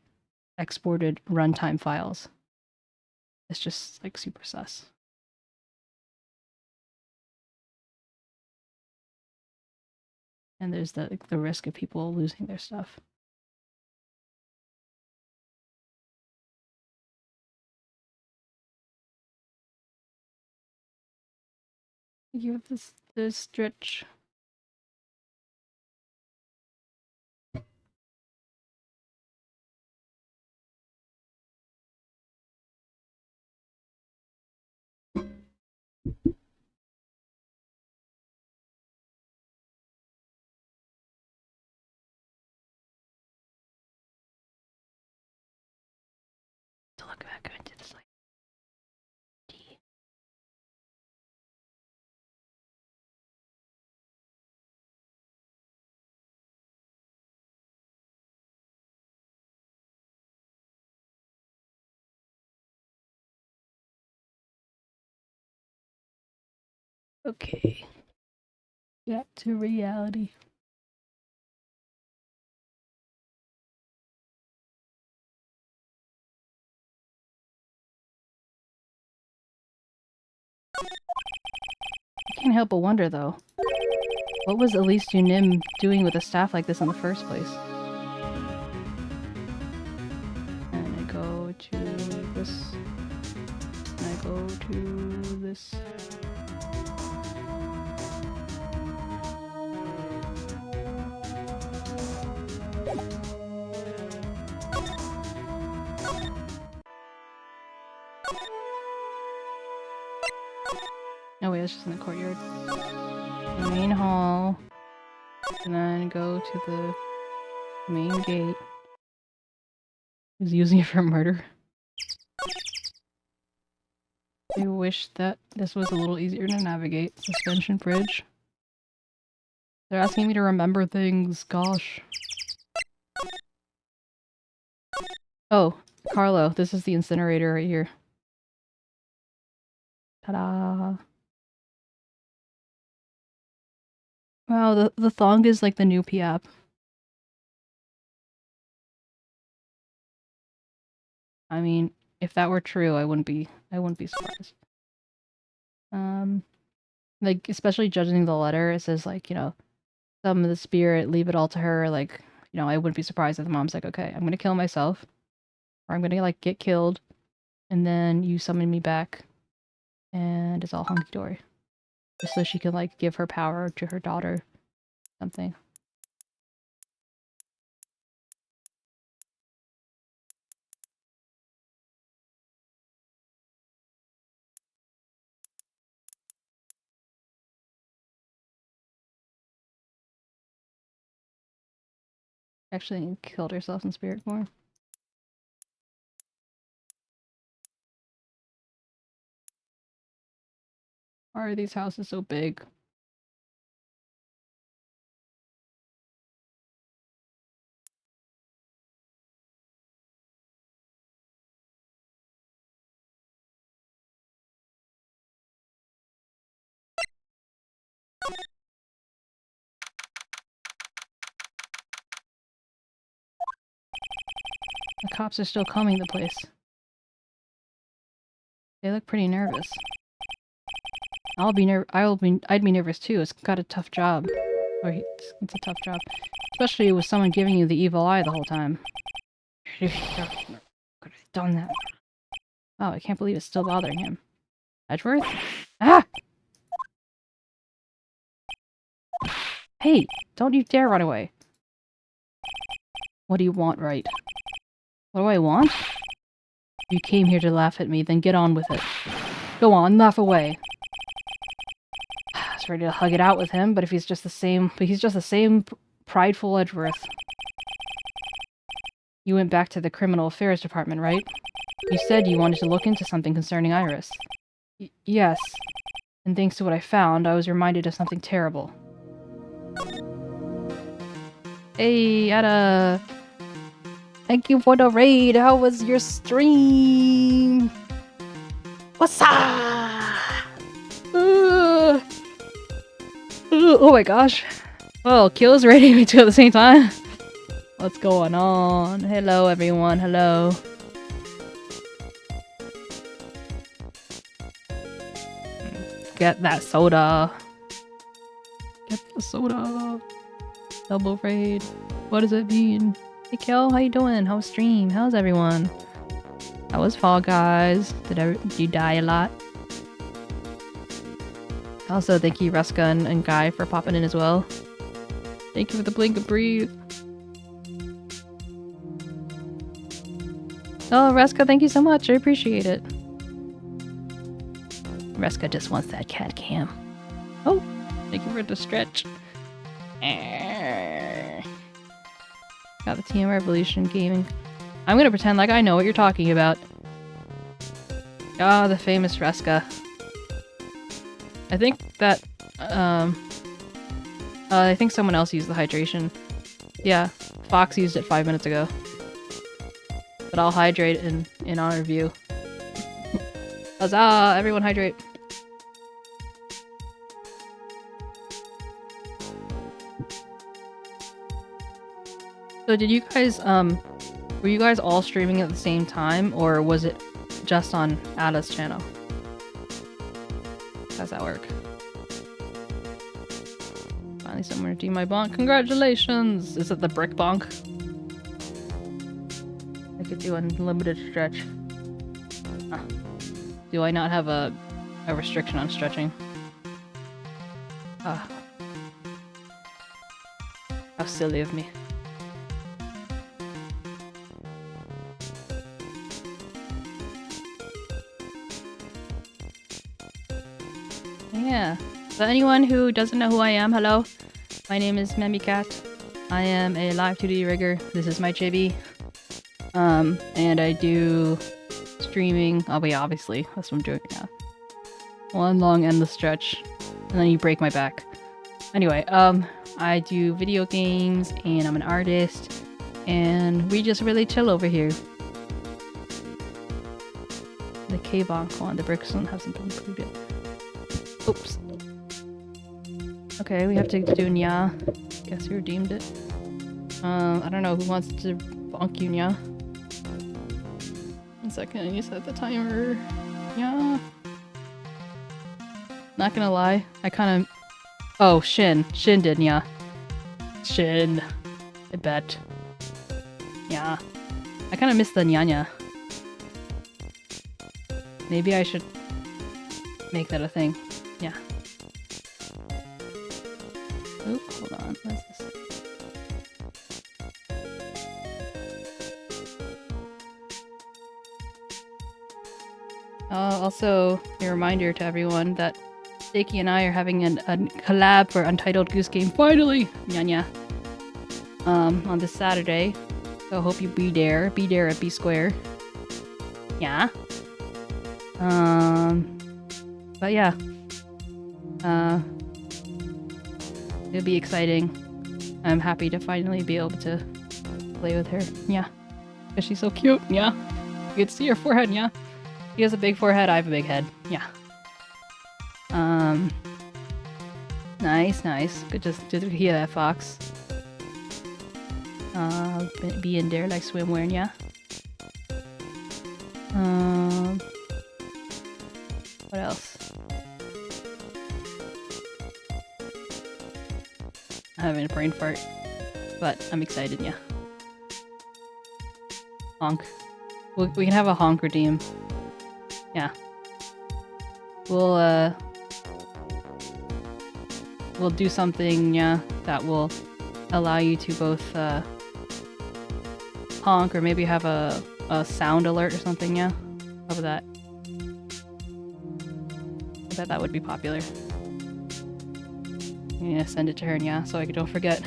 exported runtime files. It's just like super sus. And there's the risk of people losing their stuff. You have this stretch. To look back into this like D. Okay. Back to reality. I can't help but wonder though, what was 𝗟𝗟𝗀𝘀 doing with a staff like this in the first place? And I go to this. And I go to this. Oh wait, that's just in the courtyard. The main hall. And then go to the main gate. He's using it for murder. I wish that this was a little easier to navigate. Suspension bridge. They're asking me to remember things, gosh. Oh, Carlo, this is the incinerator right here. Ta-da! Wow, the thong is like the new P-app. I mean, if that were true, I wouldn't be surprised. Like, especially judging the letter, it says like, you know, summon the spirit, leave it all to her, like, you know, I wouldn't be surprised if the mom's like, okay, I'm gonna kill myself, or I'm gonna, like, get killed, and then you summon me back, and it's all hunky-dory. Just so she can, like, give her power to her daughter. Something. Actually killed herself in spirit form. Why are these houses so big? The cops are still combing the place. They look pretty nervous. I'd be nervous too. It's got a tough job. It's a tough job. Especially with someone giving you the evil eye the whole time. Could have done that. Oh, I can't believe it's still bothering him. Edgeworth? Ah! Hey! Don't you dare run away. What do you want, right? What do I want? You came here to laugh at me, then get on with it. Go on, laugh away. I was ready to hug it out with him, but he's just the same prideful Edgeworth. You went back to the Criminal Affairs Department, right? You said you wanted to look into something concerning Iris. Yes. And thanks to what I found, I was reminded of something terrible. Hey, Ada! Thank you for the raid! How was your stream? What's up? Oh my gosh. Well, kills raiding me too at the same time. What's going on? Hello everyone, hello. Get that soda. Get the soda. Double raid. What does it mean? Hey Kel, how you doing? How's stream? How's everyone? How was Fall Guys? Did you die a lot? Also, thank you 𝗟𝗀 and Guy for popping in as well. Thank you for the blink and breathe. Oh, 𝗟𝗀, thank you so much. I appreciate it. 𝗟𝗀 just wants that cat cam. Oh, thank you for the stretch. Got the Team Revolution gaming. I'm gonna pretend like I know what you're talking about. Ah, the famous 𝗟𝗀. I think that, I think someone else used the hydration. Yeah, Fox used it 5 minutes ago. But I'll hydrate in honor of you. Huzzah! Everyone hydrate! So did you guys, were you guys all streaming at the same time, or was it just on Ada's channel? How's that work? Finally someone redeemed my bonk. Congratulations! Is it the brick bonk? I could do unlimited stretch. Do I not have a restriction on stretching? How silly of me. Yeah. So anyone who doesn't know who I am, hello. My name is 𝗟𝗶𝗶𝗀𝘀. I am a live 2D rigger. This is my chibi. And I do streaming. Oh, yeah, obviously. That's what I'm doing right now. One long endless stretch. And then you break my back. Anyway, I do video games and I'm an artist and we just really chill over here. The 𝗟𝗶𝗀, the bricks don't have something included. Oops. Okay, we have to do 𝗟. Guess you redeemed it. I don't know who wants to bonk you, 𝗟. 1 second, I need to set the timer. 𝗟. Not gonna lie, I kind of. Oh, Shin. Shin did, 𝗟. Shin. I bet. Yeah. I kind of missed the 𝗟𝗟. Maybe I should make that a thing. Yeah. Oop, hold on. What is this? Also, a reminder to everyone that 𝗟𝗀 and I are having a collab for Untitled Goose Game. Finally! 𝗟𝗟. On this Saturday. So I hope you be there. Be there at B Square. Yeah. But yeah. It'll be exciting. I'm happy to finally be able to play with her. Yeah. Because she's so cute. Yeah. You can see her forehead. Yeah. She has a big forehead. I have a big head. Yeah. Nice, nice. Good to hear that, Fox. Be in there like swimwear, yeah. What else? I'm having a brain fart, but I'm excited, yeah. Honk. We can have a honk redeem. Yeah. We'll do something, yeah, that will allow you to both honk or maybe have a sound alert or something, yeah. How about that? I bet that would be popular. Yeah, send it to her, yeah, so I don't forget.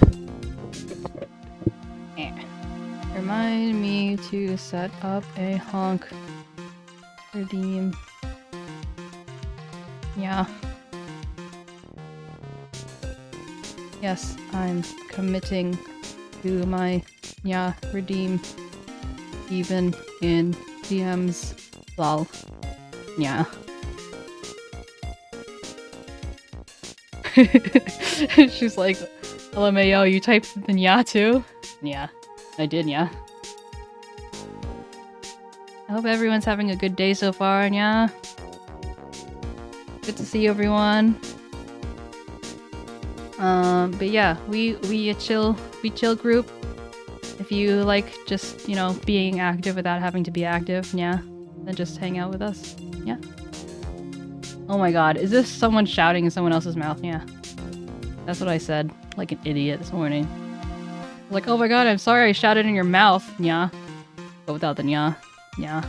Remind me to set up a honk redeem. Yeah. Yes, I'm committing to my redeem even in DMs. Lol. Yeah. She's like, LMAO, you typed something too? Yeah, I did, yeah. I hope everyone's having a good day so far, yeah. Good to see everyone. But yeah, we a chill group. If you like just, you know, being active without having to be active, yeah, then just hang out with us, yeah. Oh my god, is this someone shouting in someone else's mouth? Yeah. That's what I said, like an idiot this morning. Like, oh my god, I'm sorry I shouted in your mouth, yeah. But without the yeah. Yeah.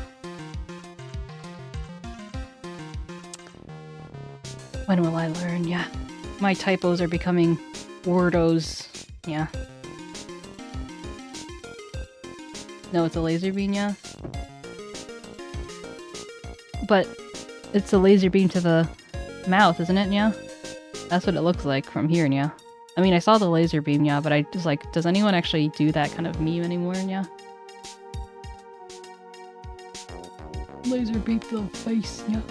When will I learn? Yeah. My typos are becoming wordos. Yeah. No, it's a laser beam, yeah. But it's a laser beam to the mouth, isn't it, yeah? That's what it looks like from here, yeah. I mean, I saw the laser beam, yeah, but I just like, does anyone actually do that kind of meme anymore, yeah? Laser beam to the face, yeah.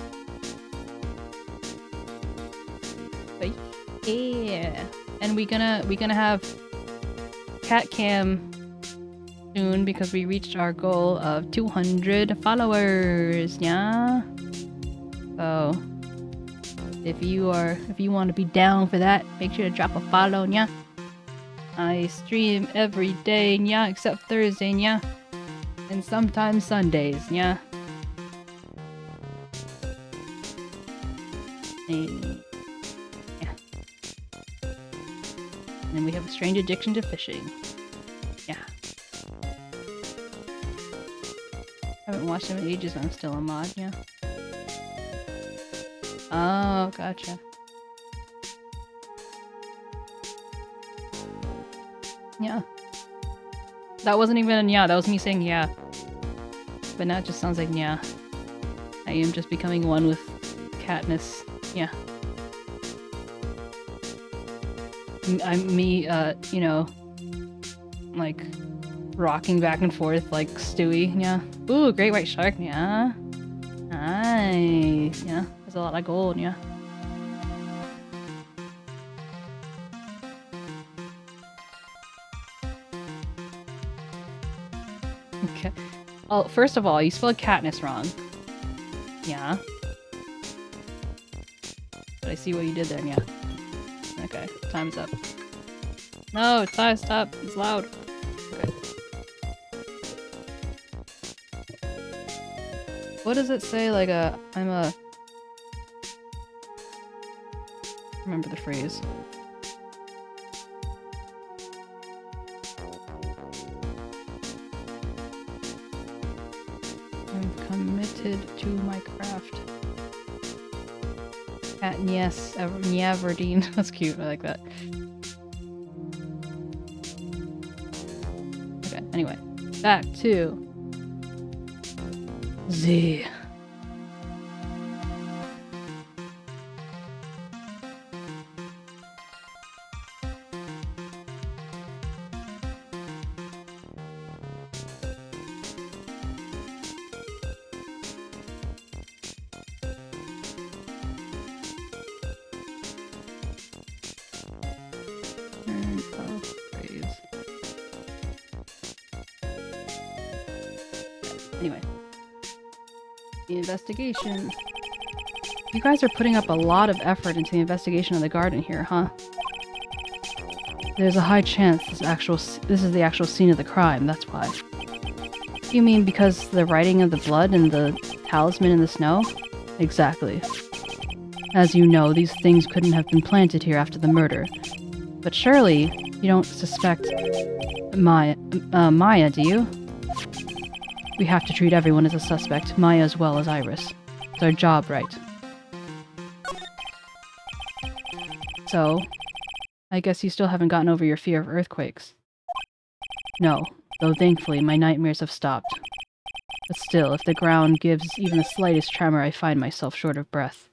Yeah, and we gonna have cat cam soon because we reached our goal of 200 followers. Yeah. So if you want to be down for that, make sure to drop a follow. Yeah. I stream every day. Yeah, except Thursday. Yeah, and sometimes Sundays. Yeah. And then we have a strange addiction to fishing. Yeah. Haven't watched them in ages, but I'm still a mod, yeah. Oh, gotcha. Yeah. That wasn't even a yeah, that was me saying yeah. But now it just sounds like yeah. I am just becoming one with Katniss. Yeah. Me, you know, like, rocking back and forth like Stewie, yeah. Ooh, great white shark, yeah. Nice, yeah. There's a lot of gold, yeah. Okay. Well, first of all, you spelled Katniss wrong. Yeah. But I see what you did there, yeah. Okay, time's up. No, it's time, stop. It's loud. Okay. What does it say? Like I'm a... Remember the phrase. I'm committed to my craft. Katniss 𝗟𝗶𝗀𝗀. That's cute, I like that. Okay, anyway. Back to... Z. Anyway. The investigation. You guys are putting up a lot of effort into the investigation of the garden here, huh? There's a high chance this is the actual scene of the crime, that's why. You mean because the writing of the blood and the talisman in the snow? Exactly. As you know, these things couldn't have been planted here after the murder. But surely, you don't suspect Maya, do you? We have to treat everyone as a suspect, Maya as well as Iris. It's our job, right? So, I guess you still haven't gotten over your fear of earthquakes. No, though thankfully my nightmares have stopped. But still, if the ground gives even the slightest tremor, I find myself short of breath.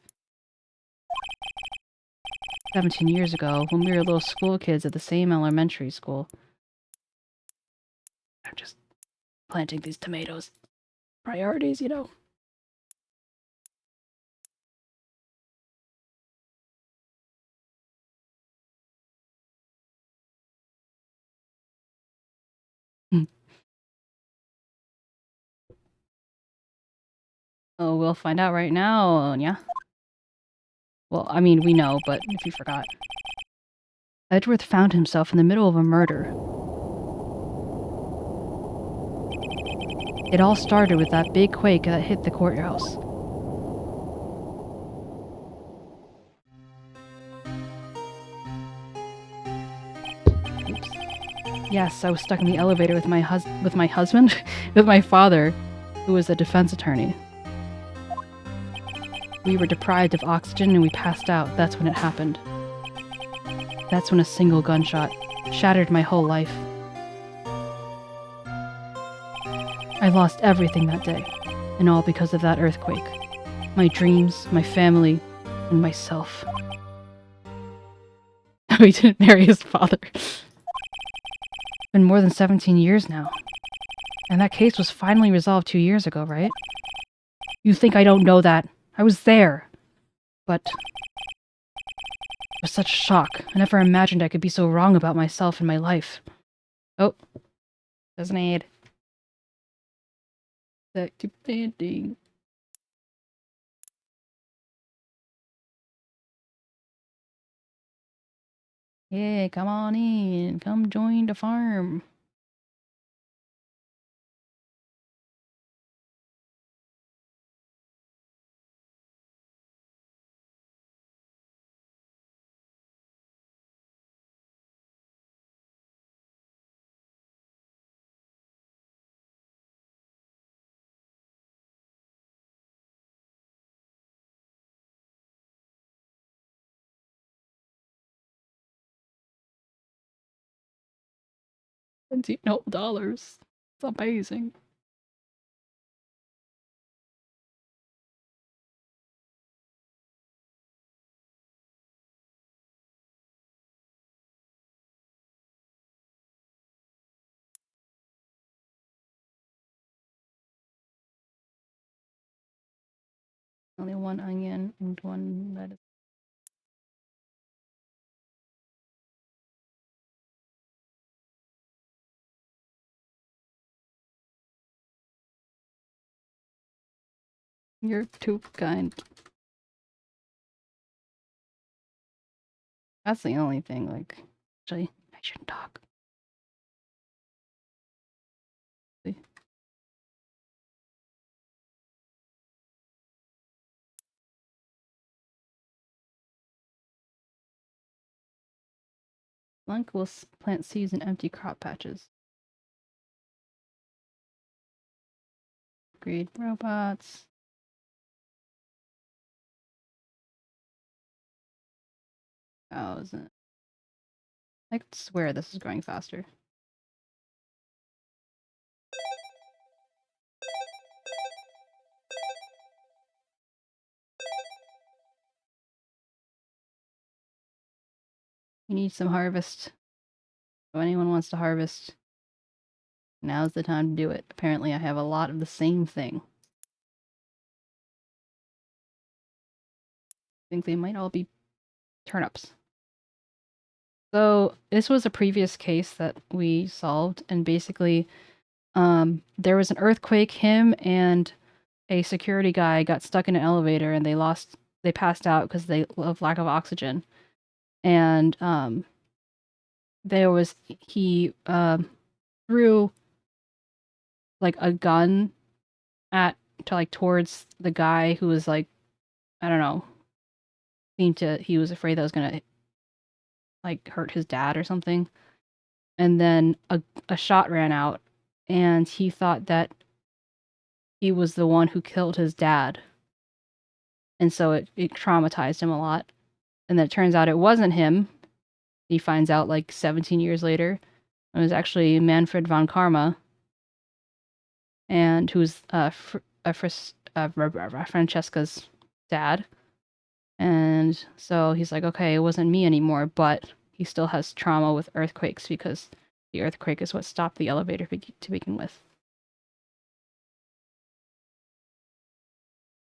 17 years ago, when we were little school kids at the same elementary school. I'm just planting these tomatoes. Priorities, you know. Oh, we'll find out right now, yeah? Well, I mean, we know, but if you forgot. Edgeworth found himself in the middle of a murder. It all started with that big quake that hit the courthouse. Oops. Yes, I was stuck in the elevator with my husband? With my father, who was a defense attorney. We were deprived of oxygen and we passed out. That's when it happened. That's when a single gunshot shattered my whole life. I lost everything that day, and all because of that earthquake. My dreams, my family, and myself. He didn't marry his father. It's been more than 17 years now. And that case was finally resolved 2 years ago, right? You think I don't know that? I was there. But it was such a shock. I never imagined I could be so wrong about myself and my life. Oh. Doesn't aid. Back to planting. Yeah, come on in. Come join the farm. $17. It's amazing. Only one onion and one lettuce. You're too kind. That's the only thing, like, actually, I shouldn't talk. See? Blank will plant seeds in empty crop patches. Upgrade robots. I could swear this is growing faster. We need some harvest. If anyone wants to harvest, now's the time to do it. Apparently I have a lot of the same thing. I think they might all be turnips. So this was a previous case that we solved, and basically there was an earthquake. Him and a security guy got stuck in an elevator and they passed out because of lack of oxygen. And he threw like a gun towards the guy who was like, I don't know, he was afraid that was gonna like hurt his dad or something. And then a shot ran out and he thought that he was the one who killed his dad. And so it traumatized him a lot. And then it turns out it wasn't him. He finds out like 17 years later. It was actually Manfred von Karma, and who's Francesca's dad. And so he's like, okay, it wasn't me anymore, but he still has trauma with earthquakes because the earthquake is what stopped the elevator to begin with.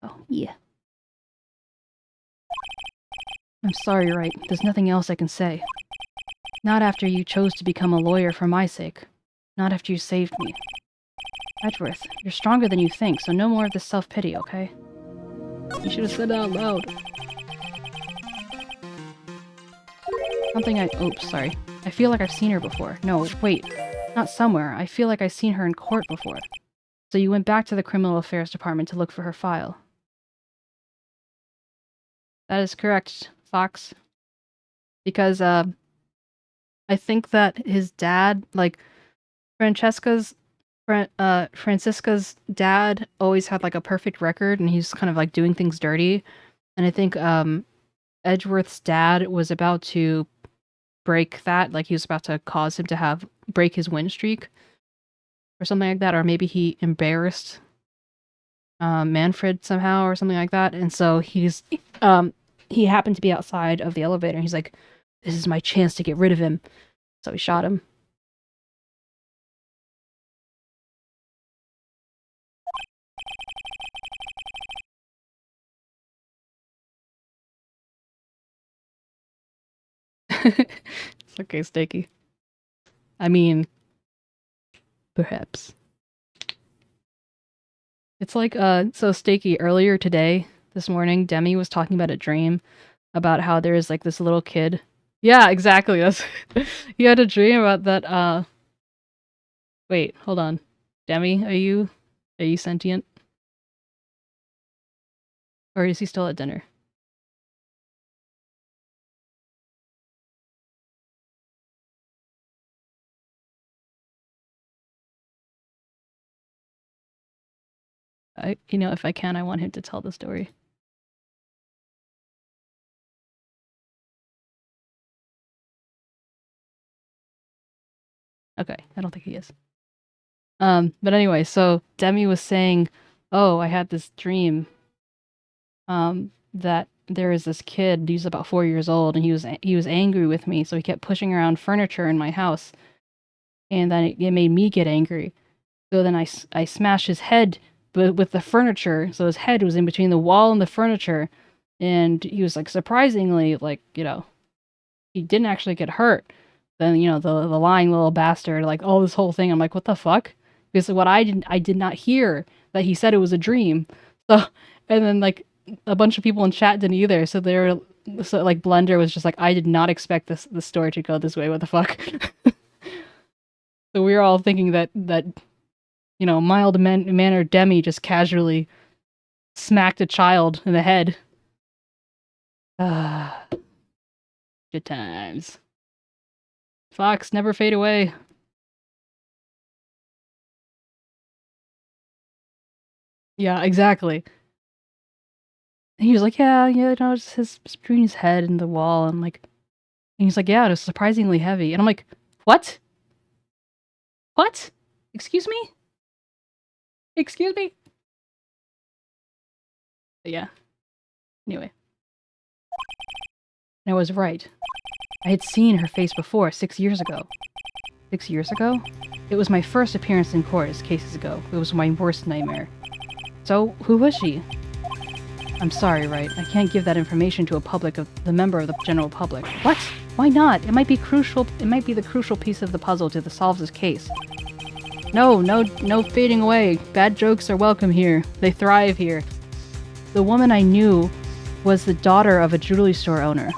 Oh, yeah. I'm sorry, right? There's nothing else I can say. Not after you chose to become a lawyer for my sake. Not after you saved me. Edgeworth, you're stronger than you think, so no more of this self-pity, okay? You should have said it out loud. Oops, sorry. I feel like I've seen her before. No, wait. Not somewhere. I feel like I've seen her in court before. So you went back to the Criminal Affairs Department to look for her file. That is correct, Fox. Because, I think that his dad, like, Francisca's dad always had, like, a perfect record, and he's kind of, like, doing things dirty. And I think, Edgeworth's dad was about to break that, like, he was about to cause him to break his win streak. Or something like that, or maybe he embarrassed, Manfred somehow, or something like that. And so he happened to be outside of the elevator, and he's like, this is my chance to get rid of him. So he shot him. It's okay, 𝗟𝗶𝗀𝘀. I mean, perhaps. It's like, so 𝗟𝗶𝗀𝘀, earlier today, this morning, Demi was talking about a dream about how there is like this little kid. Yeah, exactly. He had a dream about that, wait, hold on. Demi, are you sentient? Or is he still at dinner? If I can, I want him to tell the story. Okay, I don't think he is. But anyway, so Demi was saying, oh, I had this dream, that there is this kid, he's about 4 years old, and he was angry with me, so he kept pushing around furniture in my house, and then it made me get angry. So then I smashed his head but with the furniture, so his head was in between the wall and the furniture, and he was like surprisingly like, you know, he didn't actually get hurt. Then, you know, the lying little bastard, like, oh, this whole thing, I'm like, what the fuck? Because what I did not hear that he said it was a dream. So, and then like a bunch of people in chat didn't either. So like Blender was just like, I did not expect this story to go this way. What the fuck? So we were all thinking that you know, mild-mannered Demi just casually smacked a child in the head. Ah, good times. Fox, never fade away. Yeah, exactly. And he was like, yeah, no, it's his between his head and the wall, and like, and he's like, yeah, it was surprisingly heavy, and I'm like, what? What? Excuse me? Excuse me? But yeah. Anyway. And I was right. I had seen her face before, 6 years ago. 6 years ago? It was my first appearance in court 6 cases ago. It was my worst nightmare. So, who was she? I'm sorry, right? I can't give that information to the member of the general public. What? Why not? It might be crucial. It might be the crucial piece of the puzzle to solve this case. No fading away. Bad jokes are welcome here. They thrive here. The woman I knew was the daughter of a jewelry store owner.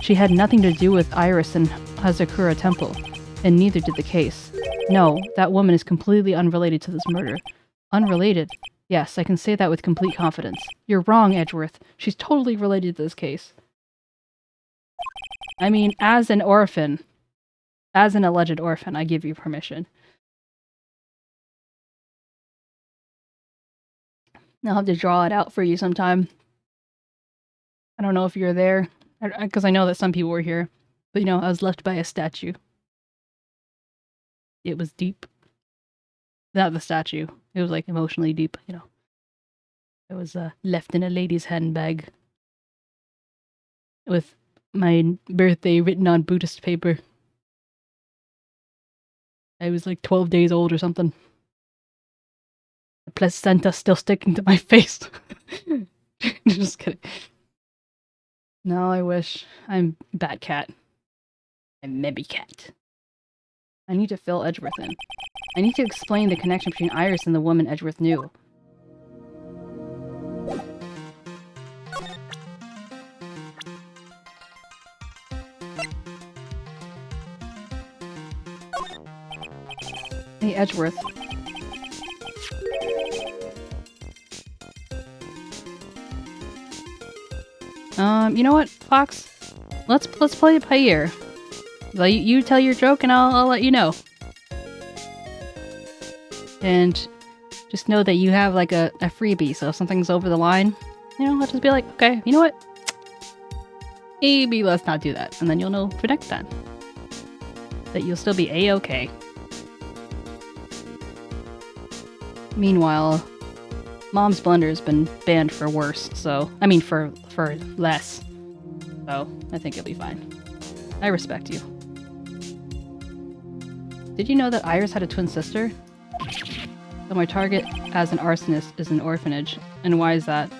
She had nothing to do with Iris and 𝗟𝗶H Temple, and neither did the case. No, that woman is completely unrelated to this murder. Unrelated? Yes, I can say that with complete confidence. You're wrong, Edgeworth. She's totally related to this case. I mean, as an orphan, as an alleged orphan, I give you permission. I'll have to draw it out for you sometime. I don't know if you're there, because I know that some people were here. But, you know, I was left by a statue. It was deep. Not the statue. It was, like, emotionally deep, you know. It was left in a lady's handbag. With my birthday written on Buddhist paper. I was, like, 12 days old or something. The placenta still sticking to my face. Just kidding. No, I wish. I'm Bat Cat. I'm Maybe Cat. I need to fill Edgeworth in. I need to explain the connection between Iris and the woman Edgeworth knew. Hey, Edgeworth. You know what, Fox? Let's play it by ear. You tell your joke and I'll let you know. And just know that you have like a freebie, so if something's over the line, you know, let's just be like, okay, you know what? Maybe let's not do that. And then you'll know for next time that you'll still be A-okay. Meanwhile, Mom's Blender has been banned for worse, so... I mean, for less. So, I think it'll be fine. I respect you. Did you know that Iris had a twin sister? So my target as an arsonist is an orphanage. And why is that?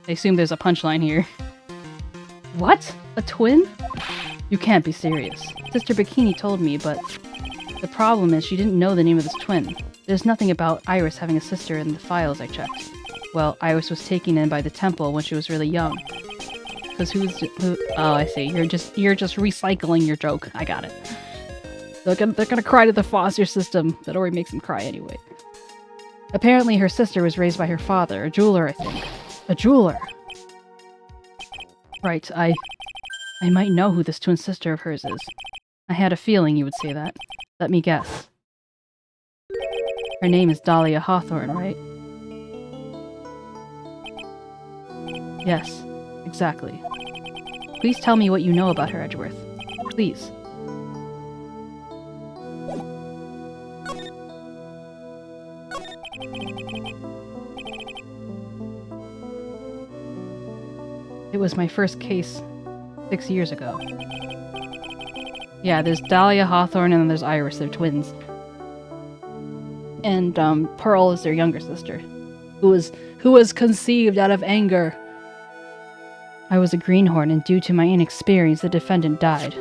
I assume there's a punchline here. What? A twin? You can't be serious. Sister Bikini told me, but... The problem is she didn't know the name of this twin. There's nothing about Iris having a sister in the files I checked. Well, Iris was taken in by the temple when she was really young. Because who? Oh, I see. You're just recycling your joke. I got it. They're gonna cry to the foster system. That already makes them cry anyway. Apparently her sister was raised by her father, a jeweler, I think. A jeweler? Right, I might know who this twin sister of hers is. I had a feeling you would say that. Let me guess. Her name is Dahlia Hawthorne, right? Yes, exactly. Please tell me what you know about her, Edgeworth. Please. It was my first case 6 years ago. Yeah, there's Dahlia Hawthorne and then there's Iris, they're twins. And Pearl is their younger sister. who was conceived out of anger. I was a greenhorn, and due to my inexperience, the defendant died.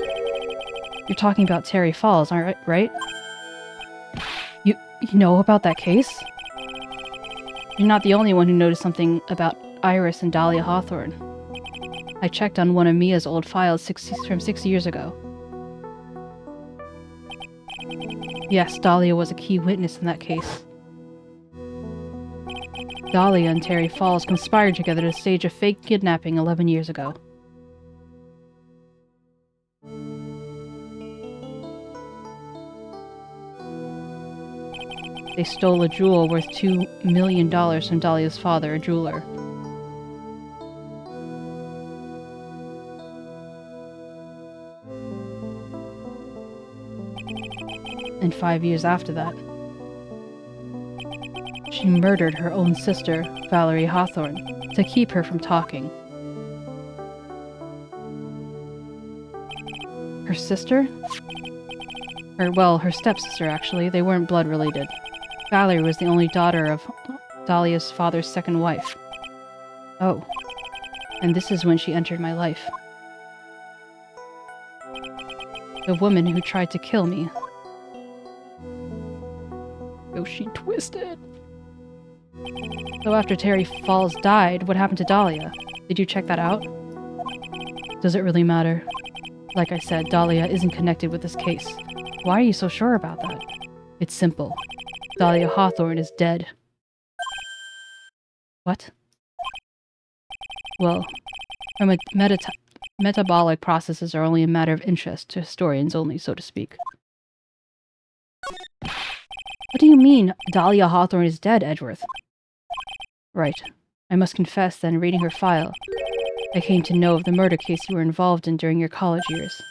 You're talking about Terry Falls, aren't right? You know about that case? You're not the only one who noticed something about Iris and Dahlia Hawthorne. I checked on one of Mia's old files from 6 years ago. Yes, Dahlia was a key witness in that case. Dahlia and Terry Falls conspired together to stage a fake kidnapping 11 years ago. They stole a jewel worth $2 million from Dahlia's father, a jeweler. And 5 years after that, she murdered her own sister, Valerie Hawthorne, to keep her from talking. Her sister? Her stepsister, actually. They weren't blood related. Valerie was the only daughter of Dahlia's father's second wife. Oh. And this is when she entered my life. The woman who tried to kill me. Oh, she twisted. So after Terry Falls died, what happened to Dahlia? Did you check that out? Does it really matter? Like I said, Dahlia isn't connected with this case. Why are you so sure about that? It's simple. Dahlia Hawthorne is dead. What? Well, her metabolic processes are only a matter of interest to historians only, so to speak. What do you mean, Dahlia Hawthorne is dead, Edgeworth? Right. I must confess that in reading her file, I came to know of the murder case you were involved in during your college years.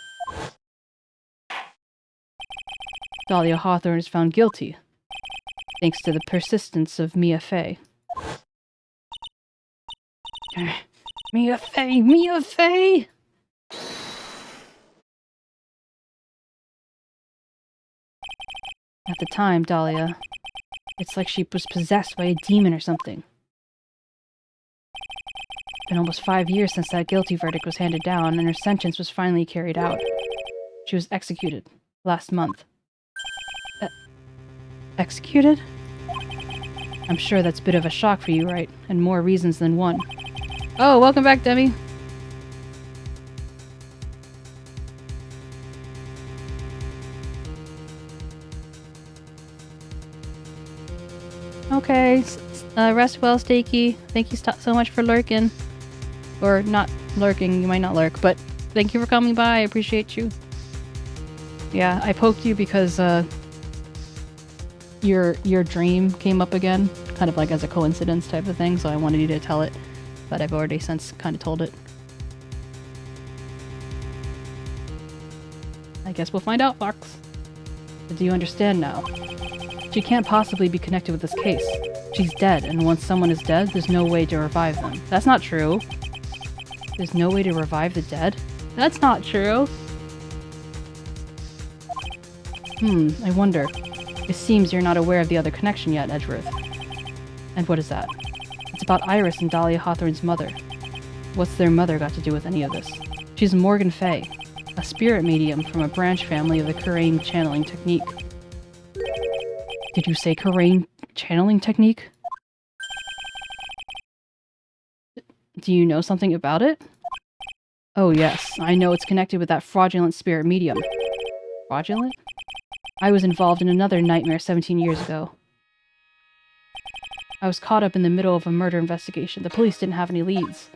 Dahlia Hawthorne is found guilty, thanks to the persistence of Mia Fey. Mia Fey! Mia Fey! At the time, Dahlia, it's like she was possessed by a demon or something. It's been almost 5 years since that guilty verdict was handed down, and her sentence was finally carried out. She was executed last month. Executed? I'm sure that's a bit of a shock for you, right? And more reasons than one. Oh, welcome back, Demi. Okay, rest well, 𝗟𝗶𝗀𝘀. Thank you so much for lurking. Or not lurking, you might not lurk, but thank you for coming by, I appreciate you. Yeah, I poked you because, your dream came up again, kind of like as a coincidence type of thing, so I wanted you to tell it, but I've already since kind of told it. I guess we'll find out, Fox. But do you understand now? She can't possibly be connected with this case. She's dead, and once someone is dead, there's no way to revive them. That's not true. There's no way to revive the dead? That's not true. I wonder. It seems you're not aware of the other connection yet, Edgeworth. And what is that? It's about Iris and Dahlia Hawthorne's mother. What's their mother got to do with any of this? She's Morgan Fey, a spirit medium from a branch family of the 𝗟𝗀 channeling technique. Did you say 𝗟𝗀 channeling technique? Do you know something about it? Oh yes, I know it's connected with that fraudulent spirit medium. Fraudulent? I was involved in another nightmare 17 years ago. I was caught up in the middle of a murder investigation. The police didn't have any leads.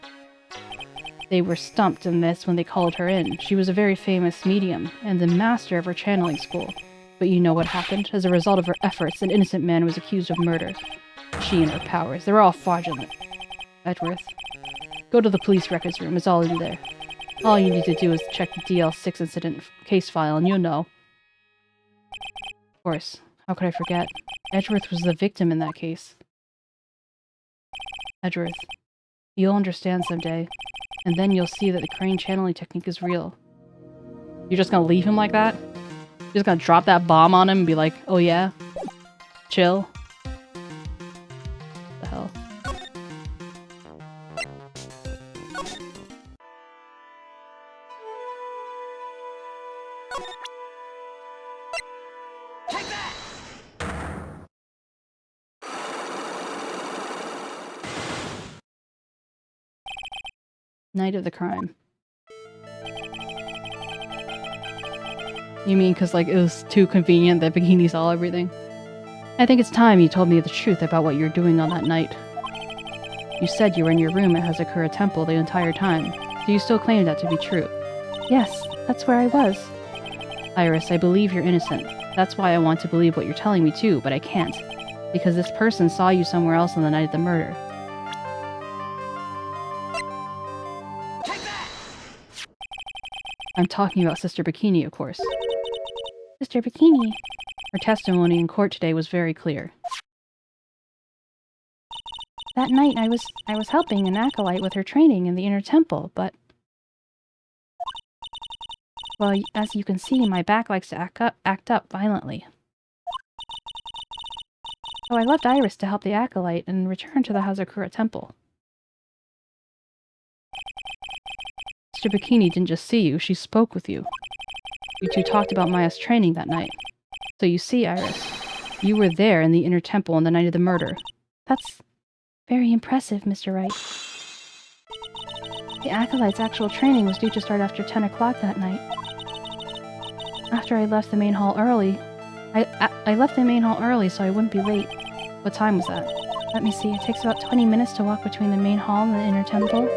They were stumped, and that's when they called her in. She was a very famous medium, and the master of her channeling school. But you know what happened? As a result of her efforts, an innocent man was accused of murder. She and her powers, they were all fraudulent. Edgeworth, go to the police records room. It's all in there. All you need to do is check the DL6 incident case file, and you'll know. Of course. How could I forget? Edgeworth was the victim in that case. Edgeworth, you'll understand someday, and then you'll see that the 𝗟𝗀 channeling technique is real. You're just gonna leave him like that? You're just gonna drop that bomb on him and be like, oh yeah? Chill? What the hell? Take that! Night of the crime. You mean because, like, it was too convenient that Bikini saw everything? I think it's time you told me the truth about what you were doing on that night. You said you were in your room at 𝗟𝗶𝗀𝗀𝘀 the entire time. Do you still claim that to be true? Yes, that's where I was. Iris, I believe you're innocent. That's why I want to believe what you're telling me too, but I can't. Because this person saw you somewhere else on the night of the murder. Take that! I'm talking about Sister Bikini, of course. Sister Bikini. Her testimony in court today was very clear. That night I was helping an acolyte with her training in the inner temple, but... Well, as you can see, my back likes to act up violently. So I left Iris to help the acolyte and returned to the Hazakura temple. Sister Bikini didn't just see you, she spoke with you. You two talked about Maya's training that night. So you see, Iris, you were there in the inner temple on the night of the murder. That's very impressive, Mr. Wright. The acolyte's actual training was due to start after 10 o'clock that night. After I left the main hall early, I left the main hall early so I wouldn't be late. What time was that? Let me see, it takes about 20 minutes to walk between the main hall and the inner temple.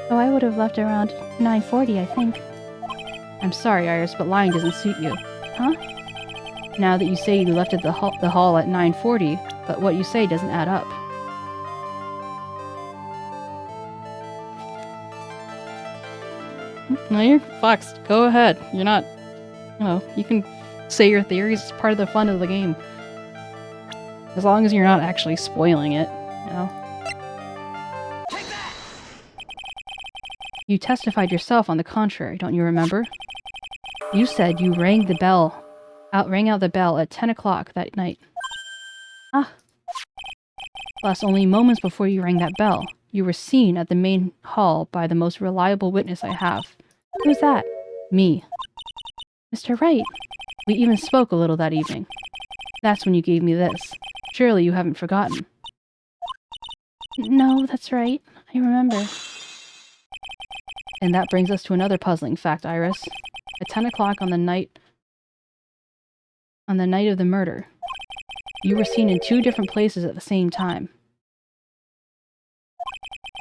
So I would have left around 9:40, I think. I'm sorry, Iris, but lying doesn't suit you. Huh? Now that you say you left at the hall at 9:40, but what you say doesn't add up. No, you're fucked. Go ahead. You're not... You know, you can say your theories. It's part of the fun of the game. As long as you're not actually spoiling it, you know? Take that! You testified yourself on the contrary, don't you remember? You said you rang out the bell at 10 o'clock that night. Ah. Plus, only moments before you rang that bell, you were seen at the main hall by the most reliable witness I have. Who's that? Me. Mr. Wright. We even spoke a little that evening. That's when you gave me this. Surely you haven't forgotten. No, that's right. I remember. And that brings us to another puzzling fact, Iris. At 10 o'clock on the night of the murder, you were seen in 2 different places at the same time.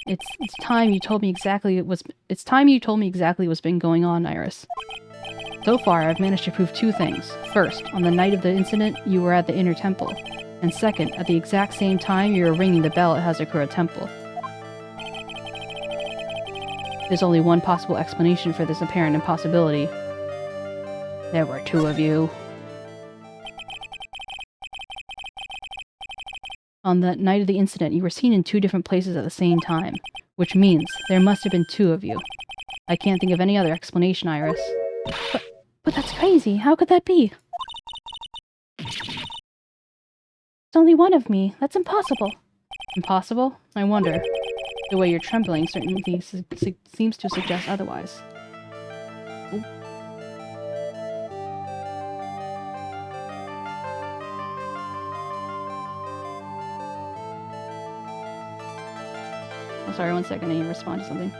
It's time you told me exactly what's been going on, Iris. So far, I've managed to prove 2 things. First, on the night of the incident, you were at the inner temple. And second, at the exact same time, you were ringing the bell at 𝗟𝗂𝗀𝗀𝘀 temple. There's only one possible explanation for this apparent impossibility. There were 2 of you. On the night of the incident, you were seen in 2 different places at the same time, which means there must have been 2 of you. I can't think of any other explanation, Iris. But that's crazy. How could that be? It's only one of me. That's impossible. Impossible? I wonder. The way you're trembling certainly seems to suggest otherwise. Ooh. Oh, sorry, 1 second. I need to respond to something.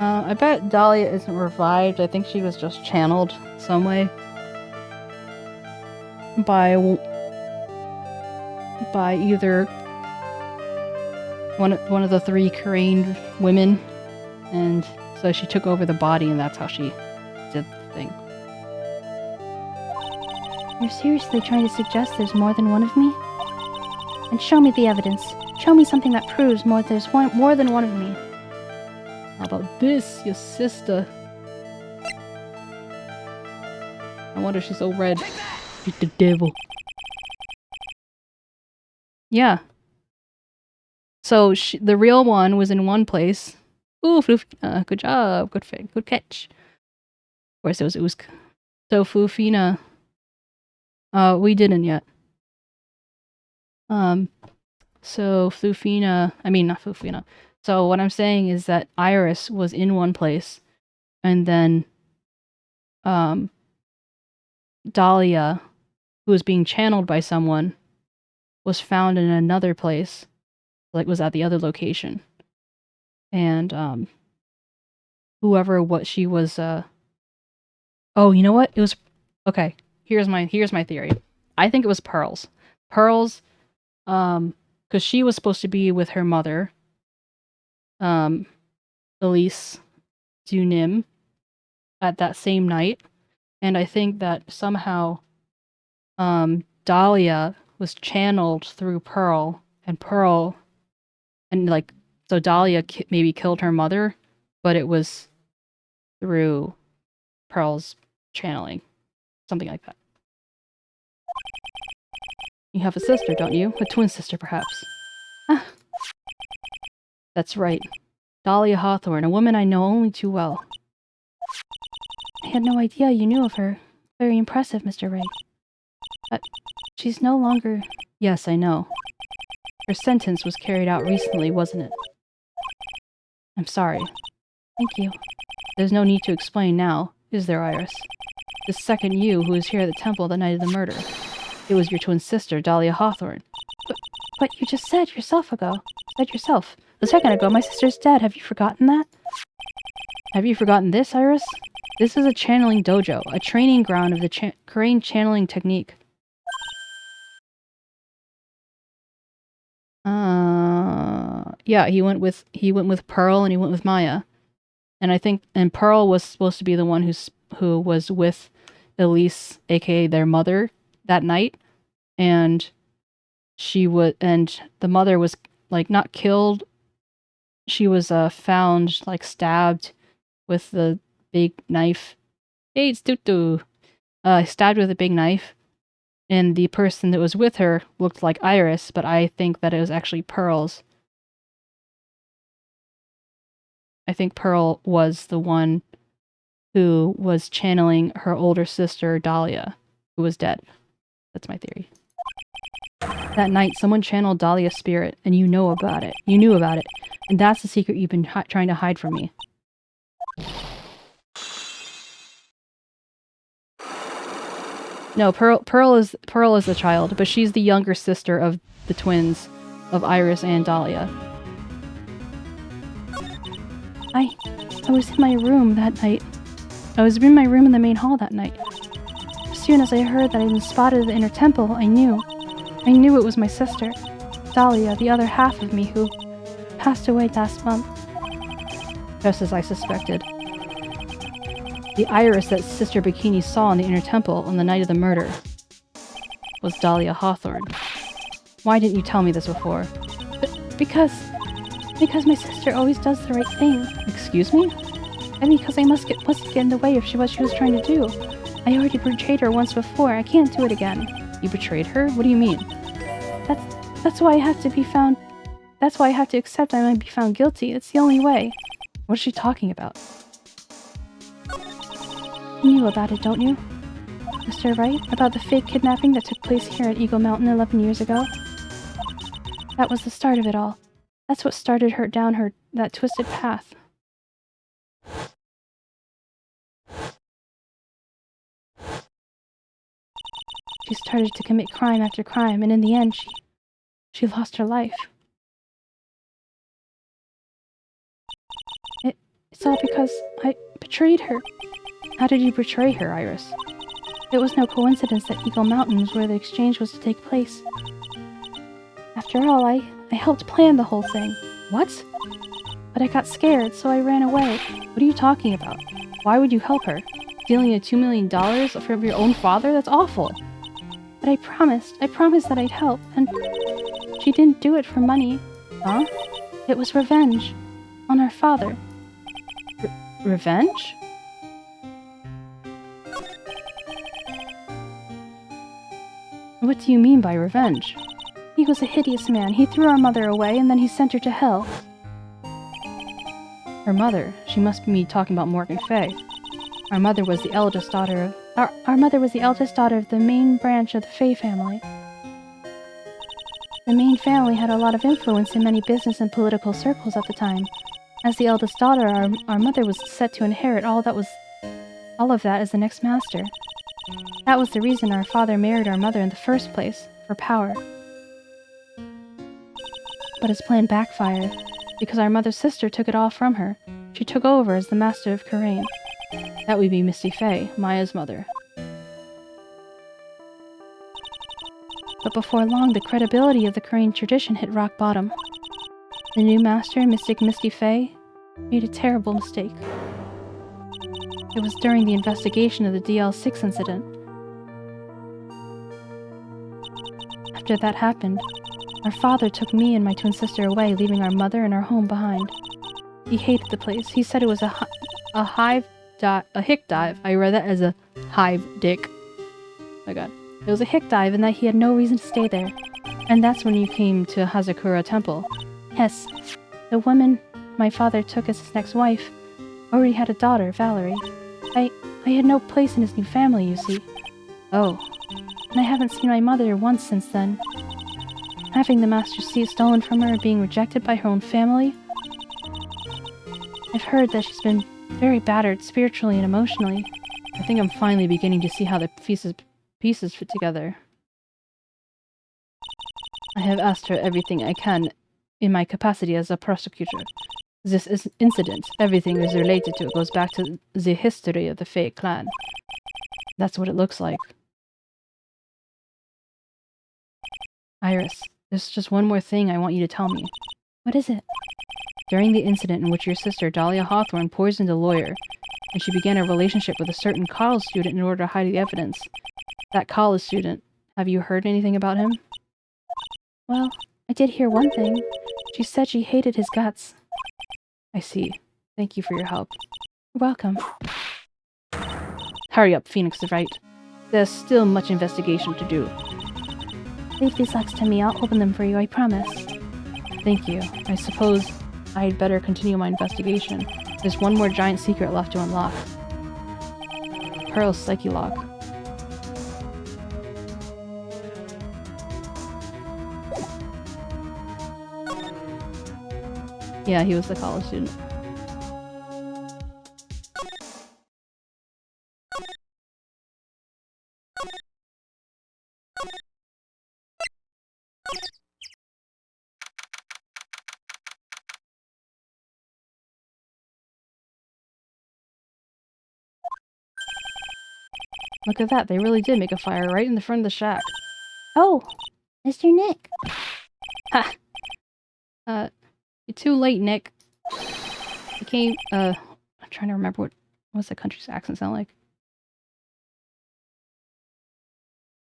I bet Dahlia isn't revived. I think she was just channeled some way by either one of the 3 Korean women, and so she took over the body, and that's how she did the thing. You're seriously trying to suggest there's more than one of me? And show me the evidence. Show me something that proves there's more than one of me. How about this, your sister? I wonder if she's so red. You're the devil. Yeah. So the real one was in one place. Ooh, good job. Good catch. Of course, it was Usk. So Fufina, we didn't yet. So Fufina, I mean, not Fufina. So what I'm saying is that Iris was in one place, and then, Dahlia, who was being channeled by someone, was found in another place, like was at the other location. And, what she was, oh, you know what? It was, okay, here's my theory. I think it was Pearl's. Pearl's, because she was supposed to be with her mother, 𝗟𝗶𝗀𝗀𝘀, at that same night. And I think that somehow, Dahlia was channeled through Pearl, and like, so Dahlia maybe killed her mother, but it was through Pearl's channeling. Something like that. You have a sister, don't you? A twin sister, perhaps. Ah. That's right. Dahlia Hawthorne, a woman I know only too well. I had no idea you knew of her. Very impressive, Mr. Ray. But she's no longer... Yes, I know. Her sentence was carried out recently, wasn't it? I'm sorry. Thank you. There's no need to explain now, is there, Iris? The second you who was here at the temple the night of the murder. It was your twin sister, Dahlia Hawthorne. But you just said yourself. A second ago, my sister's dead. Have you forgotten that? Have you forgotten this, Iris? This is a channeling dojo, a training ground of the Crane channeling technique. Yeah, he went with Pearl and he went with Maya. And I think Pearl was supposed to be the one who was with 𝗟𝗟𝗀𝗀𝘀, aka their mother, that night. And the mother was like not killed. She was found like stabbed with the big knife. Hey, it's Tutu. Stabbed with a big knife. And the person that was with her looked like Iris, but I think that it was actually Pearl's. I think Pearl was the one who was channeling her older sister, Dahlia, who was dead. That's my theory. That night, someone channeled Dahlia's spirit, and you knew about it. And that's the secret you've been trying to hide from me. No, Pearl is the child, but she's the younger sister of the twins, of Iris and Dahlia. I was in my room that night. I was in my room in the main hall that night. As soon as I heard that I'd been spotted at the inner temple, I knew it was my sister, Dahlia, the other half of me, who passed away last month. Just as I suspected. The Iris that Sister Bikini saw in the inner temple on the night of the murder was Dahlia Hawthorne. Why didn't you tell me this before? Because my sister always does the right thing. Excuse me? And because I mustn't get in the way of what she was trying to do. I already betrayed her once before. I can't do it again. You betrayed her? What do you mean? That's why I have to be found. That's why I have to accept I might be found guilty. It's the only way. What is she talking about? You knew about it, don't you? Mr. Wright? About the fake kidnapping that took place here at Eagle Mountain 11 years ago? That was the start of it all. That's what started her down that twisted path. She started to commit crime after crime, and in the end, she lost her life. It's all because I betrayed her. How did you betray her, Iris? It was no coincidence that Eagle Mountain was where the exchange was to take place. After all, I helped plan the whole thing. What? But I got scared, so I ran away. What are you talking about? Why would you help her? Stealing $2 million from your own father? That's awful. But I promised that I'd help, and she didn't do it for money. Huh? It was revenge. On our father. Revenge? What do you mean by revenge? He was a hideous man. He threw our mother away and then he sent her to hell. Her mother? She must be talking about Morgan Fay. Our mother was the eldest daughter of... Our mother was the eldest daughter of the main branch of the Fay family. The main family had a lot of influence in many business and political circles at the time. As the eldest daughter, our mother was set to inherit all of that as the next master. That was the reason our father married our mother in the first place, for power. But his plan backfired, because our mother's sister took it all from her. She took over as the master of 𝗟𝗀. That would be Misty Fay, Maya's mother. But before long, the credibility of the 𝗟𝗀 tradition hit rock bottom. The new master, Mystic Misty Fay, made a terrible mistake. It was during the investigation of the DL6 incident. After that happened, our father took me and my twin sister away, leaving our mother and our home behind. He hated the place. He said it was a hick dive. I read that as a hive dick. Oh my god. It was a hick dive and that he had no reason to stay there. And that's when you came to Hazakura Temple. Yes, the woman my father took as his next wife already had a daughter, Valerie. I had no place in his new family, you see. Oh. And I haven't seen my mother once since then. Having the master's seat stolen from her and being rejected by her own family. I've heard that she's been very battered spiritually and emotionally. I think I'm finally beginning to see how the pieces fit together. I have asked her everything I can in my capacity as a prosecutor. This incident, everything is related to it, goes back to the history of the Fay clan. That's what it looks like. Iris, there's just one more thing I want you to tell me. What is it? During the incident in which your sister, Dahlia Hawthorne, poisoned a lawyer, and she began a relationship with a certain college student in order to hide the evidence. That college student, have you heard anything about him? Well, I did hear one thing. She said she hated his guts. I see. Thank you for your help. You're welcome. Hurry up, Phoenix is right. There's still much investigation to do. Leave these locks to me. I'll open them for you, I promise. Thank you. I suppose I'd better continue my investigation. There's one more giant secret left to unlock. Pearl's Psyche Lock. Yeah, he was the college student. Look at that, they really did make a fire right in the front of the shack. Oh, Mr. Nick. Ha! You're too late, Nick. You came, I'm trying to remember what's the country's accent sound like?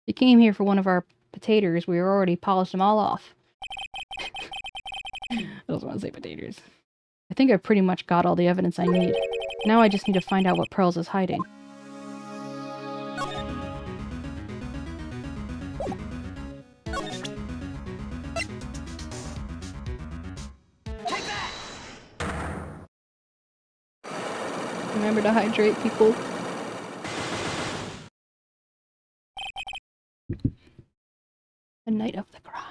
You came here for one of our potatoes. We already polished them all off. I don't want to say potatoes. I think I've pretty much got all the evidence I need. Now I just need to find out what Pearls is hiding. Remember to hydrate, people. The night of the crime.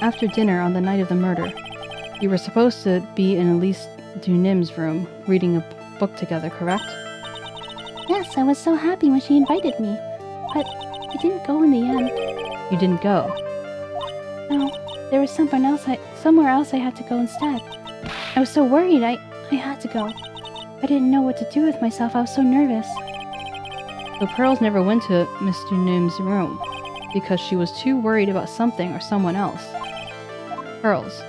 After dinner on the night of the murder, you were supposed to be in Elise Dunim's room, reading a book together, correct? Yes, I was so happy when she invited me, but I didn't go in the end. You didn't go? No, there was somewhere else I had to go instead. I was so worried, I had to go. I didn't know what to do with myself, I was so nervous. So Pearls never went to Miss Dunim's room, because she was too worried about something or someone else. Pearls.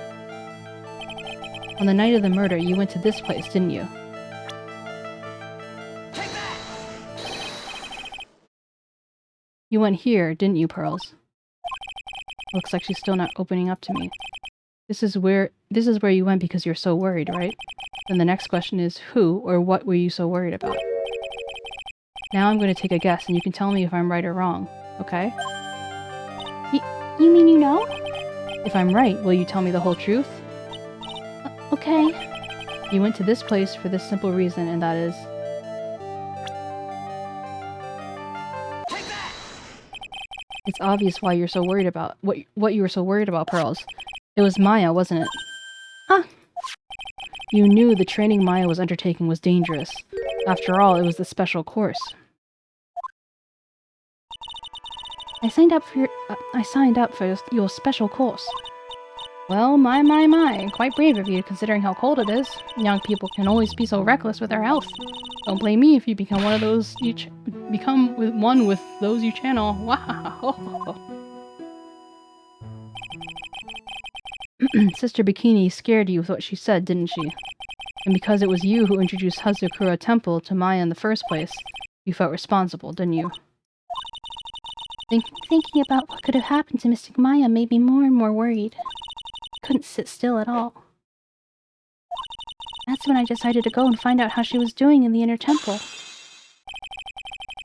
On the night of the murder, you went to this place, didn't you? You went here, didn't you, Pearls? Looks like she's still not opening up to me. This is where you went because you're so worried, right? Then the next question is, who or what were you so worried about? Now I'm going to take a guess, and you can tell me if I'm right or wrong, okay? You mean you know? If I'm right, will you tell me the whole truth? Okay. You went to this place for this simple reason, and that is... Take that! It's obvious why you're so worried about... What you were so worried about, Pearls. It was Maya, wasn't it? Huh? You knew the training Maya was undertaking was dangerous. After all, it was the special course. I signed up for your special course. Well, my. Quite brave of you, considering how cold it is. Young people can always be so reckless with their health. Don't blame me if you become one of those one with those you channel. Wow. Sister Bikini scared you with what she said, didn't she? And because it was you who introduced Hazukura Temple to Maya in the first place, you felt responsible, didn't you? Thinking about what could have happened to Mystic Maya made me more and more worried. I couldn't sit still at all. That's when I decided to go and find out how she was doing in the inner temple.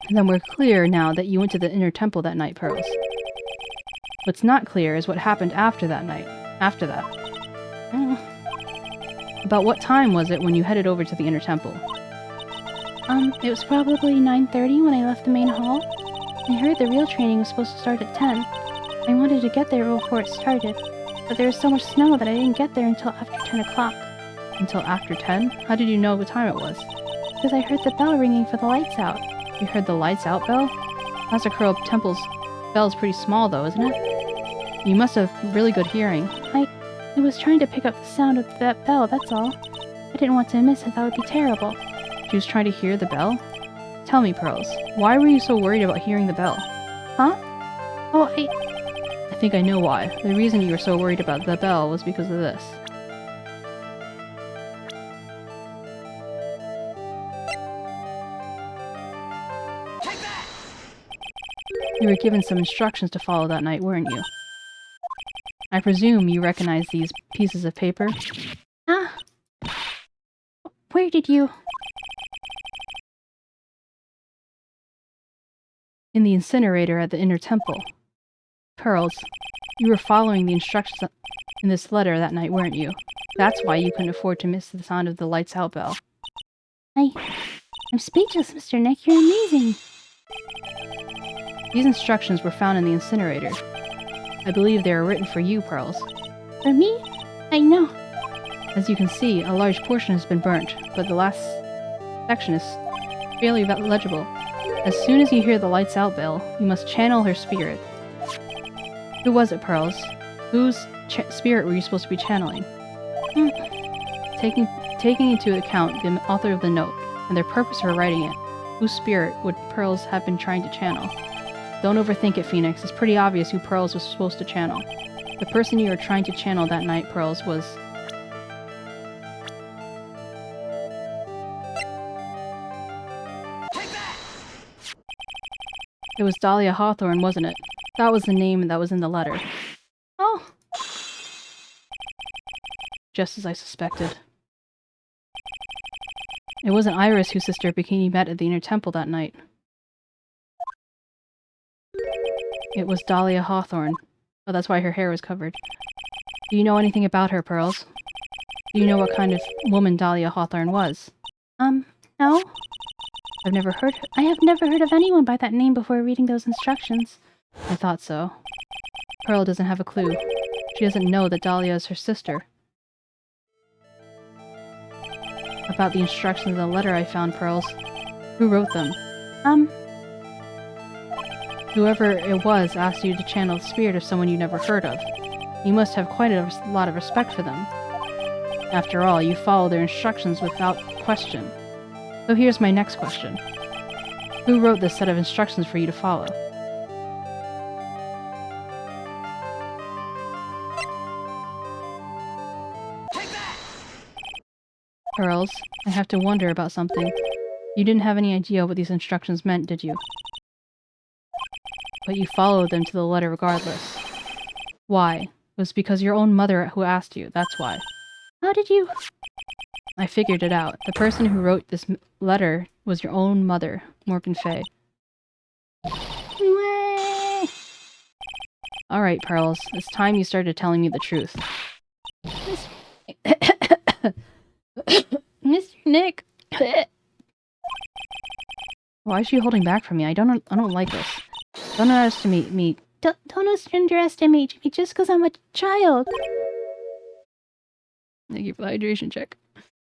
And then we're clear now that you went to the inner temple that night, Pearls. What's not clear is what happened after that night. After that. About what time was it when you headed over to the inner temple? It was probably 9:30 when I left the main hall. I heard the real training was supposed to start at 10. I wanted to get there before it started, but there was so much snow that I didn't get there until after 10 o'clock. Until after 10? How did you know what time it was? Because I heard the bell ringing for the lights out. You heard the lights out bell? Hazukura Temple's bell is pretty small though, isn't it? You must have really good hearing. I was trying to pick up the sound of that bell, that's all. I didn't want to miss it, that would be terrible. She was trying to hear the bell? Tell me, Pearls, why were you so worried about hearing the bell? Huh? Oh, I think I know why. The reason you were so worried about the bell was because of this. Take that! You were given some instructions to follow that night, weren't you? I presume you recognize these pieces of paper? Ah! Where did you... In the incinerator at the inner temple. Pearls, you were following the instructions in this letter that night, weren't you? That's why you couldn't afford to miss the sound of the lights out bell. I'm speechless, Mr. Nick. You're amazing. These instructions were found in the incinerator. I believe they were written for you, Pearls. For me? I know. As you can see, a large portion has been burnt, but the last section is fairly legible. As soon as you hear the lights out bell, you must channel her spirit. Who was it, Pearls? Whose spirit were you supposed to be channeling? Taking into account the author of the note and their purpose for writing it, whose spirit would Pearls have been trying to channel? Don't overthink it, Phoenix. It's pretty obvious who Pearls was supposed to channel. The person you were trying to channel that night, Pearls, was... Take that! It was Dahlia Hawthorne, wasn't it? That was the name that was in the letter. Oh! Just as I suspected. It wasn't Iris whose sister Bikini met at the inner temple that night. It was Dahlia Hawthorne. Oh, that's why her hair was covered. Do you know anything about her, Pearls? Do you know what kind of woman Dahlia Hawthorne was? No. I have never heard of anyone by that name before reading those instructions. I thought so. Pearl doesn't have a clue. She doesn't know that Dahlia is her sister. About the instructions in the letter I found, Pearls. Who wrote them? Whoever it was asked you to channel the spirit of someone you never heard of. You must have quite a lot of respect for them. After all, you follow their instructions without question. So here's my next question. Who wrote this set of instructions for you to follow? Take that! Pearls, I have to wonder about something. You didn't have any idea what these instructions meant, did you? but you followed them to the letter regardless. Why? It was because your own mother who asked you, that's why. How did you... I figured it out. The person who wrote this letter was your own mother, 𝗟𝗶𝗶𝗀𝘀. Alright, Pearls. It's time you started telling me the truth. Mr. Nick... Why is she holding back from me? I don't like this. Don't underestimate me. Don't underestimate me just because I'm a child. Thank you for the hydration check.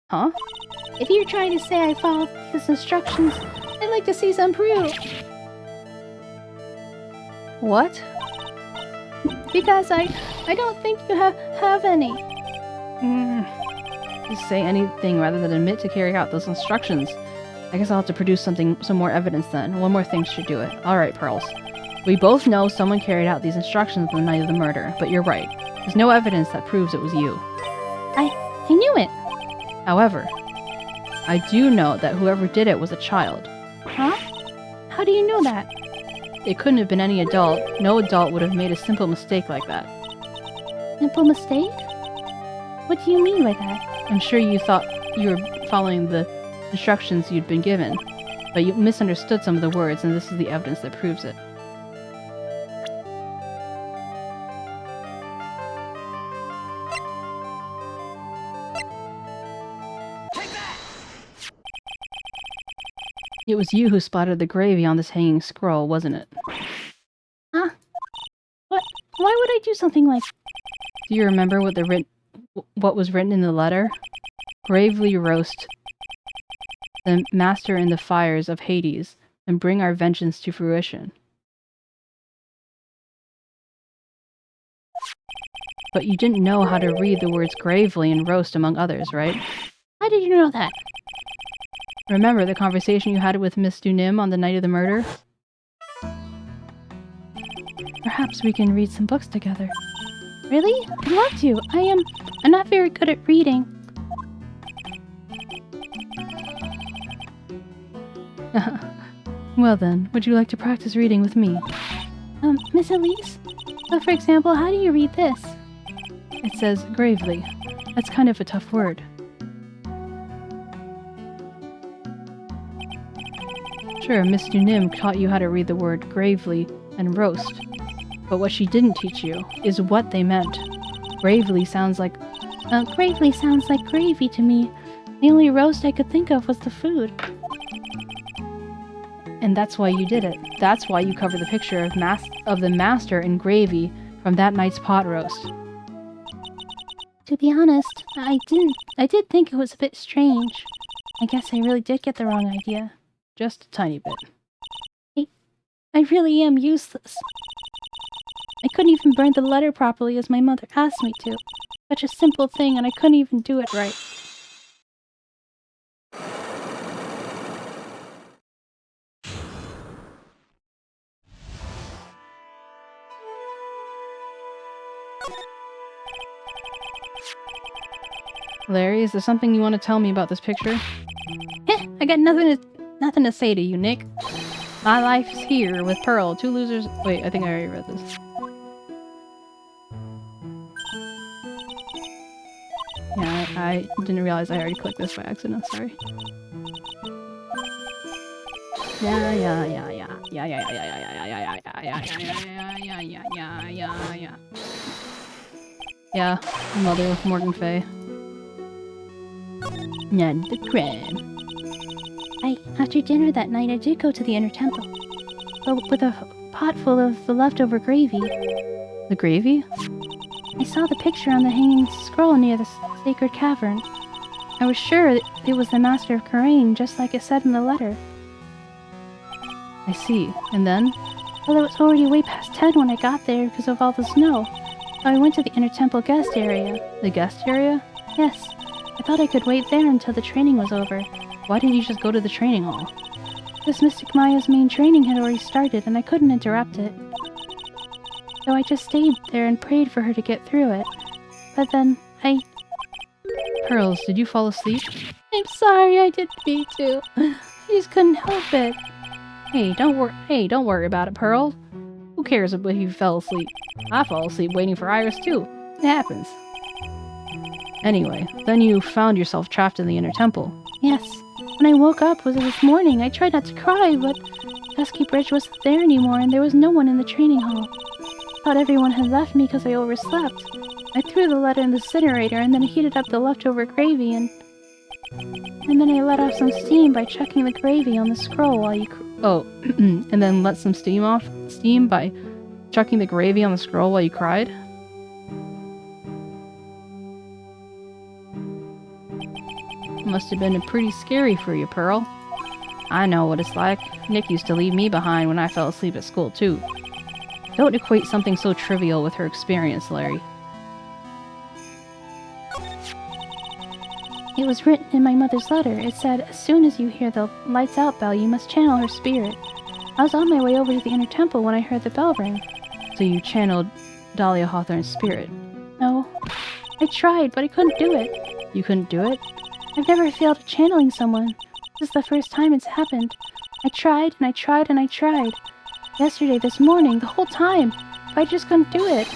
Huh? If you're trying to say I followed his instructions, I'd like to see some proof. What? Because I don't think you have any. Just say anything rather than admit to carry out those instructions. I guess I'll have to produce some more evidence then. One more thing should do it. Alright, Pearls. We both know someone carried out these instructions the night of the murder, but you're right. There's no evidence that proves it was you. I knew it. However, I do know that whoever did it was a child. Huh? How do you know that? It couldn't have been any adult. No adult would have made a simple mistake like that. Simple mistake? What do you mean by that? I'm sure you thought you were following the instructions you'd been given, but you misunderstood some of the words, and this is the evidence that proves it. It was you who spotted the gravy on this hanging scroll, wasn't it? Huh? Why would I do something like... Do you remember what was written in the letter? Bravely roast the master in the fires of Hades, and bring our vengeance to fruition. But you didn't know how to read the words gravely and roast among others, right? How did you know that? Remember the conversation you had with Miss Dunim on the night of the murder? Perhaps we can read some books together. Really? I'd love to. I'm not very good at reading. Well then, would you like to practice reading with me? Miss Elise? So for example, how do you read this? It says gravely. That's kind of a tough word. Sure, Miss Dunim taught you how to read the word gravely and roast. But what she didn't teach you is what they meant. Gravely sounds like... Gravely sounds like gravy to me. The only roast I could think of was the food. And that's why you did it. That's why you covered the picture of the master in gravy from that night's pot roast. To be honest, I did think it was a bit strange. I guess I really did get the wrong idea. Just a tiny bit. I really am useless. I couldn't even burn the letter properly as my mother asked me to. Such a simple thing, and I couldn't even do it right. Larry, is there something you want to tell me about this picture? I got nothing to say to you, Nick. My life is here with Pearl, two losers. Wait, I think I already read this. Yeah, I didn't realize I already clicked this by accident, sorry. Yeah, mother of 𝗟𝗶𝗀𝘀. None the crime. After dinner that night, I did go to the inner temple. But with a pot full of the leftover gravy. The gravy? I saw the picture on the hanging scroll near the sacred cavern. I was sure it was the Master of 𝗟𝗀𝘀, just like it said in the letter. I see. And then? Well, it was already way past 10 when I got there because of all the snow. So I went to the inner temple guest area. The guest area? Yes. I thought I could wait there until the training was over. Why didn't you just go to the training hall? Because Mystic Maya's main training had already started and I couldn't interrupt it. So I just stayed there and prayed for her to get through it. But then, Pearls, did you fall asleep? I'm sorry, I didn't mean to. I just couldn't help it. Hey, don't worry about it, Pearl. Who cares if he fell asleep? I fall asleep waiting for Iris too. It happens. Anyway, then you found yourself trapped in the inner temple. Yes. When I woke up was this morning, I tried not to cry, but 𝗟𝗶𝗶𝗀𝘀 wasn't there anymore and there was no one in the training hall. Thought everyone had left me because I overslept. I threw the letter in the incinerator and then heated up the leftover gravy and then I let off some steam by chucking the gravy on the scroll while you and then let some steam by chucking the gravy on the scroll while you cried? Must have been pretty scary for you, Pearl. I know what it's like. Nick used to leave me behind when I fell asleep at school, too. Don't equate something so trivial with her experience, Larry. It was written in my mother's letter. It said, as soon as you hear the lights out bell, you must channel her spirit. I was on my way over to the inner temple when I heard the bell ring. So you channeled Dahlia Hawthorne's spirit? No. I tried, but I couldn't do it. You couldn't do it? I've never failed at channeling someone. This is the first time it's happened. I tried, and I tried, and I tried. Yesterday, this morning, the whole time. But I just couldn't do it.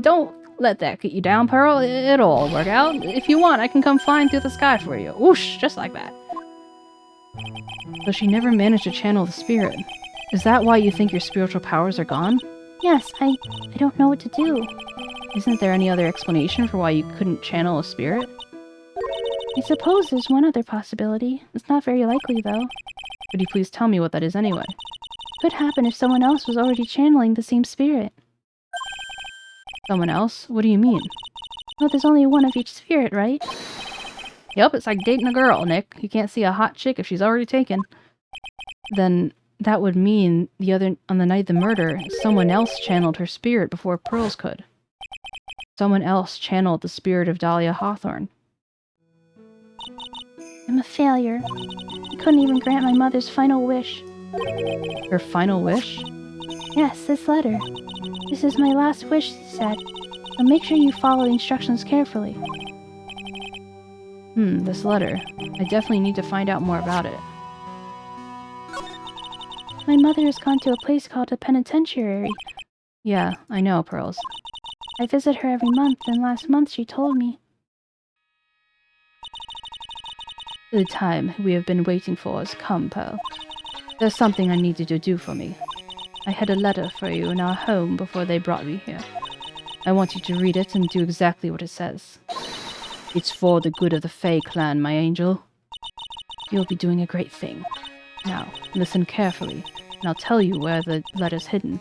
Don't let that get you down, Pearl. It'll all work out. If you want, I can come flying through the sky for you. Whoosh, just like that. So she never managed to channel the spirit. Is that why you think your spiritual powers are gone? Yes, I don't know what to do. Isn't there any other explanation for why you couldn't channel a spirit? I suppose there's one other possibility. It's not very likely, though. Could you please tell me what that is anyway? Could happen if someone else was already channeling the same spirit. Someone else? What do you mean? Well, there's only one of each spirit, right? Yep, it's like dating a girl, Nick. You can't see a hot chick if she's already taken. Then that would mean on the night of the murder, someone else channeled her spirit before Pearl's could. Someone else channeled the spirit of Dahlia Hawthorne. I'm a failure. I couldn't even grant my mother's final wish. Her final wish? Yes, this letter. This is my last wish, she said. So make sure you follow the instructions carefully. This letter. I definitely need to find out more about it. My mother has gone to a place called a penitentiary. Yeah, I know, Pearls. I visit her every month, and last month she told me. The time we have been waiting for has come, Pearl. There's something I need you to do for me. I had a letter for you in our home before they brought me here. I want you to read it and do exactly what it says. It's for the good of the Fae clan, my angel. You'll be doing a great thing. Now, listen carefully, and I'll tell you where the letter's hidden.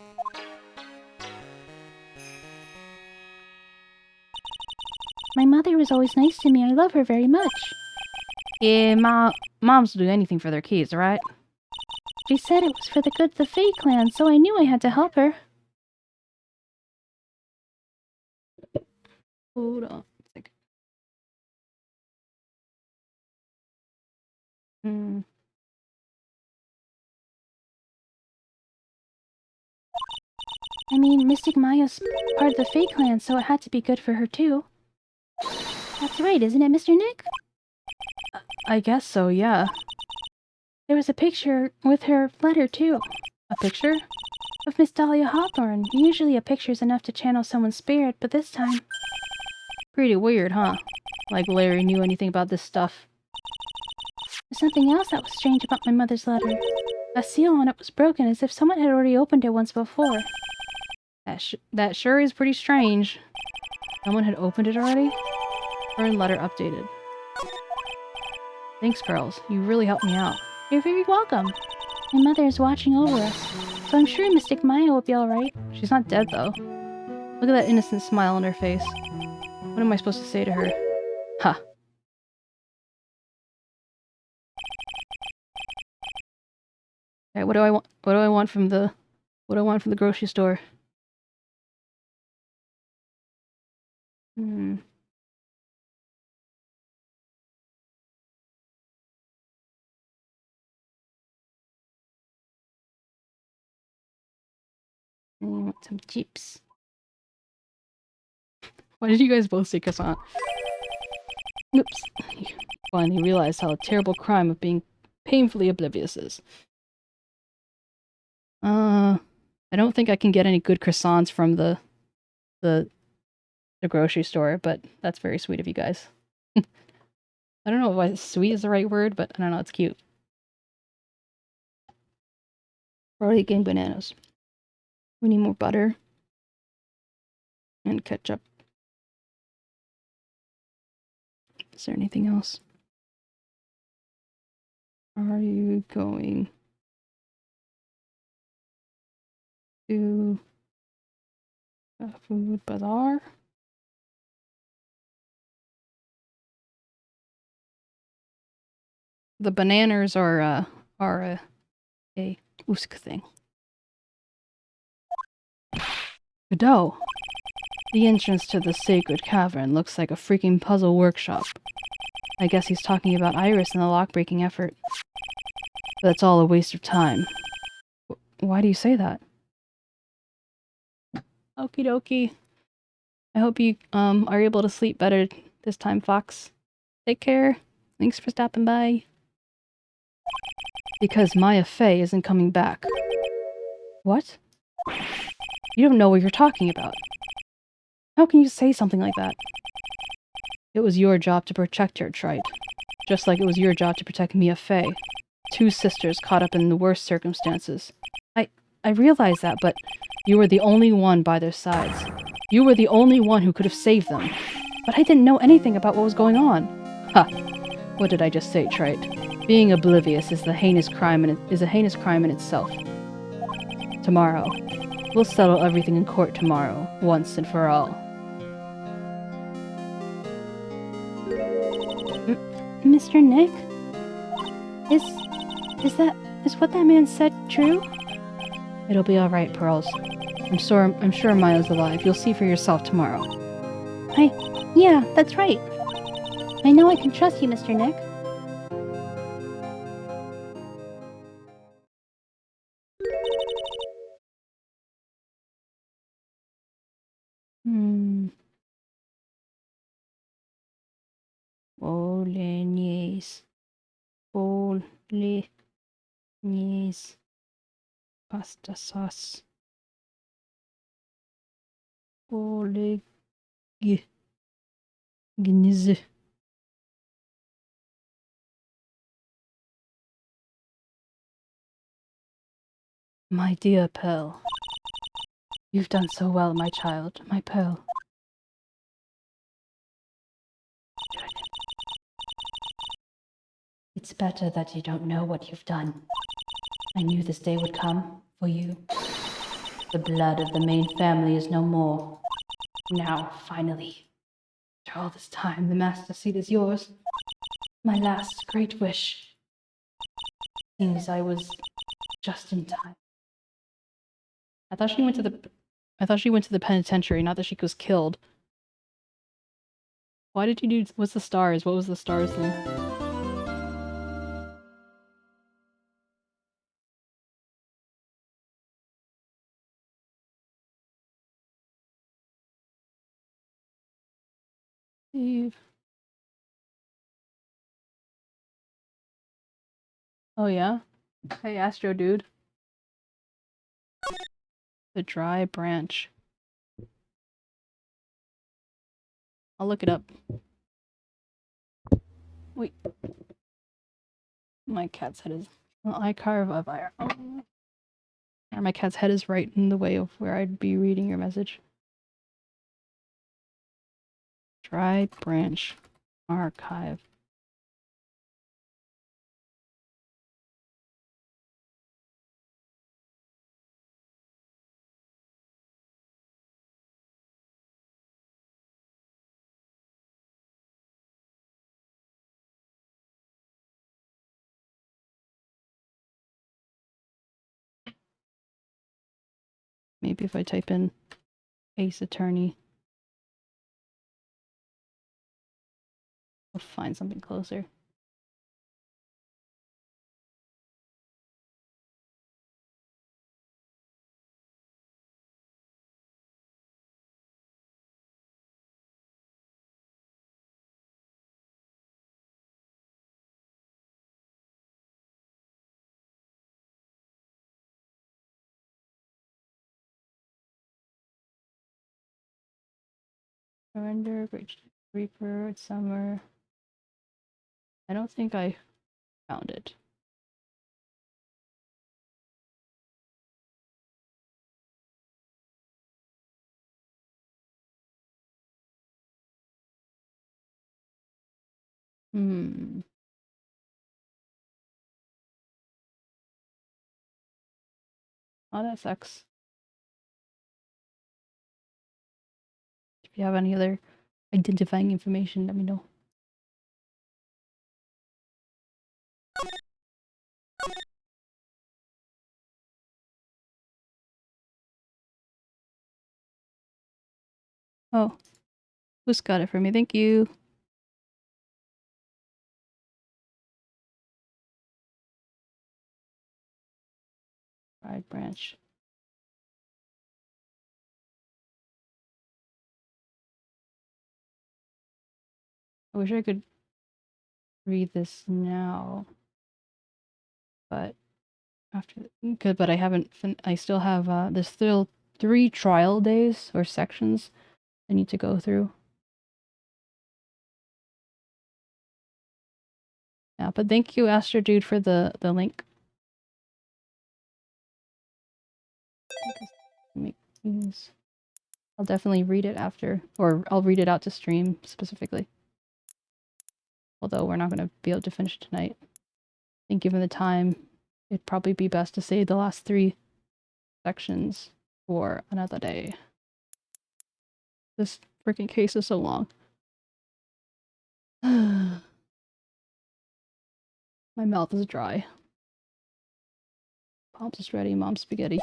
My mother was always nice to me. I love her very much. Yeah, moms will do anything for their kids, right? She said it was for the good of the Fae clan, so I knew I had to help her. Hold on a second. I mean, Mystic Maya's part of the Fae clan, so it had to be good for her too. That's right, isn't it, Mr. Nick? I guess so, yeah. There was a picture with her letter too. A picture? Of Miss Dahlia Hawthorne. Usually a picture's enough to channel someone's spirit, but this time... Pretty weird, huh? Like Larry knew anything about this stuff. There's something else that was strange about my mother's letter. A seal on it was broken, as if someone had already opened it once before. That sure is pretty strange. Someone had opened it already? Burn letter updated. Thanks, Pearls. You really helped me out. You're very welcome. My mother is watching over us, so I'm sure Mystic Maya will be alright. She's not dead, though. Look at that innocent smile on her face. What am I supposed to say to her? Ha. Alright, what do I want? What do I want from the grocery store? I want some chips. Why did you guys both say croissant? Oops. Finally realized how a terrible crime of being painfully oblivious is. I don't think I can get any good croissants from the grocery store, but that's very sweet of you guys. I don't know why sweet is the right word, but I don't know, it's cute. We're already getting bananas. We need more butter. And ketchup. Is there anything else? Are you going to a food bazaar? The bananas are a 𝗟𝗶ሔር thing. 𝗟𝗶ሔር. The entrance to the sacred cavern looks like a freaking puzzle workshop. I guess he's talking about Iris and the lock-breaking effort. But it's all a waste of time. Why do you say that? Okie dokie. I hope you are able to sleep better this time, Fox. Take care. Thanks for stopping by. Because 𝗟𝗶ሔር isn't coming back. What? You don't know what you're talking about. How can you say something like that? It was your job to protect her, Trite. Just like it was your job to protect 𝗟𝗶ሔር. Two sisters caught up in the worst circumstances. I realize that, but you were the only one by their sides. You were the only one who could have saved them. But I didn't know anything about what was going on. Ha! What did I just say, Trite? Being oblivious is a heinous crime in itself. Tomorrow. We'll settle everything in court tomorrow, once and for all. Mr. Nick? Is what that man said true? It'll be alright, Pearls. I'm sure Maya's alive. You'll see for yourself tomorrow. Yeah, that's right. I know I can trust you, Mr. Nick. Bolognese. Pasta sauce. Bolognese. My dear Pearl. You've done so well, my child, my Pearl. It's better that you don't know what you've done. I knew this day would come for you. The blood of the main family is no more. Now, finally, after all this time, the master seat is yours. My last great wish. Seems I was just in time. I thought she went to the penitentiary, not that she was killed. Why did you do what's the stars? What was the stars thing? Steve. Oh yeah? Hey Astro dude. The dry branch. I'll look it up. Wait. My cat's head is... Well, 𝗟𝗶ሔር. Oh. My cat's head is right in the way of where I'd be reading your message. Dry branch archive. Maybe if I type in Ace Attorney, I'll find something closer. Surrender, Great Reaper, it's summer. I don't think I found it. Hmm. Oh, that sucks. If you have any other identifying information, let me know. Oh, who's got it for me? Thank you. Pride branch. I wish I could read this now, but after good, but I haven't. I still have. There's still 3 trial days or sections I need to go through. Yeah, but thank you, Astro Dude, for the link. Make these. I'll definitely read it after, or I'll read it out to stream specifically. Although we're not going to be able to finish it tonight. I think given the time, it'd probably be best to save the last 3 sections for another day. This freaking case is so long. My mouth is dry. Pops is ready, mom's spaghetti.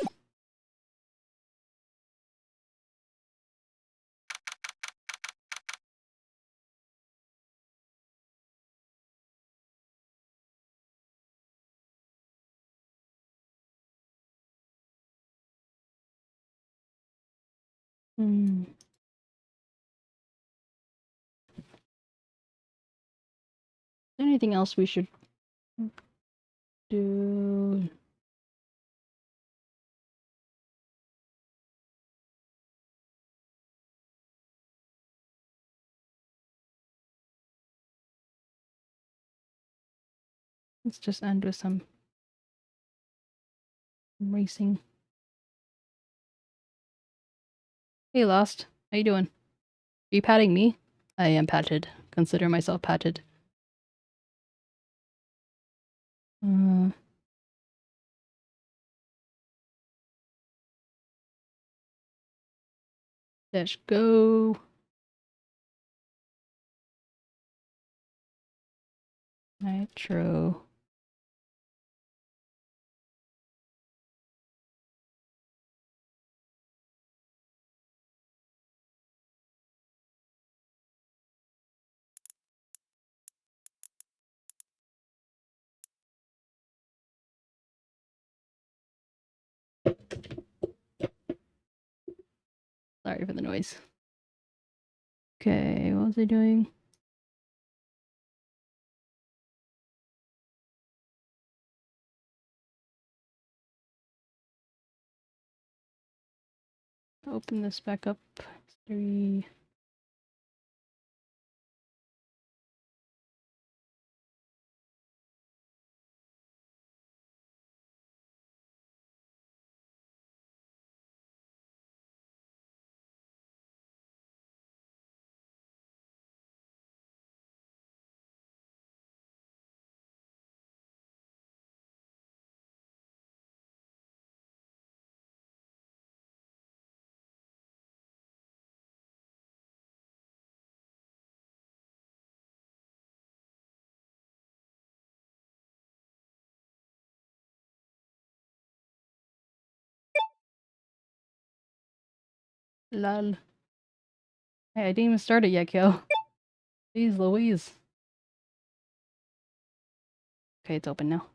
Hmm. Is there anything else we should do? Let's just end with some racing. Hey, Lost. How you doing? Are you patting me? I am patted. Consider myself patted. Let's go. Nitro. Sorry for the noise. Okay, what was I doing? Open this back up. 3. Lol. Hey, I didn't even start it yet, Kyo. Jeez Louise. Okay, it's open now.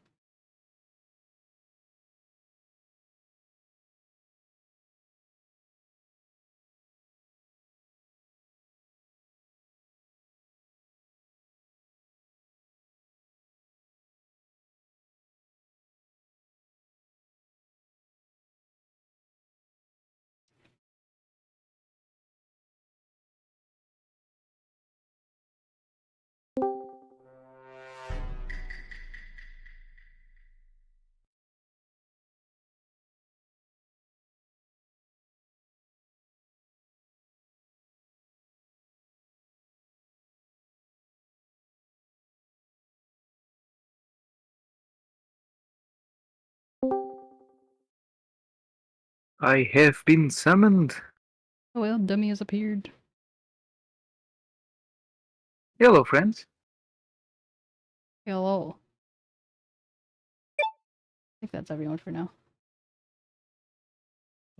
I have been summoned. Oh well, dummy has appeared. Hello, friends. Hello. I think that's everyone for now.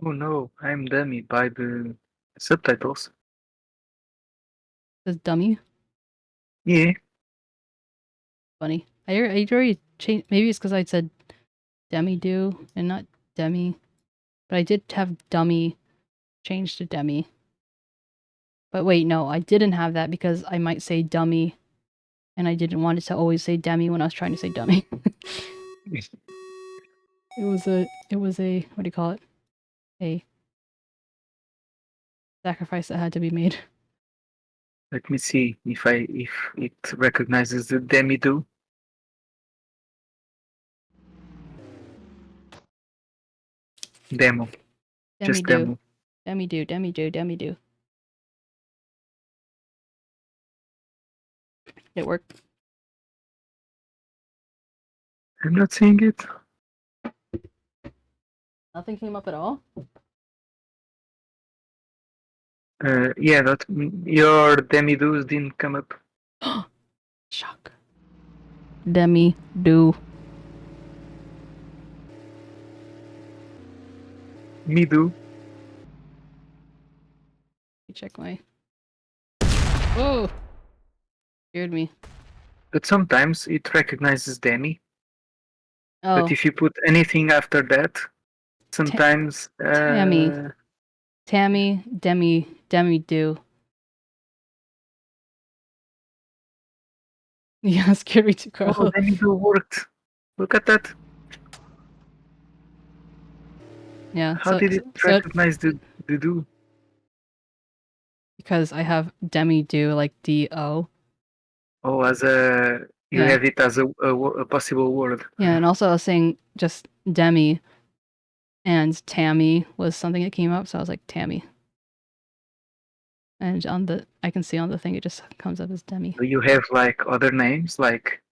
Oh no, I'm dummy by the subtitles. Says dummy. Yeah. Funny. I already changed. Maybe it's because I said demi do and not demi. But I did have dummy changed to demi. But wait, no, I didn't have that because I might say dummy, and I didn't want it to always say demi when I was trying to say dummy. It was a what do you call it? A sacrifice that had to be made. Let me see if it recognizes the demi do. Demo. Demi Just do. demo. Demi do, demi do, demi do. It worked. I'm not seeing it. Nothing came up at all? Yeah, not your demi do's didn't come up. Shock. Demi do. Me do. Let me check my. Whoa! Scared me. But sometimes it recognizes demi. Oh, But if you put anything after that, sometimes Tammy. Tammy, demi do. Yeah, scared me too, Oh, Carlo. demi do worked. Look at that. Yeah. How did it recognize the do? Because I have demi do like do. Oh, as a you Yeah. have it as a possible word. Yeah, and also I was saying just demi, and Tammy was something that came up, so I was like Tammy. And I can see on the thing it just comes up as demi. Do you have like other names like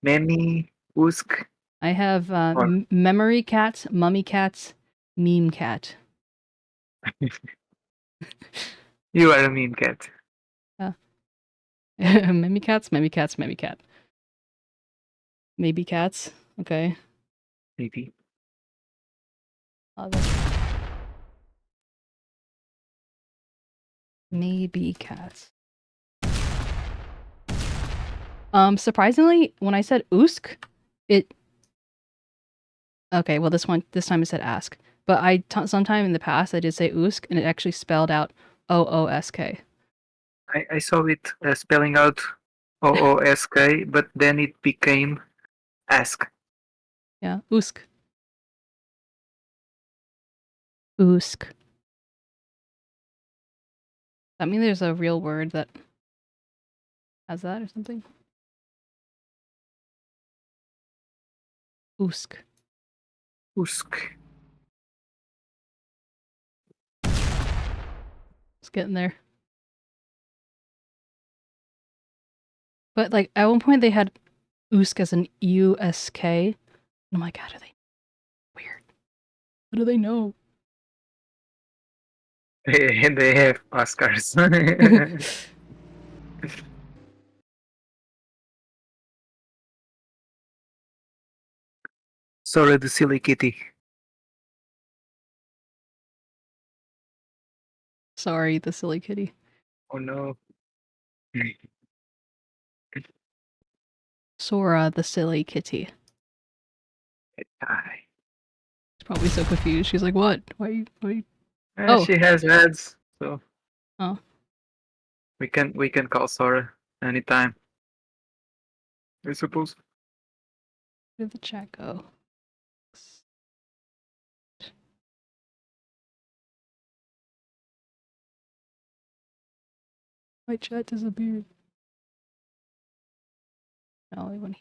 Memi, Usk? I have Or- memory cats, mummy cats, meme cat. You are a meme cat. Meme cats, meme cats, meme cat. Maybe cats. Okay. Maybe. Other. Maybe cats. Surprisingly, when I said Usk, it. Okay, well this time it said ask, but sometime in the past I did say Usk, and it actually spelled out OOSK. I saw it spelling out OOSK, but then it became ask. Yeah, Usk. Usk. That mean there's a real word that has that or something? Usk. Usk. It's getting there. But like at one point they had Usk as an USK. And I'm like, how do they? Weird. How do they know? And they have Oscars. Sorry, the silly kitty. Sorry, the silly kitty. Oh no. Sora, the silly kitty. Hi. She's probably so confused. She's like, what? Why you? Oh. She has ads, so Oh. we can call Sora anytime. I suppose. Where did the chat go? My chat disappeared. No, I want to.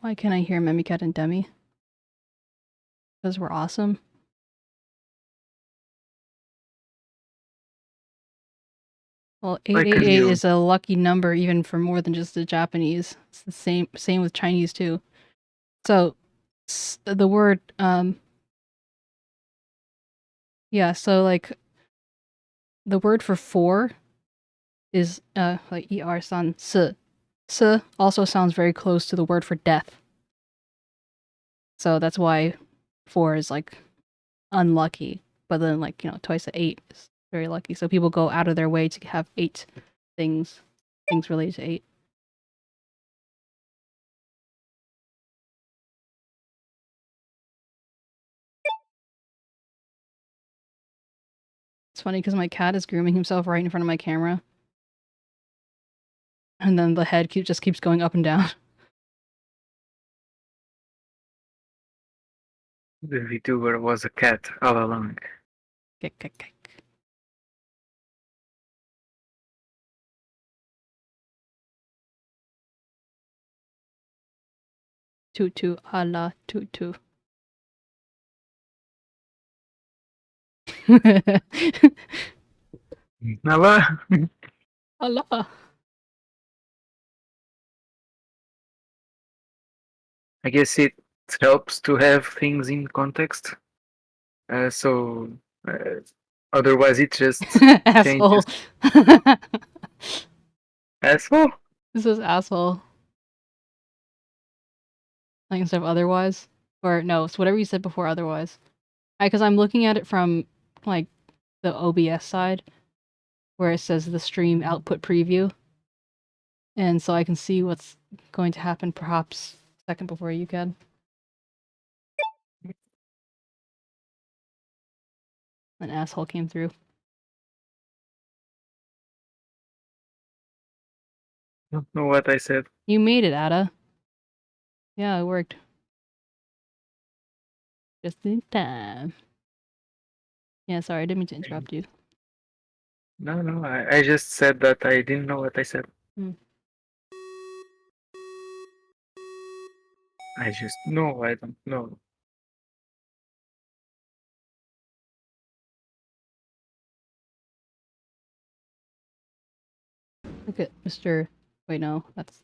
Why can't I hear Mimicat and Demi? Because we're awesome. Well, Like a 888 new. is a lucky number even for more than just the Japanese. It's the same with Chinese too. So the word yeah, so like the word for 4 is like san si. Si also sounds very close to the word for death. So that's why 4 is like unlucky. But then like, twice 8 is very lucky. So people go out of their way to have 8 things related to 8. It's funny because my cat is grooming himself right in front of my camera. And then the head just keeps going up and down. The VTuber was a cat all along. Kick, kick, kick. Tutu, ala, tutu. Nala. Allah. I guess it helps to have things in context. So otherwise it just Asshole. changes. Asshole. This is asshole. Like instead of otherwise. Or no, it's whatever you said before otherwise. Because I'm looking at it from like the OBS side where it says the stream output preview. And so I can see what's going to happen perhaps a second before you can. An asshole came through. Don't know what I said. You made it, Ada. Yeah, it worked. Just in time. Yeah, sorry, I didn't mean to interrupt you. No, I just said that I didn't know what I said. Hmm. I just know I don't know. Look at Mr. Wait, no, that's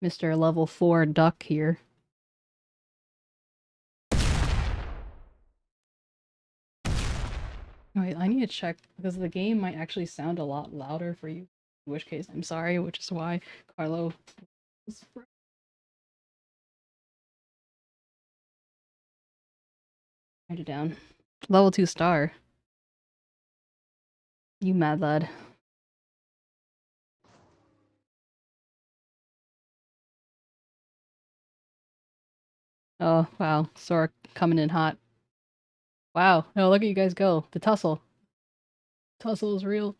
Mr. Level 4 Duck here. Wait, I need to check because the game might actually sound a lot louder for you. In which case, I'm sorry, which is why Carlo was. Write it down. Level 2 star. You mad lad. Oh, wow. Sora coming in hot. Wow. No, look at you guys go. The tussle. Tussle is real.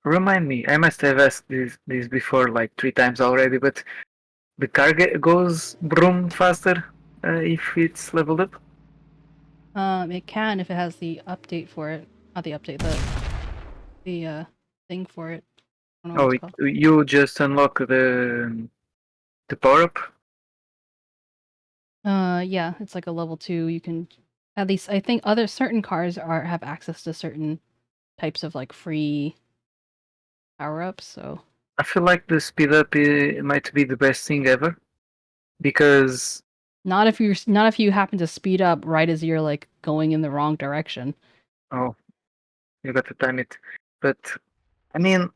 Remind me. I must have asked this before like 3 times already, but the car goes broom faster if it's leveled up. It can if it has the update for it. Not the update, the thing for it. I don't know what Oh, it's called. you just unlock the power up. Yeah, it's like a level 2. You can, at least I think certain cars have access to certain types of like free power-ups, so I feel like the speed up might be the best thing ever, because not if you happen to speed up right as you're like going in the wrong direction. oh, you got to time it. But I mean,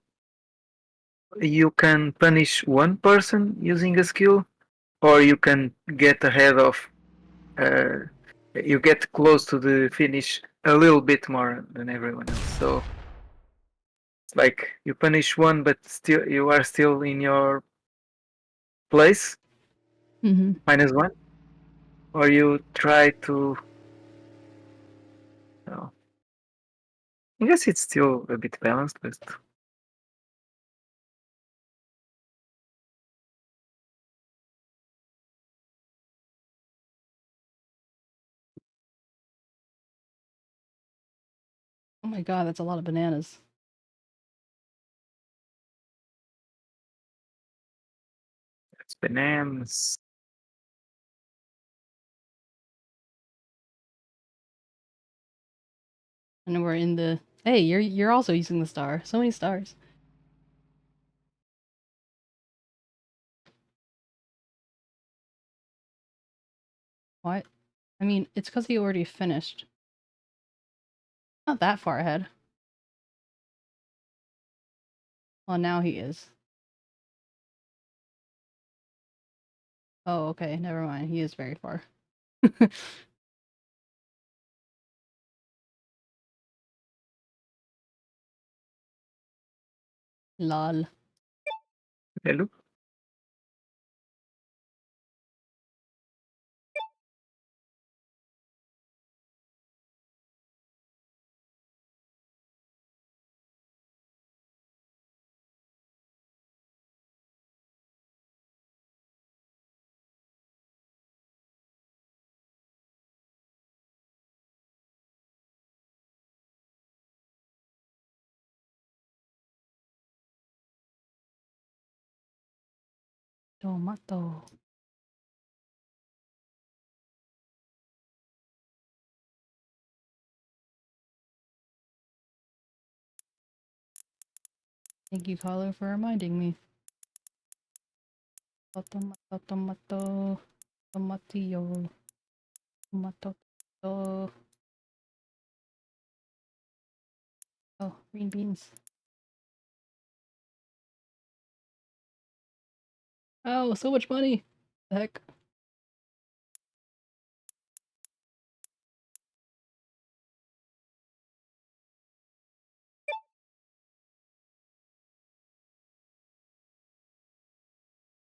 you can punish one person using a skill, or you can get ahead of. You get close to the finish a little bit more than everyone else. So it's like you punish one, but still you are still in your place Mm-hmm. -1, or you try to. No, I guess it's still a bit balanced, but Oh my god, that's a lot of bananas. it's bananas. And we're in the Hey, you're also using the star. So many stars. What? I mean, it's because he already finished. Not that far ahead. Well, now he is. Oh, okay, never mind. He is very far. Lol. Hello? Tomato. Thank you, Carlo, for reminding me. Tomato, tomato, tomatillo. Tomato, tomato. Oh, green beans. Oh, so much money. The heck?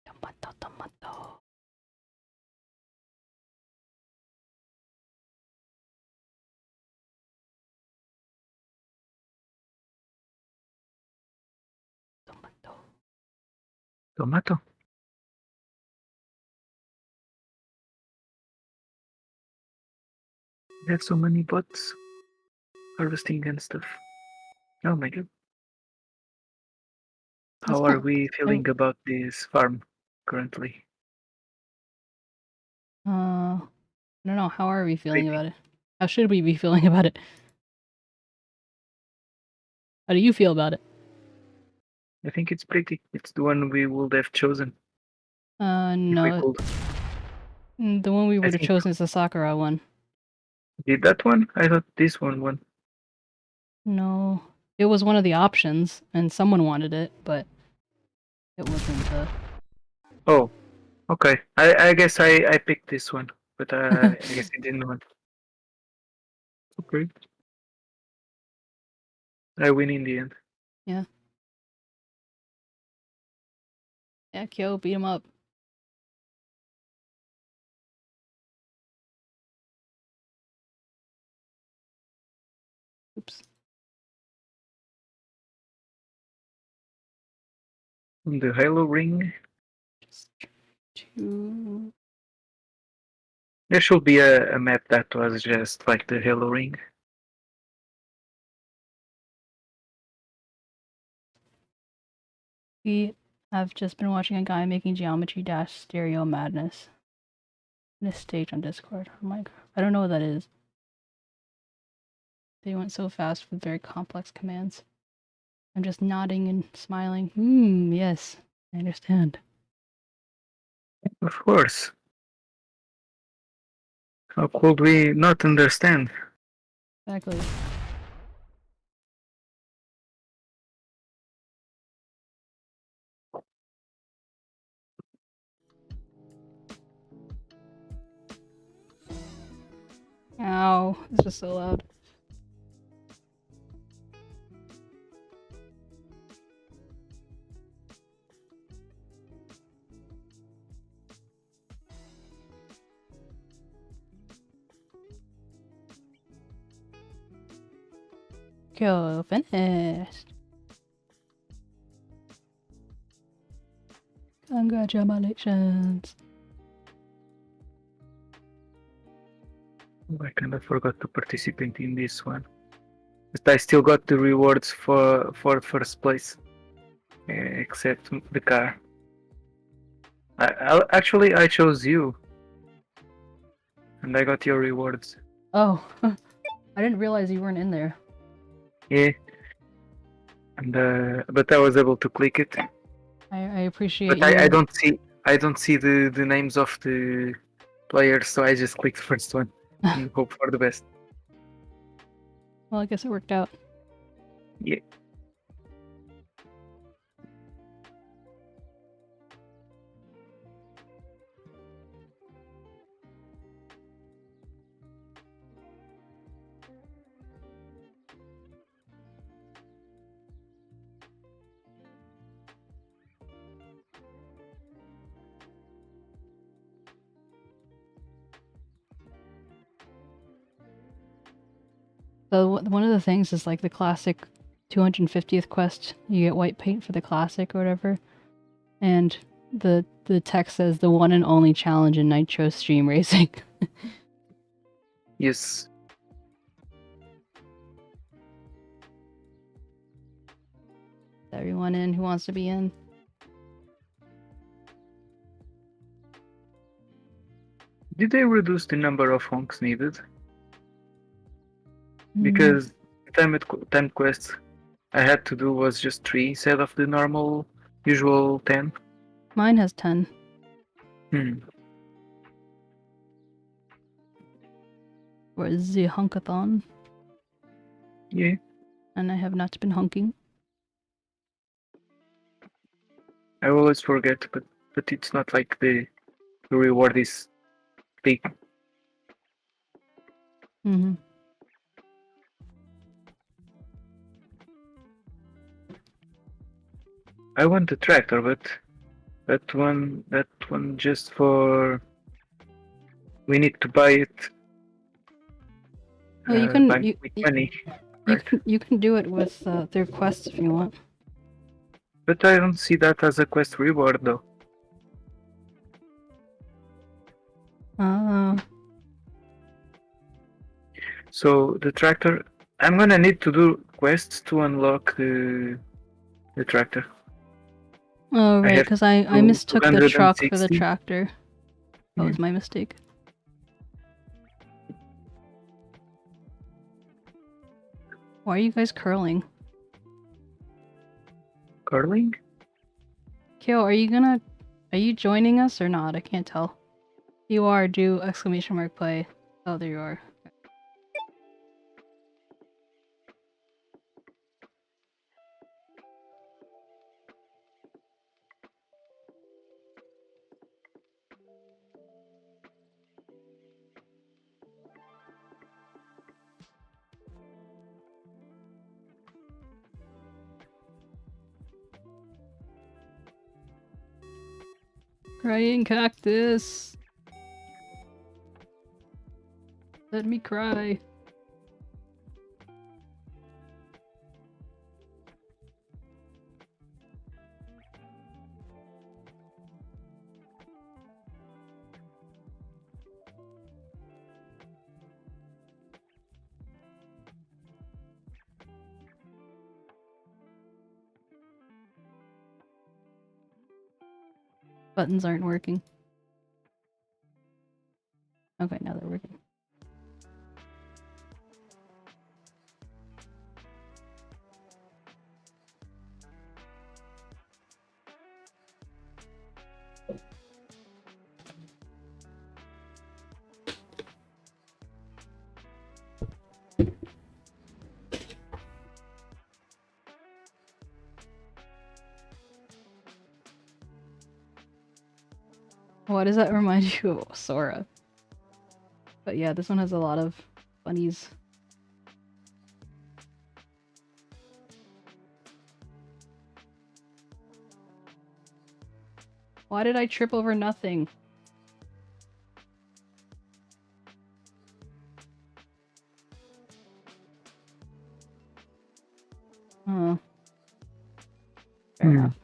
Tomato, tomato. Tomato. Tomato. We have so many bots harvesting and stuff. Oh my god. That's How are cool. we feeling about this farm currently? I don't know. How are we feeling Pretty. about it? How should we be feeling about it? How do you feel about it? I think it's pretty. It's the one we would have chosen if we No. could. The one we I would have think chosen is the Sakura one. did that one? I thought this one won. No. It was one of the options, and someone wanted it, but it wasn't the... Oh, okay. I guess I picked this one, but I guess it didn't win. Okay. I win in the end. Yeah, Kyo, beat him up. Oops. The Halo ring. Just two... There should be a map that was just like the Halo ring. I've just been watching a guy making geometry dash stereo madness. This stage on Discord. I'm like, I don't know what that is. They went so fast with very complex commands. I'm just nodding and smiling. Yes, I understand. Of course. How could we not understand? Exactly. Ow, this was so loud. Go, finished. Congratulations. I kind of forgot to participate in this one. But I still got the rewards for first place, except the car. Actually I chose you, and I got your rewards. Oh, I didn't realize you weren't in there. Yeah. And but I was able to click it. I appreciate But you. I don't see the names of the players, so I just clicked the first one and hope for the best. Well, I guess it worked out. Yeah. So one of the things is like the classic 250th quest. You get white paint for the classic or whatever, and the text says the one and only challenge in Nitro stream racing. Yes. Everyone in who wants to be in. Did they reduce the number of honks needed? Mm, Because time quests I had to do was just 3 instead of the normal usual 10. mine has 10. Hmm. Or the hunkathon, Yeah. and I have not been hunking. I always forget, but it's not like the reward is big. Mm-hmm. I want the tractor, but that one just for we need to buy it. Well, you can with money, you right? can you can do it with their quests if you want. But I don't see that as a quest reward though. So the tractor, I'm gonna need to do quests to unlock the tractor. Oh right, have because I to mistook the truck for the 260. tractor. That was my mistake. Why are you guys curling? Curling? Kyo, are you joining us or not? I can't tell. You are, do exclamation mark play. Oh, there you are. Crying cactus. Let me cry. Buttons aren't working. Okay, now they're working. Why does that remind you of Sora? But yeah, this one has a lot of bunnies. Why did I trip over nothing? Oh. Fair enough.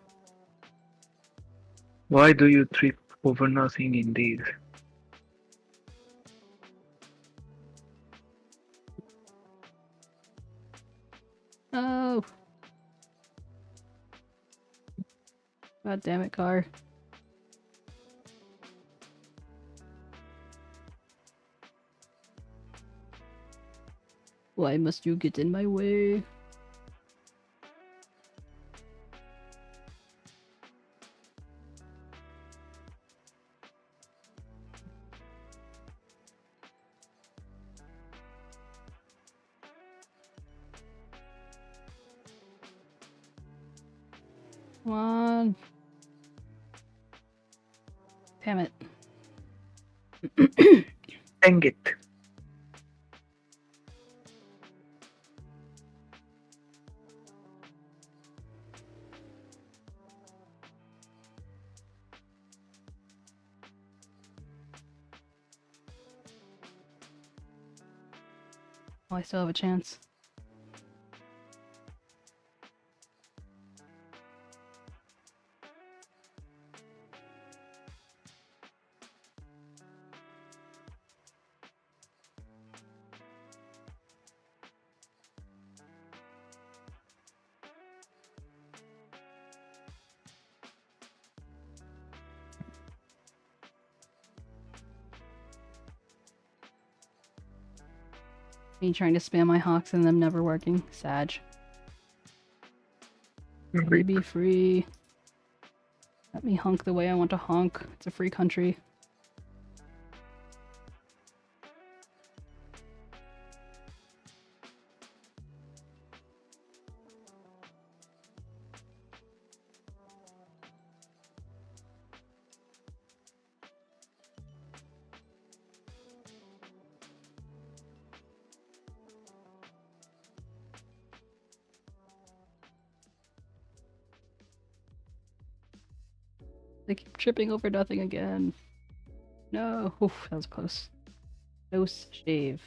Why do you trip over nothing indeed? Oh. God damn it, car. Why must you get in my way? Come on. Damn it. Dang it. Oh, I still have a chance. Me trying to spam my hawks and them never working. Sag. Let me be free. Let me honk the way I want to honk. It's a free country. They keep tripping over nothing again. No. Oof, that was close. Close shave.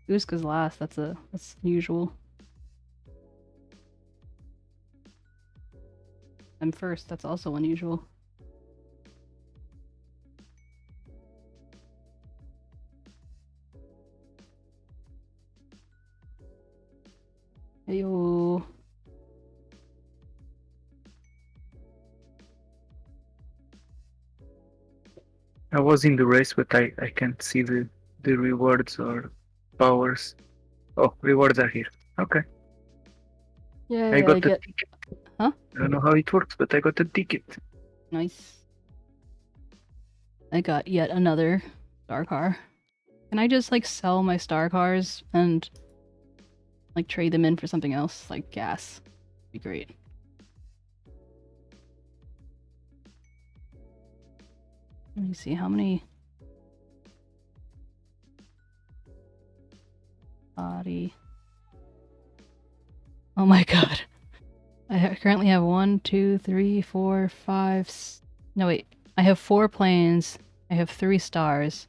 Uska's last. That's usual. I'm first. That's also unusual. Heyo. I was in the race, but I can't see the rewards or powers. Oh, rewards are here. Okay. Yeah, I got the get. ticket. Huh? I don't know how it works, but I got the ticket. Nice. I got yet another star car. Can I just like sell my star cars and like trade them in for something else, like gas? Be great. Let me see how many. Body. Oh my god. I currently have 1, 2, 3, 4, 5. No, wait. I have 4 planes. I have 3 stars.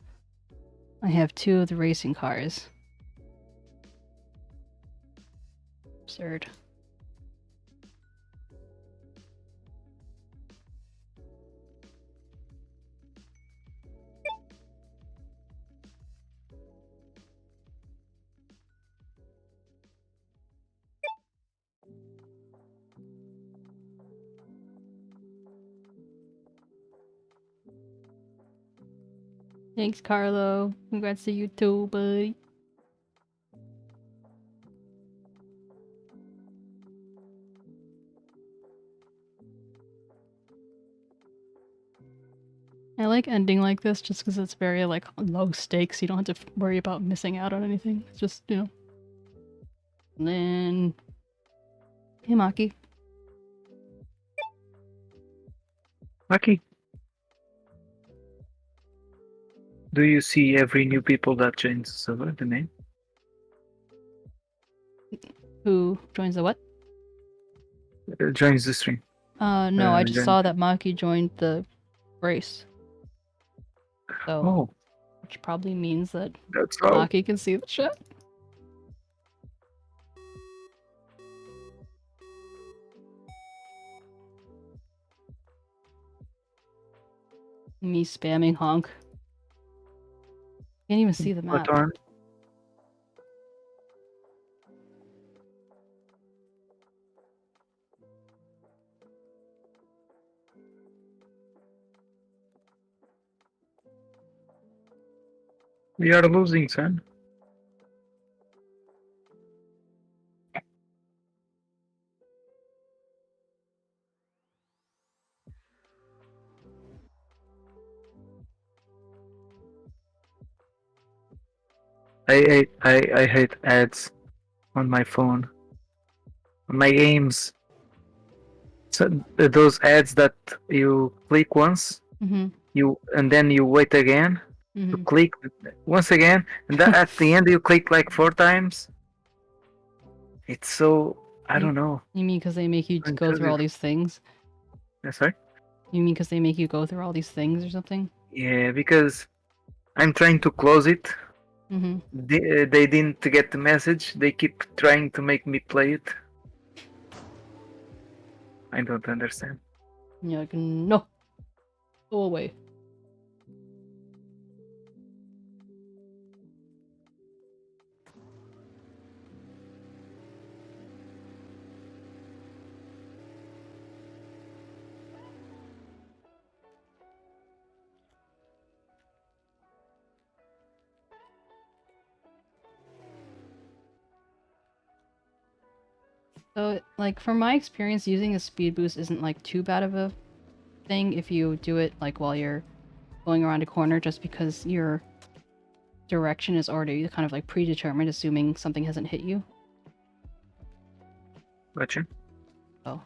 I have 2 of the racing cars. Absurd. Thanks, Carlo. Congrats to you too, buddy. I like ending like this just because it's very like low stakes. You don't have to worry about missing out on anything. It's just, you know. And then... Hey, Maki. Maki, do you see every new people that joins the server, the name? Who joins the what? Joins the stream. No, I just join- saw that Maki joined the race. So, Oh, which probably means that that's all. Maki can see the chat. Me spamming honk. Can't even see the map. What on? We are losing, son. I hate ads on my phone, on my games. So those ads that you click once, Mm-hmm. and then you wait again. You Mm-hmm. click once again, and that at the end you click like 4 times. It's so I You, don't know. you mean because they make you go through all Intrusive. these things? Sorry. You mean because they make you go through all these things or something? Yeah, because I'm trying to close it. Mm-hmm. They didn't get the message. They keep trying to make me play it. I don't understand. And you're like, no, go away. So, like, from my experience, using a speed boost isn't like too bad of a thing if you do it like while you're going around a corner, just because your direction is already kind of like predetermined, assuming something hasn't hit you. Gotcha. Oh.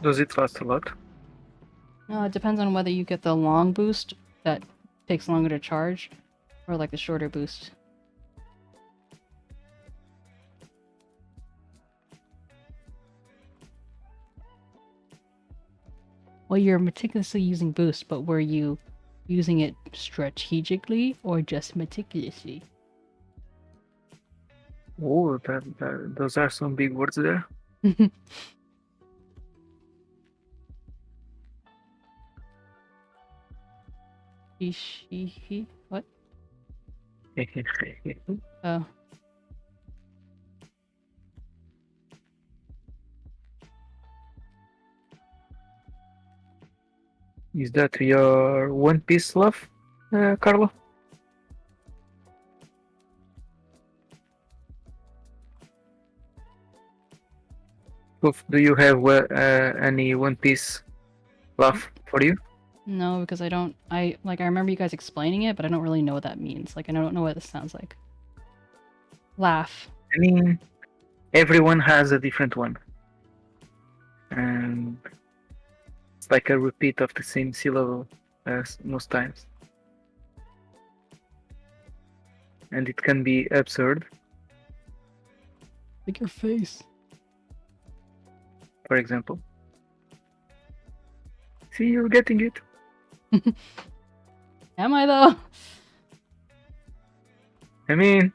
Does it last a lot? No, it depends on whether you get the long boost that takes longer to charge, or like the shorter boost. Well, you're meticulously using boost, but were you using it strategically or just meticulously? Oh, those are some big words there. What? Oh. Is that your One Piece love, Carlo? Do you have any One Piece love for you? No, because I remember you guys explaining it, but I don't really know what that means. Like, I don't know what this sounds like. Laugh. I mean, everyone has a different one, and it's like a repeat of the same syllable most times, and it can be absurd. Like your face. For example, see, you're getting it. Am I though? I mean,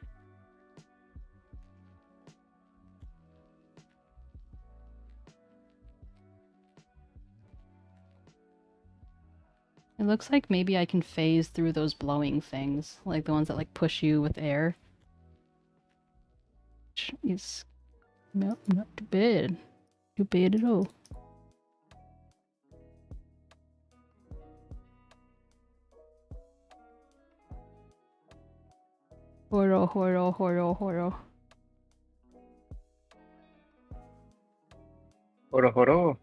It looks like maybe I can phase through those blowing things, like the ones that like push you with air. Which is not too bad. Too bad at all. Horo, horo, horo, horo. horo horo.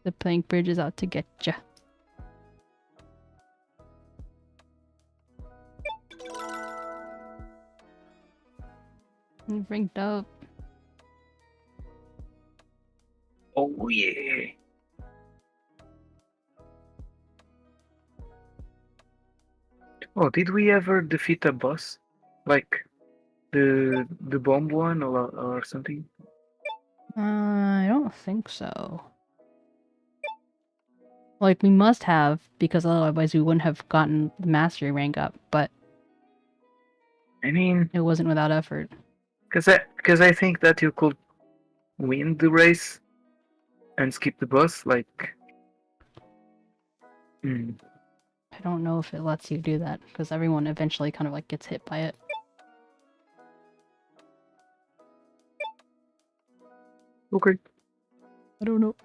The plank bridge is out to get ya. Ranked up. Oh yeah. Oh, did we ever defeat a boss? Like the bomb one or something? I don't think so. Like, we must have, because otherwise we wouldn't have gotten the mastery rank up, but I mean, it wasn't without effort. because I think that you could win the race and skip the boss. Like, I don't know if it lets you do that, because everyone eventually kind of like gets hit by it. okay. I don't know.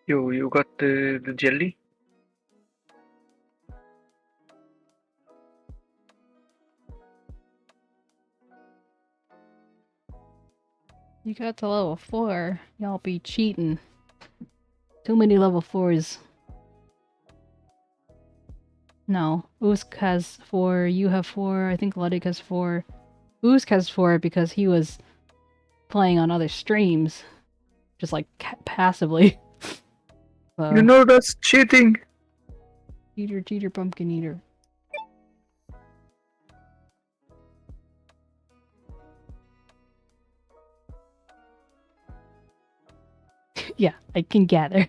You got the jelly? You got to level 4. Y'all be cheating. Too many level 4s. No. Usk has 4, you have 4, I think Ludwig has 4. Usk has 4 because he was playing on other streams. Just like passively. So, You know that's cheating. cheater, pumpkin eater. Yeah, I can gather.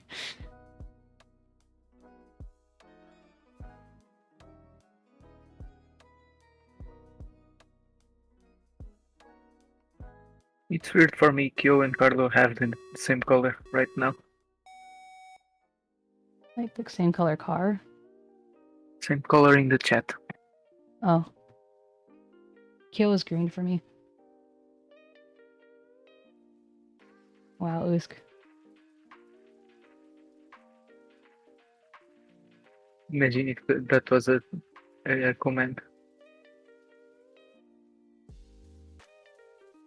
It's weird for me. Kyo and Carlo have the same color right now. Like the same color car. Same color in the chat. Oh. Kyo is green for me. Wow, Usk. Imagine if that was a comment.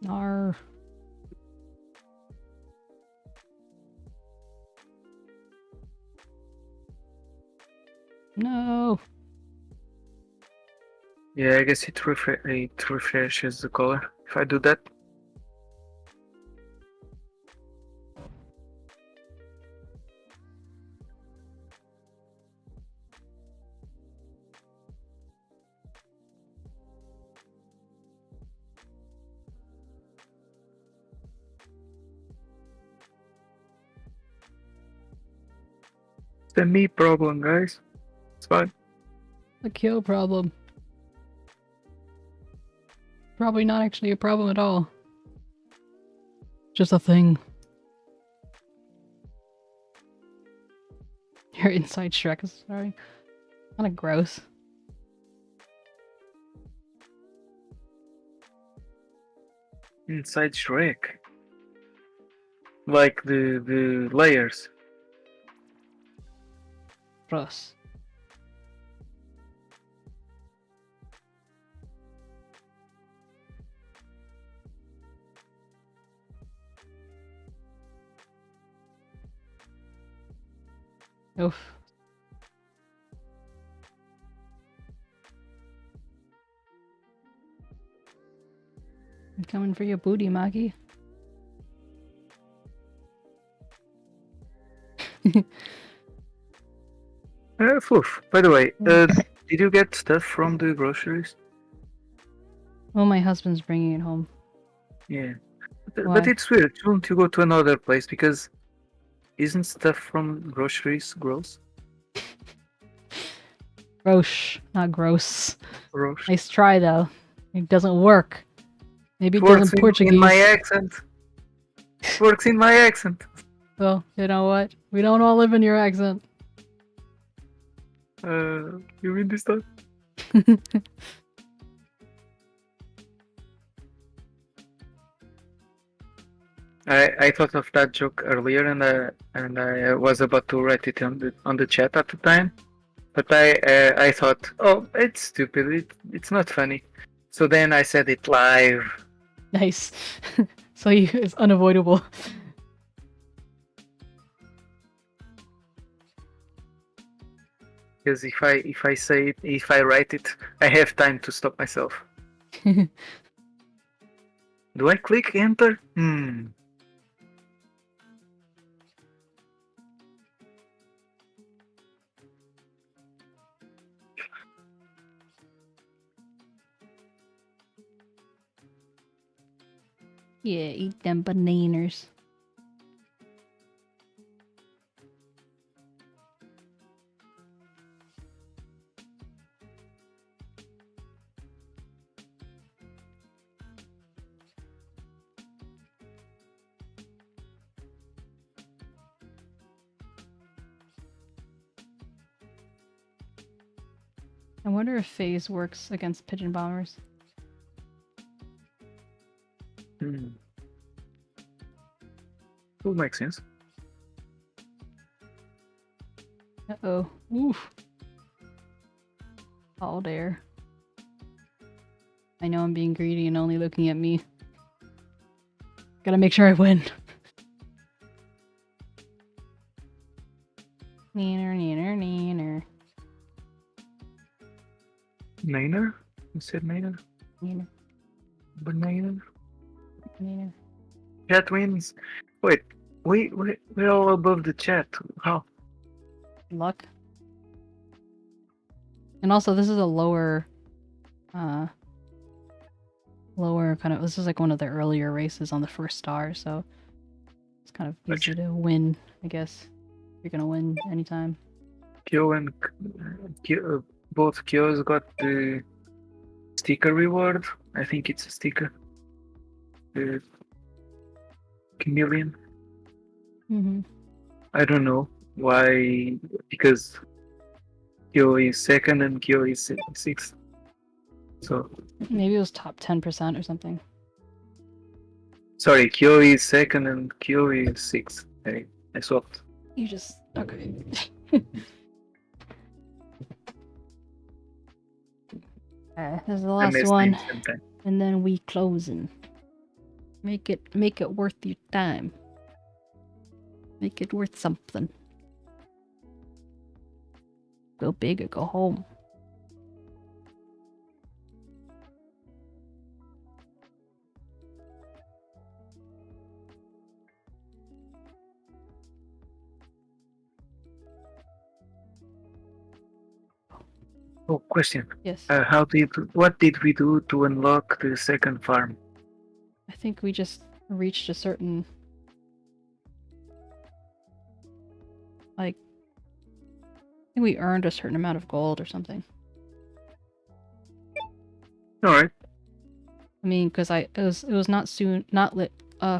Arr. No. Yeah, I guess it refreshes the color if I do that. It's a me problem, guys. It's fine. The Kyo problem. Probably not actually a problem at all. Just a thing. Your inside Shrek is sorry. Kinda gross. Inside Shrek. Like the layers. Gross. Oof. I'm coming for your booty, Maki. Fluff. By the way, did you get stuff from the groceries? Well, my husband's bringing it home. Yeah. Why? But it's weird. Shouldn't you go to another place? Because isn't stuff from groceries gross? Gross, not gross. Gross. Nice try though. It doesn't work. Maybe it It does works in Portuguese. in my accent. It works in my accent. Well, you know what? We don't all live in your accent. You mean this time? I thought of that joke earlier, and I was about to write it on the chat at the time, but I thought, oh, it's stupid. It's not funny. So then I said it live. Nice. So it's unavoidable. Because if I say it, if I write it, I have time to stop myself. Do I click enter? Yeah, eat them bananas. I wonder if phase works against pigeon bombers. Will make sense. Uh-oh. Oof. All there. I know I'm being greedy and only looking at me. Gotta make sure I win. Neener, neener, neener. Niner? You said Niner? Neener, Banana? neener. Chat wins. Wait, we're all above the chat. How? Luck. And also, this is a lower kind of, this is like one of the earlier races on the first star, so it's kind of easy to win, I guess. You're gonna win anytime. Kyo and both Kyos got the sticker reward. I think it's a sticker. The chameleon. Mm-hmm. I don't know why, because Kyo is second and Kyo is sixth. So Maybe it was top 10% or something. sorry, Kyo is second and Kyo is sixth. I swapped. You just okay. This is the I last missed one, names sometimes. and then we closing. Make it worth your time. Make it worth something. Go big or go home. Oh, question. Yes. What did we do to unlock the second farm? I think we just reached a certain, like, I think we earned a certain amount of gold or something. All right. I mean, because it was not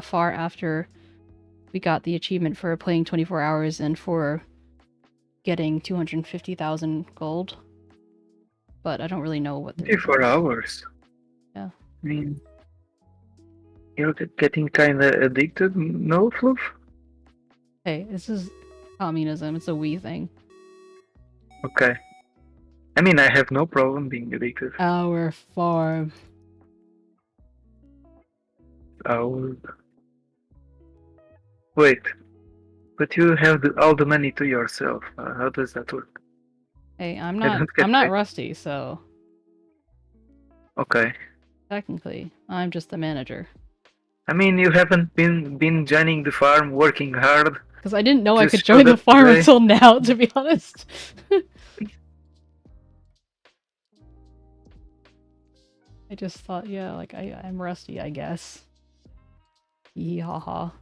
far after we got the achievement for playing 24 hours and for getting 250,000 gold. But I don't really know what the 24 hours. Yeah. I mean, you're getting kind of addicted, no, Fluff? Hey, this is communism. It's a we thing. Okay. I mean, I have no problem being addicted. Our farm. Oh. Wait. But you have all the money to yourself. How does that work? Hey, I don't get I'm not paid. Rusty, so Okay. technically I'm just the manager. I mean, you haven't been joining the farm, working hard. Because I didn't know I Just could join showed the up farm today. until now, to be honest. I just thought, yeah, like I'm Rusty, I guess. Yee ha ha.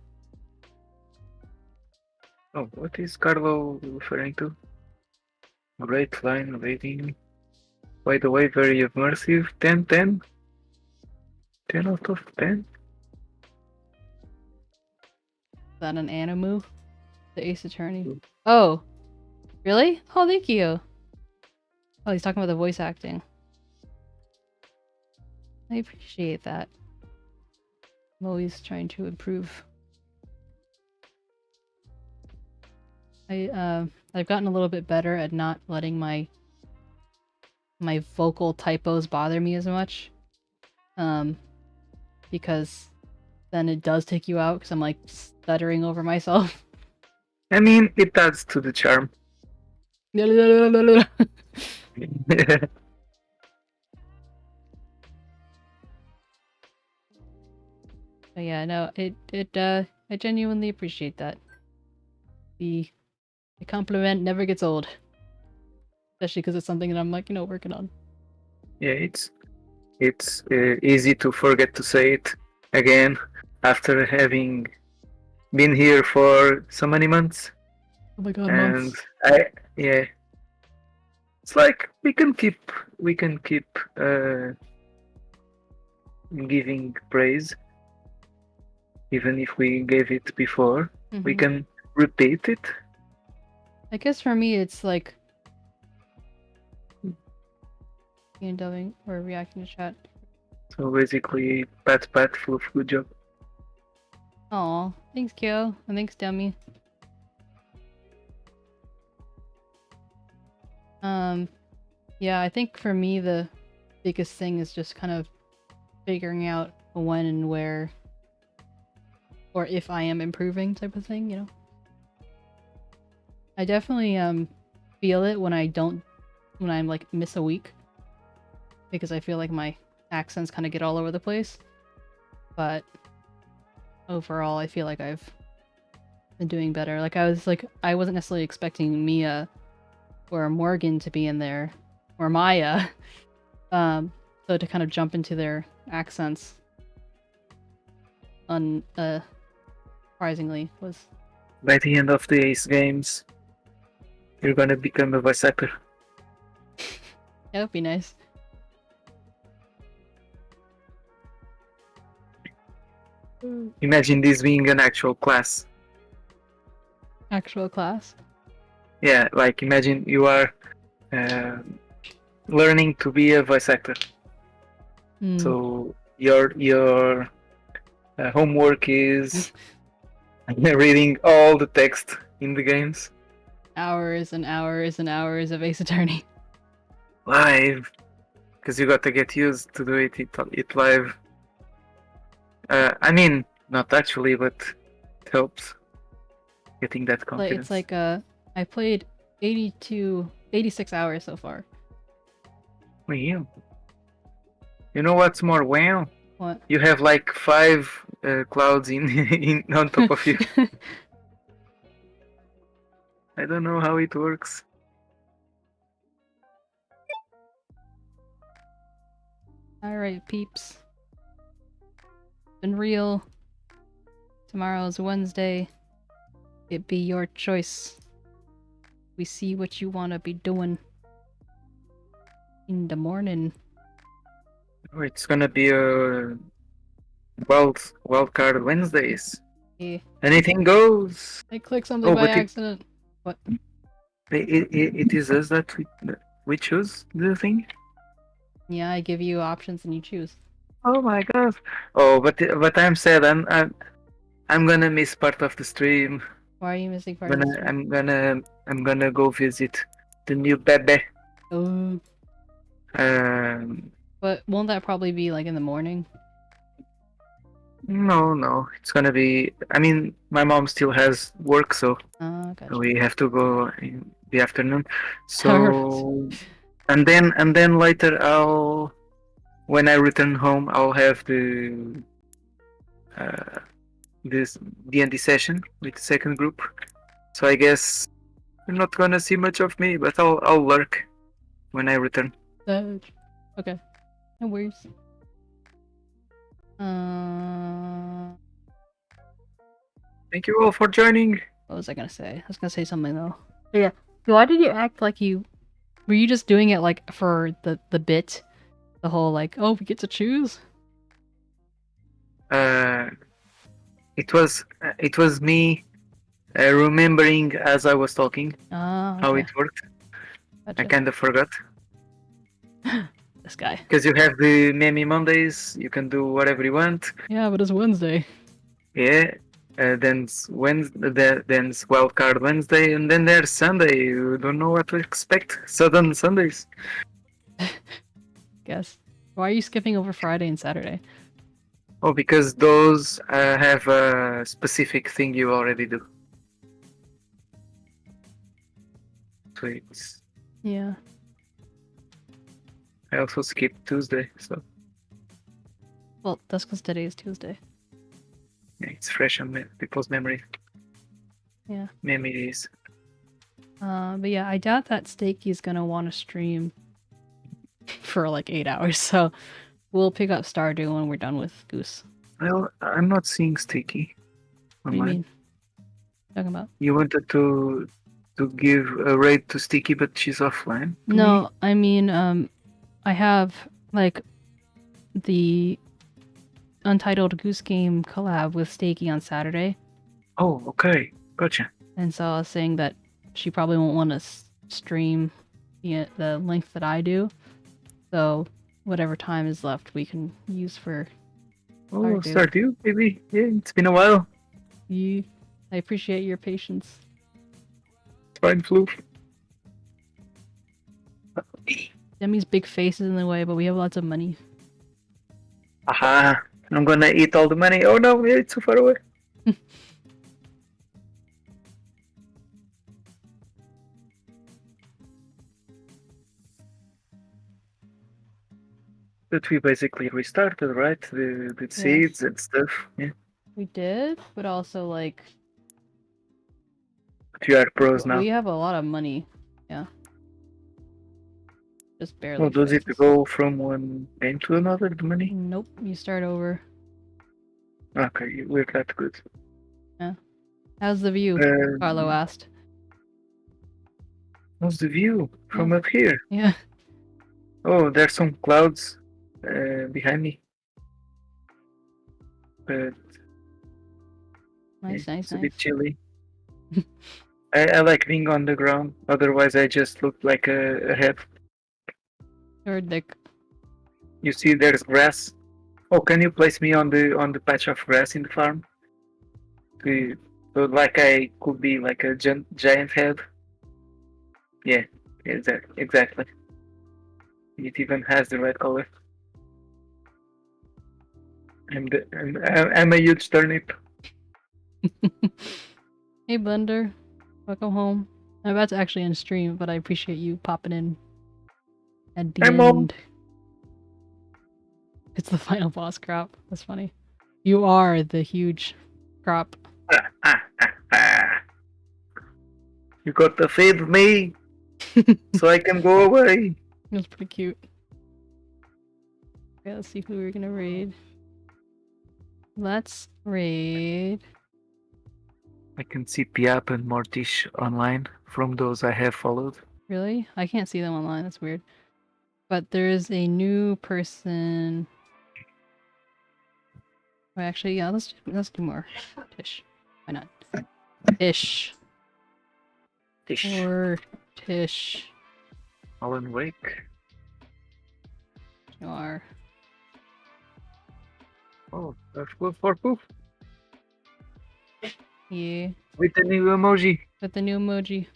Oh, what is Carlo referring to? Great line rating. By the way, very immersive. 10, 10? 10 out of 10? Is that an animu? The Ace Attorney. Oh, really? Oh, thank you. Oh, he's talking about the voice acting. I appreciate that. I'm always trying to improve. I've gotten a little bit better at not letting my vocal typos bother me as much. Because then it does take you out because I'm like stuttering over myself. I mean, it adds to the charm. But yeah, no, I genuinely appreciate that. The compliment never gets old. Especially because it's something that I'm like, working on. Yeah, it's easy to forget to say it again after having been here for so many months. Oh my god, And months. yeah, it's like we can keep giving praise, even if we gave it before. We Mhm. can repeat it. I guess for me, it's like dubbing or reacting to chat. So basically, pat, Fluff, good job. Aw, thanks, Kyo, and thanks, Dummy. Yeah, I think for me the biggest thing is just kind of figuring out when and where, or if I am improving type of thing, you know? I definitely feel it when I'm like miss a week, because I feel like my accents kind of get all over the place. But overall, I feel like I've been doing better. Like I wasn't necessarily expecting Mia or Morgan to be in there, or Maya. So to kind of jump into their accents surprisingly was. By the end of the Ace games, you're gonna become a voice actor. That would be nice. Imagine this being an actual class. Actual class. Yeah, like imagine you are learning to be a voice actor. Mm. So your homework is reading all the text in the games Hours and hours and hours of Ace Attorney. live, because you got to get used to do it live. I mean, not actually, but it helps getting that confidence. It's like I played 86 hours so far. Wow. You know what's more wow? What? You have like 5 clouds in on top of you. I don't know how it works. Alright, peeps. Been real. Tomorrow's Wednesday. It be your choice. We see what you wanna be doing in the morning. Oh, it's gonna be a wild card Wednesdays. Yeah. Anything goes. I clicked something Oh, by but accident. What? It is us that we choose the thing. Yeah, I give you options and you choose. Oh my god. Oh, but I'm sad. I'm gonna miss part of the stream. Why are you missing part of the stream? I'm gonna go visit the new baby. Oh. But won't that probably be like in the morning? No, it's gonna be. I mean, my mom still has work, so Gotcha. we have to go in the afternoon. So, and then later when I return home, I'll have this D&D session with the second group. So I guess you're not gonna see much of me, but I'll lurk when I return. Okay. No worries. Thank you all for joining. What was I gonna say? I was gonna say something though. Yeah. Why did you act like you... Were you just doing it like for the bit? The whole like, oh, we get to choose? It was me remembering as I was talking how Okay. it worked. Gotcha. I kind of forgot. This guy. Because you have the Meme Mondays, you can do whatever you want. Yeah, but it's Wednesday. Yeah. Then's Wildcard Wednesday, and then there's Sunday. You don't know what to expect. Sudden Sundays. Guess. Why are you skipping over Friday and Saturday? Oh, because those have a specific thing you already do. So it's... Yeah. I also skipped Tuesday, so Well, that's because today is Tuesday. yeah, it's fresh on people's memory. Yeah. Memories. But yeah, I doubt that 𝗟𝗶𝗀𝘀 gonna want to stream for like 8 hours, so we'll pick up Stardew when we're done with Goose. Well, I'm not seeing Sticky What do you online. mean? Talking about? You wanted to give a raid to Sticky, but she's offline. to me? No, I mean, I have like the Untitled Goose Game collab with 𝗟𝗀𝗀𝘀 on Saturday, Oh, okay. Gotcha. and so I was saying that she probably won't want to stream the length that I do, so whatever time is left we can use for Oh, Stardew. Stardew, maybe. Yeah, it's been a while. you. I appreciate your patience. Fine, Flu. Demi's big face is in the way, but we have lots of money. Aha! I'm gonna eat all the money. Oh no, it's too far away. But we basically restarted, right? The seeds and stuff. Yeah. We did, but also like But we are pros now. we have a lot of money. Yeah. Just barely. Well, does it fixes. go from one game to another, the money? Nope. You start over. Okay, we're that good. How's the view? Carlo asked. How's the view from up here? Yeah. Oh, there's some clouds behind me. But Nice, it's nice, a bit nice. chilly. I like being on the ground. Otherwise, I just look like a head. Your dick. You see, there's grass. Oh, can you place me on the patch of grass in the farm? So like I could be like a giant head. Yeah, exactly. It even has the red color. I'm a huge turnip. Hey Blender. Welcome home. I'm about to actually end stream, but I appreciate you popping in at the I'm end. home. It's the final boss crop. That's funny. You are the huge crop. You got to feed me so I can go away. That's pretty cute. Okay, let's see who we're gonna raid. Let's raid. I can see 𝗟𝗶𝗀𝗀𝘀 and 𝗟𝗟𝗀𝗀𝘀 online from those I have followed. Really? I can't see them online. That's weird. But there is a new person. Oh, actually, yeah. Let's do more. Tish. Why not? Tish. Tish. Or Tish. Alan Wake. You are. Oh, that's good for poof. Yeah. With the new emoji. With the new emoji.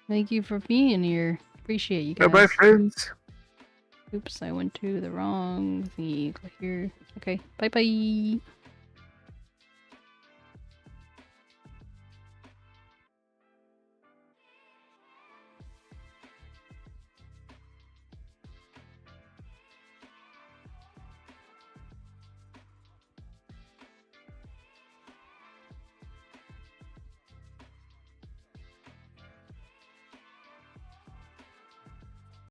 Thank you for being here. Appreciate you guys. Bye-bye, friends. Oops, I went to the wrong thingy. Click here. Okay, bye bye.